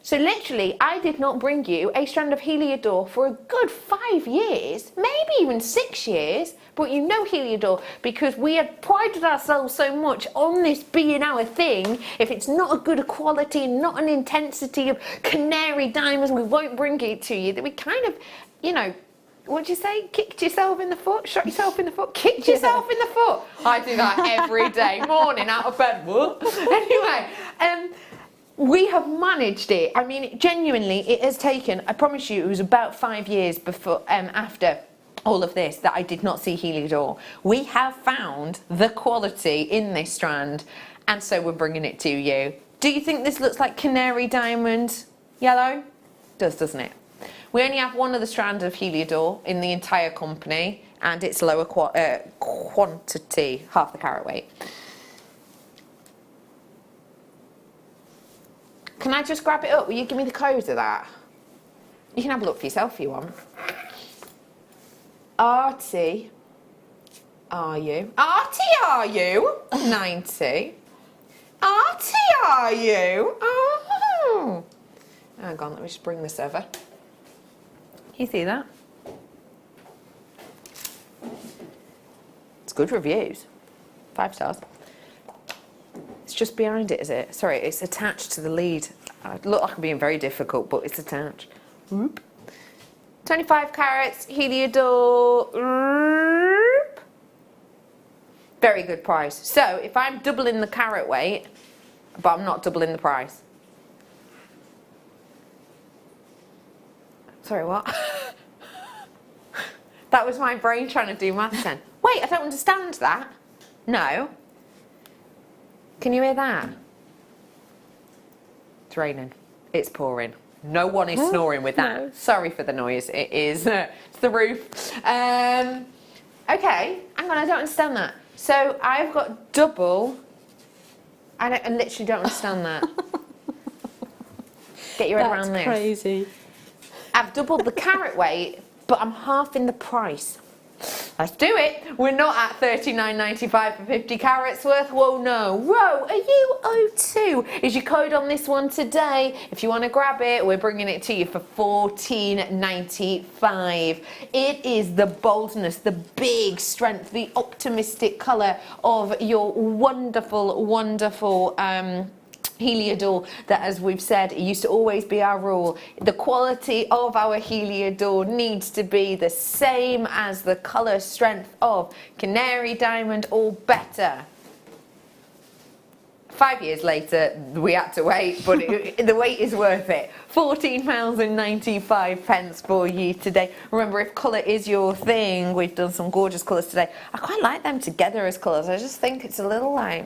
So literally, I did not bring you a strand of Heliodor for a good 5 years, maybe even 6 years, but you know Heliodor, because we had prided ourselves so much on this being our thing. If it's not a good quality, not an intensity of canary diamonds, we won't bring it to you. That we kind of, you know, what'd you say? Kicked yourself in the foot? Shot yourself in the foot? Kicked yourself in the foot? I do that every day, morning out of bed. What? Anyway, we have managed it. I mean, genuinely, it has taken, I promise you, it was about 5 years before, after all of this that I did not see Heliodor. We have found the quality in this strand, and so we're bringing it to you. Do you think this looks like canary diamond yellow? Does, doesn't it? We only have one other strand of Heliodor in the entire company, and it's lower quantity, half the carat weight. Can I just grab it up? Will you give me the code of that? You can have a look for yourself if you want. RT are you? Arty, are you? 90. Arty, are you? Oh. Hang on, let me just bring this over. You see that? It's good reviews. 5 stars. It's just behind it, is it? Sorry, it's attached to the lead. I look like I'm being very difficult, but it's attached. Whoop. 25 carats, Heliodor. Whoop. Very good price. So if I'm doubling the carat weight, but I'm not doubling the price. Sorry, what? That was my brain trying to do maths then. Wait, I don't understand that. No. Can you hear that? It's raining. It's pouring. No one is snoring with that. No. Sorry for the noise. It is. It's the roof. Okay. Hang on, I don't understand that. So I've got double. I literally don't understand that. Get your head around this. That's crazy. I've doubled the carat weight, but I'm halving the price. Let's do it. We're not at $39.95 for 50 carats worth. Whoa, no. Whoa, are you O2? Is your code on this one today? If you want to grab it, we're bringing it to you for $14.95. It is the boldness, the big strength, the optimistic colour of your wonderful, wonderful Heliodor that, as we've said, it used to always be our rule. The quality of our Heliodor needs to be the same as the colour strength of Canary Diamond or better. 5 years later, we had to wait, but the wait is worth it. £14.95 for you today. Remember, if colour is your thing, we've done some gorgeous colours today. I quite like them together as colours. I just think it's a little like,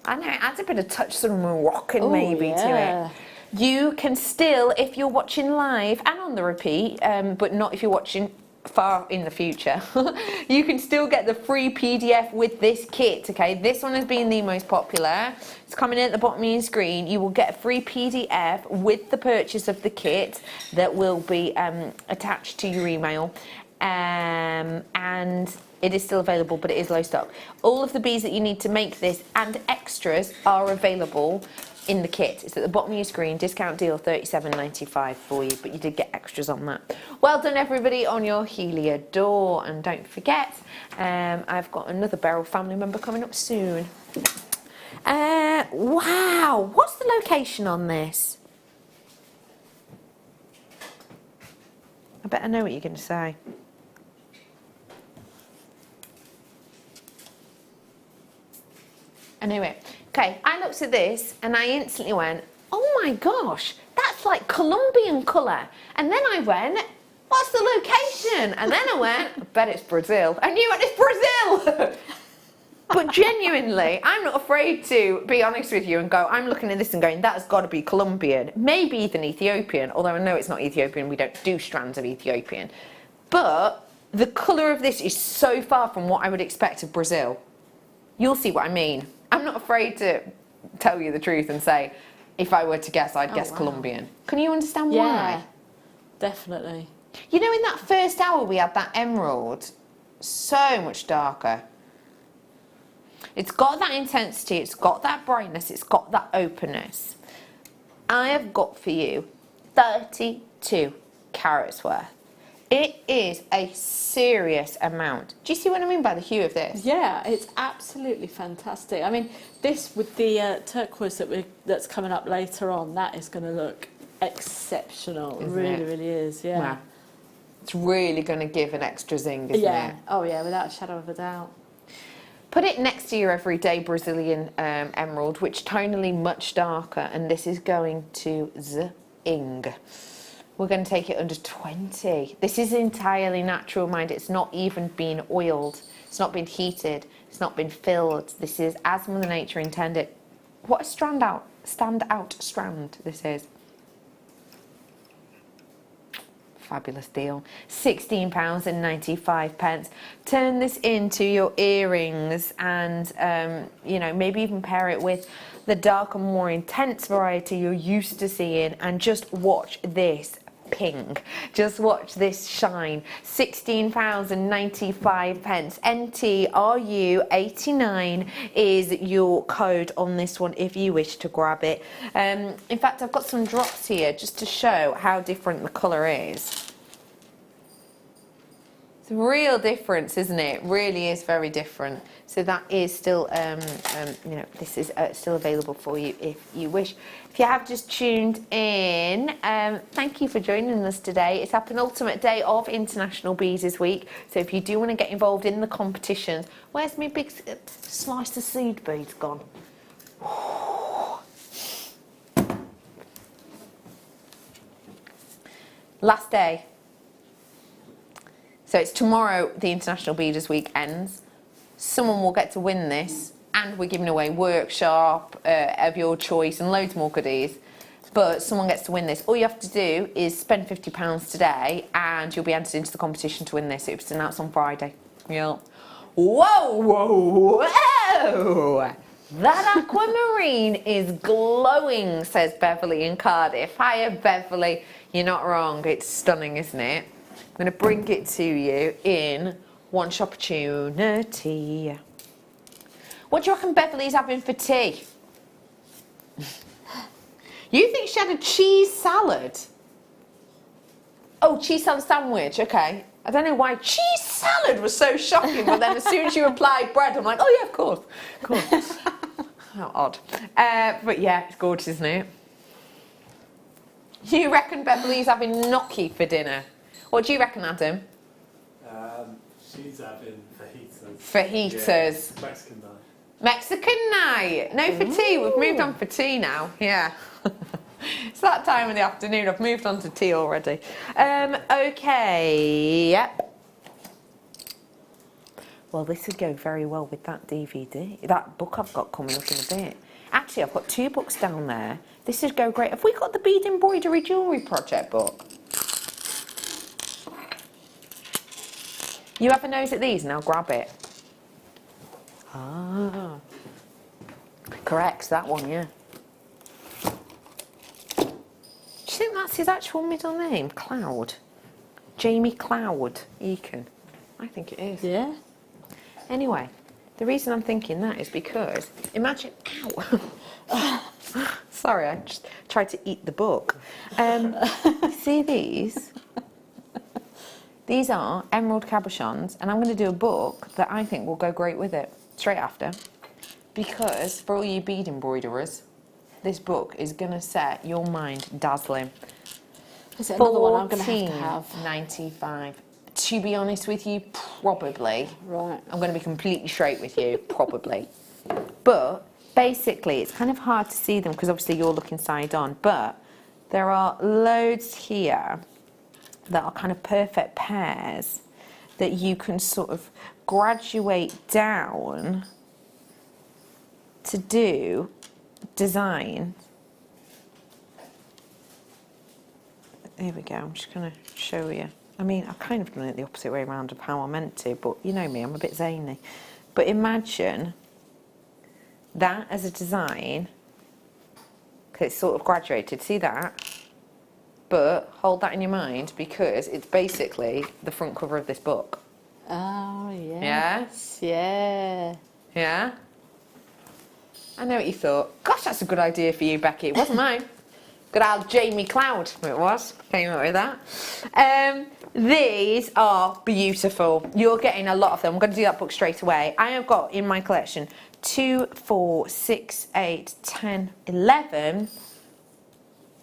I know, it adds a bit of touch, sort of Moroccan maybe to it. You can still, if you're watching live and on the repeat, but not if you're watching far in the future, you can still get the free PDF with this kit, okay? This one has been the most popular. It's coming in at the bottom of your screen. You will get a free PDF with the purchase of the kit that will be attached to your email. And it is still available, but it is low stock. All of the beads that you need to make this and extras are available in the kit. It's at the bottom of your screen. Discount deal $37.95 for you, but you did get extras on that. Well done, everybody, on your Heliodor. And don't forget, I've got another Beryl family member coming up soon. Wow, what's the location on this? I bet I know what you're going to say. Anyway, okay, I looked at this and I instantly went, oh my gosh, that's like Colombian colour. And then I went, what's the location? And then I went, I bet it's Brazil. And you went, it's Brazil! But genuinely, I'm not afraid to be honest with you and go, I'm looking at this and going, that's got to be Colombian. Maybe even Ethiopian, although I know it's not Ethiopian, we don't do strands of Ethiopian. But the colour of this is so far from what I would expect of Brazil. You'll see what I mean. I'm not afraid to tell you the truth and say, if I were to guess, I'd guess Colombian. Can you understand why? Yeah, definitely. You know, in that first hour we had that emerald, so much darker. It's got that intensity, it's got that brightness, it's got that openness. I have got for you 32 carats worth. It is a serious amount. Do you see what I mean by the hue of this? Yeah, it's absolutely fantastic. I mean, this with the turquoise that's coming up later on, that is going to look exceptional. It really is, yeah. Wow. It's really going to give an extra zing, isn't it? Oh yeah, without a shadow of a doubt. Put it next to your everyday Brazilian emerald, which tonally much darker, and this is going to zing. We're going to take it under 20. This is entirely natural, mind. It's not even been oiled. It's not been heated. It's not been filled. This is as Mother Nature intended. What a standout strand this is. Fabulous deal. £16.95. Turn this into your earrings and, you know, maybe even pair it with the darker, more intense variety you're used to seeing, and just watch this ping. Just watch this shine. 16,095 pence. NTRU89 is your code on this one if you wish to grab it. In fact, I've got some drops here just to show how different the colour is. It's a real difference, isn't it? It really is very different. So that is still, you know, this is still available for you if you wish. If you have just tuned in, thank you for joining us today. It's our penultimate day of International Beaders Week. So if you do want to get involved in the competitions, where's my big slice of seed beads gone? Last day. So it's tomorrow the International Beaders Week ends. Someone will get to win this, and we're giving away workshop of your choice and loads more goodies. But someone gets to win this. All you have to do is spend £50 today, and you'll be entered into the competition to win this. It's announced on Friday. Yeah. Whoa, whoa, whoa! That aquamarine is glowing, says Beverly in Cardiff. Hiya, Beverly. You're not wrong. It's stunning, isn't it? I'm going to bring it to you in one opportunity. What do you reckon Beverly's having for tea? You think she had a cheese salad? Oh, cheese salad sandwich, okay. I don't know why cheese salad was so shocking, but then as soon as you replied bread, I'm like, oh yeah, of course. How odd. But yeah, it's gorgeous, isn't it? You reckon Beverly's having gnocchi for dinner? What do you reckon, Adam? She's having fajitas. Fajitas. Yeah, Mexican night. Mexican night. No, for tea. We've moved on for tea now. Yeah. It's that time of the afternoon. I've moved on to tea already. Okay. Yep. Well, this would go very well with that DVD. That book I've got coming up in a bit. Actually, I've got 2 books down there. This would go great. Have we got the Bead Embroidery Jewellery Project book? You have a nose at these and I'll grab it. Ah. Correct, that one, yeah. Do you think that's his actual middle name? Cloud? Jamie Cloud Eakin? I think it is. Yeah. Anyway, the reason I'm thinking that is because, imagine, ow! Sorry, I just tried to eat the book. See these? These are emerald cabochons, and I'm going to do a book that I think will go great with it, straight after. Because, for all you bead embroiderers, this book is going to set your mind dazzling. Is it another one I'm going to have? $14.95. To be honest with you, probably. Right. I'm going to be completely straight with you, probably. But, basically, it's kind of hard to see them, because obviously you're looking side on, but there are loads here that are kind of perfect pairs that you can sort of graduate down to do design. There we go, I'm just going to show you. I mean, I've kind of done it the opposite way around of how I meant to, but you know me, I'm a bit zany. But imagine that as a design, because it's sort of graduated, see that? But hold that in your mind because it's basically the front cover of this book. Oh, yes. Yeah? Yeah. Yeah? I know what you thought. Gosh, that's a good idea for you, Becky. It wasn't mine. Good old Jamie Cloud, it was. Came up with that. These are beautiful. You're getting a lot of them. I'm going to do that book straight away. I have got in my collection 2, 4, 6, 8, 10, 11...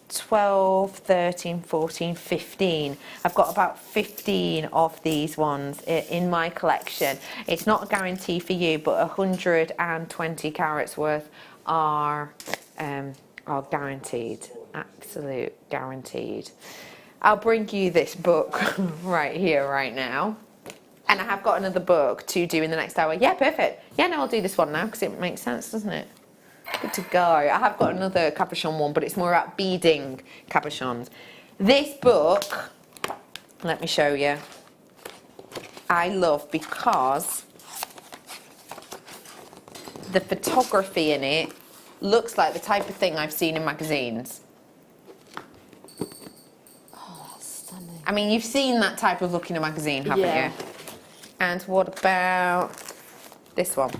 12, 13, 14, 15. I've got about 15 of these ones in my collection. It's not a guarantee for you, but 120 carats worth are guaranteed. Absolute guaranteed. I'll bring you this book right here, right now. And I have got another book to do in the next hour. Yeah, perfect. Yeah, no, I'll do this one now because it makes sense, doesn't it? Good to go. I have got another cabochon one, but it's more about beading cabochons. This book, let me show you, I love because the photography in it looks like the type of thing I've seen in magazines. Oh, that's I mean, you've seen that type of look in a magazine, haven't Yeah. you? And what about this one?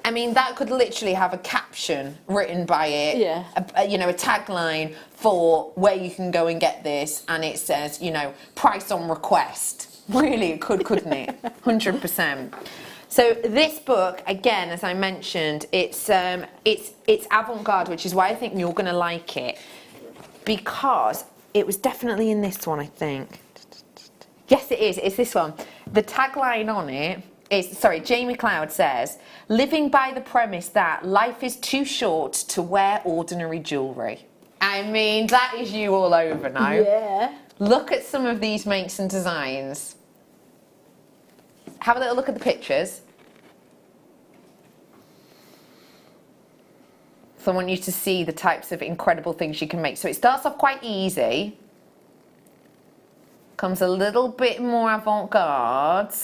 I mean, that could literally have a caption written by it, Yeah. you know, a tagline for where you can go and get this, and it says, you know, price on request. Really, it could, couldn't it? 100%. So this book, again, as I mentioned, it's avant-garde, which is why I think you're going to like it, because it was definitely in this one, I think. Yes, it is. It's this one. The tagline on it is, sorry, Jamie Cloud says, living by the premise that life is too short to wear ordinary jewellery. I mean, that is you all over now. Yeah. Look at some of these makes and designs. Have a little look at the pictures. So I want you to see the types of incredible things you can make. So it starts off quite easy. Comes a little bit more avant-garde.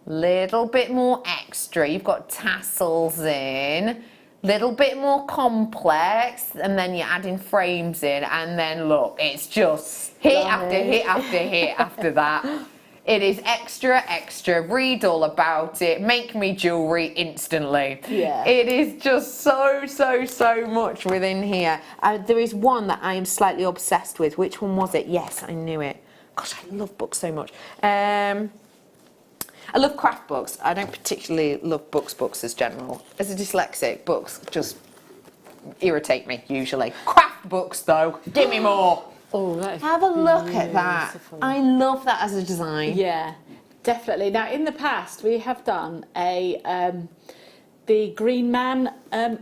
Little bit more extra. You've got tassels in. Little bit more complex. And then you're adding frames in. And then look, it's just hit after hit after hit after that. It is extra, extra. Read all about it. Make me jewellery instantly. Yeah. It is just so, so, so much within here. There is one that I am slightly obsessed with. Which one was it? Yes, I knew it. Gosh, I love books so much. I love craft books. I don't particularly love books as general. As a dyslexic, books just irritate me, usually. Craft books, though, give me more. Oh, that is Have a look at that. I love that as a design. Yeah, definitely. Now, in the past, we have done the Green Man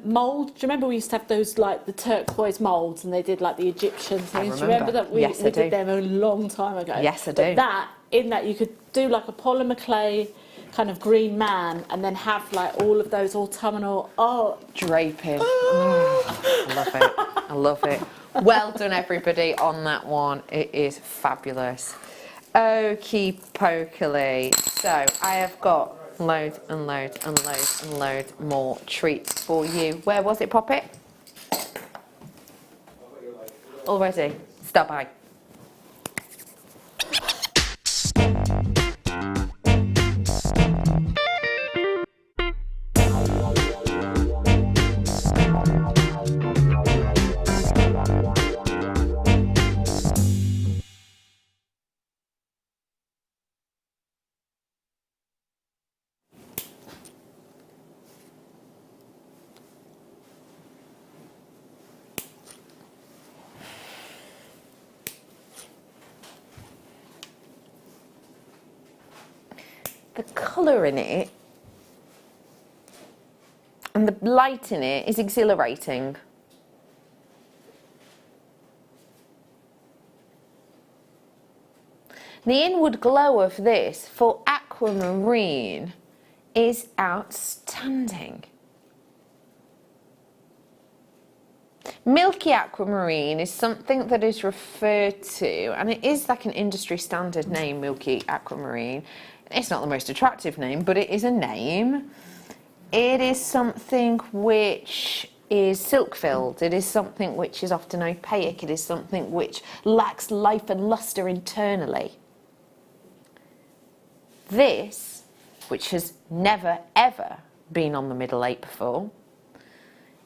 mould. Do you remember we used to have those, like, the turquoise moulds, and they did, like, the Egyptian things? Do you remember that? We did them a long time ago. Yes, I do. But in that, you could do, like, a polymer clay kind of Green Man, and then have, like, all of those autumnal... draping. I love it. I love it. Well done, everybody, on that one. It is fabulous. Okie pokely. So I have got loads and loads and loads and loads more treats for you. Where was it, Poppet? Already. Stop by. The colour in it and the light in it is exhilarating. The inward glow of this for aquamarine is outstanding. Milky aquamarine is something that is referred to, and it is like an industry standard name, milky aquamarine. It's not the most attractive name, but it is a name. It is something which is silk-filled. It is something which is often opaque. It is something which lacks life and lustre internally. This, which has never, ever been on the Middle 8 before,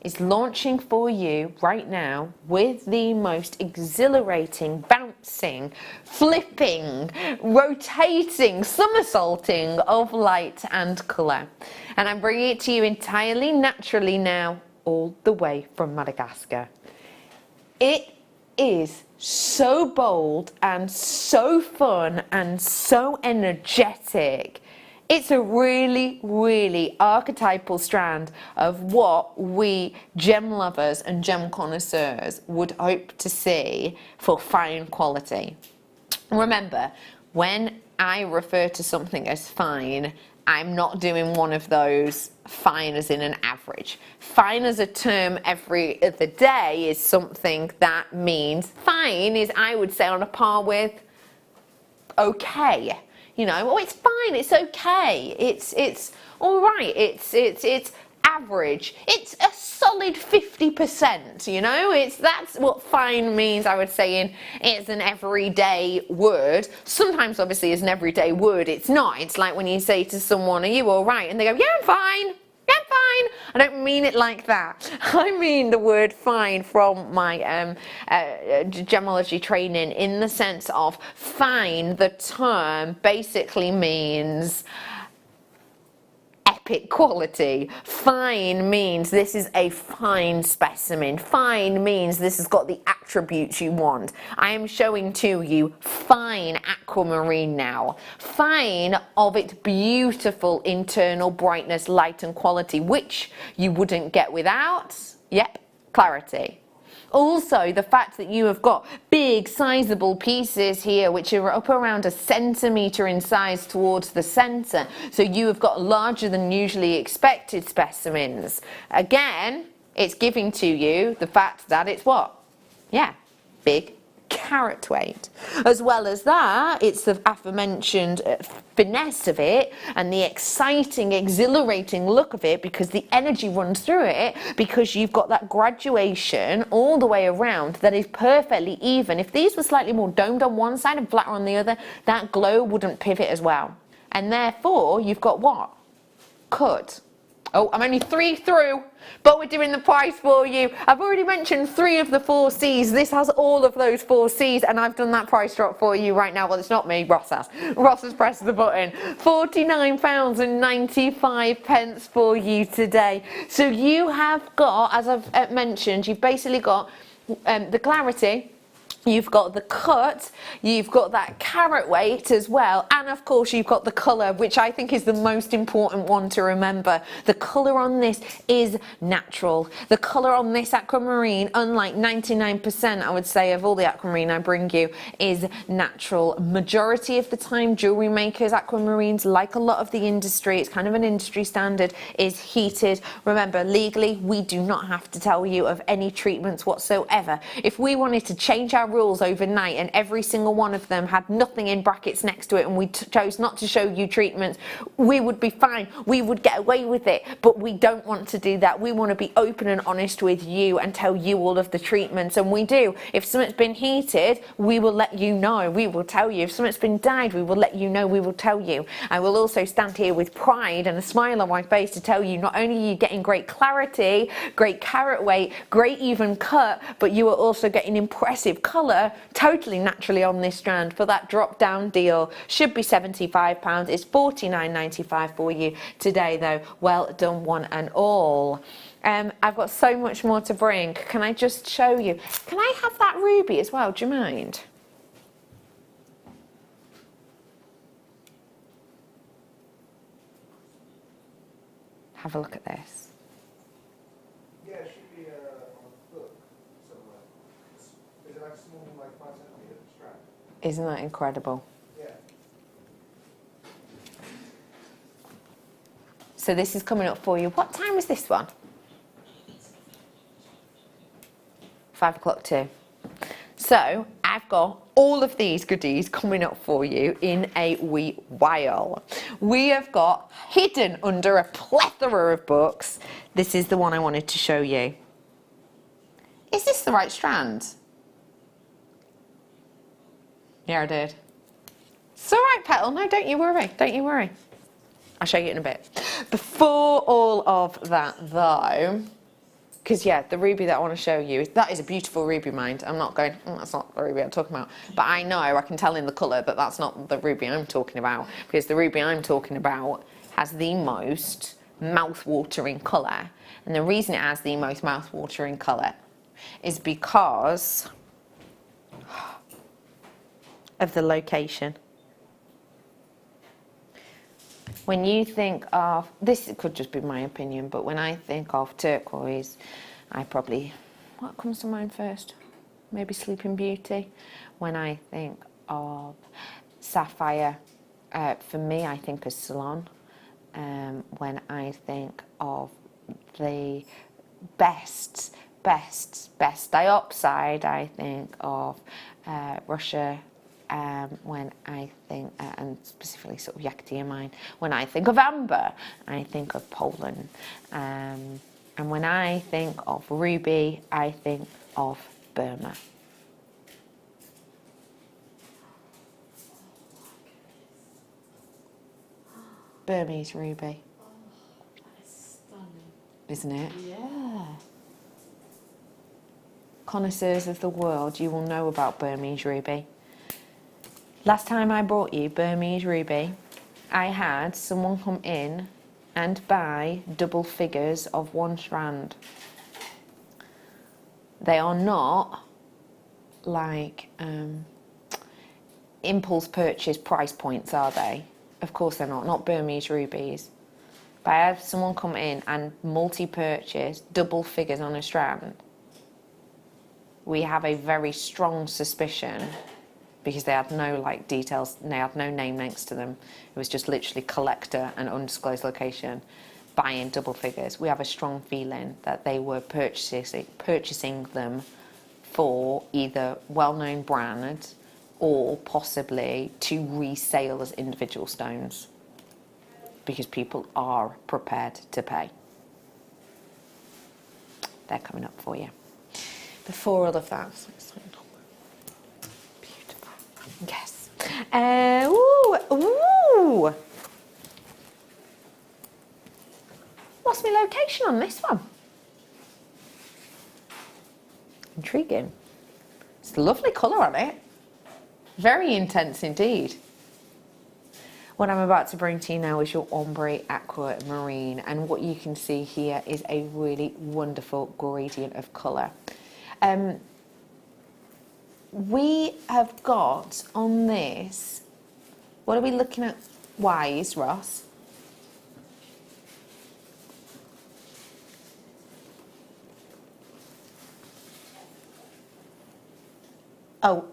is launching for you right now with the most exhilarating, bouncing, flipping, rotating, somersaulting of light and colour. And I'm bringing it to you entirely naturally now, all the way from Madagascar. It is so bold and so fun and so energetic. It's a really, really archetypal strand of what we gem lovers and gem connoisseurs would hope to see for fine quality. Remember, when I refer to something as fine, I'm not doing one of those fine as in an average. Fine as a term every other day is something that means fine is, I would say, on a par with okay. You know, oh, it's fine, it's okay, it's all right, it's average. It's a solid 50%, you know? That's what fine means, I would say, it's an everyday word. Sometimes, obviously, as an everyday word, it's not. It's like when you say to someone, are you all right? And they go, yeah, I'm fine. Yeah, I'm fine. I don't mean it like that. I mean the word fine from my gemology training, in the sense of fine. The term basically means epic quality. Fine means this is a fine specimen. Fine means this has got the attributes you want. I am showing to you fine aquamarine now. Fine of its beautiful internal brightness, light and quality, which you wouldn't get without, yep, clarity. Also, the fact that you have got big, sizable pieces here, which are up around 1 centimetre in size towards the centre. So you have got larger than usually expected specimens. Again, it's giving to you the fact that it's what? Yeah, big carat weight. As well as that, it's the aforementioned finesse of it and the exciting, exhilarating look of it, because the energy runs through it, because you've got that graduation all the way around that is perfectly even. If these were slightly more domed on one side and flatter on the other, that glow wouldn't pivot as well. And therefore, you've got what? Cut. Oh, I'm only 3 through, but we're doing the price for you. I've already mentioned 3 of the 4 C's. This has all of those 4 C's, and I've done that price drop for you right now. Well, it's not me, Ross has. Ross has pressed the button. £49.95 for you today. So you have got, as I've mentioned, you've basically got the clarity, you've got the cut, you've got that carat weight as well, and of course you've got the colour, which I think is the most important one to remember. The colour on this is natural. The colour on this aquamarine, unlike 99% I would say of all the aquamarine I bring you, is natural. Majority of the time, jewellery makers, aquamarines, like a lot of the industry, it's kind of an industry standard, is heated. Remember, legally, we do not have to tell you of any treatments whatsoever. If we wanted to change our rules overnight and every single one of them had nothing in brackets next to it, and we chose not to show you treatments, we would be fine. We would get away with it, but we don't want to do that. We want to be open and honest with you and tell you all of the treatments, and we do. If something's been heated, we will let you know. We will tell you. If something's been dyed, we will let you know. We will tell you. I will also stand here with pride and a smile on my face to tell you not only are you getting great clarity, great carat weight, great even cut, but you are also getting impressive colour totally naturally on this strand. For that drop down deal, should be £75. It's £49.95 for you today though. Well done one and all. I've got so much more to bring. Can I just show you? Can I have that ruby as well? Do you mind? Have a look at this. Yeah, it should be on a book somewhere. Is it like small, like 5 centimetre strand? Isn't that incredible? Yeah. So this is coming up for you. What time is this one? 5 o'clock too. So I've got all of these goodies coming up for you in a wee while. We have got hidden under a plethora of books. This is the one I wanted to show you. Is this the right strand? Yeah, I did. It's all right, Petal. No, don't you worry. Don't you worry. I'll show you in a bit. Before all of that, though, because yeah, the ruby that I want to show you, that is a beautiful ruby, mind. I'm not going, that's not the ruby I'm talking about. But I know, I can tell in the colour that that's not the ruby I'm talking about, because the ruby I'm talking about has the most mouth-watering colour. And the reason it has the most mouth-watering colour is because of the location. When you think of, this could just be my opinion, but when I think of turquoise, what comes to mind first? Maybe Sleeping Beauty. When I think of sapphire, for me, I think of Ceylon. When I think of the best dioxide, I think of Russia, when I think, and specifically sort of Yakutiamine, when I think of amber, I think of Poland. And when I think of ruby, I think of Burma. Burmese ruby. Oh, that is stunning. Isn't it? Yeah. Connoisseurs of the world, you will know about Burmese ruby. Last time I brought you Burmese ruby, I had someone come in and buy double figures of 1 strand. They are not like impulse purchase price points, are they? Of course they're not Burmese rubies. But I had someone come in and multi-purchase double figures on a strand. We have a very strong suspicion, because they had no like details, they had no name next to them. It was just literally collector and undisclosed location buying double figures. We have a strong feeling that they were purchasing them for either well-known brands or possibly to resale as individual stones, because people are prepared to pay. They're coming up for you. Before all of that, beautiful. Yes. Ooh. What's my location on this one? Intriguing. It's a lovely colour on it. Very intense indeed. What I'm about to bring to you now is your ombre aquamarine, and what you can see here is a really wonderful gradient of colour. We have got on this, what are we looking at wise, Ross? Oh,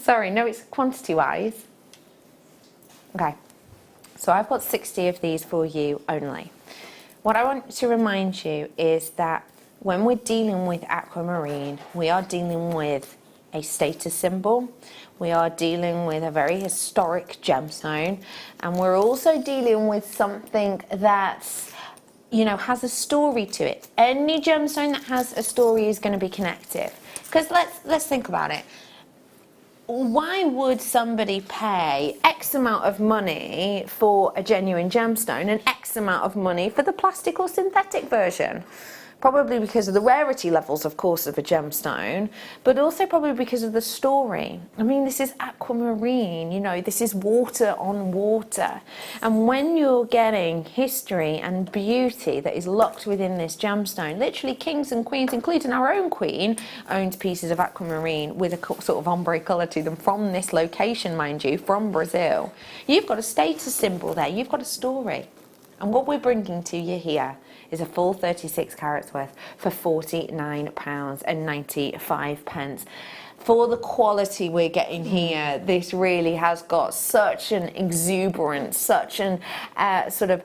sorry, no, it's quantity wise. Okay, so I've got 60 of these for you only. What I want to remind you is that when we're dealing with aquamarine, we are dealing with a status symbol, we are dealing with a very historic gemstone, and we're also dealing with something that's, you know, has a story to it. Any gemstone that has a story is going to be connective. Because let's think about it. Why would somebody pay X amount of money for a genuine gemstone and X amount of money for the plastic or synthetic version? Probably because of the rarity levels, of course, of a gemstone, but also probably because of the story. I mean, this is aquamarine, you know, this is water on water. And when you're getting history and beauty that is locked within this gemstone, literally kings and queens, including our own queen, owned pieces of aquamarine with a sort of ombre colour to them from this location, mind you, from Brazil. You've got a status symbol there, you've got a story. And what we're bringing to you here is a full 36 carats worth for £49.95. For the quality we're getting here, this really has got such an exuberance, such an sort of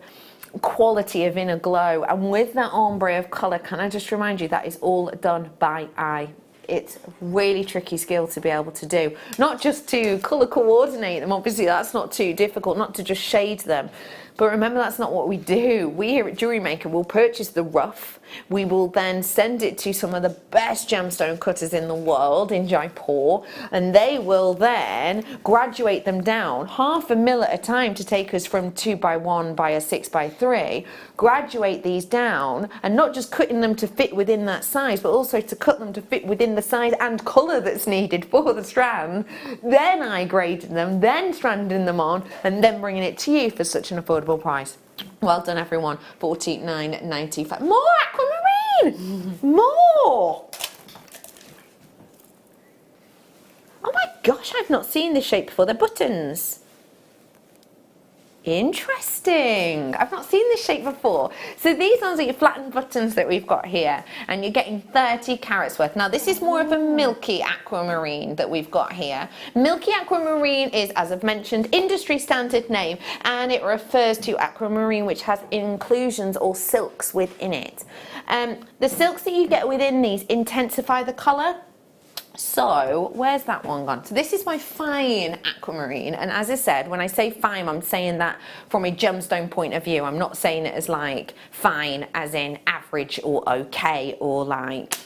quality of inner glow. And with that ombre of colour, can I just remind you, that is all done by eye. It's really tricky skill to be able to do. Not just to colour coordinate them, obviously that's not too difficult, not to just shade them. But remember, that's not what we do. We here at Jewellery Maker will purchase the rough. We will then send it to some of the best gemstone cutters in the world in Jaipur, and they will then graduate them down 1/2 mil at a time to take us from 2x1 by a 6x3. Graduate these down, and not just cutting them to fit within that size, but also to cut them to fit within the size and colour that's needed for the strand. Then I grading them, then stranding them on, and then bringing it to you for such an affordable price. Well done, everyone. £49.95. More aquamarine! More! Oh my gosh, I've not seen this shape before. They're buttons. Interesting. I've not seen this shape before. So these ones are your flattened buttons that we've got here, and you're getting 30 carats worth. Now this is more of a milky aquamarine that we've got here. Milky aquamarine is, as I've mentioned, industry standard name, and it refers to aquamarine which has inclusions or silks within it. The silks that you get within these intensify the colour. So where's that one gone? So this is my fine aquamarine, and as I said, when I say fine, I'm saying that from a gemstone point of view. I'm not saying it as like fine as in average or okay or like,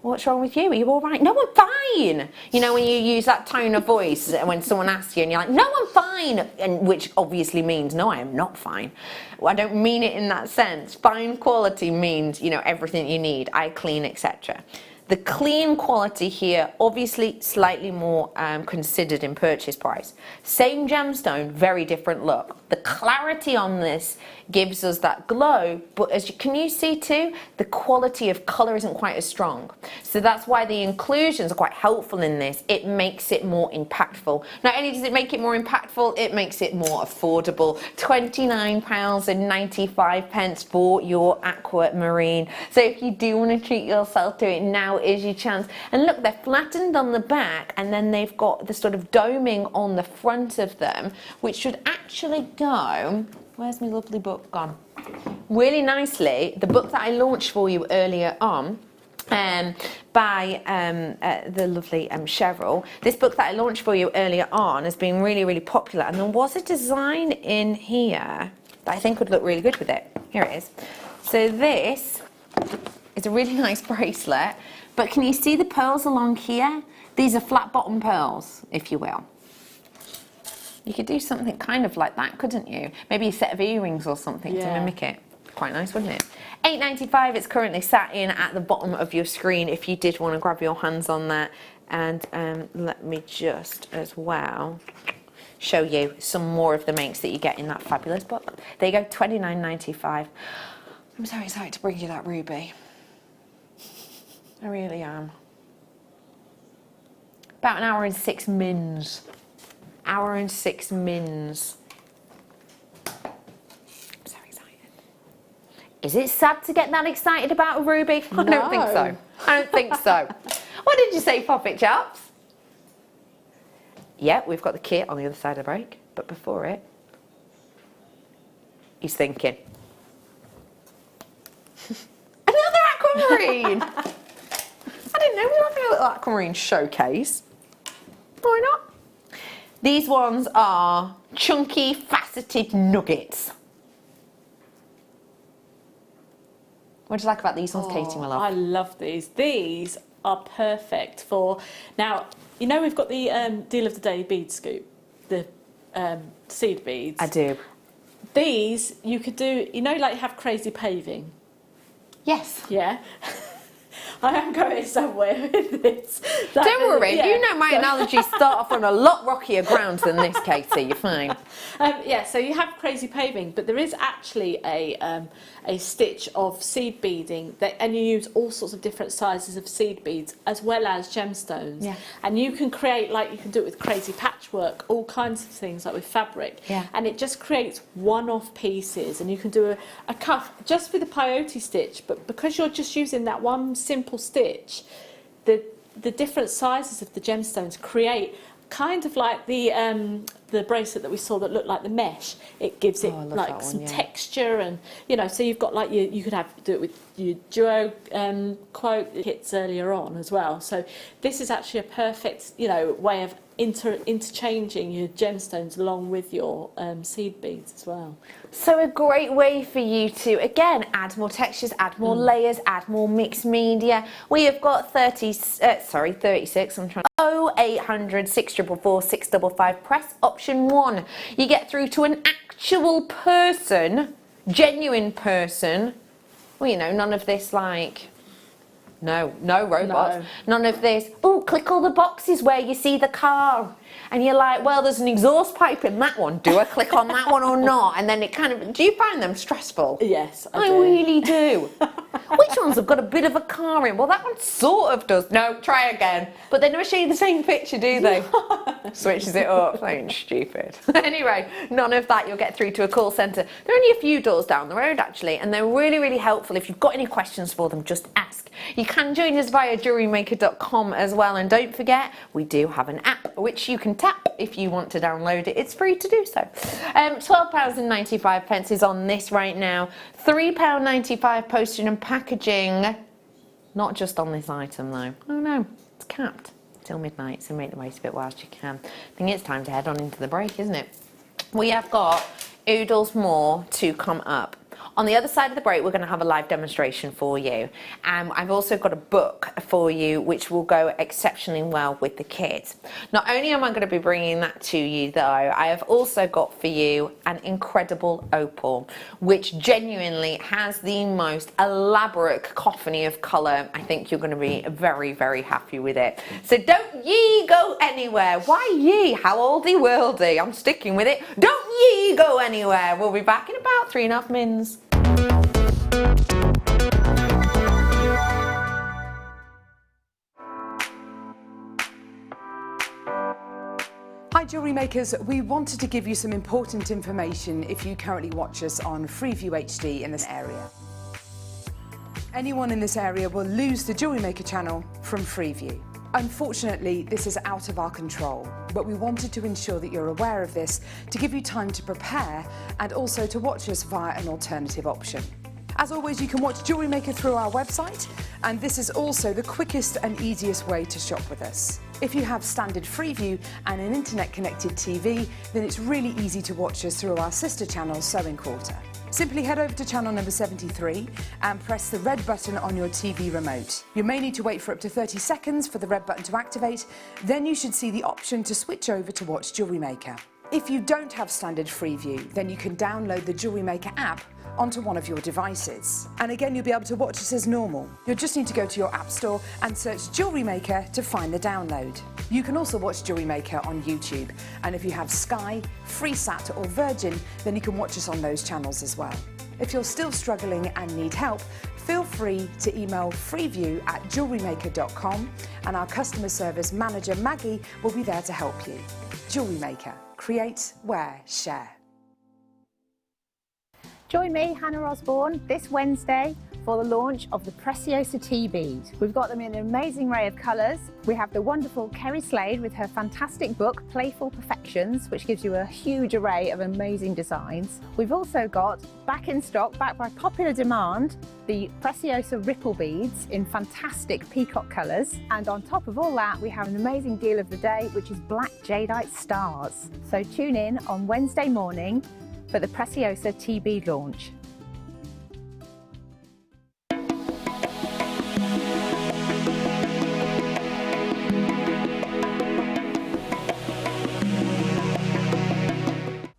what's wrong with you? Are you all right? No, I'm fine. You know, when you use that tone of voice when someone asks you and you're like, no, I'm fine, and which obviously means, no, I am not fine. Well, I don't mean it in that sense. Fine quality means, you know, everything you need, eye clean, etc. The clean quality here, obviously slightly more considered in purchase price. Same gemstone, very different look. The clarity on this gives us that glow, but as you, can you see too, the quality of colour isn't quite as strong. So that's why the inclusions are quite helpful in this. It makes it more impactful. Not only does it make it more impactful, it makes it more affordable. £29.95 for your aquamarine. So if you do want to treat yourself to it, now is your chance. And look, they're flattened on the back, and then they've got the sort of doming on the front of them, which should actually go, where's my lovely book gone? Really nicely, the book that I launched for you earlier on, by the lovely Cheryl. This book that I launched for you earlier on has been really, really popular, and there was a design in here that I think would look really good with it. Here it is. So this is a really nice bracelet, but can you see the pearls along here? These are flat bottom pearls, if you will. You could do something kind of like that, couldn't you? Maybe a set of earrings or something to mimic it. Quite nice, wouldn't it? £8.95, it's currently sat in at the bottom of your screen if you did want to grab your hands on that. And let me just as well show you some more of the makes that you get in that fabulous book. There you go, £29.95. I'm so excited to bring you that ruby. I really am. About an hour and 6 mins. Hour and 6 mins. I'm so excited. Is it sad to get that excited about a ruby? I don't think so. I don't think so. What did you say, Pop It Chops? Yeah, we've got the kit on the other side of the break, but before it, he's thinking. Another aquamarine! I didn't know we were having a little aquamarine showcase. Why not? These ones are chunky, faceted nuggets. What do you like about these ones, Katie, my love? I love these. These are perfect for... Now, you know we've got the Deal of the Day bead scoop, the seed beads. I do. These, you could do, you know, like you have crazy paving? Yes. Yeah. I am going somewhere with this. Don't worry, you know my analogies start off on a lot rockier ground than this, Katie, you're fine. Yeah, so you have crazy paving, but there is actually a stitch of seed beading, and you use all sorts of different sizes of seed beads as well as gemstones. Yeah. And you can create, like you can do it with crazy patchwork, all kinds of things, like with fabric. Yeah. And it just creates one-off pieces, and you can do a cuff just with a peyote stitch, but because you're just using that one simple stitch, the different sizes of the gemstones create kind of like the bracelet that we saw that looked like the mesh. It gives it like some texture, and you know, so you've got like you could do it with your duo quote kits earlier on as well. So this is actually a perfect, you know, way of interchanging your gemstones along with your seed beads as well. So a great way for you to, again, add more textures, add more layers, add more mixed media. We have got 36, I'm trying to... 0800 644 655, press option 1. You get through to an actual person, genuine person. Well, you know, none of this like... No robots. No. None of this, oh, click all the boxes where you see the car. And you're like, well, there's an exhaust pipe in that one. Do I click on that one or not? And then it kind of, do you find them stressful? Yes, I really do. Which ones have got a bit of a car in? Well, that one sort of does. No, try again. But they never show you the same picture, do they? Switches it up. Ain't stupid. Anyway, none of that. You'll get through to a call centre. There are only a few doors down the road, actually, and they're really, really helpful. If you've got any questions for them, just ask. You can join us via JewelleryMaker.com as well, and don't forget, we do have an app which you can tap if you want to download it. It's free to do so. £12.95 is on this right now. £3.95 postage and packaging. Not just on this item though. Oh no. It's capped till midnight, so make the most of it whilst you can. I think it's time to head on into the break, isn't it? We have got oodles more to come up. On the other side of the break, we're going to have a live demonstration for you. I've also got a book for you which will go exceptionally well with the kids. Not only am I going to be bringing that to you though, I have also got for you an incredible opal which genuinely has the most elaborate cacophony of colour. I think you're going to be very, very happy with it. So don't ye go anywhere. Why ye? How oldie worldy? I'm sticking with it. Don't ye go anywhere. We'll be back in about 3.5 minutes. Hi Jewellery Makers, we wanted to give you some important information if you currently watch us on Freeview HD in this area. Anyone in this area will lose the Jewellery Maker channel from Freeview. Unfortunately, this is out of our control, but we wanted to ensure that you're aware of this to give you time to prepare and also to watch us via an alternative option. As always, you can watch Jewellery Maker through our website, and this is also the quickest and easiest way to shop with us. If you have standard Freeview and an internet-connected TV, then it's really easy to watch us through our sister channel, Sewing Quarter. Simply head over to channel number 73 and press the red button on your TV remote. You may need to wait for up to 30 seconds for the red button to activate, then you should see the option to switch over to watch Jewellery Maker. If you don't have standard Freeview, then you can download the Jewellery Maker app onto one of your devices. And again, you'll be able to watch us as normal. You'll just need to go to your app store and search Jewellery Maker to find the download. You can also watch Jewellery Maker on YouTube, and if you have Sky, Freesat or Virgin, then you can watch us on those channels as well. If you're still struggling and need help, feel free to email freeview@jewellerymaker.com and our customer service manager Maggie will be there to help you. Jewellery Maker. Create, wear, share. Join me, Hannah Osborne, this Wednesday for the launch of the Preciosa Tea Bead. We've got them in an amazing array of colours. We have the wonderful Kerry Slade with her fantastic book, Playful Perfections, which gives you a huge array of amazing designs. We've also got, back in stock, backed by popular demand, the Preciosa Ripple Beads in fantastic peacock colours. And on top of all that, we have an amazing deal of the day, which is black jadeite stars. So tune in on Wednesday morning for the Preciosa Tea Bead launch.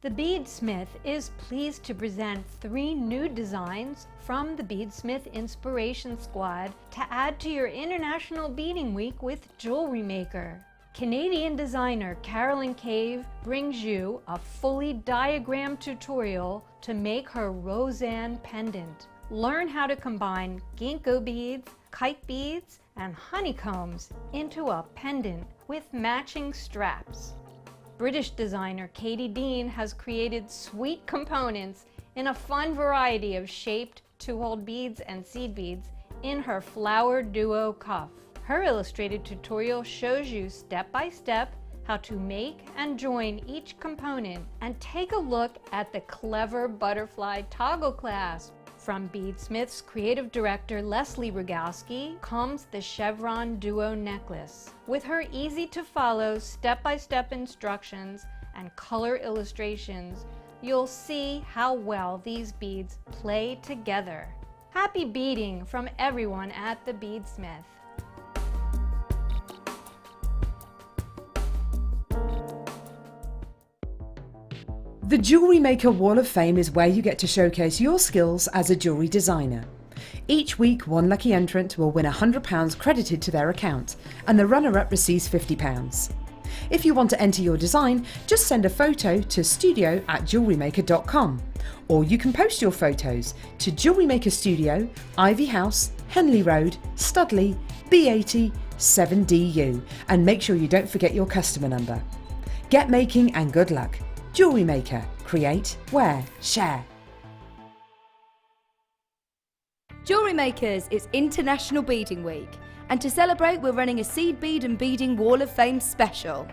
The Beadsmith is pleased to present 3 new designs from the Beadsmith Inspiration Squad to add to your International Beading Week with Jewellery Maker. Canadian designer Carolyn Cave brings you a fully diagrammed tutorial to make her Roseanne pendant. Learn how to combine ginkgo beads, kite beads, and honeycombs into a pendant with matching straps. British designer Katie Dean has created sweet components in a fun variety of shaped 2-hole beads and seed beads in her Flower Duo cuff. Her illustrated tutorial shows you step by step how to make and join each component, and take a look at the clever butterfly toggle clasp. From Beadsmith's creative director Leslie Rogalski comes the Chevron Duo necklace. With her easy to follow step-by-step instructions and color illustrations, you'll see how well these beads play together. Happy beading from everyone at the Beadsmith. The Jewellery Maker Wall of Fame is where you get to showcase your skills as a jewellery designer. Each week, one lucky entrant will win £100 credited to their account, and the runner-up receives £50. If you want to enter your design, just send a photo to studio@jewellerymaker.com, or you can post your photos to Jewellery Maker Studio, Ivy House, Henley Road, Studley, B80 7DU, and make sure you don't forget your customer number. Get making and good luck. Jewellery Maker. Create, wear, share. Jewellery Makers, it's International Beading Week, and to celebrate we're running a Seed Bead and Beading Wall of Fame special.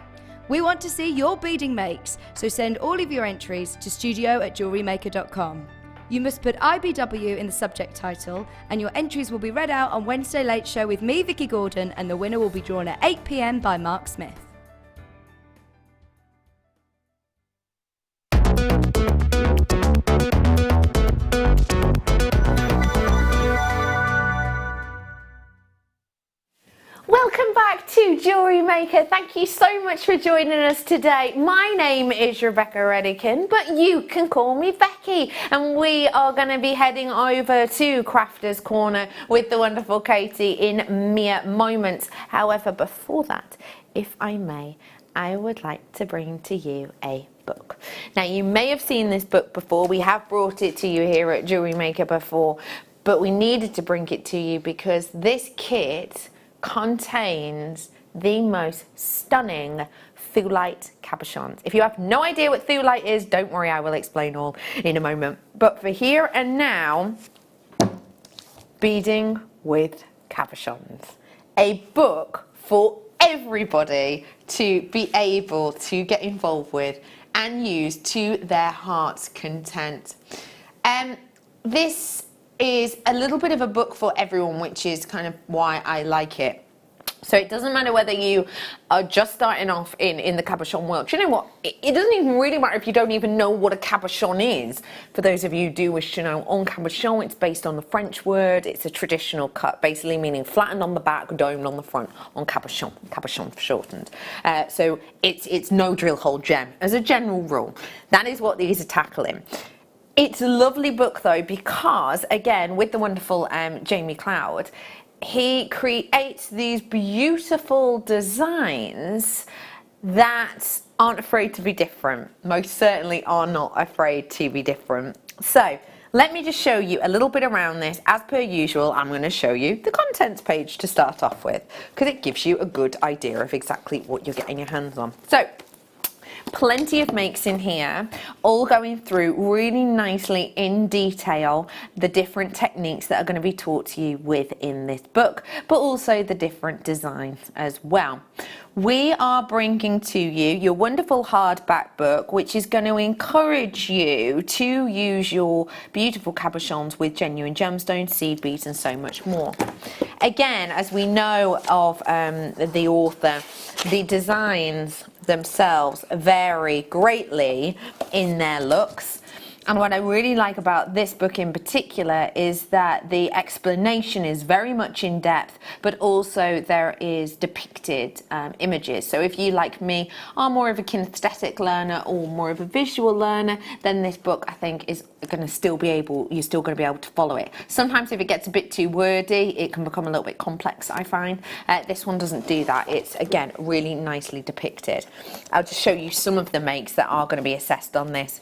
We want to see your beading makes, so send all of your entries to studio@jewellerymaker.com. You must put IBW in the subject title, and your entries will be read out on Wednesday Late Show with me, Vicky Gordon, and the winner will be drawn at 8 p.m. by Mark Smith. Welcome back to Jewellery Maker. Thank you so much for joining us today. My name is Rebecca Redican, but you can call me Becky. And we are going to be heading over to Crafters Corner with the wonderful Katie in mere moments. However, before that, if I may, I would like to bring to you a book. Now, you may have seen this book before. We have brought it to you here at Jewellery Maker before, but we needed to bring it to you because this kit contains the most stunning Thulite cabochons. If you have no idea what Thulite is, don't worry, I will explain all in a moment. But for here and now, beading with cabochons. A book for everybody to be able to get involved with and use to their heart's content. This is a little bit of a book for everyone, which is kind of why I like it. So it doesn't matter whether you are just starting off in the cabochon world. Do you know what? It doesn't even really matter if you don't even know what a cabochon is. For those of you who do wish to know, on cabochon, it's based on the French word. It's a traditional cut, basically meaning flattened on the back, domed on the front, on cabochon. Cabochon for shortened. So it's no drill hole gem as a general rule. That is what these are tackling. It's a lovely book though, because again, with the wonderful Jamie Cloud, he creates these beautiful designs that aren't afraid to be different. Most certainly are not afraid to be different. So let me just show you a little bit around this. As per usual, I'm going to show you the contents page to start off with, because it gives you a good idea of exactly what you're getting your hands on. So plenty of makes in here, all going through really nicely in detail the different techniques that are going to be taught to you within this book, but also the different designs as well. We are bringing to you your wonderful hardback book, which is going to encourage you to use your beautiful cabochons with genuine gemstones, seed beads, and so much more. Again, as we know of the author, the designs themselves vary greatly in their looks. And what I really like about this book in particular is that the explanation is very much in depth, but also there is depicted images. So if you, like me, are more of a kinesthetic learner or more of a visual learner, then this book, I think, is going to still be able, you're still going to be able to follow it. Sometimes if it gets a bit too wordy, it can become a little bit complex, I find. This one doesn't do that. It's, again, really nicely depicted. I'll just show you some of the makes that are going to be assessed on this.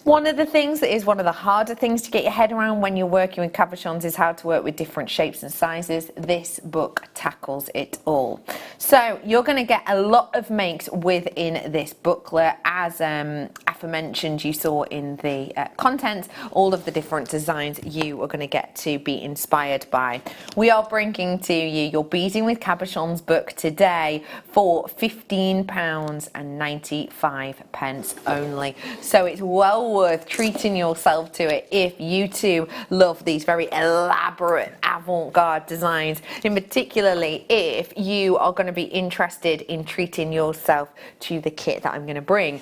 One of the things that is one of the harder things to get your head around when you're working with cabochons is how to work with different shapes and sizes. This book tackles it all. So you're going to get a lot of makes within this booklet. As aforementioned, you saw in the content, all of the different designs you are going to get to be inspired by. We are bringing to you your Beading with Cabochons book today for £15.95 only. So it's well worth treating yourself to it if you too love these very elaborate avant-garde designs, and particularly if you are going to be interested in treating yourself to the kit that I'm going to bring.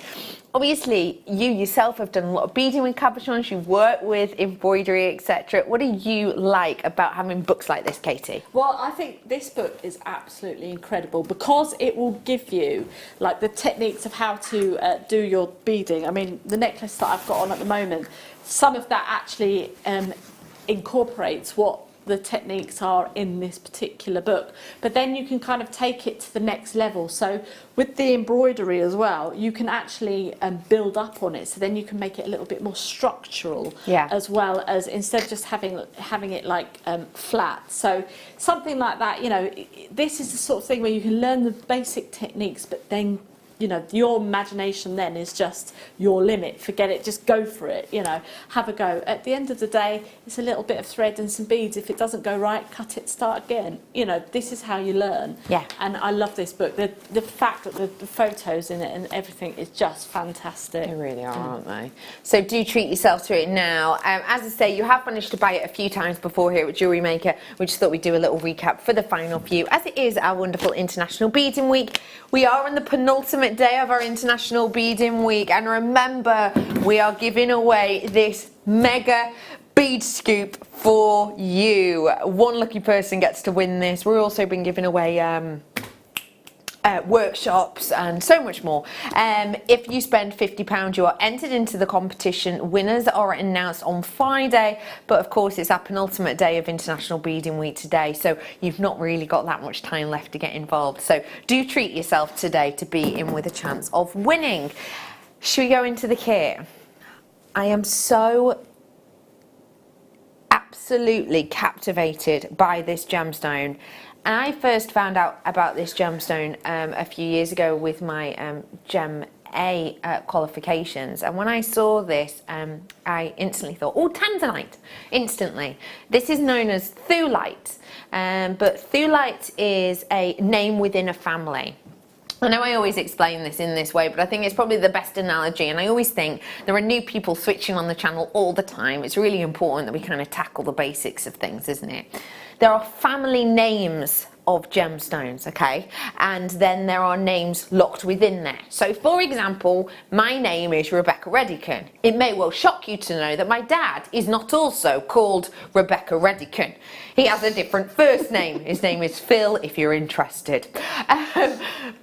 Obviously, you yourself have done a lot of beading with cabochons, you've worked with embroidery, etc. What do you like about having books like this, Katie? Well, I think this book is absolutely incredible because it will give you like the techniques of how to do your beading. I mean, the necklace that I've got on at the moment, some of that actually incorporates what the techniques are in this particular book, but then you can kind of take it to the next level. So with the embroidery as well, you can actually build up on it, so then you can make it a little bit more structural, as well as instead of just having it like flat. So something like that, you know, this is the sort of thing where you can learn the basic techniques but then you know, your imagination then is just your limit. Forget it, just go for it, you know, have a go. At the end of the day, it's a little bit of thread and some beads. If it doesn't go right, cut it, start again. You know, this is how you learn. Yeah. And I love this book. The fact that the photos in it and everything is just fantastic. They really are, aren't they? So do treat yourself to it now. As I say, you have managed to buy it a few times before here at Jewellery Maker. We just thought we'd do a little recap for the final few, as it is our wonderful International Beading Week. We are on the penultimate day of our International Beading Week, and remember, we are giving away this mega bead scoop for you. One lucky person gets to win this. We've also been giving away workshops and so much more. If you spend £50, you are entered into the competition. Winners are announced on Friday, but of course it's our penultimate day of International Beading Week today, so you've not really got that much time left to get involved. So do treat yourself today to be in with a chance of winning. Should we go into the kit? I am so absolutely captivated by this gemstone. And I first found out about this gemstone a few years ago with my Gem A qualifications, and when I saw this, I instantly thought, oh, tanzanite, instantly. This is known as thulite, but thulite is a name within a family. I know I always explain this in this way, but I think it's probably the best analogy, and I always think there are new people switching on the channel all the time. It's really important that we kind of tackle the basics of things, isn't it? There are family names of gemstones, okay, and then there are names locked within there. So for example, my name is Rebecca Redican. It may well shock you to know that my dad is not also called Rebecca Redican. He has a different first name. His name is Phil, if you're interested.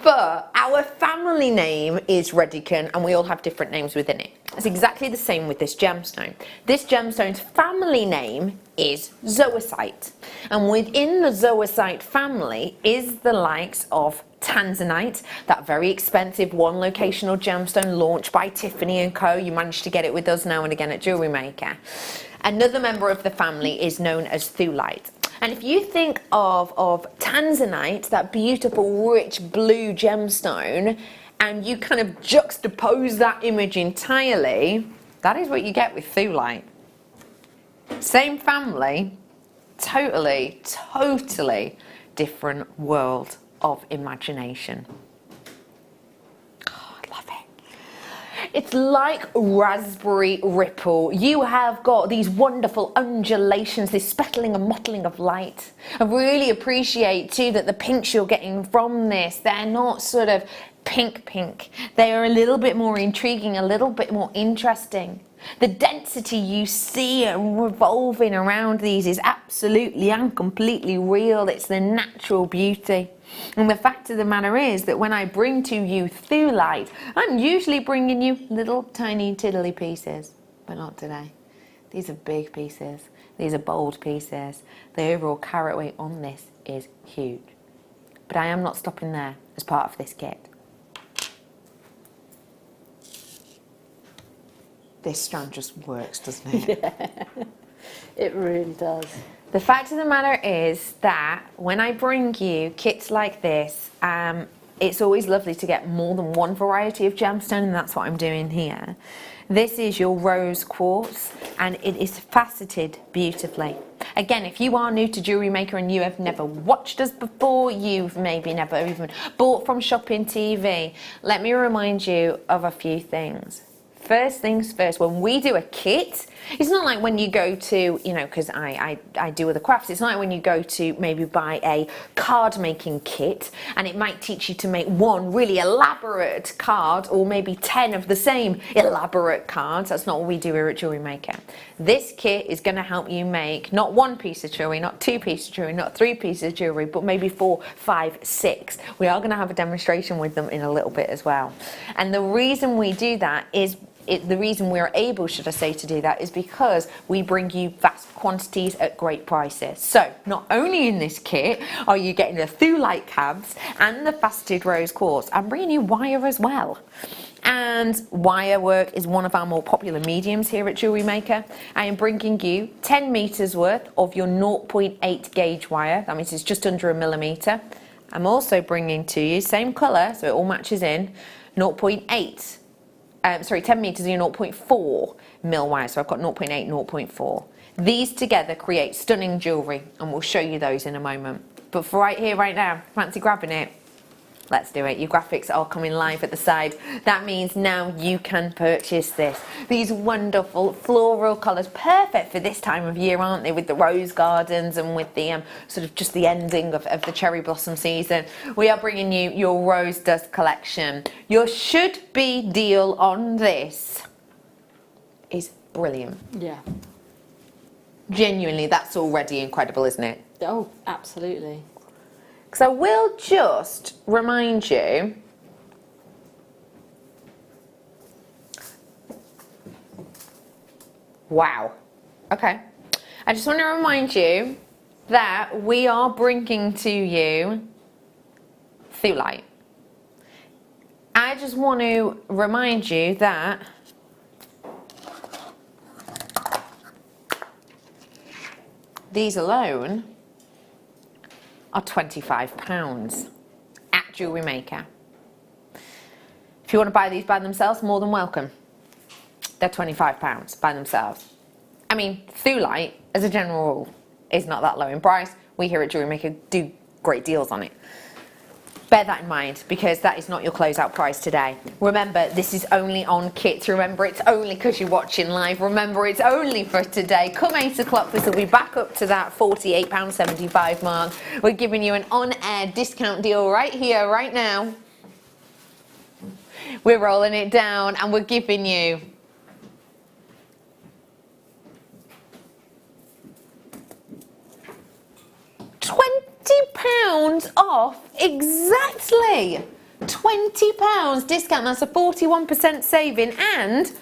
But our family name is Redican, and we all have different names within it. It's exactly the same with this gemstone. This gemstone's family name is zoisite, and within the zoisite family is the likes of tanzanite, that very expensive one locational gemstone launched by Tiffany & Co. You managed to get it with us now and again at Jewellery Maker. Another member of the family is known as thulite. And if you think of tanzanite, that beautiful rich blue gemstone, and you kind of juxtapose that image entirely, that is what you get with thulite. Same family, totally different world of imagination. Oh, I love it. It's like raspberry ripple. You have got these wonderful undulations, this speckling and mottling of light. I really appreciate too that the pinks you're getting from this, they're not sort of pink. They are a little bit more intriguing, a little bit more interesting. The density you see revolving around these is absolutely and completely real. It's the natural beauty. And the fact of the matter is that when I bring to you thulite, I'm usually bringing you little tiny tiddly pieces, but not today. These are big pieces. These are bold pieces. The overall carat weight on this is huge. But I am not stopping there as part of this kit. This strand just works, doesn't it? Yeah, it really does. The fact of the matter is that when I bring you kits like this, it's always lovely to get more than one variety of gemstone, and that's what I'm doing here. This is your rose quartz, and it is faceted beautifully. Again, if you are new to Jewellery Maker and you have never watched us before, you've maybe never even bought from Shopping TV, let me remind you of a few things. First things first, when we do a kit, it's not like when you go to, you know, because I do other crafts, it's not like when you go to maybe buy a card making kit and it might teach you to make one really elaborate card or maybe 10 of the same elaborate cards. That's not what we do here at Jewellery Maker. This kit is going to help you make not one piece of jewellery, not two pieces of jewellery, not three pieces of jewellery, but maybe 4, 5, 6. We are going to have a demonstration with them in a little bit as well. And the reason we do that is the reason we're able, should I say, to do that is because we bring you vast quantities at great prices. So not only in this kit are you getting the thulite cabs and the faceted rose quartz, I'm bringing you wire as well. And wire work is one of our more popular mediums here at Jewellery Maker. I am bringing you 10 meters worth of your 0.8 gauge wire. That means it's just under 1 millimeter. I'm also bringing to you, same colour, so it all matches in, 0.8. 10 meters are 0.4 mil wire, so I've got 0.8, 0.4. These together create stunning jewellery, and we'll show you those in a moment. But for right here, right now, fancy grabbing it? Let's do it. Your graphics are coming live at the side. That means now you can purchase this. These wonderful floral colours, perfect for this time of year, aren't they? With the rose gardens and with the sort of just the ending of the cherry blossom season. We are bringing you your Rose Dust collection. Your should be deal on this is brilliant. Yeah. Genuinely, that's already incredible, isn't it? Oh, absolutely. So I will just remind you wow. Okay. I just want to remind you that we are bringing to you Tulip. I just want to remind you that these alone are £25 at Jewellery Maker. If you want to buy these by themselves, more than welcome. They're £25 by themselves. I mean, Tulip, as a general rule, is not that low in price. We here at Jewellery Maker do great deals on it. Bear that in mind, because that is not your closeout price today. Remember, this is only on kits. Remember, it's only because you're watching live. Remember, it's only for today. Come 8 o'clock, this will be back up to that £48.75 mark. We're giving you an on-air discount deal right here, right now. We're rolling it down and we're giving you £20 off, exactly. £20 discount, that's a 41% saving, and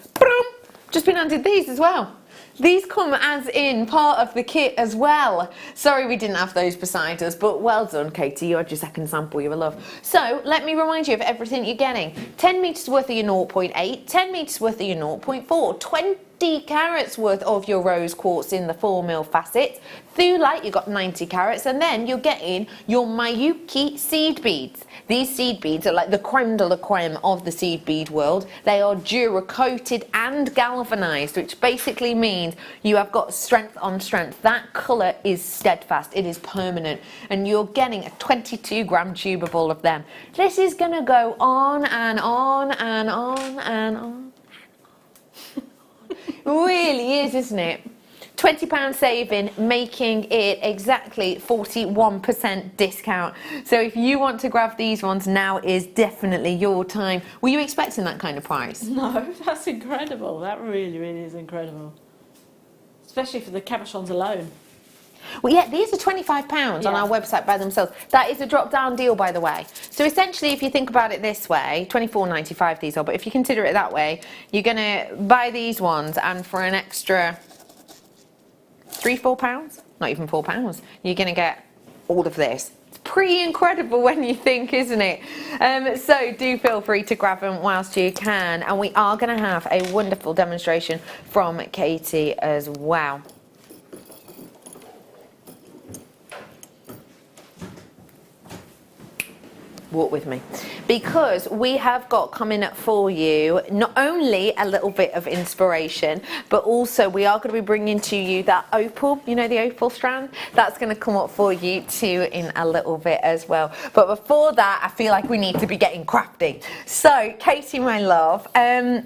just been handed these as well. These come as in part of the kit as well. Sorry we didn't have those beside us, but well done, Katie. You had your second sample, you're a love. So let me remind you of everything you're getting. 10 metres worth of your 0.8, 10 metres worth of your 0.4, 20 carats worth of your rose quartz in the 4mm facet. Tulip, you've got 90 carats, and then you're getting your Miyuki seed beads. These seed beads are like the creme de la creme of the seed bead world. They are Dura-coated and galvanised, which basically means you have got strength on strength. That colour is steadfast, it is permanent, and you're getting a 22-gram tube of all of them. This is going to go on and on and on and on. It really is, isn't it? £20 saving, making it exactly 41% discount. So if you want to grab these ones, now is definitely your time. Were you expecting that kind of price? No, that's incredible. That really, really is incredible. Especially for the cabochons alone. Well, yeah, these are £25 on our website by themselves. That is a drop-down deal, by the way. So essentially, if you think about it this way, £24.95 these are, but if you consider it that way, you're going to buy these ones, and for an extra £3-4, not even £4, you're going to get all of this. It's pretty incredible when you think, isn't it? So do feel free to grab them whilst you can, and we are going to have a wonderful demonstration from Katie as well. Walk with me, because we have got coming up for you not only a little bit of inspiration, but also we are going to be bringing to you that opal, you know, the opal strand. That's going to come up for you too in a little bit as well. But before that, I feel like we need to be getting crafty. So Katie, my love, I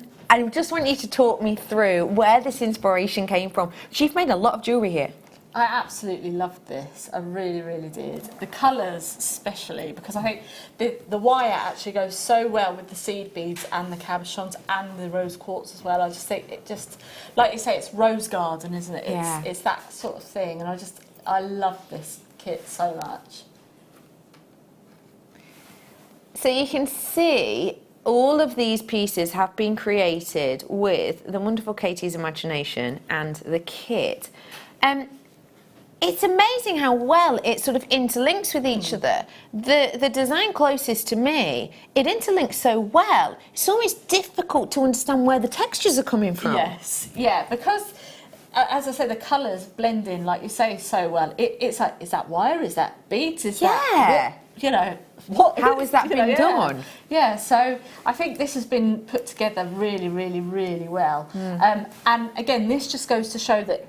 just want you to talk me through where this inspiration came from. You've made a lot of jewellery here. I absolutely loved this. I really, really did. The colours especially, because I think the wire actually goes so well with the seed beads and the cabochons and the rose quartz as well. I just think it just, like you say, it's rose garden, isn't it? It's that sort of thing, and I love this kit so much. So you can see all of these pieces have been created with the wonderful Katie's imagination and the kit. It's amazing how well it sort of interlinks with each other. The design closest to me, it interlinks so well. It's almost difficult to understand where the textures are coming from. Yes, yeah, because as I say, the colours blend in, like you say, so well. It's like, is that wire? Is that beads? Is that, you know, what? How has that been done? Yeah, so I think this has been put together really, really, really well. And again, this just goes to show that,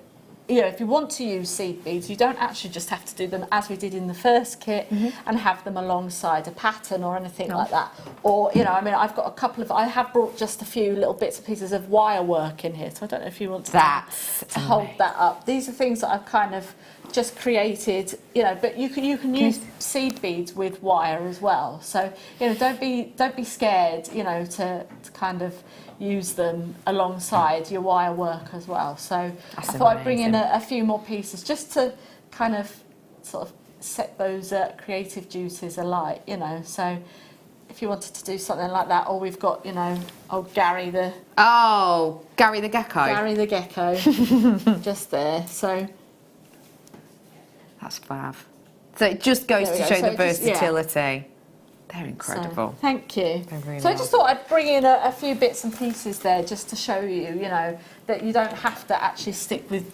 you know, if you want to use seed beads, you don't actually just have to do them as we did in the first kit and have them alongside a pattern or anything like that. Or, you know, I mean, I've got a couple of, I have brought just a few little bits and pieces of wire work in here, so I don't know if you want to hold that up. These are things that I've kind of just created, you know, but you can use seed beads with wire as well. So, you know, don't be scared, you know, to kind of use them alongside your wire work as well. So I thought I'd bring in a few more pieces just to kind of sort of set those creative juices alight, you know. So if you wanted to do something like that, or we've got, you know, Gary the gecko. Gary the gecko, just there. So that's fab. So it just goes to show the versatility. They're incredible. So, thank you. Really so I just thought I'd bring in a few bits and pieces there just to show you, you know, that you don't have to actually stick with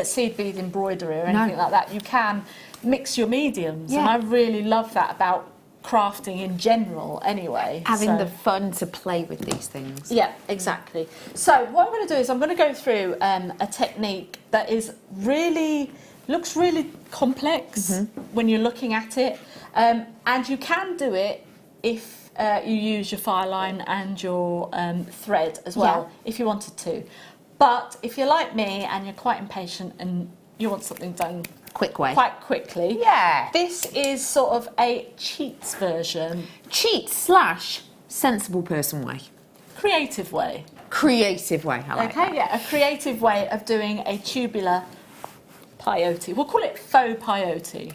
seed bead embroidery or anything like that. You can mix your mediums, and I really love that about crafting in general anyway. Having the fun to play with these things. Yeah, exactly. So what I'm going to do is I'm going to go through a technique that is looks really complex when you're looking at it. And you can do it if you use your fire line and your thread as well, if you wanted to. But if you're like me and you're quite impatient and you want something done quite quickly, this is sort of a cheats version. Cheats/sensible person way. Creative way. Creative way, I like that. Okay, yeah, a creative way of doing a tubular peyote. We'll call it faux peyote.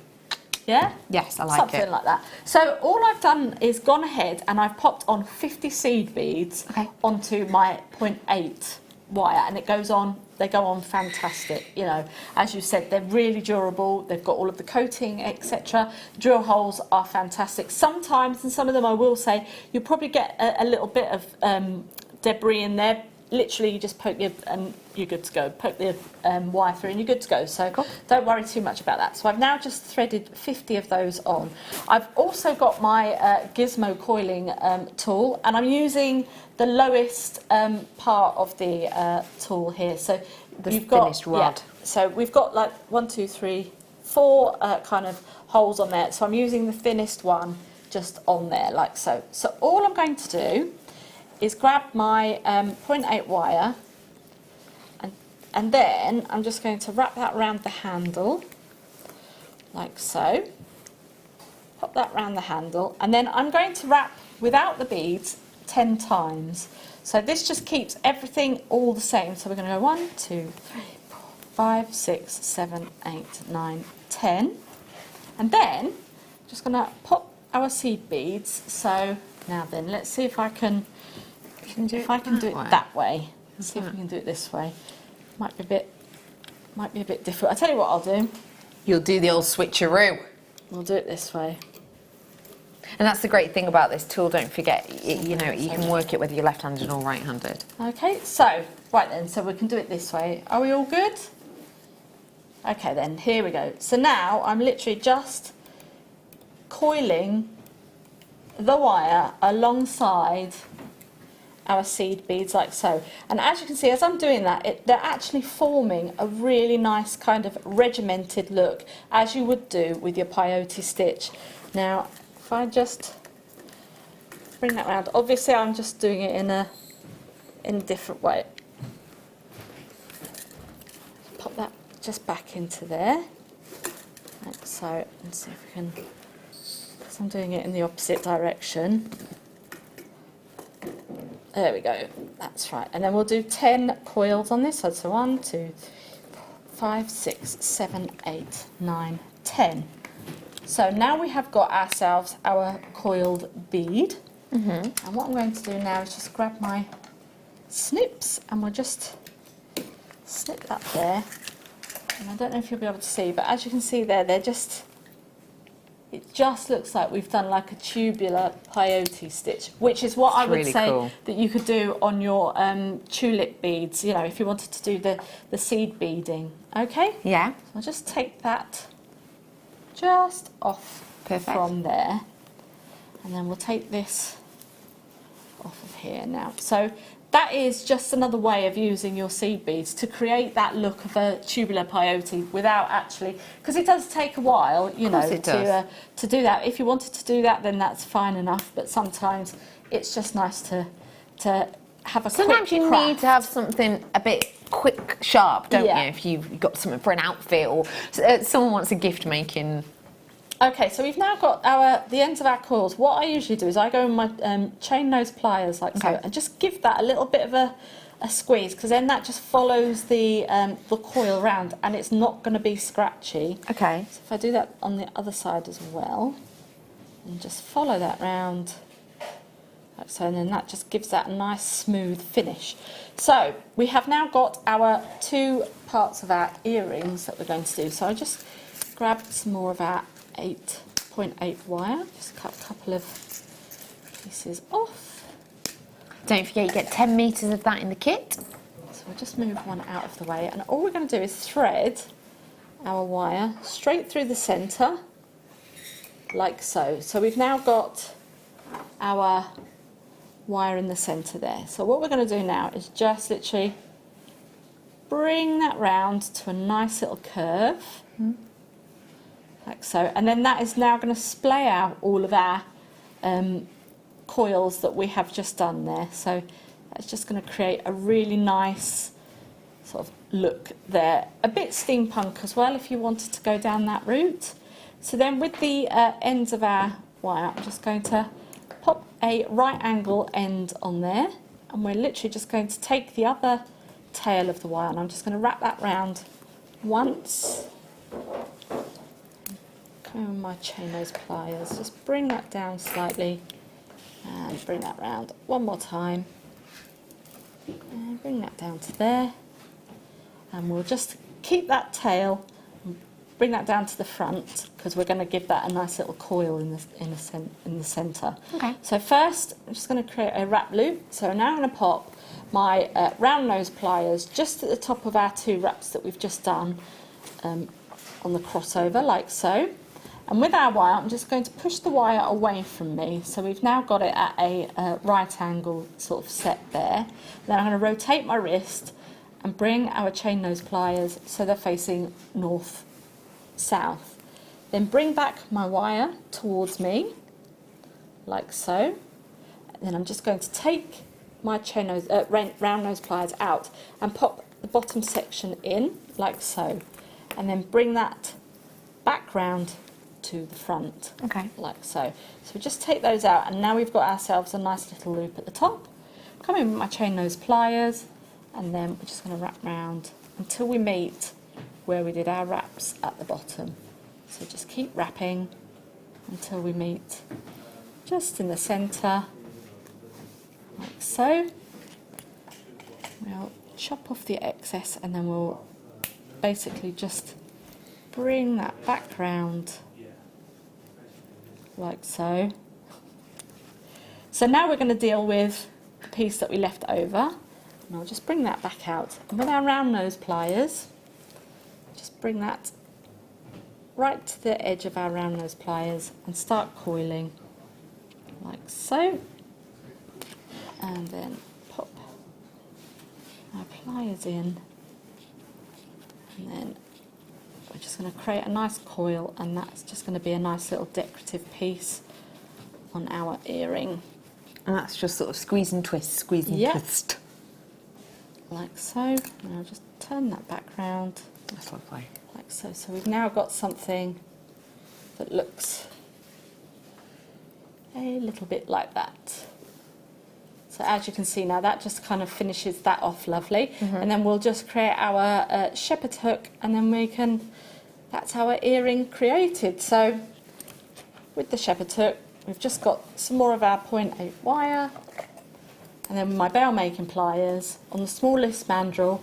Yeah? Yes, I like something like that. So all I've done is gone ahead and I've popped on 50 seed beads onto my 0.8 wire, and it goes on, they go on fantastic. You know, as you said, they're really durable, they've got all of the coating, etc. Drill holes are fantastic. Sometimes, and some of them I will say, you'll probably get a little bit of debris in there. Literally, you just poke and you're good to go. Poke the wire through and you're good to go. So don't worry too much about that. So I've now just threaded 50 of those on. I've also got my gizmo coiling tool, and I'm using the lowest part of the tool here. So you've got finished rod. So we've got like 1, 2, 3, 4 kind of holes on there. So I'm using the thinnest one just on there, like so. So all I'm going to do is grab my 0.8 wire, and then I'm just going to wrap that around the handle, like so. Pop that around the handle, and then I'm going to wrap, without the beads, 10 times. So this just keeps everything all the same. So we're going to go 1, 2, 3, 4, 5, 6, 7, 8, 9, 10. And then just going to pop our seed beads. So now then, let's see if I can do it that way. Let's see if we can do it this way. Might be a bit difficult. I'll tell you what I'll do. You'll do the old switcheroo. We'll do it this way. And that's the great thing about this tool, don't forget, you know, you can work it whether you're left-handed or right-handed. Okay, so, right then, so we can do it this way. Are we all good? Okay then, here we go. So now I'm literally just coiling the wire alongside our seed beads like so. And as you can see, as I'm doing that, they're actually forming a really nice kind of regimented look, as you would do with your peyote stitch. Now, if I just bring that round, obviously I'm just doing it in a different way. Pop that just back into there, like so, and see if we can, because I'm doing it in the opposite direction. There we go, that's right. And then we'll do 10 coils on this side. So 1, 2, 3, 4, 5, 6, 7, 8, 9, 10. So now we have got ourselves our coiled bead. And what I'm going to do now is just grab my snips, and we'll just snip that there. And I don't know if you'll be able to see, but as you can see there, they're just, it just looks like we've done like a tubular peyote stitch, which is what I would really say cool. that you could do on your tulip beads, you know, if you wanted to do the seed beading. Okay? Yeah. So I'll just take that just off from there. And then we'll take this off of here now. So that is just another way of using your seed beads to create that look of a tubular peyote without actually, because it does take a while, you know, to do that. If you wanted to do that, then that's fine enough. But sometimes it's just nice to have a Sometimes quick you craft. need to have something a bit quick, sharp, don't you? If you've got something for an outfit or someone wants a gift making. Okay, so we've now got the ends of our coils. What I usually do is I go in my chain nose pliers like so, and just give that a little bit of a squeeze, because then that just follows the coil round, and it's not going to be scratchy. Okay. So if I do that on the other side as well, and just follow that round like so, and then that just gives that a nice smooth finish. So we have now got our 2 parts of our earrings that we're going to do. So I just grabbed some more of our 8.8 wire, just cut a couple of pieces off. Don't forget you get 10 metres of that in the kit. So we'll just move one out of the way, and all we're going to do is thread our wire straight through the centre, like so. So we've now got our wire in the centre there. So what we're going to do now is just literally bring that round to a nice little curve. Like so, and then that is now going to splay out all of our coils that we have just done there. So that's just going to create a really nice sort of look there. A bit steampunk as well if you wanted to go down that route. So then with the ends of our wire, I'm just going to pop a right angle end on there, and we're literally just going to take the other tail of the wire, and I'm just going to wrap that round once. With my chain nose pliers, just bring that down slightly and bring that round one more time, and bring that down to there, and we'll just keep that tail and bring that down to the front, because we're going to give that a nice little coil in the centre. Okay. So first I'm just going to create a wrap loop. So now I'm going to pop my round nose pliers just at the top of our 2 wraps that we've just done on the crossover, like so. And with our wire, I'm just going to push the wire away from me. So we've now got it at a right angle sort of set there. Then I'm going to rotate my wrist and bring our chain nose pliers so they're facing north, south. Then bring back my wire towards me, like so. And then I'm just going to take my chain nose, round nose pliers out and pop the bottom section in, like so. And then bring that back round to the front, like so. So we just take those out, and now we've got ourselves a nice little loop at the top. Come in with my chain nose pliers, and then we're just going to wrap round until we meet where we did our wraps at the bottom. So just keep wrapping until we meet just in the centre, like so. We'll chop off the excess, and then we'll basically just bring that back round like so. So now we're going to deal with the piece that we left over, and I'll just bring that back out, and with our round nose pliers just bring that right to the edge of our round nose pliers and start coiling like so, and then pop our pliers in, and then we're just going to create a nice coil, and that's just going to be a nice little decorative piece on our earring. And that's just sort of squeeze and twist, squeeze and twist. Like so. And I'll just turn that back round. That's lovely. Like so. So we've now got something that looks a little bit like that. So as you can see now, that just kind of finishes that off lovely. And then we'll just create our shepherd hook, and then we can, that's our earring created. So with the shepherd hook, we've just got some more of our 0.8 wire, and then with my bail making pliers on the smallest mandrel,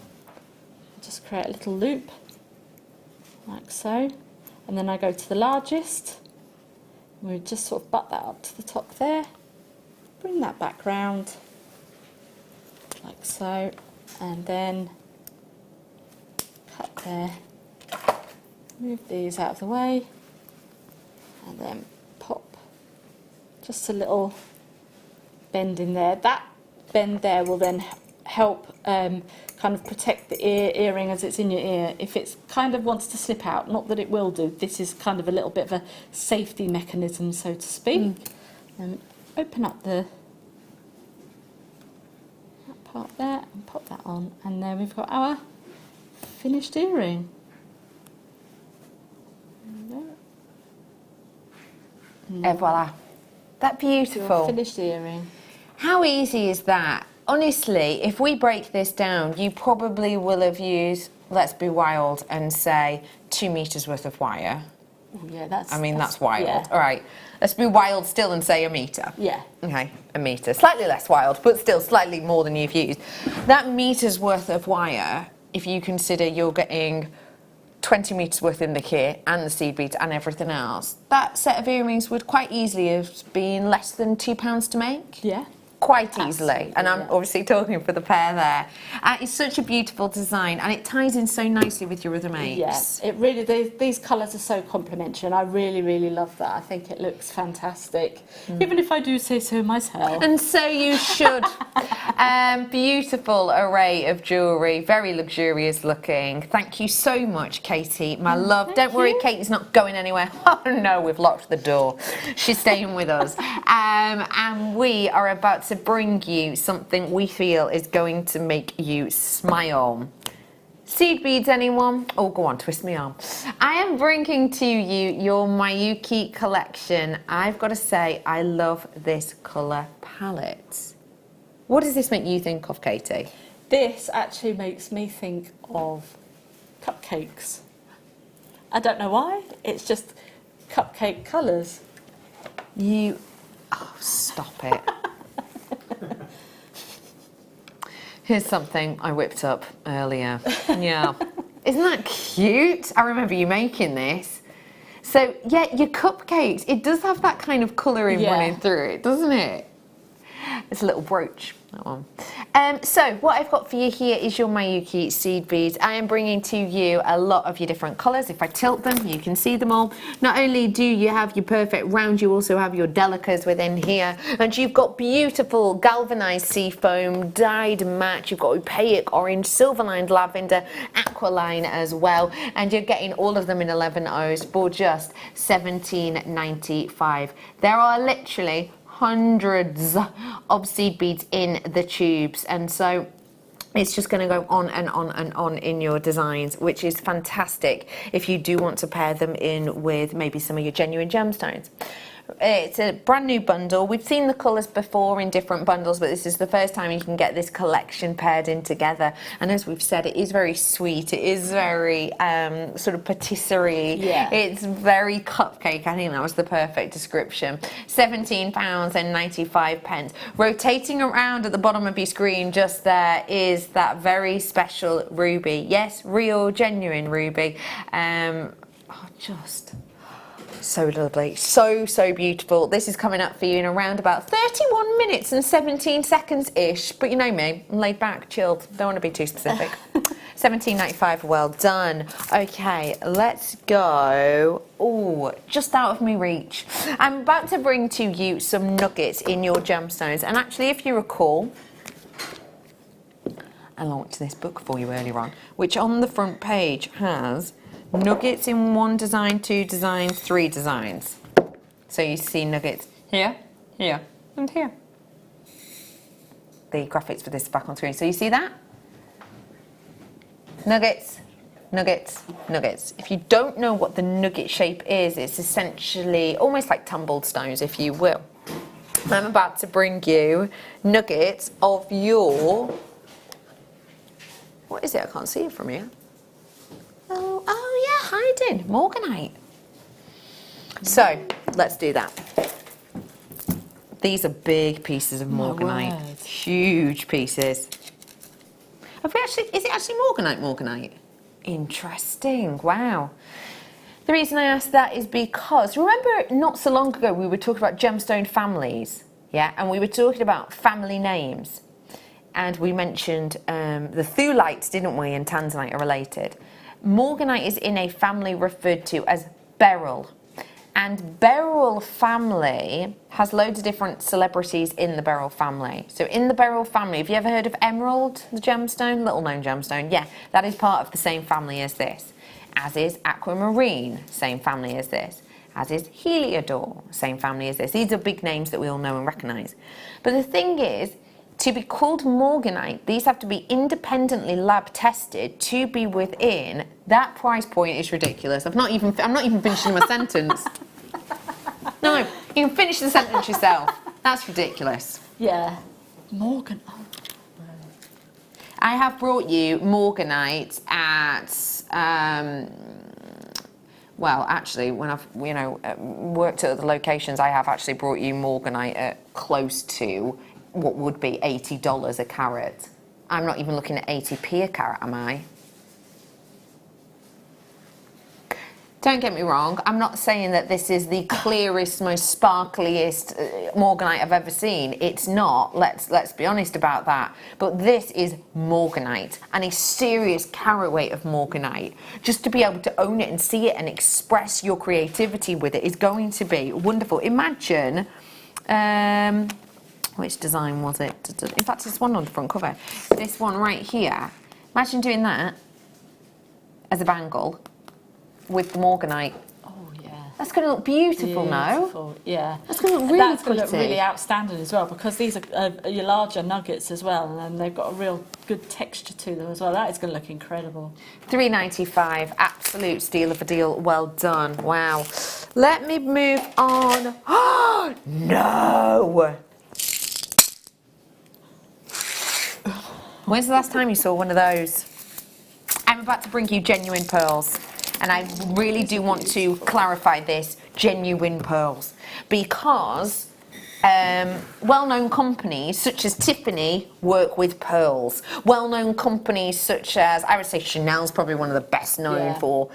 just create a little loop like so, and then I go to the largest, and we just sort of butt that up to the top there. Bring that back round, like so, and then cut there, move these out of the way, and then pop Just a little bend in there. That bend there will then help kind of protect the earring as it's in your ear. If it's kind of wants to slip out, not that it will do, this is kind of a little bit of a safety mechanism, so to speak. And open up that part there and pop that on, and then we've got our finished earring. Et voila. That beautiful. Your finished earring. How easy is that? Honestly, if we break this down, you probably will have used, let's be wild and say, 2 meters worth of wire. Yeah, that's wild. Yeah. All right, let's be wild still and say 1 meter. Yeah. Okay, 1 meter. Slightly less wild, but still slightly more than you've used. That meter's worth of wire, if you consider you're getting 20 metres worth in the kit and the seed beads and everything else, that set of earrings would quite easily have been less than £2 to make. Yeah. Quite easily, and I'm obviously talking for the pair there. It's such a beautiful design, and it ties in so nicely with your other makes. Yes, it really. These colours are so complementary, and I really, really love that. I think it looks fantastic, even if I do say so myself. And so you should. Beautiful array of jewellery, very luxurious looking. Thank you so much, Katie, my love. Don't worry, Katie's not going anywhere. Oh no, we've locked the door. She's staying with us, and we are about to bring you something we feel is going to make you smile. Seed beads, anyone? Oh, go on, twist me arm. I am bringing to you your Miyuki collection. I've got to say, I love this colour palette. What does this make you think of, Katie? This actually makes me think of cupcakes. I don't know why, it's just cupcake colours. Oh, stop it. Here's something I whipped up earlier. Yeah. Isn't that cute? I remember you making this. So, yeah, your cupcakes, it does have that kind of colouring running through it, doesn't it? It's a little brooch, that one. So what I've got for you here is your Miyuki seed beads. I am bringing to you a lot of your different colours. If I tilt them, you can see them all. Not only do you have your perfect round, you also have your delicas within here. And you've got beautiful galvanised sea foam, dyed matte. You've got opaque orange, silver-lined lavender, aqualine as well. And you're getting all of them in 11 O's for just $17.95. There are literally hundreds of seed beads in the tubes, and so it's just going to go on and on and on in your designs, which is fantastic if you do want to pair them in with maybe some of your genuine gemstones. It's a brand new bundle. We've seen the colours before in different bundles, but this is the first time you can get this collection paired in together. And as we've said, it is very sweet. It is very sort of patisserie. Yeah. It's very cupcake. I think that was the perfect description. £17.95. Rotating around at the bottom of your screen just there is that very special ruby. Yes, real, genuine ruby. Just so lovely, so beautiful. This is coming up for you in around about 31 minutes and 17 seconds-ish, but you know me, I'm laid back, chilled, don't want to be too specific. $17.95, well done. Okay, let's go. Oh, just out of my reach. I'm about to bring to you some nuggets in your gemstones, and actually, if you recall, I launched this book for you earlier on, which on the front page has nuggets in 1 design, 2 designs, 3 designs. So you see nuggets here, here, and here. The graphics for this back on screen. So you see that? Nuggets, nuggets, nuggets. If you don't know what the nugget shape is, it's essentially almost like tumbled stones, if you will. I'm about to bring you nuggets of your... What is it? I can't see it from here. Oh yeah, hiding. Morganite. So, let's do that. These are big pieces of morganite. Huge pieces. Have we actually, is it actually morganite? Interesting, wow. The reason I asked that is because, remember not so long ago we were talking about gemstone families, yeah? And we were talking about family names. And we mentioned the thulites, didn't we, and tanzanite are related. Morganite is in a family referred to as beryl. And Beryl family has loads of different celebrities in the Beryl family. So in the Beryl family, have you ever heard of Emerald, the gemstone? Little known gemstone. Yeah, that is part of the same family as this. As is Aquamarine, same family as this. As is Heliodor, same family as this. These are big names that we all know and recognise. But the thing is, to be called morganite, these have to be independently lab tested to be within. That price point is ridiculous. I'm not even finishing my sentence. No, you can finish the sentence yourself. That's ridiculous. Yeah. Morgan. Oh. I have brought you morganite at, well, actually, when I've, worked at other locations, I have actually brought you morganite at close to what would be $80 a carat. I'm not even looking at 80p a carat, am I? Don't get me wrong, I'm not saying that this is the clearest, most sparkliest morganite I've ever seen. It's not, let's be honest about that. But this is morganite, and a serious carat weight of morganite. Just to be able to own it and see it and express your creativity with it is going to be wonderful. Imagine, which design was it? In fact, it's one on the front cover. This one right here. Imagine doing that as a bangle with the morganite. Oh yeah. That's going to look beautiful, no? Yeah. That's going to look really That's pretty. going to look really outstanding as well, because these are your larger nuggets as well, and they've got a real good texture to them as well. That is going to look incredible. $3.95, absolute steal of a deal. Well done. Wow. Let me move on. Oh no! When's the last time you saw one of those? I'm about to bring you genuine pearls. And I really do want to clarify this, genuine pearls. Because well-known companies such as Tiffany work with pearls. Well-known companies such as, I would say Chanel's probably one of the best known for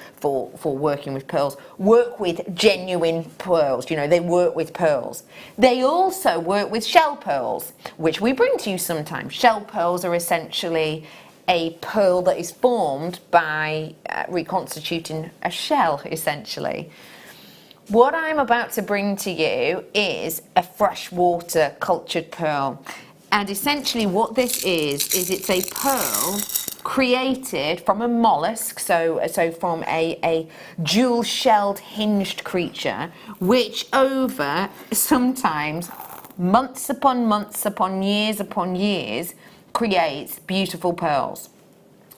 working with pearls, work with genuine pearls. They work with pearls. They also work with shell pearls, which we bring to you sometimes. Shell pearls are essentially a pearl that is formed by reconstituting a shell, essentially. What I'm about to bring to you is a freshwater cultured pearl. And essentially what this is it's a pearl created from a mollusk, so from a jewel-shelled hinged creature, which over sometimes months upon years, creates beautiful pearls.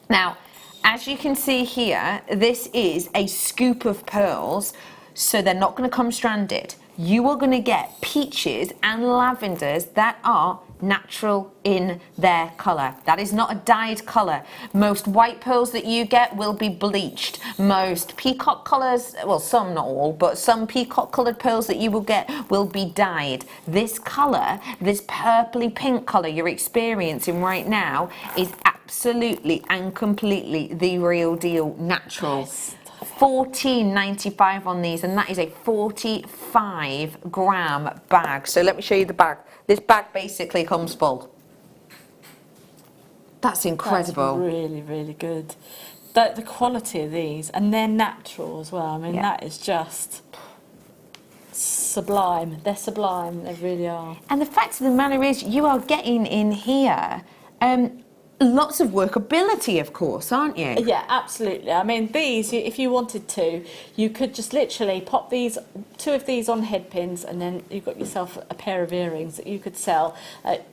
Now, as you can see here, this is a scoop of pearls, so they're not going to come stranded. You are going to get peaches and lavenders that are natural in their colour. That is not a dyed colour. Most white pearls that you get will be bleached. Most peacock colours, well, some, not all, but some peacock coloured pearls that you will get will be dyed. This colour, this purpley pink colour you're experiencing right now is absolutely and completely the real deal, natural. Yes. $14.95 on these, and that is a 45-gram bag. So let me show you the bag. This bag basically comes full. That's incredible. That's really, really good. The quality of these, and they're natural as well. I mean, that is just sublime. They're sublime. They really are. And the fact of the matter is, you are getting in here lots of workability, of course, aren't you? Yeah, absolutely. I mean, these, if you wanted to, you could just literally pop two of these on head pins, and then you've got yourself a pair of earrings that you could sell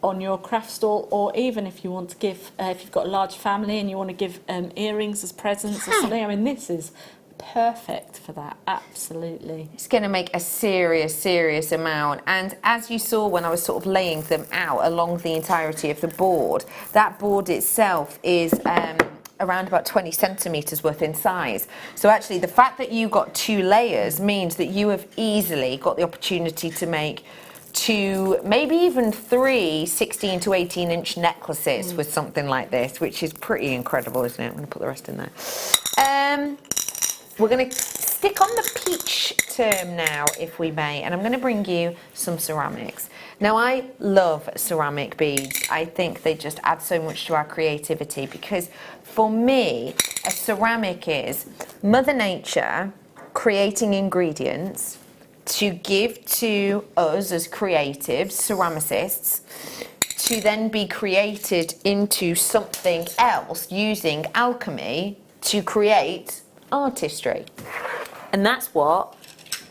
on your craft stall, or even if you want to give, if you've got a large family and you want to give earrings as presents or something. I mean, this is perfect for that, absolutely. It's going to make a serious amount, and as you saw when I was sort of laying them out along the entirety of the board, that board itself is around about 20 centimetres worth in size. So actually the fact that you got 2 layers means that you have easily got the opportunity to make 2, maybe even 3 16 to 18 inch necklaces with something like this, which is pretty incredible, isn't it? I'm going to put the rest in there. We're going to stick on the peach term now, if we may, and I'm going to bring you some ceramics. Now, I love ceramic beads. I think they just add so much to our creativity, because for me, a ceramic is Mother Nature creating ingredients to give to us as creatives, ceramicists, to then be created into something else using alchemy to create artistry. And that's what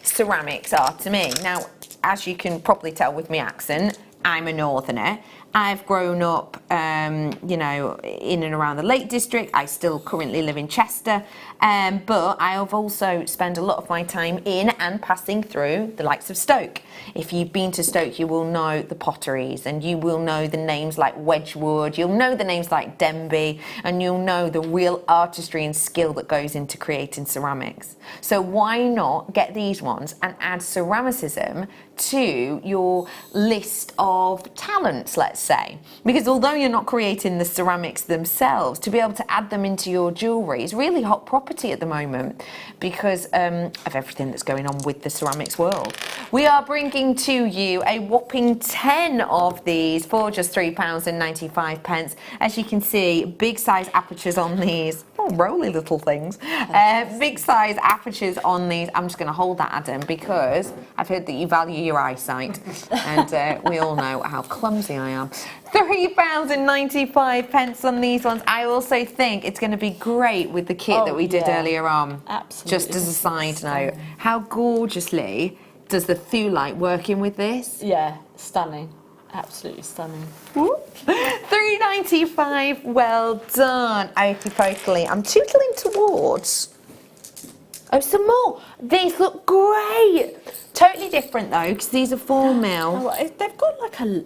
ceramics are to me. Now, as you can probably tell with my accent, I'm a northerner. I've grown up, you know, in and around the Lake District. I still currently live in Chester, but I have also spent a lot of my time in and passing through the likes of Stoke. If you've been to Stoke, you will know the potteries, and you will know the names like Wedgwood, you'll know the names like Denby, and you'll know the real artistry and skill that goes into creating ceramics. So why not get these ones and add ceramicism to your list of talents, let's say? Because although you're not creating the ceramics themselves, to be able to add them into your jewellery is really hot property at the moment because of everything that's going on with the ceramics world. We are bringing to you a whopping 10 of these for just £3.95. As you can see, big size apertures on these. Oh, roly little things. Big size apertures on these. I'm just going to hold that, Adam, because I've heard that you value your eyesight, and we all know how clumsy I am. £3.95 on these ones. I also think it's going to be great with the kit that we did earlier on. Absolutely. Just as a side note, how gorgeously does the Thulite work in with this? Yeah, stunning. Absolutely stunning. £3.95, well done. Okey-pokey. I'm tootling towards. Oh, some more. These look great. Totally different though, because these are 4mm. Oh, they've got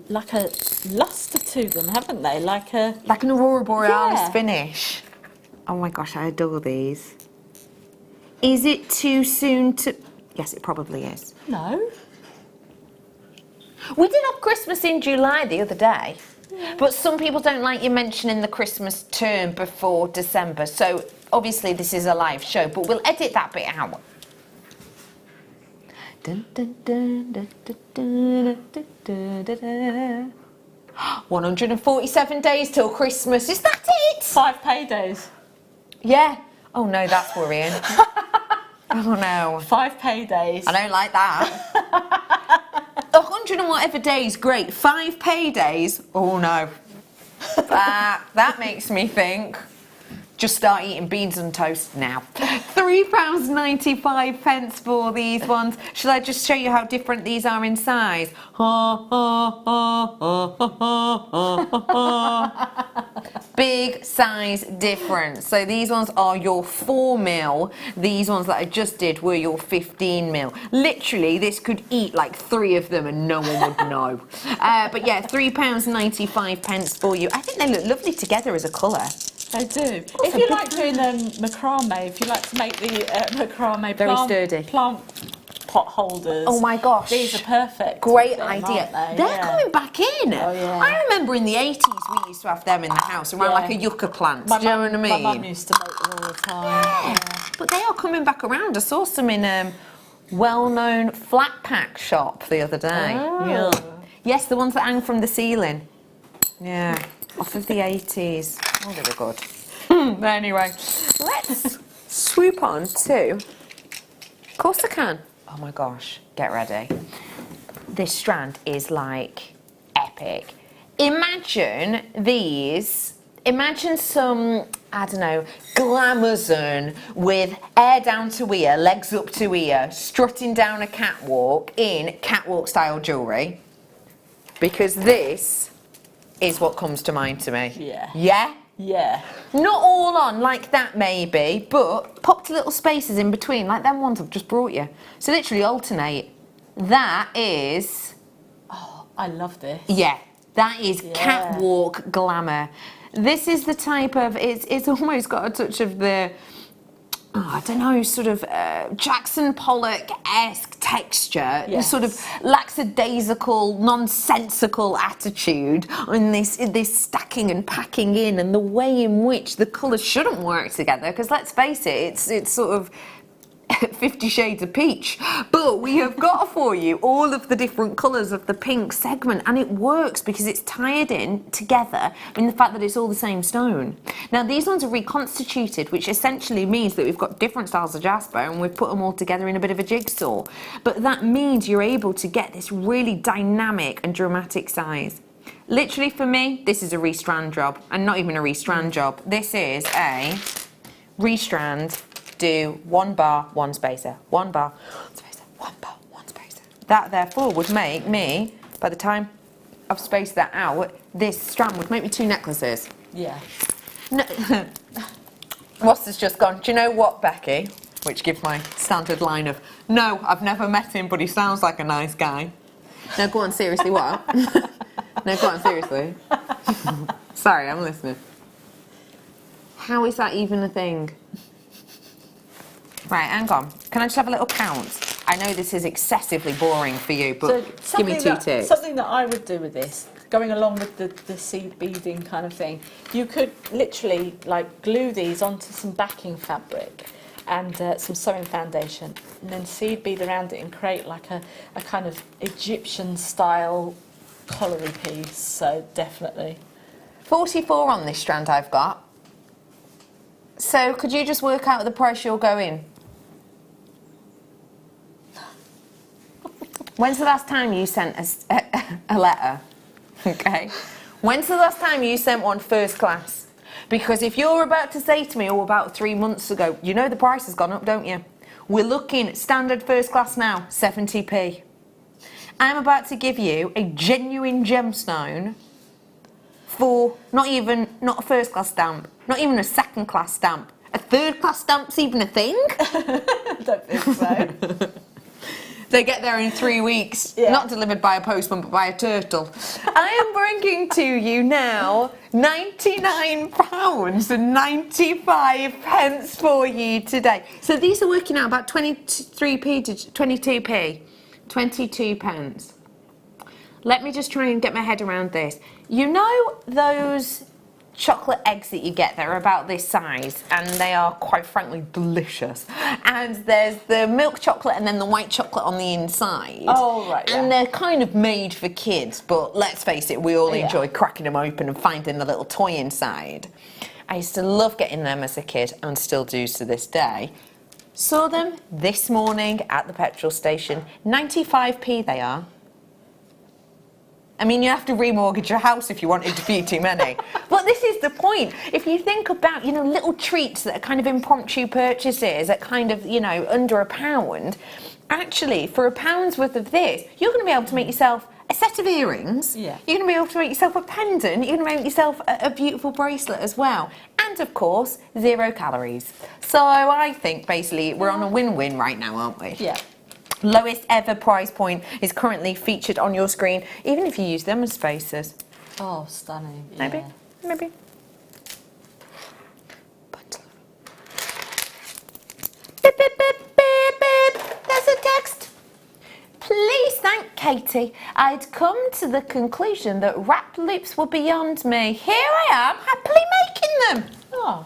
like a lustre to them, haven't they? Like an Aurora Borealis finish. Oh my gosh, I adore these. Is it too soon to? Yes, it probably is. No. We did have Christmas in July the other day, but some people don't like you mentioning the Christmas term before December. So obviously this is a live show, but we'll edit that bit out. Dun, dun, dun, dun, dun, dun, dun, dun, dun, dun. 147 days till Christmas. Is that it? 5 paydays. Yeah. Oh no, that's worrying. Oh no. 5 paydays. I don't like that. 100 and whatever days, great. 5 paydays? Oh no. That makes me think. Just start eating beans and toast now. £3.95 for these ones. Shall I just show you how different these are in size? Big size difference. So these ones are your 4mm. These ones that I just did were your 15mm. Literally, this could eat like 3 of them and no one would know. But yeah, £3.95 for you. I think they look lovely together as a colour. They do. If you like doing macrame, if you like to make the macrame Very sturdy plant pot holders. Oh my gosh. These are perfect. Great them, idea. Aren't they? They're coming back in. Oh, yeah. I remember in the 80s we used to have them in the house around like a yucca plant. Do you know what I mean? My mum used to make them all the time. Yeah. But they are coming back around. I saw some in well-known flat pack shop the other day. Oh. Yeah. Yes, the ones that hang from the ceiling. Yeah. Off of the 80s. Oh, they were good. Anyway, let's swoop on to... Of course I can. Oh my gosh, get ready. This strand is like epic. Imagine these... Imagine some, I don't know, glamazon with hair down to ear, legs up to ear, strutting down a catwalk in catwalk-style jewellery. Because this is what comes to mind to me. Yeah. Yeah? Yeah. Not all on like that maybe, but popped little spaces in between, like them ones I've just brought you. So literally alternate. That is... Oh, I love this. Yeah, that is catwalk glamour. This is the type of... It's almost got a touch of the... Oh, I don't know, sort of Jackson Pollock-esque texture, Yes. sort of lackadaisical, nonsensical attitude in this stacking and packing in, and the way in which the colours shouldn't work together. Because let's face it, it's sort of 50 shades of peach. But we have got for you all of the different colours of the pink segment, and it works because it's tied in together in the fact that it's all the same stone. Now these ones are reconstituted, which essentially means that we've got different styles of jasper and we've put them all together in a bit of a jigsaw. But that means you're able to get this really dynamic and dramatic size. Literally for me, this is a restrand job, and not even a restrand job. This is a restrand, do 1 bar, 1 spacer, 1 bar, 1 spacer, 1 bar, 1 spacer. That therefore would make me, by the time I've spaced that out, this strand would make me 2 necklaces. Yeah. No. Ross has just gone, do you know what, Becky? Which gives my standard line of, no, I've never met him, but he sounds like a nice guy. No, go on, seriously, what? No, go on, seriously. Sorry, I'm listening. How is that even a thing? Right, hang on. Can I just have a little count? I know this is excessively boring for you, but so give me 2 tips. Something that I would do with this, going along with the seed beading kind of thing, you could literally like glue these onto some backing fabric and some sewing foundation, and then seed bead around it and create like a kind of Egyptian style colliery piece. So definitely 44 on this strand I've got. So could you just work out the price you're going? When's the last time you sent a letter? Okay. When's the last time you sent one first class? Because if you're about to say to me, oh, about 3 months ago, you know the price has gone up, don't you? We're looking at standard first class now, 70p. I'm about to give you a genuine gemstone for not a first class stamp, not even a second class stamp. A third class stamp's even a thing? I don't think so. They get there in 3 weeks, not delivered by a postman, but by a turtle. I am bringing to you now £99.95 for you today. So these are working out about 23p to 22p. 22 pence. Let me just try and get my head around this. You know those chocolate eggs that you get that are about this size, and they are quite frankly delicious, and there's the milk chocolate and then the white chocolate on the inside. Oh right. And they're kind of made for kids, but let's face it, we all enjoy cracking them open and finding the little toy inside. I used to love getting them as a kid and still do to this day. Saw them this morning at the petrol station. 95p they are. I mean, you have to remortgage your house if you wanted to be too many. But this is the point. If you think about, you know, little treats that are kind of impromptu purchases at kind of, you know, under £1, actually, for £1's worth of this, you're going to be able to make yourself a set of earrings. Yeah. You're going to be able to make yourself a pendant. You're going to make yourself a beautiful bracelet as well. And, of course, 0 calories. So I think, basically, we're on a win-win right now, aren't we? Yeah. Lowest ever price point is currently featured on your screen, even if you use them as spacers. Oh, stunning. Maybe, maybe. Beep, beep, beep, beep, beep. There's a text. Please thank Katie. I'd come to the conclusion that wrapped loops were beyond me. Here I am, happily making them. Oh,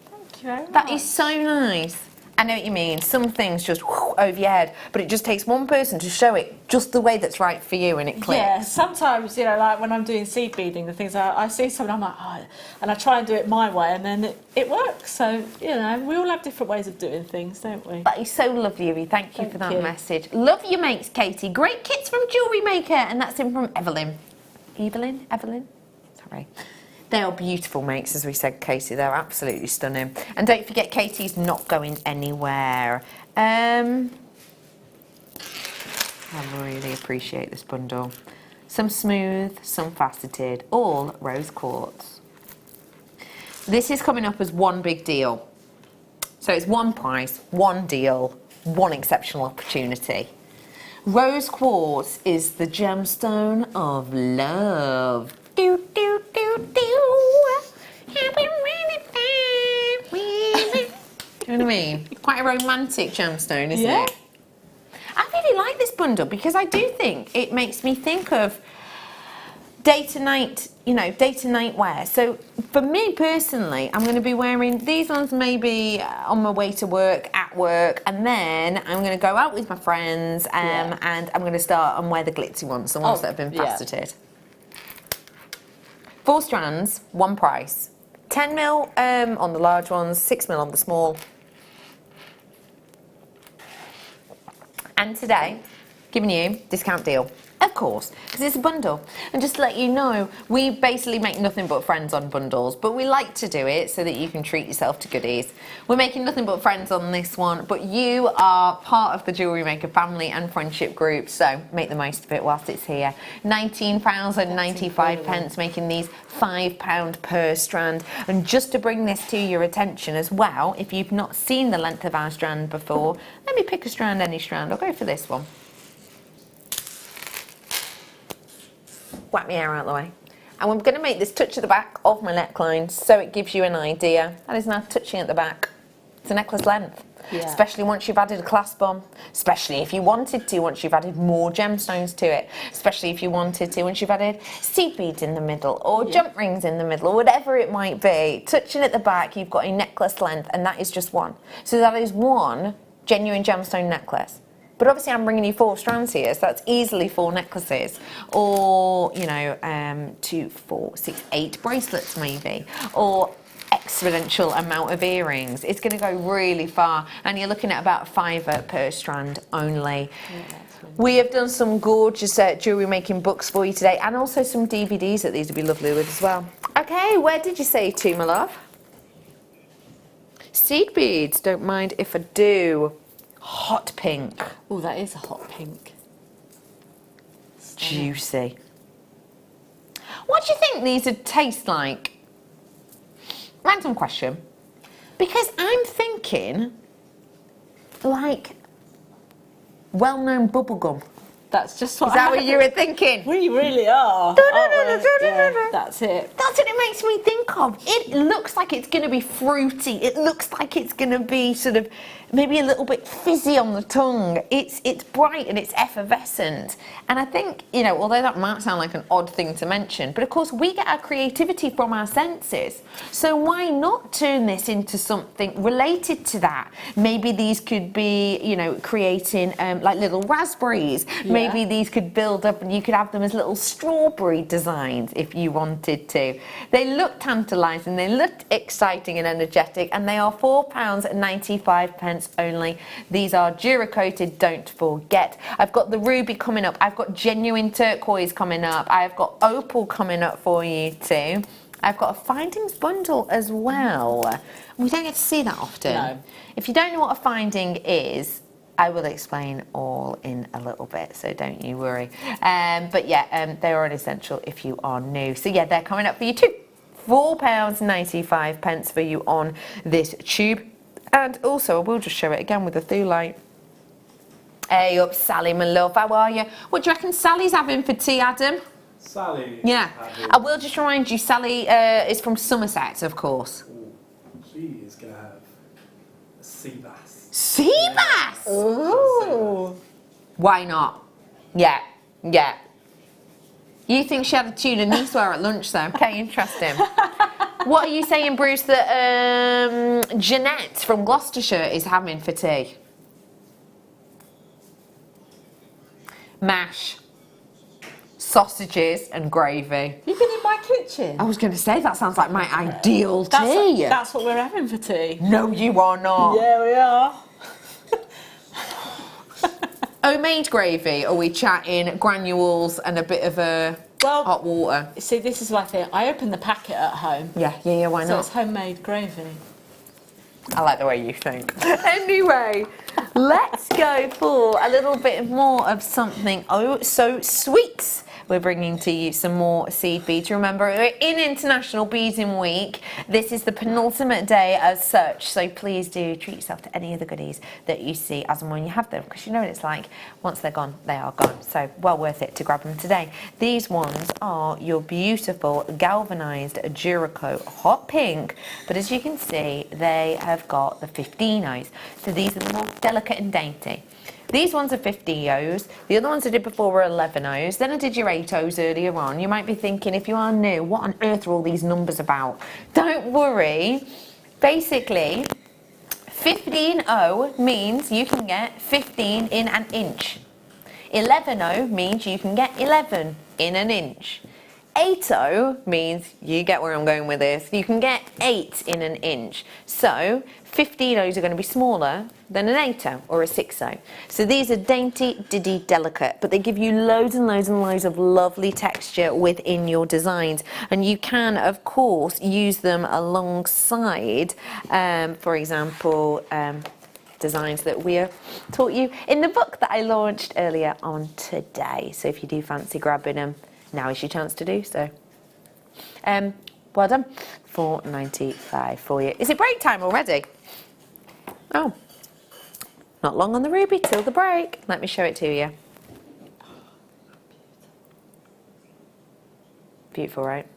thank you very much. That is so nice. I know what you mean. Some things just over your head, but it just takes one person to show it just the way that's right for you, and it clicks. Yeah, sometimes, you know, like when I'm doing seed beading, the things I see something, I'm like, oh, and I try and do it my way, and then it works. So, you know, we all have different ways of doing things, don't we? That is so lovely of you. Thank you for that message. Love your makes, Katie. Great kits from Jewellery Maker, and that's in from Evelyn. Evelyn? Sorry. They are beautiful makes, as we said, Katie. They're absolutely stunning. And don't forget, Katie's not going anywhere. I really appreciate this bundle. Some smooth, some faceted, all rose quartz. This is coming up as one big deal. So it's one price, one deal, one exceptional opportunity. Rose quartz is the gemstone of love. Do, do, do, do. You know what I mean? Quite a romantic gemstone, isn't it? I really like this bundle because I do think it makes me think of day to night, you know, day to night wear. So for me personally, I'm going to be wearing these ones maybe on my way to work, at work, and then I'm going to go out with my friends and I'm going to start and wear the glitzy ones, the ones that have been faceted. 4 strands, one price. 10 mil on the large ones, 6 mil on the small. And today, giving you discount deal. Of course, because it's a bundle. And just to let you know, we basically make nothing but friends on bundles, but we like to do it so that you can treat yourself to goodies. We're making nothing but friends on this one, but you are part of the Jewellery Maker family and friendship group, so make the most of it whilst it's here. £19.95, making these £5 per strand. And just to bring this to your attention as well, if you've not seen the length of our strand before, let me pick a strand, any strand. I'll go for this one. Whack my hair out of the way. And we're going to make this touch at the back of my neckline so it gives you an idea. That is now touching at the back. It's a necklace length. Yeah. Especially once you've added a clasp on. Especially if you wanted to, once you've added more gemstones to it. Especially if you wanted to, once you've added seed beads in the middle or jump rings in the middle or whatever it might be. Touching at the back, you've got a necklace length, and that is just one. So that is one genuine gemstone necklace. But obviously I'm bringing you 4 strands here, so that's easily 4 necklaces. Or, you know, 2, 4, 6, 8 bracelets maybe. Or exponential amount of earrings. It's going to go really far. And you're looking at about £5 per strand only. We have done some gorgeous jewellery making books for you today. And also some DVDs that these would be lovely with as well. Okay, where did you say to, my love? Seed beads, don't mind if I do. Hot pink. Oh, that is a hot pink. Juicy. What do you think these would taste like? Random question. Because I'm thinking like well-known bubblegum. That's just what Is that what you were thinking? We really are. Yeah, that's it. That's what it makes me think of. It looks like it's going to be fruity. It looks like it's going to be sort of maybe a little bit fizzy on the tongue. It's bright and it's effervescent. And I think, you know, although that might sound like an odd thing to mention, but of course we get our creativity from our senses. So why not turn this into something related to that? Maybe these could be, you know, creating like little raspberries. Maybe these could build up and you could have them as little strawberry designs if you wanted to. They look tantalising, they look exciting and energetic, and they are £4.95 only. These are Duracoated, don't forget. I've got the ruby coming up, I've got genuine turquoise coming up, I've got opal coming up for you too. I've got a findings bundle as well. We don't get to see that often. No. If you don't know what a finding is, I will explain all in a little bit, so don't you worry. But yeah, they are an essential if you are new. So yeah, they're coming up for you too. £4.95 for you on this tube. And also, I will just show it again with the thulite. Hey up, Sally, my love, how are you? What do you reckon Sally's having for tea, Adam? Sally. Yeah. I will just remind you, Sally is from Somerset, of course. Ooh, she is going to have a sea bass. Sea bass? Ooh. Why not? Yeah, yeah. You think she had a tuna niçoise at lunch though? Okay, interesting. What are you saying, Bruce, that Jeanette from Gloucestershire is having for tea? Mash, sausages and gravy. You've been in my kitchen? I was going to say, that sounds like my ideal tea. That's what we're having for tea. No, you are not. Yeah, we are. Homemade gravy, or are we chatting granules and a bit of hot water? See, this is my thing. I open the packet at home. Yeah, why not? So it's homemade gravy. I like the way you think. Anyway, let's go for a little bit more of something oh so sweet. We're bringing to you some more seed beads. Remember, we're in International Beading Week. This is the penultimate day as such, so please do treat yourself to any of the goodies that you see as and when you have them, because you know what it's like. Once they're gone, they are gone. So well worth it to grab them today. These ones are your beautiful galvanised Duraco hot pink, but as you can see, they have got the 15 O's. So these are the more delicate and dainty. These ones are 50 O's. The other ones I did before were 11 O's. Then I did your 8 O's earlier on. You might be thinking, if you are new, what on earth are all these numbers about? Don't worry. Basically, 15O means you can get 15 in an inch. 11O means you can get 11 in an inch. 8O means, you get where I'm going with this, you can get 8 in an inch. So 15Os are going to be smaller than an 8O or a 6O. So these are dainty, diddy, delicate, but they give you loads and loads and loads of lovely texture within your designs. And you can, of course, use them alongside, for example, designs that we taught you in the book that I launched earlier on today. So if you do fancy grabbing them, now is your chance to do so. Well done. $4.95 for you. Is it break time already? Oh, not long on the ruby till the break. Let me show it to you. Beautiful, right?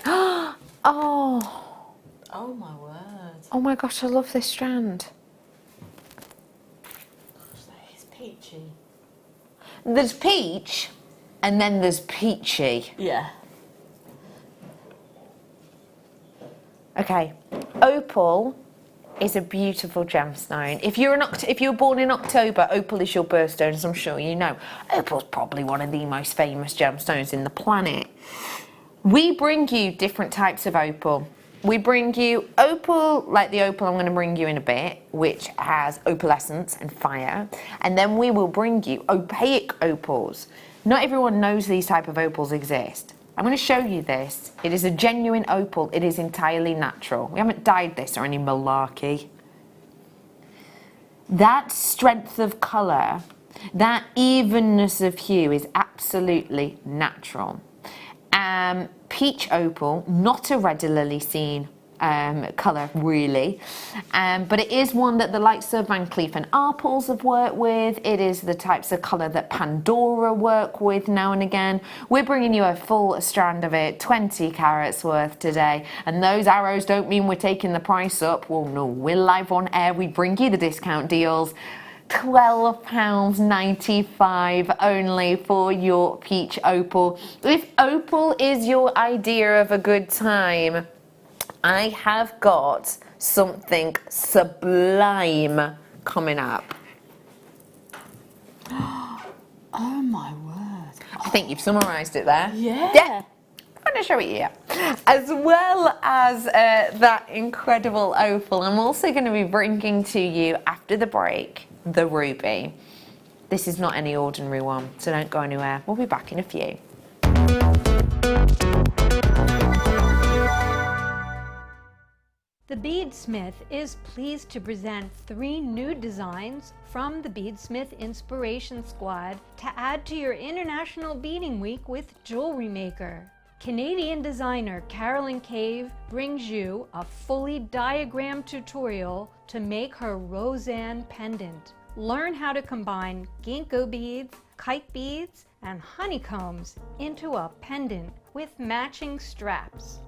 Oh. Oh my word. Oh my gosh, I love this strand. Gosh, that is peachy. There's peach, and then there's peachy. Yeah. Okay, opal is a beautiful gemstone. If you were born in October, opal is your birthstone, as I'm sure you know. Opal's probably one of the most famous gemstones in the planet. We bring you different types of opal. We bring you opal, like the opal I'm going to bring you in a bit, which has opalescence and fire. And then we will bring you opaque opals. Not everyone knows these type of opals exist. I'm going to show you this. It is a genuine opal. It is entirely natural. We haven't dyed this or any malarkey. That strength of colour, that evenness of hue is absolutely natural. Peach opal, not a readily seen colour really, but it is one that the likes of Van Cleef and Arpels have worked with. It is the types of colour that Pandora work with now and again. We're bringing you a full strand of it, 20 carats worth today, and those arrows don't mean we're taking the price up. Well, no, we're live on air. We bring you the discount deals. £12.95 only for your peach opal. If opal is your idea of a good time, I have got something sublime coming up. Oh my word. I think you've summarised it there. Yeah. I'm going to show it you. As well as that incredible opal, I'm also going to be bringing to you, after the break, the ruby. This is not any ordinary one, so don't go anywhere. We'll be back in a few. The Beadsmith is pleased to present 3 new designs from the Beadsmith Inspiration Squad to add to your International Beading Week with Jewellery Maker. Canadian designer Carolyn Cave brings you a fully diagrammed tutorial to make her Roseanne pendant. Learn how to combine ginkgo beads, kite beads, and honeycombs into a pendant with matching straps.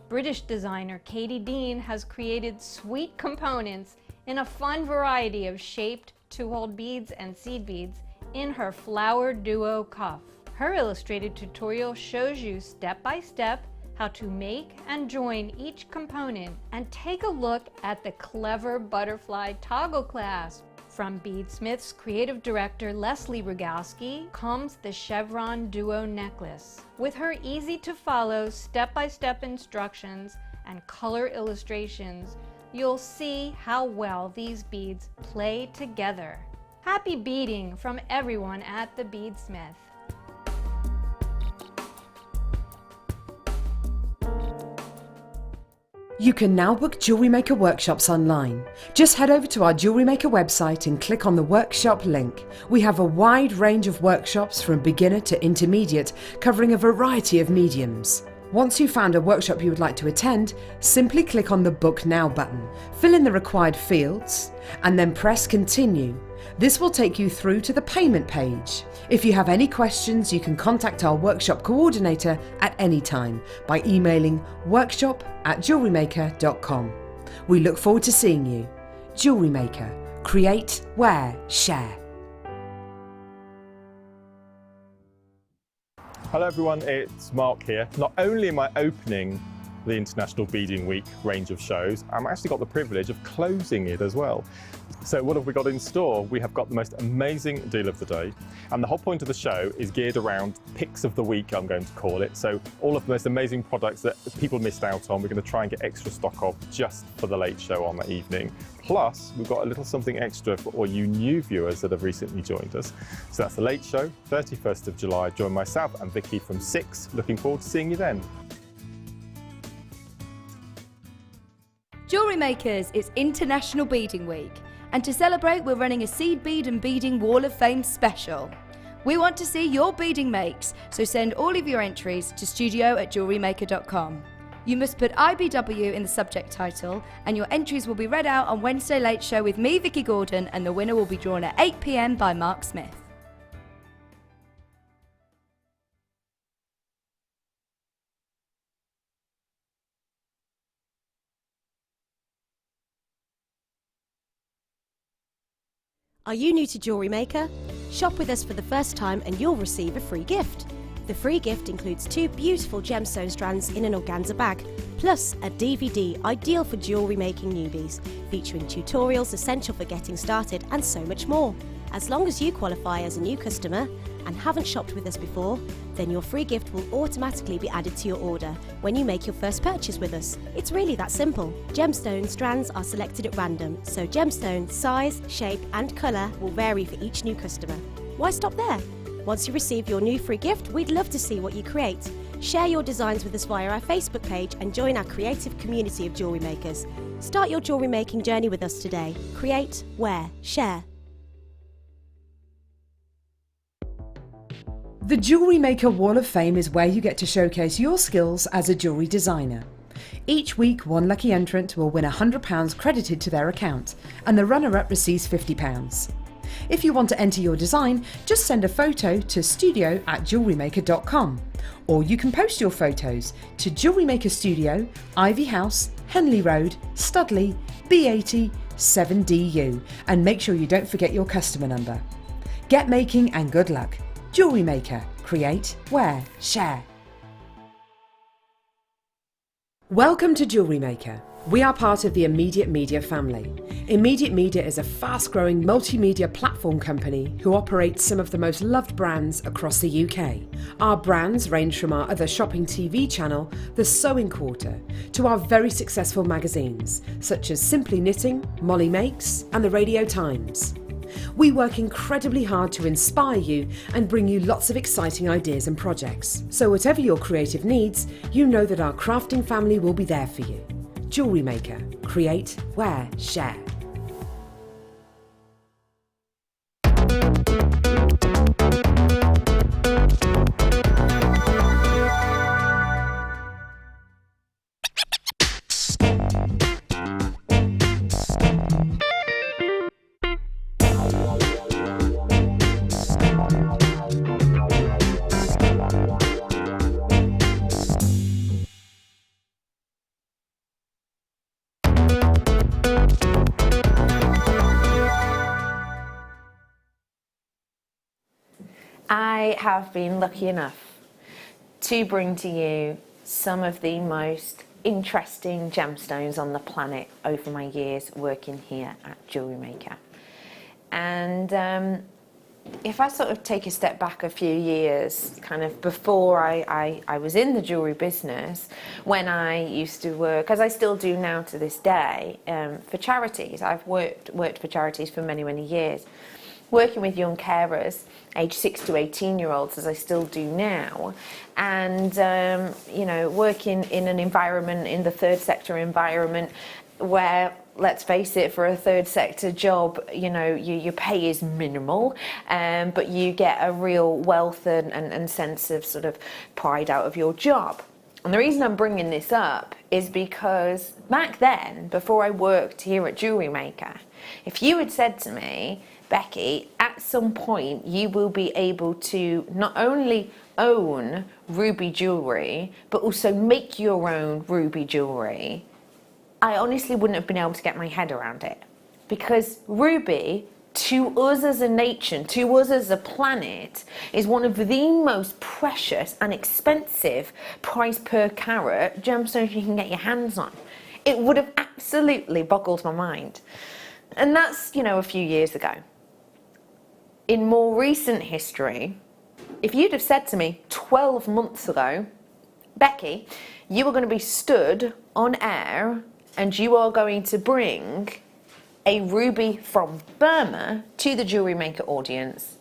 British designer Katie Dean has created sweet components in a fun variety of shaped 2-hole beads and seed beads in her Flower Duo cuff. Her illustrated tutorial shows you step by step how to make and join each component, and take a look at the clever butterfly toggle clasp. From Beadsmith's creative director Leslie Rogalski comes the Chevron Duo necklace. With her easy to follow step-by-step instructions and color illustrations, you'll see how well these beads play together. Happy beading from everyone at the Beadsmith. You can now book Jewellery Maker workshops online. Just head over to our Jewellery Maker website and click on the workshop link. We have a wide range of workshops from beginner to intermediate, covering a variety of mediums. Once you've found a workshop you would like to attend, simply click on the Book Now button, fill in the required fields, and then press Continue. This will take you through to the payment page. If you have any questions, you can contact our workshop coordinator at any time by emailing workshop@jewellerymaker.com. We look forward to seeing you. Jewellery Maker, Create, wear, share. Hello everyone, it's Mark here. Not only am I opening the International Beading Week range of shows, I'm actually got the privilege of closing it as well. So what have we got in store? We have got the most amazing deal of the day, and the whole point of the show is geared around picks of the week, I'm going to call it. So all of the most amazing products that people missed out on, we're going to try and get extra stock of just for the late show on that evening. Plus, we've got a little something extra for all you new viewers that have recently joined us. So that's the late show, 31st of July. Join myself and Vicky from 6. Looking forward to seeing you then. Jewellery Makers, it's International Beading Week, and to celebrate we're running a seed bead and beading Wall of Fame special. We want to see your beading makes, so send all of your entries to studio@JewelleryMaker.com. You must put IBW in the subject title, and your entries will be read out on Wednesday Late Show with me, Vicky Gordon, and the winner will be drawn at 8 PM by Mark Smith. Are you new to Jewellery Maker? Shop with us for the first time and you'll receive a free gift. The free gift includes 2 beautiful gemstone strands in an organza bag, plus a DVD ideal for jewellery making newbies, featuring tutorials essential for getting started and so much more. As long as you qualify as a new customer and haven't shopped with us before, then your free gift will automatically be added to your order when you make your first purchase with us. It's really that simple. Gemstone strands are selected at random, so gemstone size, shape and colour will vary for each new customer. Why stop there? Once you receive your new free gift, we'd love to see what you create. Share your designs with us via our Facebook page and join our creative community of jewellery makers. Start your jewellery making journey with us today. Create, wear, share. The Jewellery Maker Wall of Fame is where you get to showcase your skills as a jewellery designer. Each week, one lucky entrant will win £100 credited to their account, and the runner-up receives £50. If you want to enter your design, just send a photo to studio@jewellerymaker.com, or you can post your photos to Jewellery Maker Studio, Ivy House, Henley Road, Studley, B80 7DU, and make sure you don't forget your customer number. Get making and good luck. Jewellery Maker. Create, wear, share. Welcome to Jewellery Maker. We are part of the Immediate Media family. Immediate Media is a fast-growing multimedia platform company who operates some of the most loved brands across the UK. Our brands range from our other shopping TV channel, The Sewing Quarter, to our very successful magazines, such as Simply Knitting, Molly Makes, and the Radio Times. We work incredibly hard to inspire you and bring you lots of exciting ideas and projects. So whatever your creative needs, you know that our crafting family will be there for you. Jewellery Maker. Create, wear, share. I have been lucky enough to bring to you some of the most interesting gemstones on the planet over my years working here at Jewellery Maker. And if I sort of take a step back a few years, kind of before I was in the jewellery business, when I used to work, as I still do now to this day, for charities. I've worked for charities for many, many years. Working with young carers, aged 6 to 18-year-olds, as I still do now, and you know, working in an environment, in the third sector environment, where, let's face it, for a third sector job, you know, your pay is minimal, but you get a real wealth and sense of sort of pride out of your job. And the reason I'm bringing this up is because back then, before I worked here at Jewellery Maker, if you had said to me, Becky, at some point you will be able to not only own ruby jewellery, but also make your own ruby jewellery, I honestly wouldn't have been able to get my head around it. because ruby, to us as a nation, to us as a planet, is one of the most precious and expensive price per carat gemstones you can get your hands on. It would have absolutely boggled my mind. And that's, you know, a few years ago. In more recent history, if you'd have said to me 12 months ago, Becky, you are going to be stood on air and you are going to bring a ruby from Burma to the Jewellery Maker audience,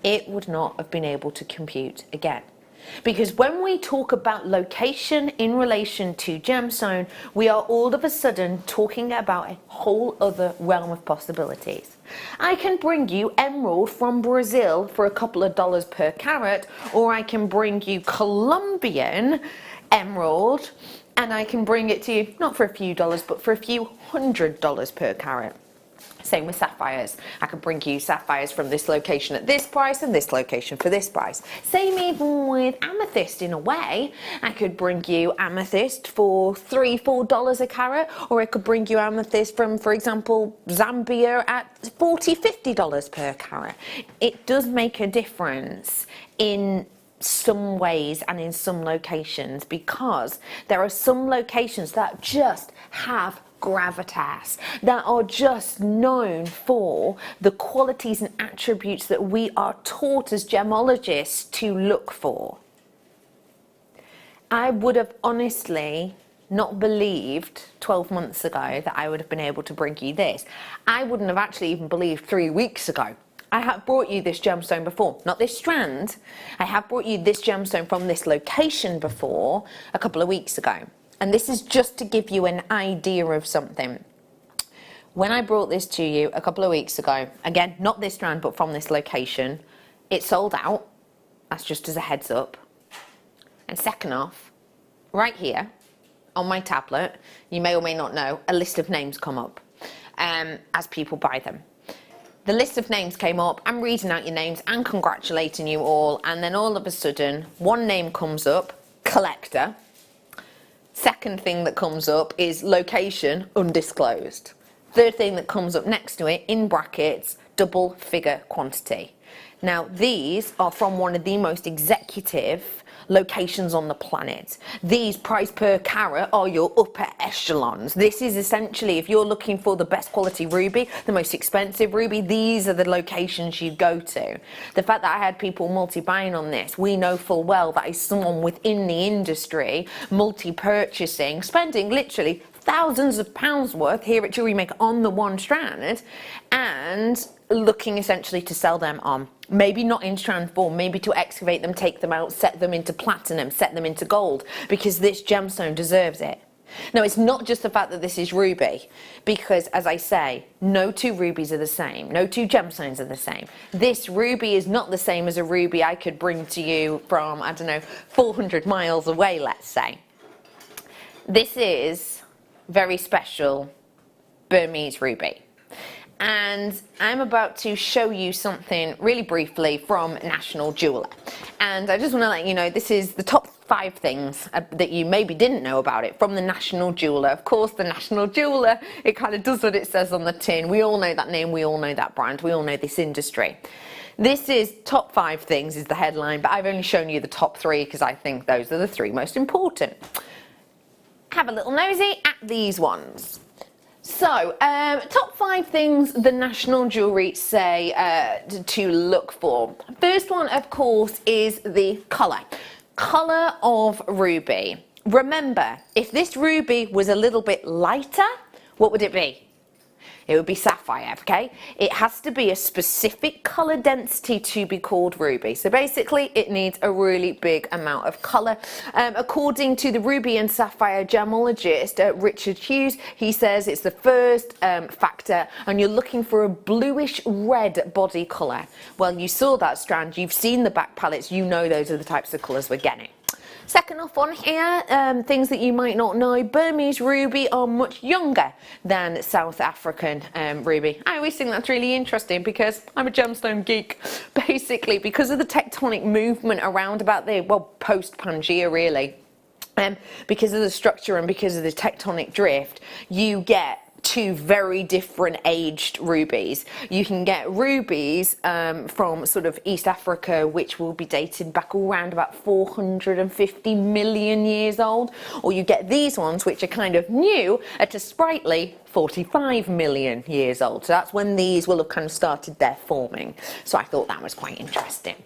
it would not have been able to compute again. Because when we talk about location in relation to gemstone, we are all of a sudden talking about a whole other realm of possibilities. I can bring you emerald from Brazil for a couple of dollars per carat, or I can bring you Colombian emerald and I can bring it to you not for a few dollars but for a few $100s per carat. Same with sapphires. I could bring you sapphires from this location at this price and this location for this price. Same even with amethyst in a way. I could bring you amethyst for $3, $4 a carat, or I could bring you amethyst from, for example, Zambia at $40, $50 per carat. It does make a difference in some ways and in some locations, because there are some locations that just have gravitas, that are just known for the qualities and attributes that we are taught as gemologists to look for. I would have honestly not believed 12 months ago that I would have been able to bring you this. I wouldn't have actually even believed 3 weeks ago. I have brought you this gemstone before, not this strand. I have brought you this gemstone from this location before a couple of weeks ago. And this is just to give you an idea of something. When I brought this to you a couple of weeks ago, again, not this strand, but from this location, it sold out. That's just as a heads up. And second off, right here on my tablet, you may or may not know, a list of names come up as people buy them. The list of names came up, I'm reading out your names and congratulating you all, and then all of a sudden, one name comes up, collector. Second thing that comes up is location, undisclosed. Third thing that comes up next to it, in brackets, double figure quantity. Now, these are from one of the most executive locations on the planet. These price per carat are your upper echelons. This is essentially, if you're looking for the best quality ruby, the most expensive ruby, these are the locations you go to. The fact that I had people multi-buying on this, we know full well that is someone within the industry, multi-purchasing, spending literally thousands of pounds worth here at Jewellery Maker on the one strand, and looking essentially to sell them on. Maybe not in strand form, maybe to excavate them, take them out, set them into platinum, set them into gold, because this gemstone deserves it. Now, it's not just the fact that this is ruby, because as I say, no two rubies are the same, no two gemstones are the same. This ruby is not the same as a ruby I could bring to you from, I don't know, 400 miles away, let's say. This is very special Burmese ruby. And I'm about to show you something really briefly from National Jeweller. And I just want to let you know, this is the top 5 things that you maybe didn't know about it from the National Jeweller. Of course, the National Jeweller, it kind of does what it says on the tin. We all know that name, we all know that brand, we all know this industry. This is top 5 things is the headline, but I've only shown you the top 3 because I think those are the 3 most important. Have a little nosy at these ones. So, top 5 things the National Jewellery say to look for. First one, of course, is the colour. Colour of ruby. Remember, if this ruby was a little bit lighter, what would it be? It would be sapphire, okay? It has to be a specific colour density to be called ruby. So basically, it needs a really big amount of colour. According to the ruby and sapphire gemologist, Richard Hughes, he says it's the first factor, and you're looking for a bluish red body colour. Well, you saw that strand, you've seen the back palettes, you know those are the types of colours we're getting. Second off on here, things that you might not know, Burmese ruby are much younger than South African ruby. I always think that's really interesting because I'm a gemstone geek. Basically, because of the tectonic movement around about there, well, post-Pangea really, because of the structure and because of the tectonic drift, you get two very different aged rubies. You can get rubies from sort of East Africa, which will be dated back around about 450 million years old, or you get these ones which are kind of new at a sprightly 45 million years old. So that's when these will have kind of started their forming. So I thought that was quite interesting.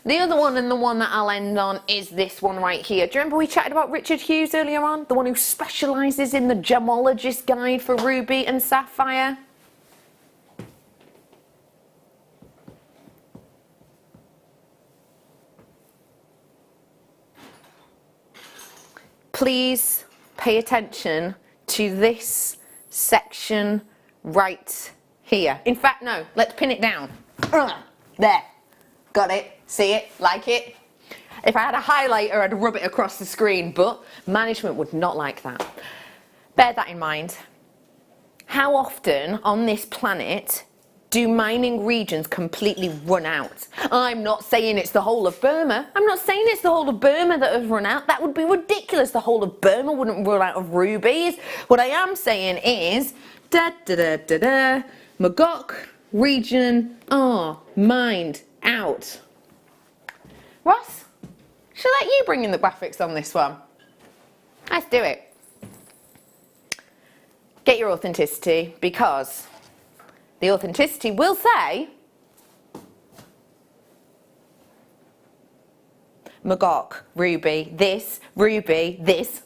The other one, and the one that I'll end on, is this one right here. Do you remember we chatted about Richard Hughes earlier on? The one who specialises in the Gemologist Guide for Ruby and Sapphire? Please pay attention to this section right here. In fact, no, let's pin it down. There. Got it? See it? Like it? If I had a highlighter, I'd rub it across the screen, but management would not like that. Bear that in mind. How often on this planet do mining regions completely run out? I'm not saying it's the whole of Burma. I'm not saying it's the whole of Burma that has run out. That would be ridiculous. The whole of Burma wouldn't run out of rubies. What I am saying is, Magok region are mined out. Ross, shall I let you bring in the graphics on this one? Let's do it. Get your authenticity, because the authenticity will say Magok ruby, this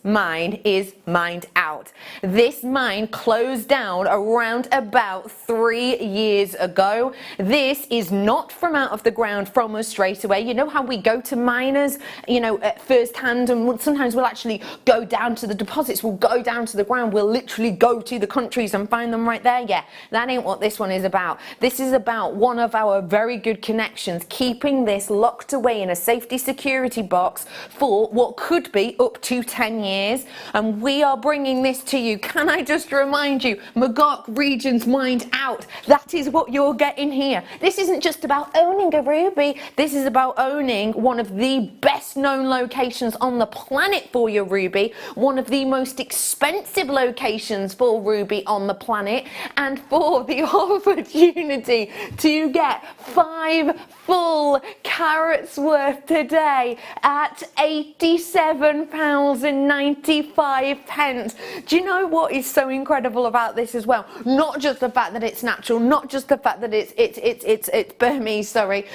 mine is mined out. This mine closed down around about 3 years ago. This is not from out of the ground from us straight away. You know how we go to miners, you know, at first hand, and sometimes we'll actually go down to the deposits, we'll go down to the ground, we'll literally go to the countries and find them right there. Yeah, that ain't what this one is about. This is about one of our very good connections, keeping this locked away in a safety security box for what could be up to 10 years, and we are bringing this to you. Can I just remind you, Magok regions mined out. That is what you're getting here. This isn't just about owning a ruby, this is about owning one of the best known locations on the planet for your ruby, one of the most expensive locations for ruby on the planet, and for the opportunity to get 5 full carats worth today at £87.95. Do you know what is so incredible about this as well? Not just the fact that it's natural, not just the fact that it's Burmese, sorry,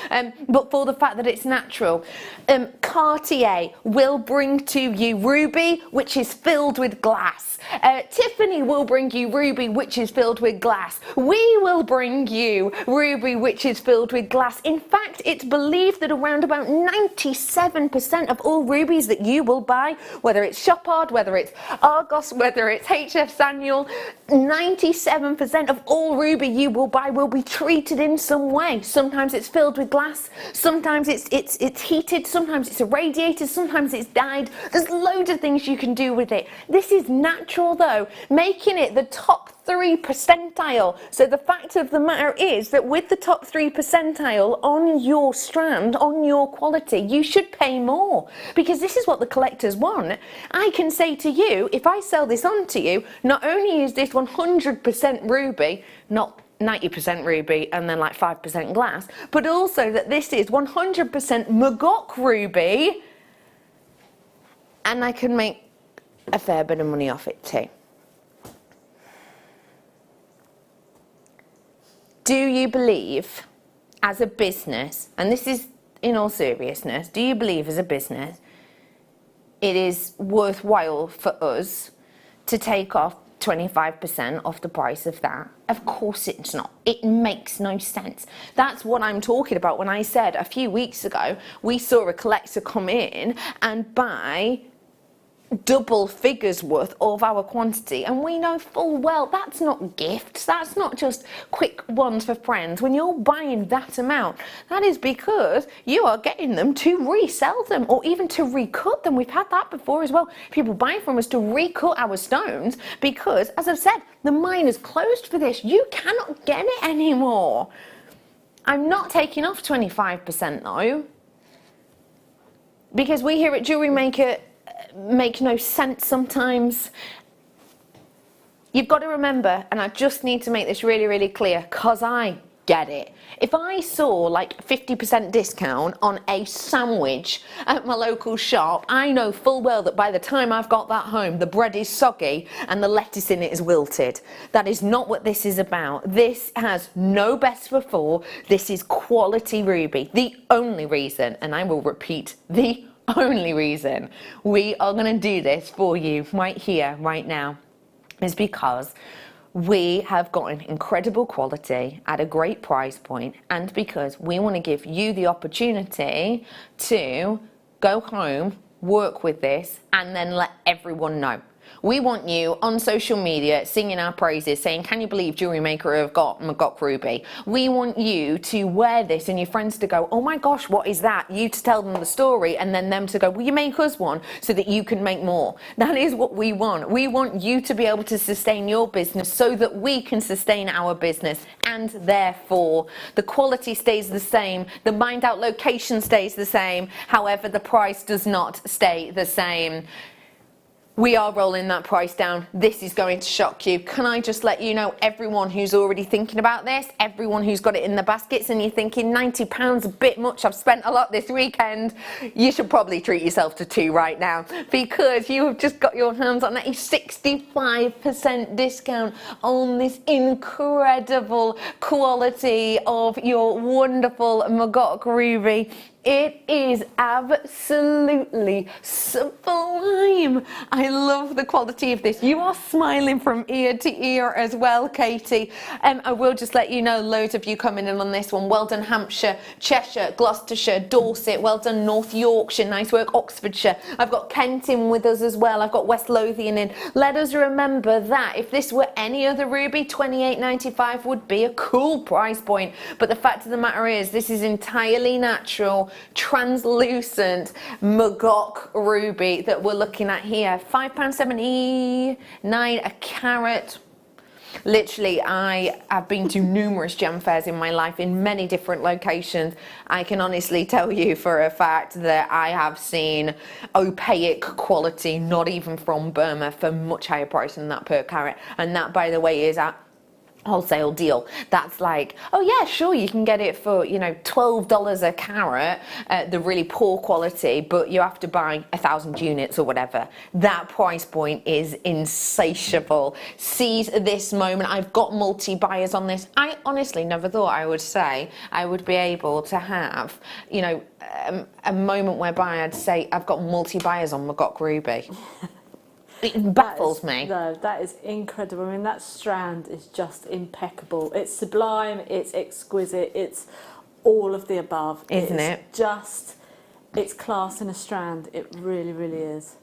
but for the fact that it's natural. Cartier will bring to you ruby, which is filled with glass. Tiffany will bring you ruby, which is filled with glass. We will bring you ruby, which is filled with glass. In fact, it's believed that around about 97% of all rubies that you will buy, whether it's Chopard, whether it's Argos, whether it's HF Samuel, 97% of all ruby you will buy will be treated in some way. Sometimes it's filled with glass, sometimes it's heated, sometimes it's irradiated, sometimes it's dyed. There's loads of things you can do with it. This is natural though, making it the top 3 percentile. So the fact of the matter is that with the top 3 percentile on your strand, on your quality, you should pay more, because this is what the collectors want. I can say to you, if I sell this on to you, not only is this 100% ruby, not 90% ruby and then like 5% glass, but also that this is 100% Magok ruby, and I can make a fair bit of money off it too. Do you believe as a business, and this is in all seriousness, do you believe as a business it is worthwhile for us to take off 25% off the price of that? Of course it's not. It makes no sense. That's what I'm talking about when I said a few weeks ago we saw a collector come in and buy double figures worth of our quantity, and we know full well that's not gifts, that's not just quick ones for friends. When you're buying that amount, that is because you are getting them to resell them or even to recut them. We've had that before as well, people buying from us to recut our stones because, as I've said, the mine is closed for this. You cannot get it anymore. I'm not taking off 25% though, because we here at Jewellery Maker make no sense sometimes. You've got to remember, and I just need to make this really, really clear, because I get it. If I saw like 50% discount on a sandwich at my local shop, I know full well that by the time I've got that home, the bread is soggy and the lettuce in it is wilted. That is not what this is about. This has no best before. This is quality ruby. The only reason, and I will repeat, the only reason we are going to do this for you right here, right now, is because we have got an incredible quality at a great price point, and because we want to give you the opportunity to go home, work with this, and then let everyone know. We want you on social media singing our praises, saying, can you believe Jewellery Maker have got McGock Ruby? We want you to wear this and your friends to go, oh my gosh, what is that? You to tell them the story, and then them to go, will you make us one so that you can make more? That is what we want. We want you to be able to sustain your business so that we can sustain our business, and therefore the quality stays the same, the mined out location stays the same, however the price does not stay the same. We are rolling that price down. This is going to shock you. Can I just let you know, everyone who's already thinking about this, everyone who's got it in the baskets and you're thinking £90 a bit much, I've spent a lot this weekend, you should probably treat yourself to 2 right now, because you have just got your hands on a 65% discount on this incredible quality of your wonderful McGock Ruby. It is absolutely sublime. I love the quality of this. You are smiling from ear to ear as well, Katie. I will just let you know, loads of you coming in on this one. Well done, Hampshire, Cheshire, Gloucestershire, Dorset. Well done, North Yorkshire. Nice work, Oxfordshire. I've got Kent in with us as well. I've got West Lothian in. Let us remember that if this were any other ruby, $28.95 would be a cool price point. But the fact of the matter is, this is entirely natural, translucent McGock ruby that we're looking at here. £5.79 a carat. Literally, I have been to numerous gem fairs in my life in many different locations. I can honestly tell you for a fact that I have seen opaque quality, not even from Burma, for much higher price than that per carat. And that, by the way, is at wholesale deal. That's like, oh yeah, sure, you can get it for, you know, $12 a carat, the really poor quality, but you have to buy 1,000 units or whatever. That price point is insatiable. Seize this moment. I've got multi-buyers on this. I honestly never thought I would say I would be able to have, you know, a moment whereby I'd say I've got multi-buyers on McGock Ruby. It baffles me. No, that is incredible. I mean, that strand is just impeccable. It's sublime, it's exquisite, it's all of the above. Isn't it? It's class in a strand. It really, really is.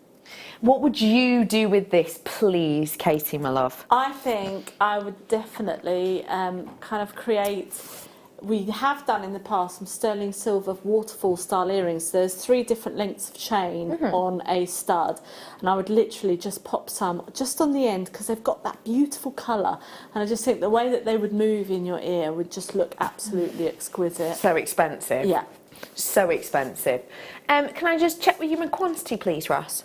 What would you do with this, please, Katie, my love? I think I would definitely kind of create... We have done in the past some sterling silver waterfall style earrings. There's 3 different lengths of chain on a stud, and I would literally just pop some just on the end because they've got that beautiful colour, and I just think the way that they would move in your ear would just look absolutely exquisite. So expensive. Yeah. So expensive. Can I just check with you my quantity, please, Ross?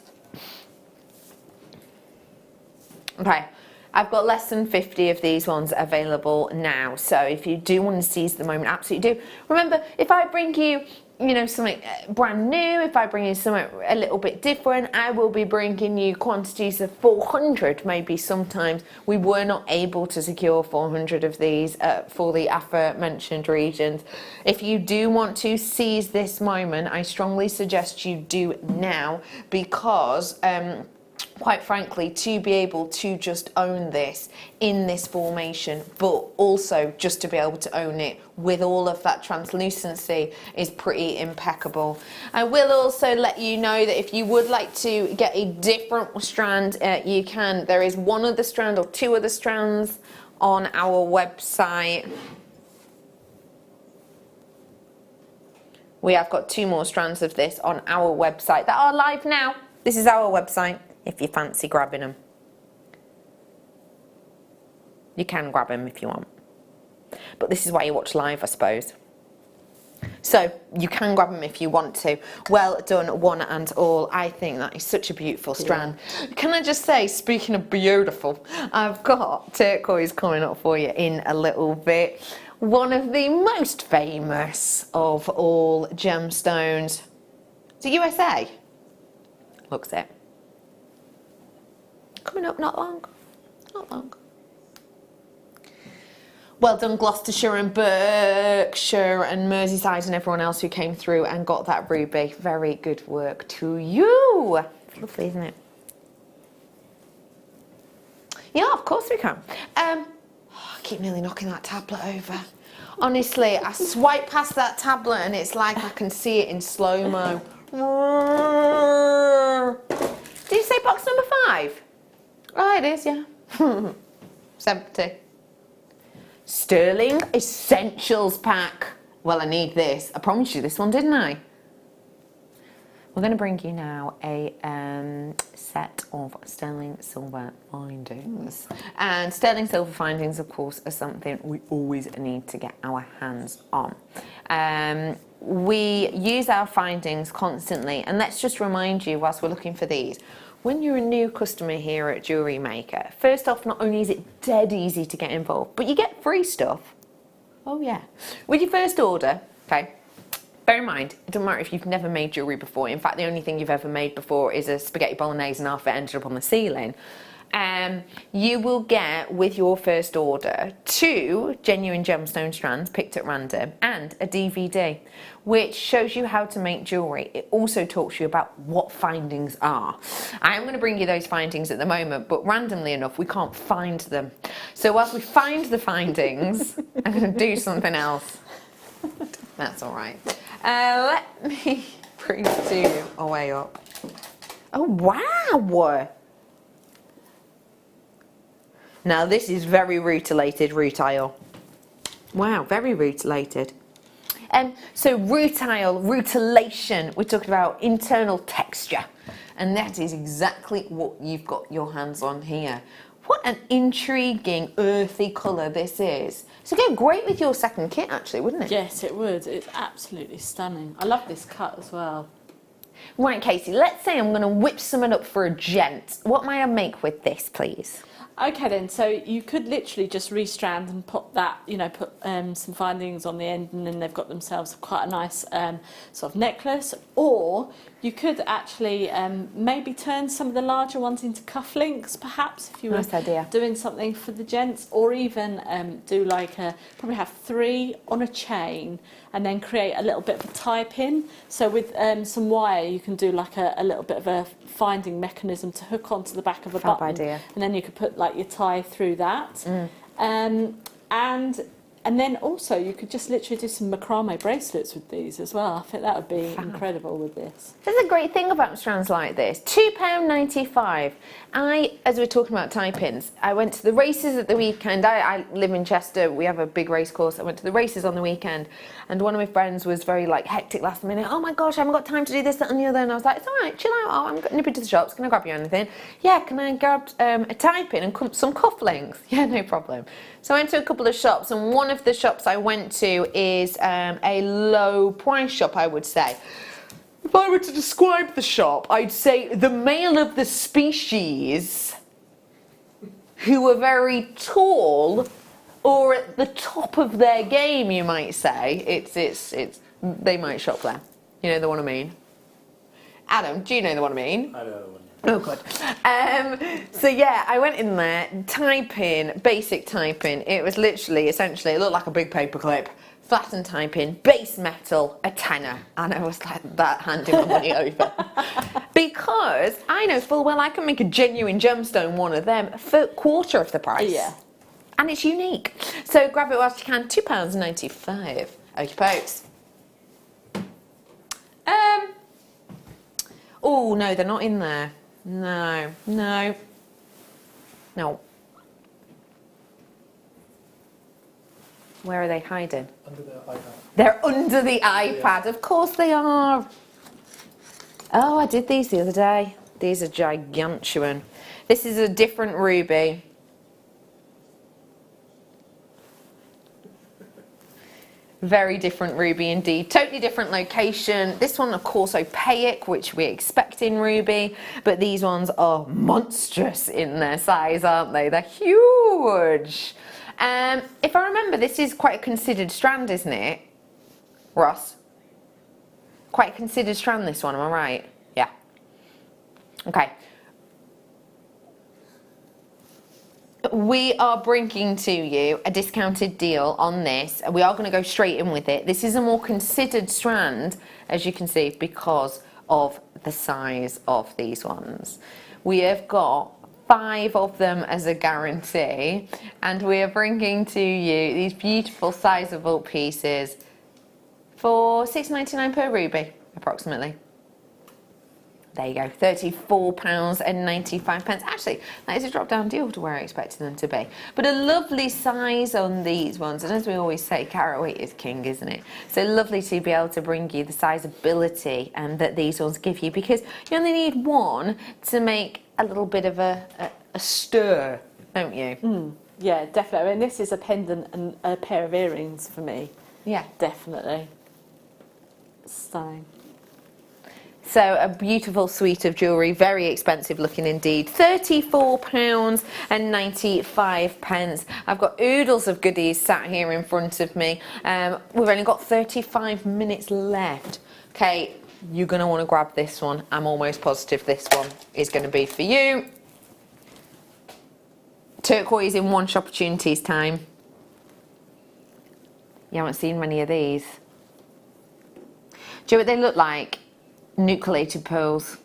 Okay. I've got less than 50 of these ones available now, so if you do want to seize the moment, absolutely do. Remember, if I bring you, you know, something brand new, if I bring you something a little bit different, I will be bringing you quantities of 400 maybe sometimes. We were not able to secure 400 of these for the aforementioned regions. If you do want to seize this moment, I strongly suggest you do now, because quite frankly, to be able to just own this in this formation, but also just to be able to own it with all of that translucency is pretty impeccable. I will also let you know that if you would like to get a different strand, you can. There is 1 other strand or 2 other strands on our website. We have got 2 more strands of this on our website that are live now. This is our website. If you fancy grabbing them, you can grab them if you want, but this is why you watch live, I suppose. So you can grab them if you want to. Well done, one and all. I think that is such a beautiful strand. Can I just say, speaking of beautiful, I've got turquoise coming up for you in a little bit. One of the most famous of all gemstones. Is it USA? Looks it. Coming up not long. Not long. Well done, Gloucestershire and Berkshire and Merseyside and everyone else who came through and got that ruby. Very good work to you. It's lovely, isn't it? Yeah, of course we can. I keep nearly knocking that tablet over. Honestly, I swipe past that tablet and it's like I can see it in slow-mo. Did you say box number 5? Oh, it is, yeah. It's empty. Sterling Essentials Pack. Well, I need this. I promised you this one, didn't I? We're going to bring you now a set of sterling silver findings. And sterling silver findings, of course, are something we always need to get our hands on. We use our findings constantly, and let's just remind you whilst we're looking for these, when you're a new customer here at Jewellery Maker, first off, not only is it dead easy to get involved, but you get free stuff. Oh yeah. With your first order, okay, bear in mind, it doesn't matter if you've never made jewellery before. In fact, the only thing you've ever made before is a spaghetti bolognese and half it ended up on the ceiling. You will get, with your first order, 2 genuine gemstone strands picked at random and a DVD, which shows you how to make jewellery. It also talks to you about what findings are. I am going to bring you those findings at the moment, but randomly enough, we can't find them. So whilst we find the findings, I'm going to do something else. That's all right. Let me bring to you a way up. Oh, wow! Now this is very rutilated rutile. Wow, very rutilated. So rutile, rutilation, we're talking about internal texture. And that is exactly what you've got your hands on here. What an intriguing earthy colour this is. So go great with your second kit actually, wouldn't it? Yes, it would. It's absolutely stunning. I love this cut as well. Right, Casey, let's say I'm going to whip someone up for a gent. What might I make with this, please? Okay then, so you could literally just restrand and put that, you know, put some findings on the end, and then they've got themselves quite a nice sort of necklace. Or you could actually maybe turn some of the larger ones into cufflinks, perhaps, if you were doing something for the gents. Or even do like probably have 3 on a chain and then create a little bit of a tie pin. So with some wire, you can do like a little bit of a finding mechanism to hook onto the back of a button. Idea. And then you could put like your tie through that. And then also you could just literally do some macrame bracelets with these as well. I think that would be incredible with this. There's a great thing about strands like this. £2.95. As we're talking about tie pins, I went to the races at the weekend. I live in Chester. We have a big race course. I went to the races on the weekend, and one of my friends was very like hectic last minute. Oh my gosh, I haven't got time to do this, that and the other. And I was like, it's all right, chill out. Oh, I'm nipping to the shops. Can I grab you anything? Yeah, can I grab a tie pin and some cufflinks? Yeah, no problem. So I went to a couple of shops, and one of the shops I went to is a low price shop, I would say. If I were to describe the shop, I'd say the male of the species who are very tall or at the top of their game, you might say. They might shop there. You know the one I mean? Adam, do you know the one I mean? I know the one. Oh, good. So yeah, I went in there, typing, basic typing. It was literally, essentially, it looked like a big paper clip. Flattened typing, base metal, a tenner. And I was like that, handing my money over. Because I know full well I can make a genuine gemstone one of them for quarter of the price. Yeah. And it's unique. So grab it whilst you can, £2.95. Okey pokes. Oh, no, they're not in there. No. Where are they hiding? Under the iPad. They're under the iPad. Of course they are. Oh, I did these the other day. These are gigantuan. This is a different ruby. Very different ruby indeed. Totally different location. This one, of course, opaque, which we expect in ruby, but these ones are monstrous in their size, aren't they? They're huge. If I remember, this is quite a considered strand, isn't it, Ross? Quite a considered strand, this one, am I right? Yeah. Okay. We are bringing to you a discounted deal on this. We are going to go straight in with it. This is a more considered strand, as you can see, because of the size of these ones. We have got 5 of them as a guarantee, and we are bringing to you these beautiful sizable pieces for £6.99 per ruby, approximately. There you go, £34.95. Actually, that is a drop-down deal to where I expected them to be. But a lovely size on these ones, and as we always say, carat weight is king, isn't it? So lovely to be able to bring you the sizability that these ones give you, because you only need one to make a little bit of a stir, don't you? Yeah, definitely. I mean, this is a pendant and a pair of earrings for me. Yeah, definitely. Stunning. So a beautiful suite of jewellery, very expensive looking indeed. £34.95. I've got oodles of goodies sat here in front of me. We've only got 35 minutes left. Okay, you're going to want to grab this one. I'm almost positive this one is going to be for you. Turquoise in One Opportunities time. You haven't seen many of these. Do you know what they look like? Nucleated pearls.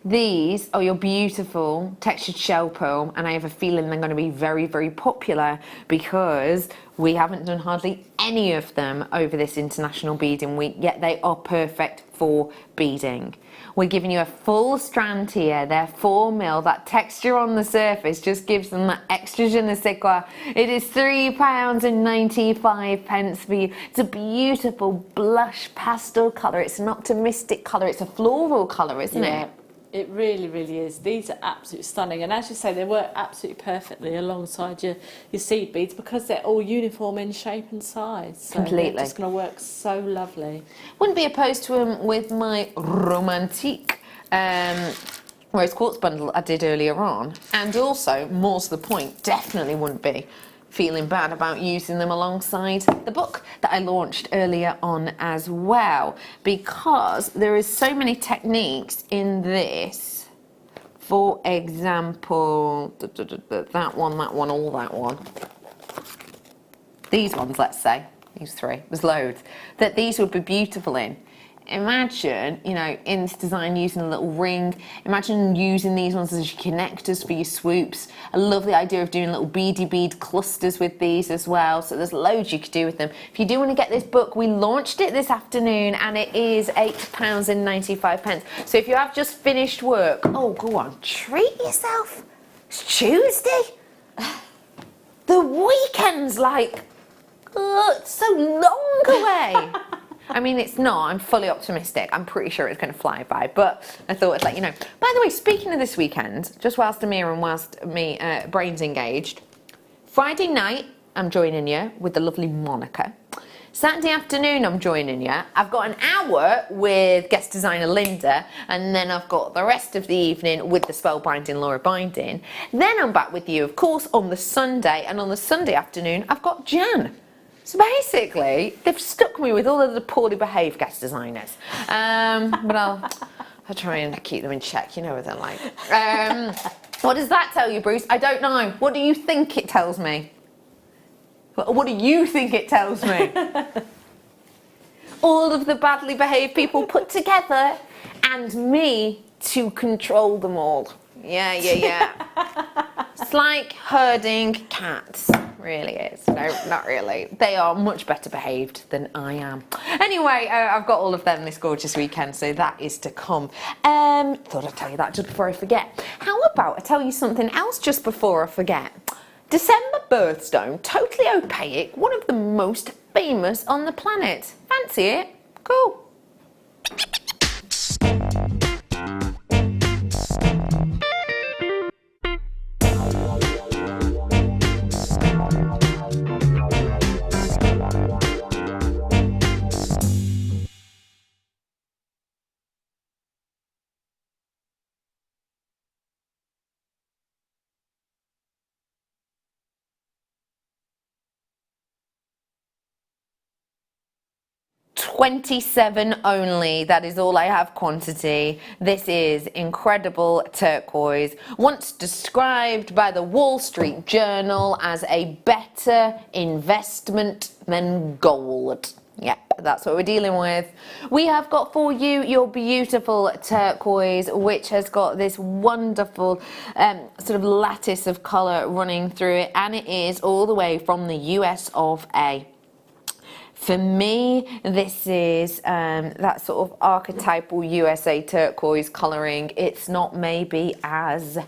These are your beautiful textured shell pearl, and I have a feeling they're going to be very, very popular because we haven't done hardly any of them over this International Beading Week, yet they are perfect for beading. We're giving you a full strand here. They're 4mm. That texture on the surface just gives them that extra je ne sais quoi. It is £3.95 for you. It's a beautiful blush pastel colour. It's an optimistic colour. It's a floral colour, isn't it? It really, really is. These are absolutely stunning, and as you say, they work absolutely perfectly alongside your seed beads because they're all uniform in shape and size. So Completely. They're just going to work so lovely. Wouldn't be opposed to them with my romantique rose quartz bundle I did earlier on, and also, more to the point, definitely wouldn't be feeling bad about using them alongside the book that I launched earlier on as well, because there is so many techniques in this. For example, that one, all that one. These ones, let's say, these 3, there's loads, that these would be beautiful in. Imagine, you know, in this design using a little ring. Imagine using these ones as your connectors for your swoops. I love the idea of doing little beady bead clusters with these as well. So there's loads you could do with them. If you do want to get this book, we launched it this afternoon and it is £8.95. So if you have just finished work, oh, go on, treat yourself. It's Tuesday. The weekend's like, it's so long away. I mean, it's not. I'm fully optimistic. I'm pretty sure it's going to fly by, but I thought I'd let you know. By the way, speaking of this weekend, just whilst Amir and whilst me brains engaged, Friday night, I'm joining you with the lovely Monica. Saturday afternoon, I'm joining you. I've got an hour with guest designer Linda, and then I've got the rest of the evening with the spellbinding Laura Binding. Then I'm back with you, of course, on the Sunday, and on the Sunday afternoon, I've got Jan. So basically, they've stuck me with all of the poorly behaved guest designers. But I'll try and keep them in check, you know what they're like. What does that tell you, Bruce? I don't know. What do you think it tells me? What do you think it tells me? All of the badly behaved people put together and me to control them all. Yeah. It's like herding cats. Really is. No, not really. They are much better behaved than I am. Anyway, I've got all of them this gorgeous weekend, so that is to come. Thought I'd tell you that just before I forget. How about I tell you something else just before I forget? December birthstone, totally opaque, one of the most famous on the planet. Fancy it? Cool. 27 only. That is all I have quantity. This is incredible turquoise, once described by the Wall Street Journal as a better investment than gold. Yep, that's what we're dealing with. We have got for you your beautiful turquoise, which has got this wonderful sort of lattice of colour running through it, and it is all the way from the US of A. For me, this is that sort of archetypal USA turquoise colouring. It's not maybe as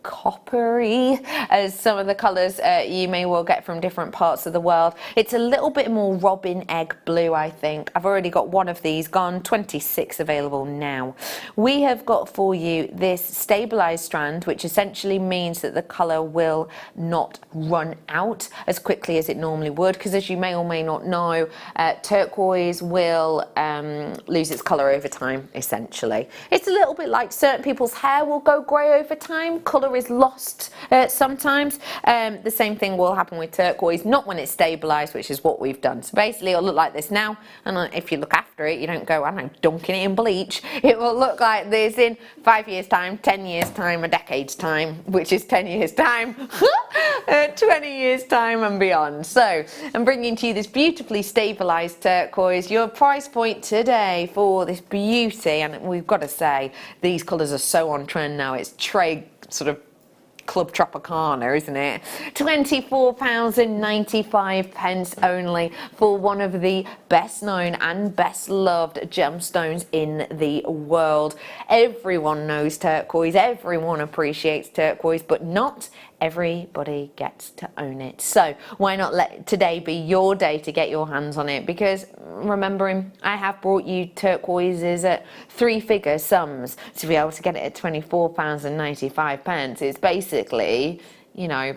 coppery as some of the colours you may well get from different parts of the world. It's a little bit more robin egg blue, I think. I've already got one of these gone, 26 available now. We have got for you this stabilised strand, which essentially means that the colour will not run out as quickly as it normally would, because as you may or may not know, turquoise will lose its colour over time, essentially. It's a little bit like certain people's hair will go grey over time, colour is lost sometimes. The same thing will happen with turquoise, not when it's stabilised, which is what we've done. So basically it'll look like this now, and if you look after it, you don't go, I don't know, dunking it in bleach. It will look like this in 5 years time, 10 years time, a decade's time, which is 10 years time, 20 years time and beyond. So I'm bringing to you this beautifully stabilised turquoise. Your price point today for this beauty, and we've got to say these colours are so on trend now, it's trade sort of Club Tropicana, isn't it? £24.95 only for one of the best known and best loved gemstones in the world. Everyone knows turquoise, everyone appreciates turquoise, but not everybody gets to own it. So why not let today be your day to get your hands on it? Because remembering, I have brought you turquoises at 3-figure sums. To be able to get it at £24.95, it's basically, you know,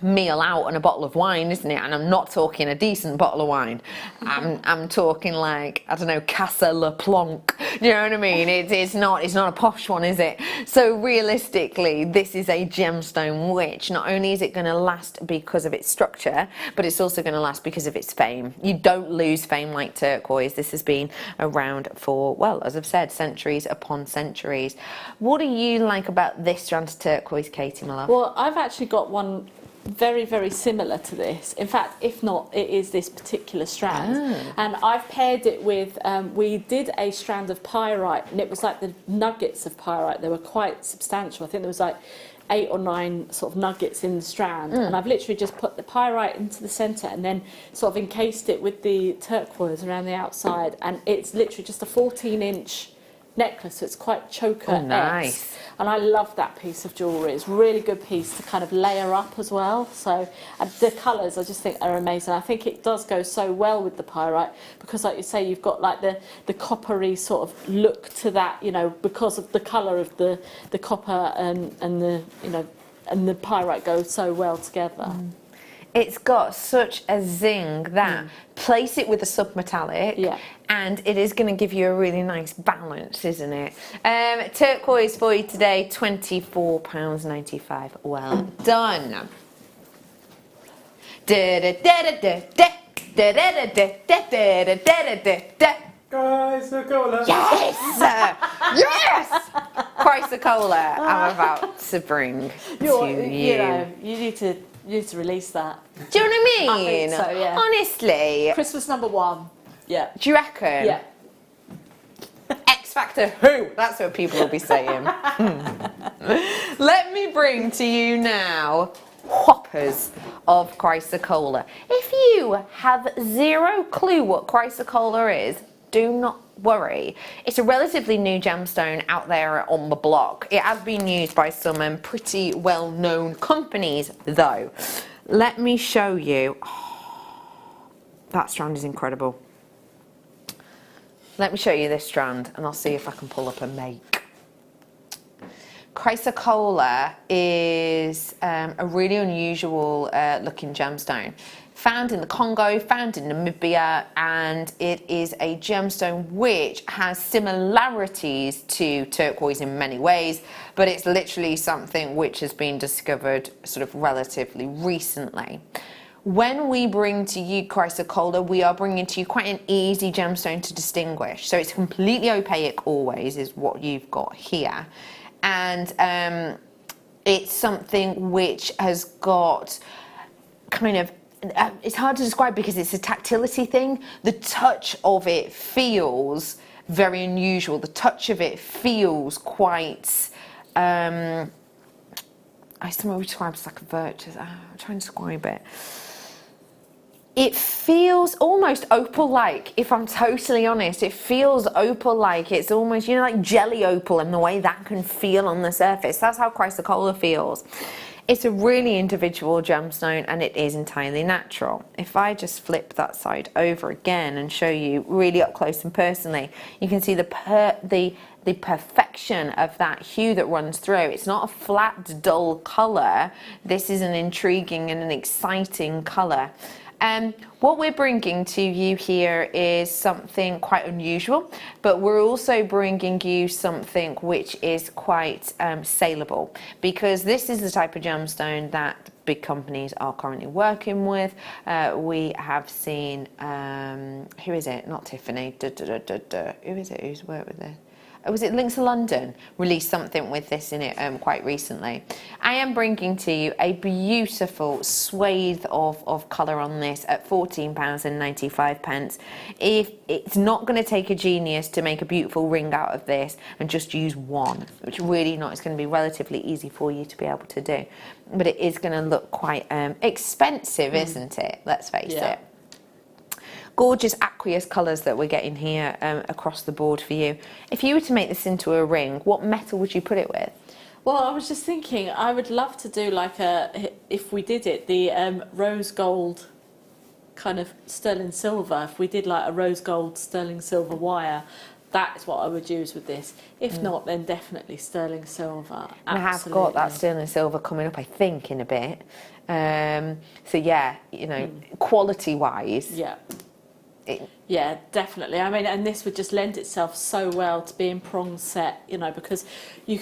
meal out and a bottle of wine, isn't it? And I'm not talking a decent bottle of wine. I'm talking like, I don't know, Casa Le Plonk. Do you know what I mean? It's not a posh one, is it? So realistically, this is a gemstone which not only is it going to last because of its structure, but it's also going to last because of its fame. You don't lose fame like turquoise. This has been around for, well, as I've said, centuries upon centuries. What do you like about this strand of turquoise, Katie, my love? Well, I've actually got one very, very similar to this. In fact, if not, it is this particular strand. And I've paired it with, we did a strand of pyrite, and it was like the nuggets of pyrite. They were quite substantial. I think there was like 8 or 9 sort of nuggets in the strand. And I've literally just put the pyrite into the centre and then sort of encased it with the turquoise around the outside. And it's literally just a 14-inch necklace, so it's quite choker-esque. Oh, nice. And I love that piece of jewellery. It's a really good piece to kind of layer up as well. So the colours I just think are amazing. I think it does go so well with the pyrite because, like you say, you've got like the coppery sort of look to that, you know, because of the colour of the copper and the, you know, and the pyrite go so well together. It's got such a zing that place it with a submetallic and it is going to give you a really nice balance, isn't it? Turquoise for you today, £24.95. Well done. Chrysocolla. Yes! Yes! Chrysocolla, I'm about to bring to you. You know, you need to release that. Do you know what I mean? I think so, yeah. Honestly. Christmas #1. Yeah. Do you reckon? Yeah. X Factor who? That's what people will be saying. Let me bring to you now whoppers of chrysocolla. If you have zero clue what chrysocolla is, do not worry. It's a relatively new gemstone out there on the block. It has been used by some pretty well-known companies though. Let me show you. Oh, that strand is incredible. Let me show you this strand and I'll see if I can pull up a make. Chrysocolla is a really unusual looking gemstone. Found in the Congo, found in Namibia, and it is a gemstone which has similarities to turquoise in many ways, but it's literally something which has been discovered sort of relatively recently. when we bring to you chrysocolla, we are bringing to you quite an easy gemstone to distinguish. So it's completely opaque always, is what you've got here. And it's something which has got kind of, it's hard to describe because it's a tactility thing. The touch of it feels very unusual. The touch of it feels quite, I somehow describe it like a virtuous, I'm trying to describe it. It feels almost opal-like, if I'm totally honest. It feels opal-like. It's almost, you know, like jelly opal and the way that can feel on the surface. That's how chrysocolla feels. It's a really individual gemstone and it is entirely natural. If I just flip that side over again and show you really up close and personally, you can see the perfection of that hue that runs through. It's not a flat, dull colour. This is an intriguing and an exciting colour. What we're bringing to you here is something quite unusual, but we're also bringing you something which is quite saleable, because this is the type of gemstone that big companies are currently working with. We have seen, who is it? Not Tiffany. Who is it who's worked with this? Was it Links of London released something with this in it quite recently. I am bringing to you a beautiful swathe of colour on this at £14.95. If it's not going to take a genius to make a beautiful ring out of this and just use one, which really not, it's going to be relatively easy for you to be able to do. But it is going to look quite expensive, isn't it? Let's face it. Gorgeous aqueous colours that we're getting here across the board for you. If you were to make this into a ring, what metal would you put it with? Well, I was just thinking, I would love to do like if we did it, the rose gold kind of sterling silver. If we did like a rose gold sterling silver wire, that's what I would use with this. If not, then definitely sterling silver. I have got that sterling silver coming up, I think, in a bit. So yeah, you know, quality-wise. Yeah. Yeah, definitely. I mean, and this would just lend itself so well to being prong set, you know, because you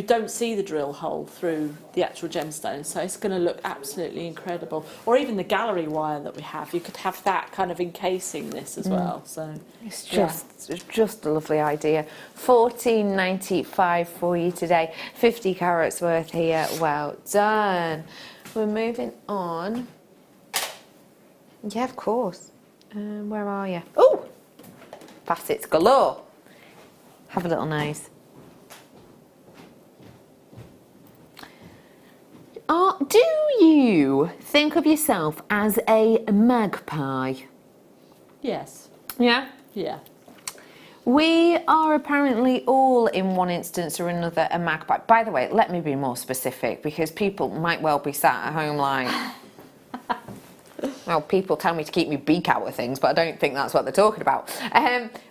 don't see the drill hole through the actual gemstone, so it's going to look absolutely incredible. Or even the gallery wire that we have, you could have that kind of encasing this as well. So it's just a lovely idea. £14.95 for you today. 50 carats worth here. Well done. We're moving on. Yeah, of course. Where are you? Oh! Facets galore. Have a little nose. Do you think of yourself as a magpie? Yes. Yeah? Yeah. We are apparently all, in one instance or another, a magpie. By the way, let me be more specific, because people might well be sat at home like... Well, people tell me to keep my beak out of things, but I don't think that's what they're talking about.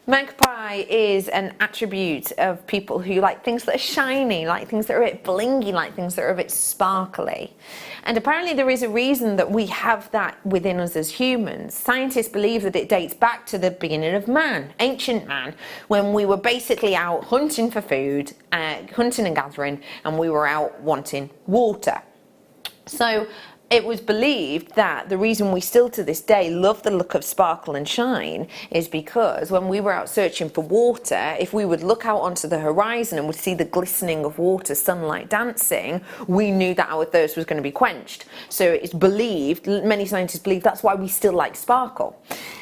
Magpie is an attribute of people who like things that are shiny, like things that are a bit blingy, like things that are a bit sparkly. And apparently there is a reason that we have that within us as humans. Scientists believe that it dates back to the beginning of man, ancient man, when we were basically out hunting for food, hunting and gathering, and we were out wanting water. So it was believed that the reason we still to this day love the look of sparkle and shine is because when we were out searching for water, if we would look out onto the horizon and would see the glistening of water, sunlight dancing, we knew that our thirst was going to be quenched. So it's believed, many scientists believe, that's why we still like sparkle.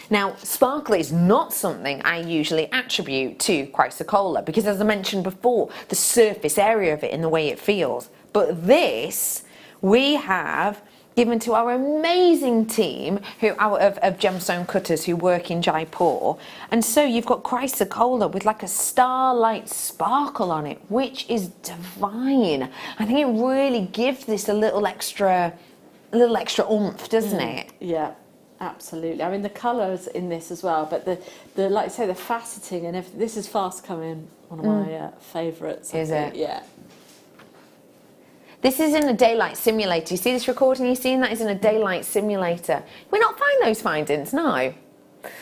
Now, sparkle is not something I usually attribute to chrysocolla because, as I mentioned before, the surface area of it and the way it feels. But this, we have given to our amazing team who out of gemstone cutters who work in Jaipur. And so you've got chrysocolla with like a starlight sparkle on it, which is divine. I think it really gives this a little extra oomph, doesn't it? Yeah, absolutely. I mean, the colours in this as well, but the like I say, the faceting and everything. This is fast coming one of my favourites. Is it? Yeah. This is in a daylight simulator. You see this recording you're seeing? That is in a daylight simulator. We're not find those findings, no.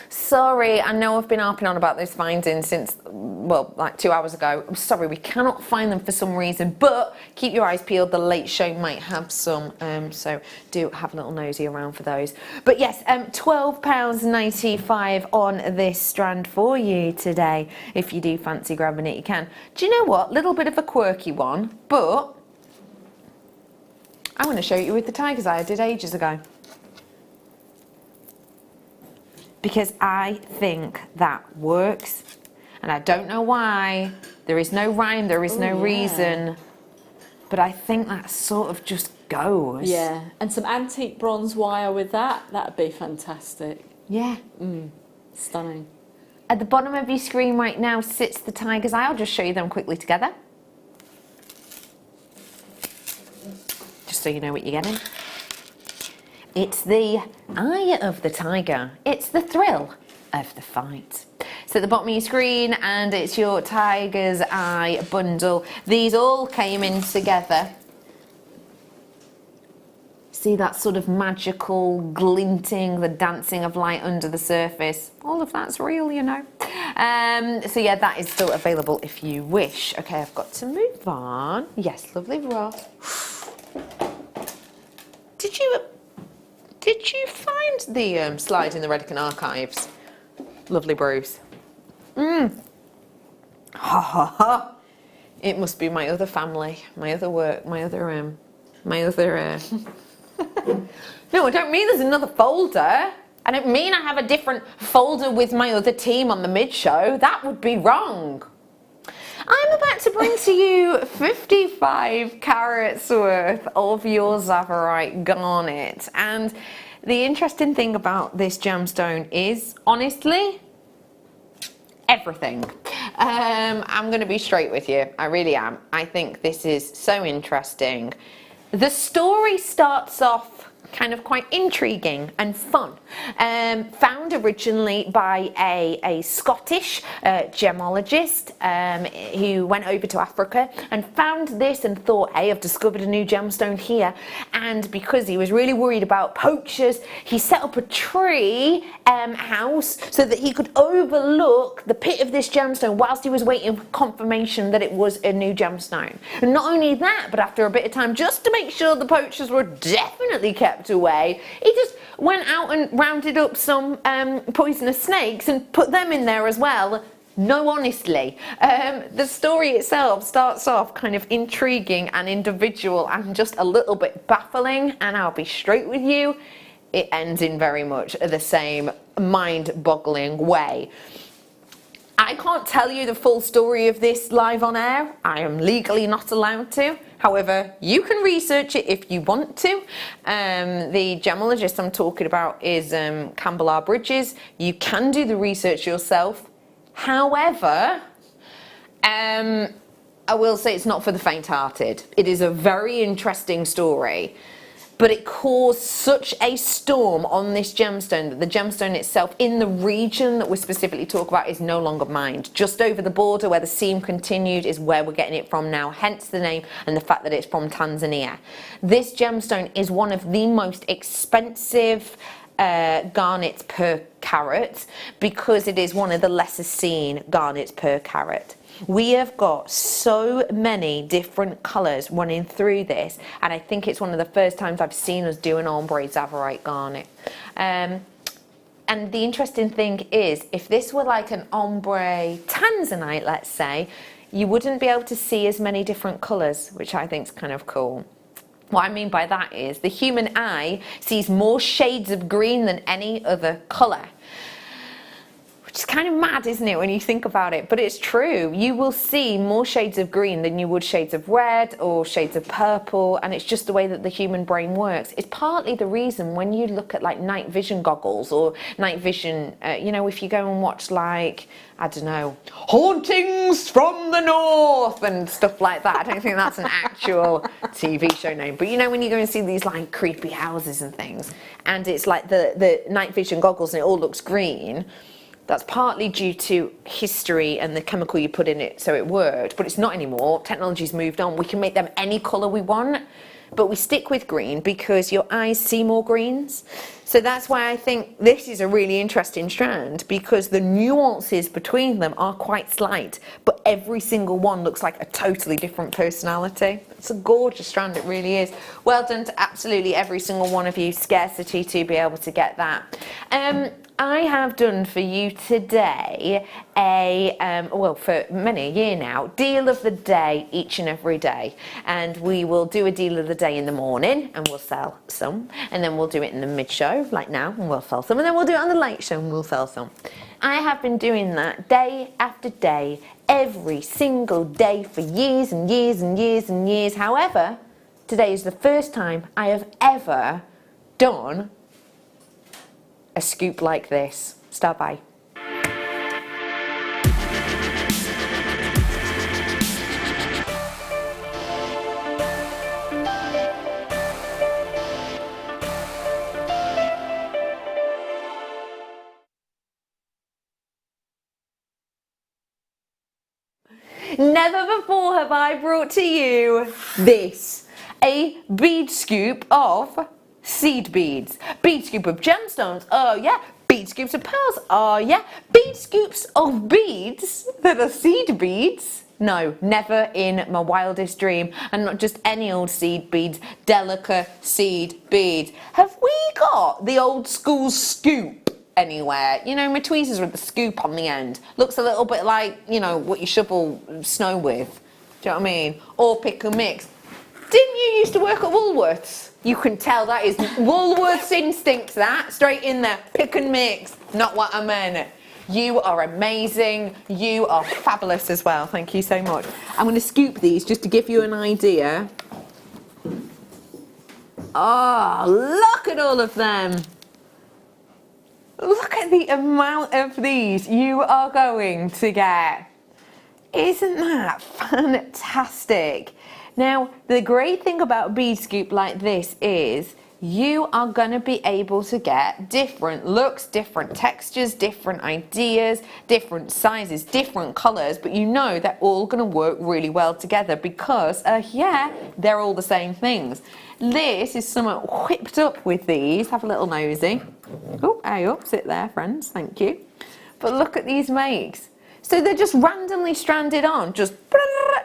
Sorry, I know I've been harping on about those findings since, well, like 2 hours ago. I'm sorry, we cannot find them for some reason, but keep your eyes peeled. The late show might have some, so do have a little nosy around for those. But yes, £12.95 on this strand for you today. If you do fancy grabbing it, you can. Do you know what? Little bit of a quirky one, but I'm going to show you with the tiger's eye I did ages ago. Because I think that works, and I don't know why. There is no rhyme, there is no reason, but I think that sort of just goes. Yeah, and some antique bronze wire with that'd be fantastic. Yeah. Stunning. At the bottom of your screen right now sits the tiger's eye. I'll just show you them quickly together. Just so you know what you're getting. It's the eye of the tiger. It's the thrill of the fight. So at the bottom of your screen, and it's your tiger's eye bundle. These all came in together. See that sort of magical glinting, the dancing of light under the surface. All of that's real, you know. So yeah, that is still available if you wish. Okay, I've got to move on. Yes, lovely Ross. Did you find the slide in the Redican archives? Lovely Bruce. Ha ha ha. It must be my other family, my other work, my other No, I don't mean there's another folder. I don't mean I have a different folder with my other team on the mid-show. That would be wrong. I'm about to bring to you 55 carats worth of your Labradorite garnet. And the interesting thing about this gemstone is, honestly, everything. I'm going to be straight with you. I really am. I think this is so interesting. The story starts off kind of quite intriguing and fun. Found originally by a Scottish gemologist who went over to Africa and found this and thought, hey, I've discovered a new gemstone here. And because he was really worried about poachers, he set up a tree house so that he could overlook the pit of this gemstone whilst he was waiting for confirmation that it was a new gemstone. And not only that, but after a bit of time, just to make sure the poachers were definitely kept away, he just went out and rounded up some poisonous snakes and put them in there as well. No, honestly, the story itself starts off kind of intriguing and individual and just a little bit baffling, and I'll be straight with you, it ends in very much the same mind-boggling way. I can't tell you the full story of this live on air. I am legally not allowed to. However, you can research it if you want to. The gemologist I'm talking about is Campbell R. Bridges. You can do the research yourself. However, I will say it's not for the faint-hearted. It is a very interesting story. But it caused such a storm on this gemstone that the gemstone itself in the region that we're specifically talking about is no longer mined. Just over the border where the seam continued is where we're getting it from now, hence the name and the fact that it's from Tanzania. This gemstone is one of the most expensive garnets per carat because it is one of the lesser seen garnets per carat. We have got so many different colours running through this, and I think it's one of the first times I've seen us do an ombre Labradorite garnet. And the interesting thing is, if this were like an ombre tanzanite, let's say, you wouldn't be able to see as many different colours, which I think is kind of cool. What I mean by that is the human eye sees more shades of green than any other colour. Which is kind of mad, isn't it, when you think about it? But it's true. You will see more shades of green than you would shades of red or shades of purple, and it's just the way that the human brain works. It's partly the reason when you look at like night vision goggles or night vision, you know, if you go and watch like, I don't know, Hauntings from the North and stuff like that. I don't think that's an actual TV show name. But you know when you go and see these like creepy houses and things, and it's like the night vision goggles and it all looks green, that's partly due to history and the chemical you put in it so it worked, but it's not anymore. Technology's moved on. We can make them any colour we want. but we stick with green because your eyes see more greens. So that's why I think this is a really interesting strand, because the nuances between them are quite slight, but every single one looks like a totally different personality. It's a gorgeous strand, it really is. Well done to absolutely every single one of you. Scarcity to be able to get that. I have done for you today a, well, for many a year now, deal of the day each and every day. And we will do a deal of the day in the morning and we'll sell some. And then we'll do it in the mid-show, like now, and we'll sell some. And then we'll do it on the late show and we'll sell some. I have been doing that day after day, every single day for years and years and years and years. However, today is the first time I have ever done a scoop like this. Stand by. Never before have I brought to you this, a bead scoop of seed beads. Bead scoop of gemstones, oh yeah. Bead scoops of pearls, oh yeah. Bead scoops of beads that are seed beads. No, never in my wildest dream. And not just any old seed beads, delicate seed beads. Have we got the old school scoop anywhere? You know, my tweezers with the scoop on the end. Looks a little bit like, you know, what you shovel snow with. Do you know what I mean? Or pick and mix. Didn't you used to work at Woolworths? You can tell that is Woolworths instinct, that. Straight in there. Pick and mix. Not what I meant. You are amazing. You are fabulous as well. Thank you so much. I'm going to scoop these just to give you an idea. Oh, look at all of them. Look at the amount of these you are going to get. Isn't that fantastic? Now, the great thing about a bead scoop like this is you are going to be able to get different looks, different textures, different ideas, different sizes, different colours, but you know they're all going to work really well together because, yeah, they're all the same things. This is somewhat whipped up with these. Have a little nosy. Oh, hey up, sit there, friends, thank you. But look at these makes. So they're just randomly stranded on, just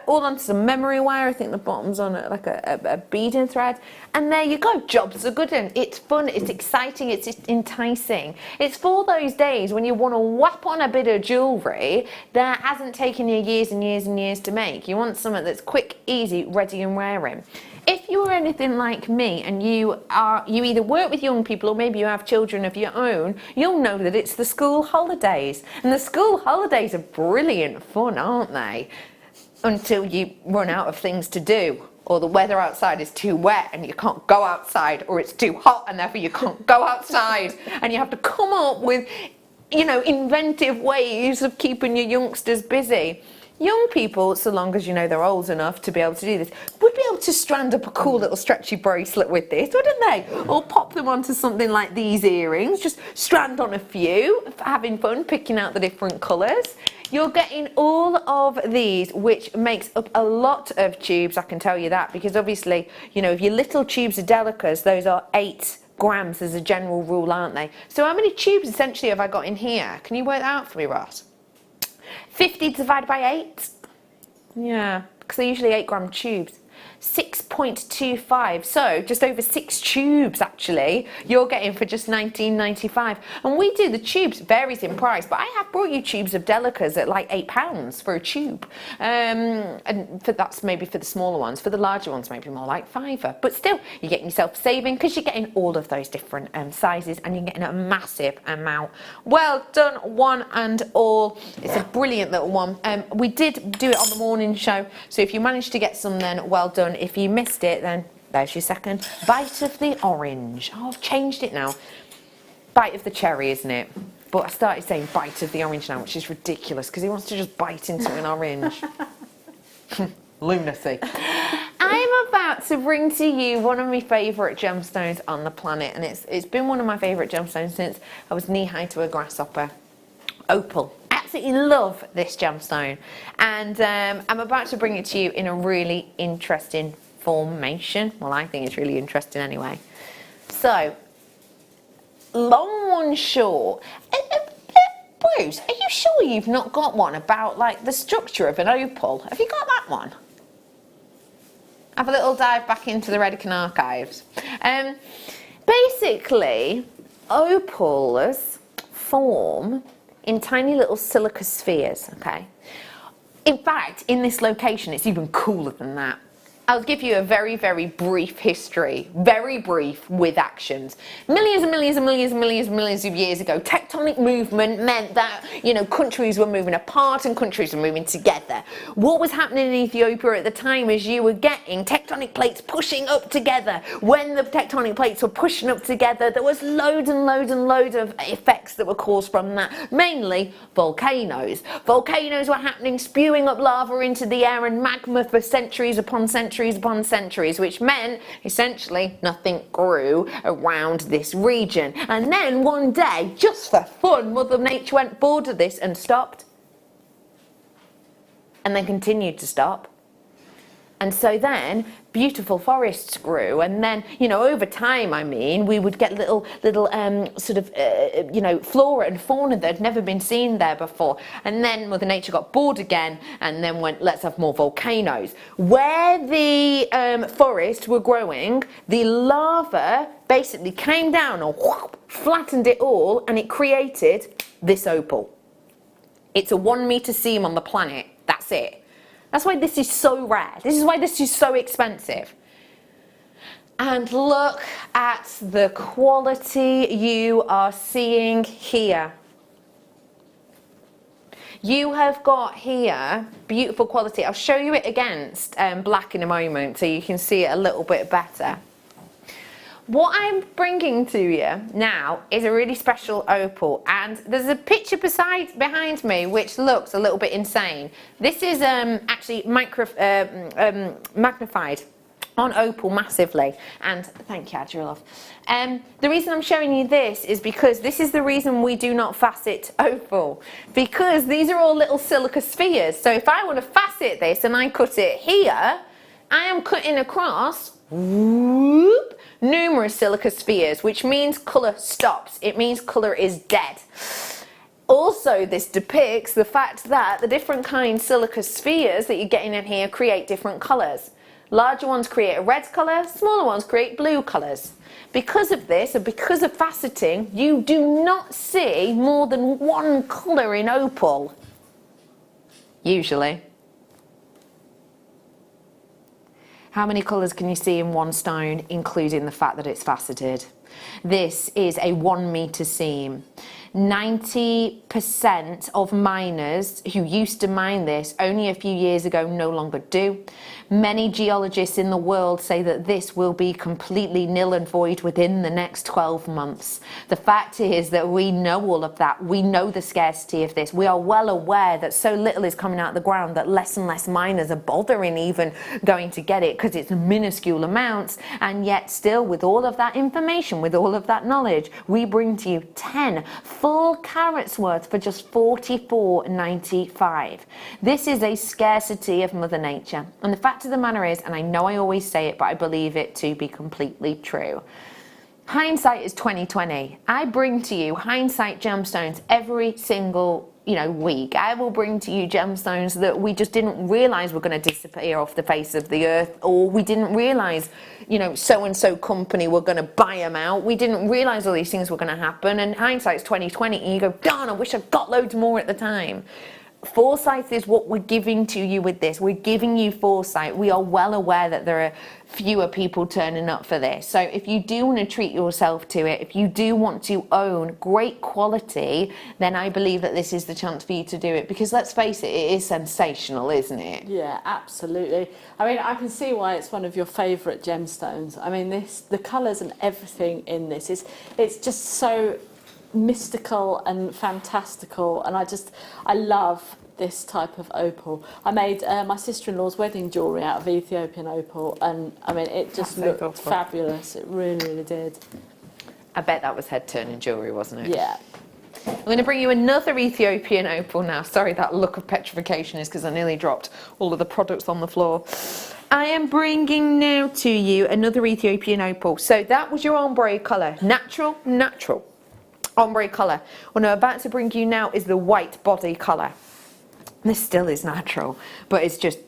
all onto some memory wire. I think the bottom's on like a beading thread. And there you go, jobs are good. And it's fun, it's exciting, it's enticing. It's for those days when you want to whap on a bit of jewellery that hasn't taken you years and years and years to make. You want something that's quick, easy, ready and wearing. If you're anything like me and you either work with young people or maybe you have children of your own, you'll know that it's the school holidays. And the school holidays are brilliant fun, aren't they? Until you run out of things to do, or the weather outside is too wet and you can't go outside, or it's too hot and therefore you can't go outside, and you have to come up with, you know, inventive ways of keeping your youngsters busy. Young people, so long as you know they're old enough to be able to do this, would be able to strand up a cool little stretchy bracelet with this, wouldn't they? Or pop them onto something like these earrings, just strand on a few, having fun, picking out the different colours. You're getting all of these, which makes up a lot of tubes, I can tell you that, because obviously, you know, if your little tubes are delicas, those are 8 grams as a general rule, aren't they? So how many tubes essentially have I got in here? Can you work that out for me, Ross? 50 divided by 8? Yeah, because they're usually 8-gram tubes. 6.25, so just over 6 tubes actually you're getting for just £19.95. And we do the tubes, varies in price, but I have brought you tubes of delicas at like £8 for a tube, and that's maybe for the smaller ones. For the larger ones maybe more like £5, but still you're getting yourself saving because you're getting all of those different sizes and you're getting a massive amount. Well done one and all. It's a brilliant little one. We did do it on the morning show, so if you managed to get some then well done. If you missed it, then there's your second bite of the orange. Oh, I've changed it now. Bite of the cherry, isn't it? But I started saying bite of the orange now, which is ridiculous because he wants to just bite into an orange. Lunacy. I'm about to bring to you one of my favourite gemstones on the planet, and it's been one of my favourite gemstones since I was knee-high to a grasshopper. Opal. Absolutely love this gemstone, and I'm about to bring it to you in a really interesting formation. Well, I think it's really interesting anyway. So, long one short. Bruce, are you sure you've not got one about like the structure of an opal? Have you got that one? Have a little dive back into the Redican archives. Basically, opals form in tiny little silica spheres, okay? In fact, in this location, it's even cooler than that. I'll give you a very, very brief history, very brief with actions. Millions and millions and millions and millions and millions of years ago, tectonic movement meant that, you know, countries were moving apart and countries were moving together. What was happening in Ethiopia at the time is you were getting tectonic plates pushing up together. When the tectonic plates were pushing up together, there was loads and loads and loads of effects that were caused from that, mainly volcanoes. Volcanoes were happening, spewing up lava into the air and magma for centuries upon centuries upon centuries, which meant essentially nothing grew around this region. And then one day, just for fun, Mother Nature went bored of this and stopped. And then continued to stop. And so then beautiful forests grew, and then, you know, over time, I mean, we would get little sort of, you know, flora and fauna that had never been seen there before. And then Mother Nature got bored again, and then went, let's have more volcanoes. Where the forests were growing, the lava basically came down and whoop, flattened it all, and it created this opal. It's a 1 meter seam on the planet. That's it. That's why this is so rare. This is why this is so expensive. And look at the quality you are seeing here. You have got here beautiful quality. I'll show you it against black in a moment so you can see it a little bit better. What I'm bringing to you now is a really special opal, and there's a picture behind me which looks a little bit insane. This is actually magnified on opal massively, and thank you, Adjurlov. The reason I'm showing you this is because this is the reason we do not facet opal, because these are all little silica spheres. So if I want to facet this and I cut it here, I am cutting across whoop, numerous silica spheres, which means colour stops. It means colour is dead. Also, this depicts the fact that the different kind silica spheres that you're getting in here create different colours. Larger ones create a red colour, smaller ones create blue colours. Because of this, and because of faceting, you do not see more than one colour in opal. Usually. How many colours can you see in one stone, including the fact that it's faceted? This is a 1 meter seam. 90% of miners who used to mine this only a few years ago no longer do. Many geologists in the world say that this will be completely nil and void within the next 12 months. The fact is that we know all of that. We know the scarcity of this. We are well aware that so little is coming out of the ground that less and less miners are bothering even going to get it because it's minuscule amounts. And yet still, with all of that information, with all of that knowledge, we bring to you 10 full carats worth for just $44.95. This is a scarcity of Mother Nature. And the fact of the matter is, and I know I always say it, but I believe it to be completely true, hindsight is 20/20. I bring to you hindsight gemstones every single week. I will bring to you gemstones that we just didn't realize were going to disappear off the face of the earth, or we didn't realize, so and so company were going to buy them out. We didn't realize all these things were going to happen, and hindsight's 20/20, and you go, darn, I wish I'd got loads more at the time. Foresight is what we're giving to you with this. We're giving you foresight. We are well aware that there are fewer people turning up for this. So if you do want to treat yourself to it, if you do want to own great quality, then I believe that this is the chance for you to do it. Because let's face it, it is sensational, isn't it? Yeah, absolutely. I mean, I can see why it's one of your favourite gemstones. I mean, the colours and everything in this, it's just so mystical and fantastical, and I love this type of opal. I made my sister-in-law's wedding jewellery out of Ethiopian opal, and I mean it just looked fabulous. It really, really did. I bet that was head-turning jewellery, wasn't it? Yeah. I'm going to bring you another Ethiopian opal now. Sorry, that look of petrification is because I nearly dropped all of the products on the floor. I am bringing now to you another Ethiopian opal. So that was your ombre colour, natural ombre colour. What I'm about to bring you now is the white body colour. This still is natural, but it's just,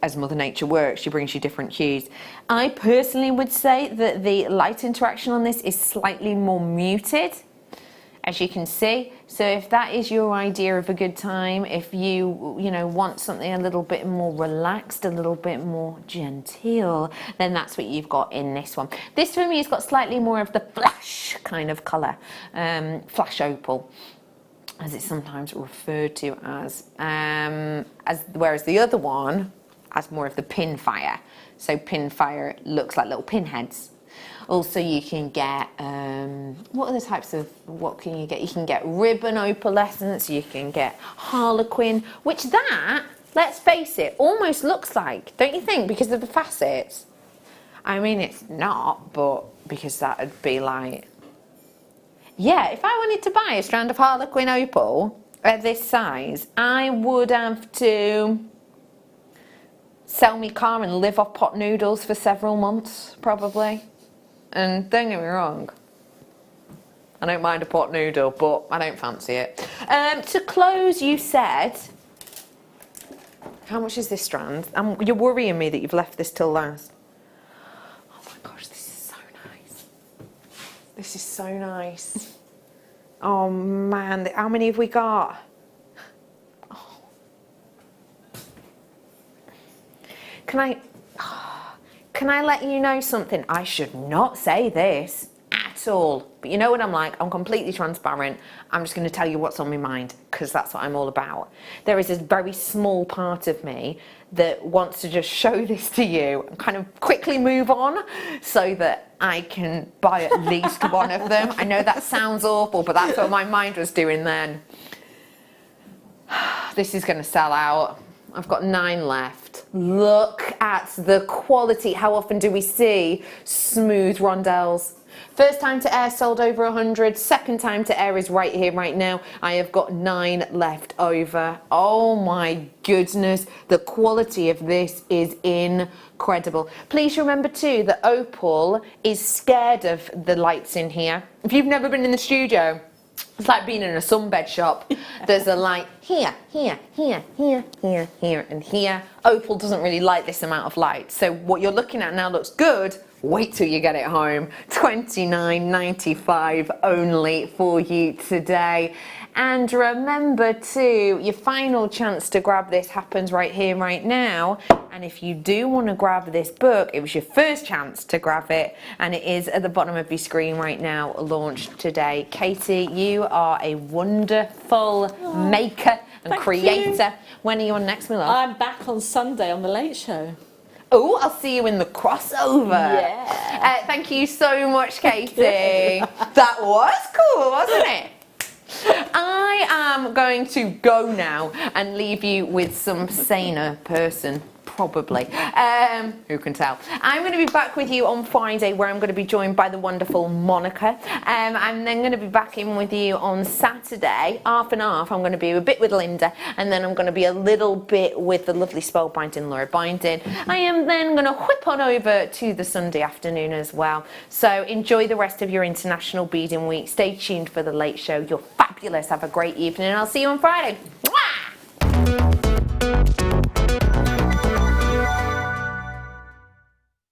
as Mother Nature works, she brings you different hues. I personally would say that the light interaction on this is slightly more muted, as you can see. So if that is your idea of a good time, if you want something a little bit more relaxed, a little bit more genteel, then that's what you've got in this one. This for me has got slightly more of the flash kind of colour, flash opal, as it's sometimes referred to as whereas the other one has more of the pin fire. So pin fire looks like little pinheads. Also, you can get, what other types of, what can you get? You can get ribbon opalescence, you can get harlequin, which that, let's face it, almost looks like, don't you think, because of the facets? I mean, it's not, but because that would be like, yeah, if I wanted to buy a strand of harlequin opal at this size, I would have to sell me car and live off pot noodles for several months, probably. And don't get me wrong, I don't mind a pot noodle, but I don't fancy it. To close, you said, how much is this strand? You're worrying me that you've left this till last. Oh my gosh, this is so nice. This is so nice. Oh man, how many have we got? Oh. Can I let you know something? I should not say this at all. But you know what I'm like? I'm completely transparent. I'm just going to tell you what's on my mind, because that's what I'm all about. There is this very small part of me that wants to just show this to you and kind of quickly move on so that I can buy at least one of them. I know that sounds awful, but that's what my mind was doing then. This is going to sell out. I've got 9 left. Look at the quality. How often do we see smooth rondelles? First time to air sold over 100. Second time to air is right here, right now. I have got 9 left over. Oh my goodness. The quality of this is incredible. Please remember too that opal is scared of the lights in here. If you've never been in the studio, it's like being in a sunbed shop. There's a light here, here, here, here, here, here, and here. Opal doesn't really like this amount of light. So what you're looking at now looks good. Wait till you get it home. $29.95 only for you today. And remember too, your final chance to grab this happens right here, right now. And if you do want to grab this book, it was your first chance to grab it, and it is at the bottom of your screen right now, launched today. Katie, you are a wonderful maker and creator. You. When are you on next, my love? I'm back on Sunday on The Late Show. Oh, I'll see you in the crossover. Yeah. Thank you so much, Katie. That was cool, wasn't it? I am going to go now and leave you with some saner person, probably. Who can tell? I'm going to be back with you on Friday, where I'm going to be joined by the wonderful Monica. I'm then going to be back in with you on Saturday, half and half. I'm going to be a bit with Linda, and then I'm going to be a little bit with the lovely spellbinding Laura Binding. I am then going to whip on over to the Sunday afternoon as well. So enjoy the rest of your International Beading Week. Stay tuned for The Late Show. You're fabulous. Have a great evening, and I'll see you on Friday.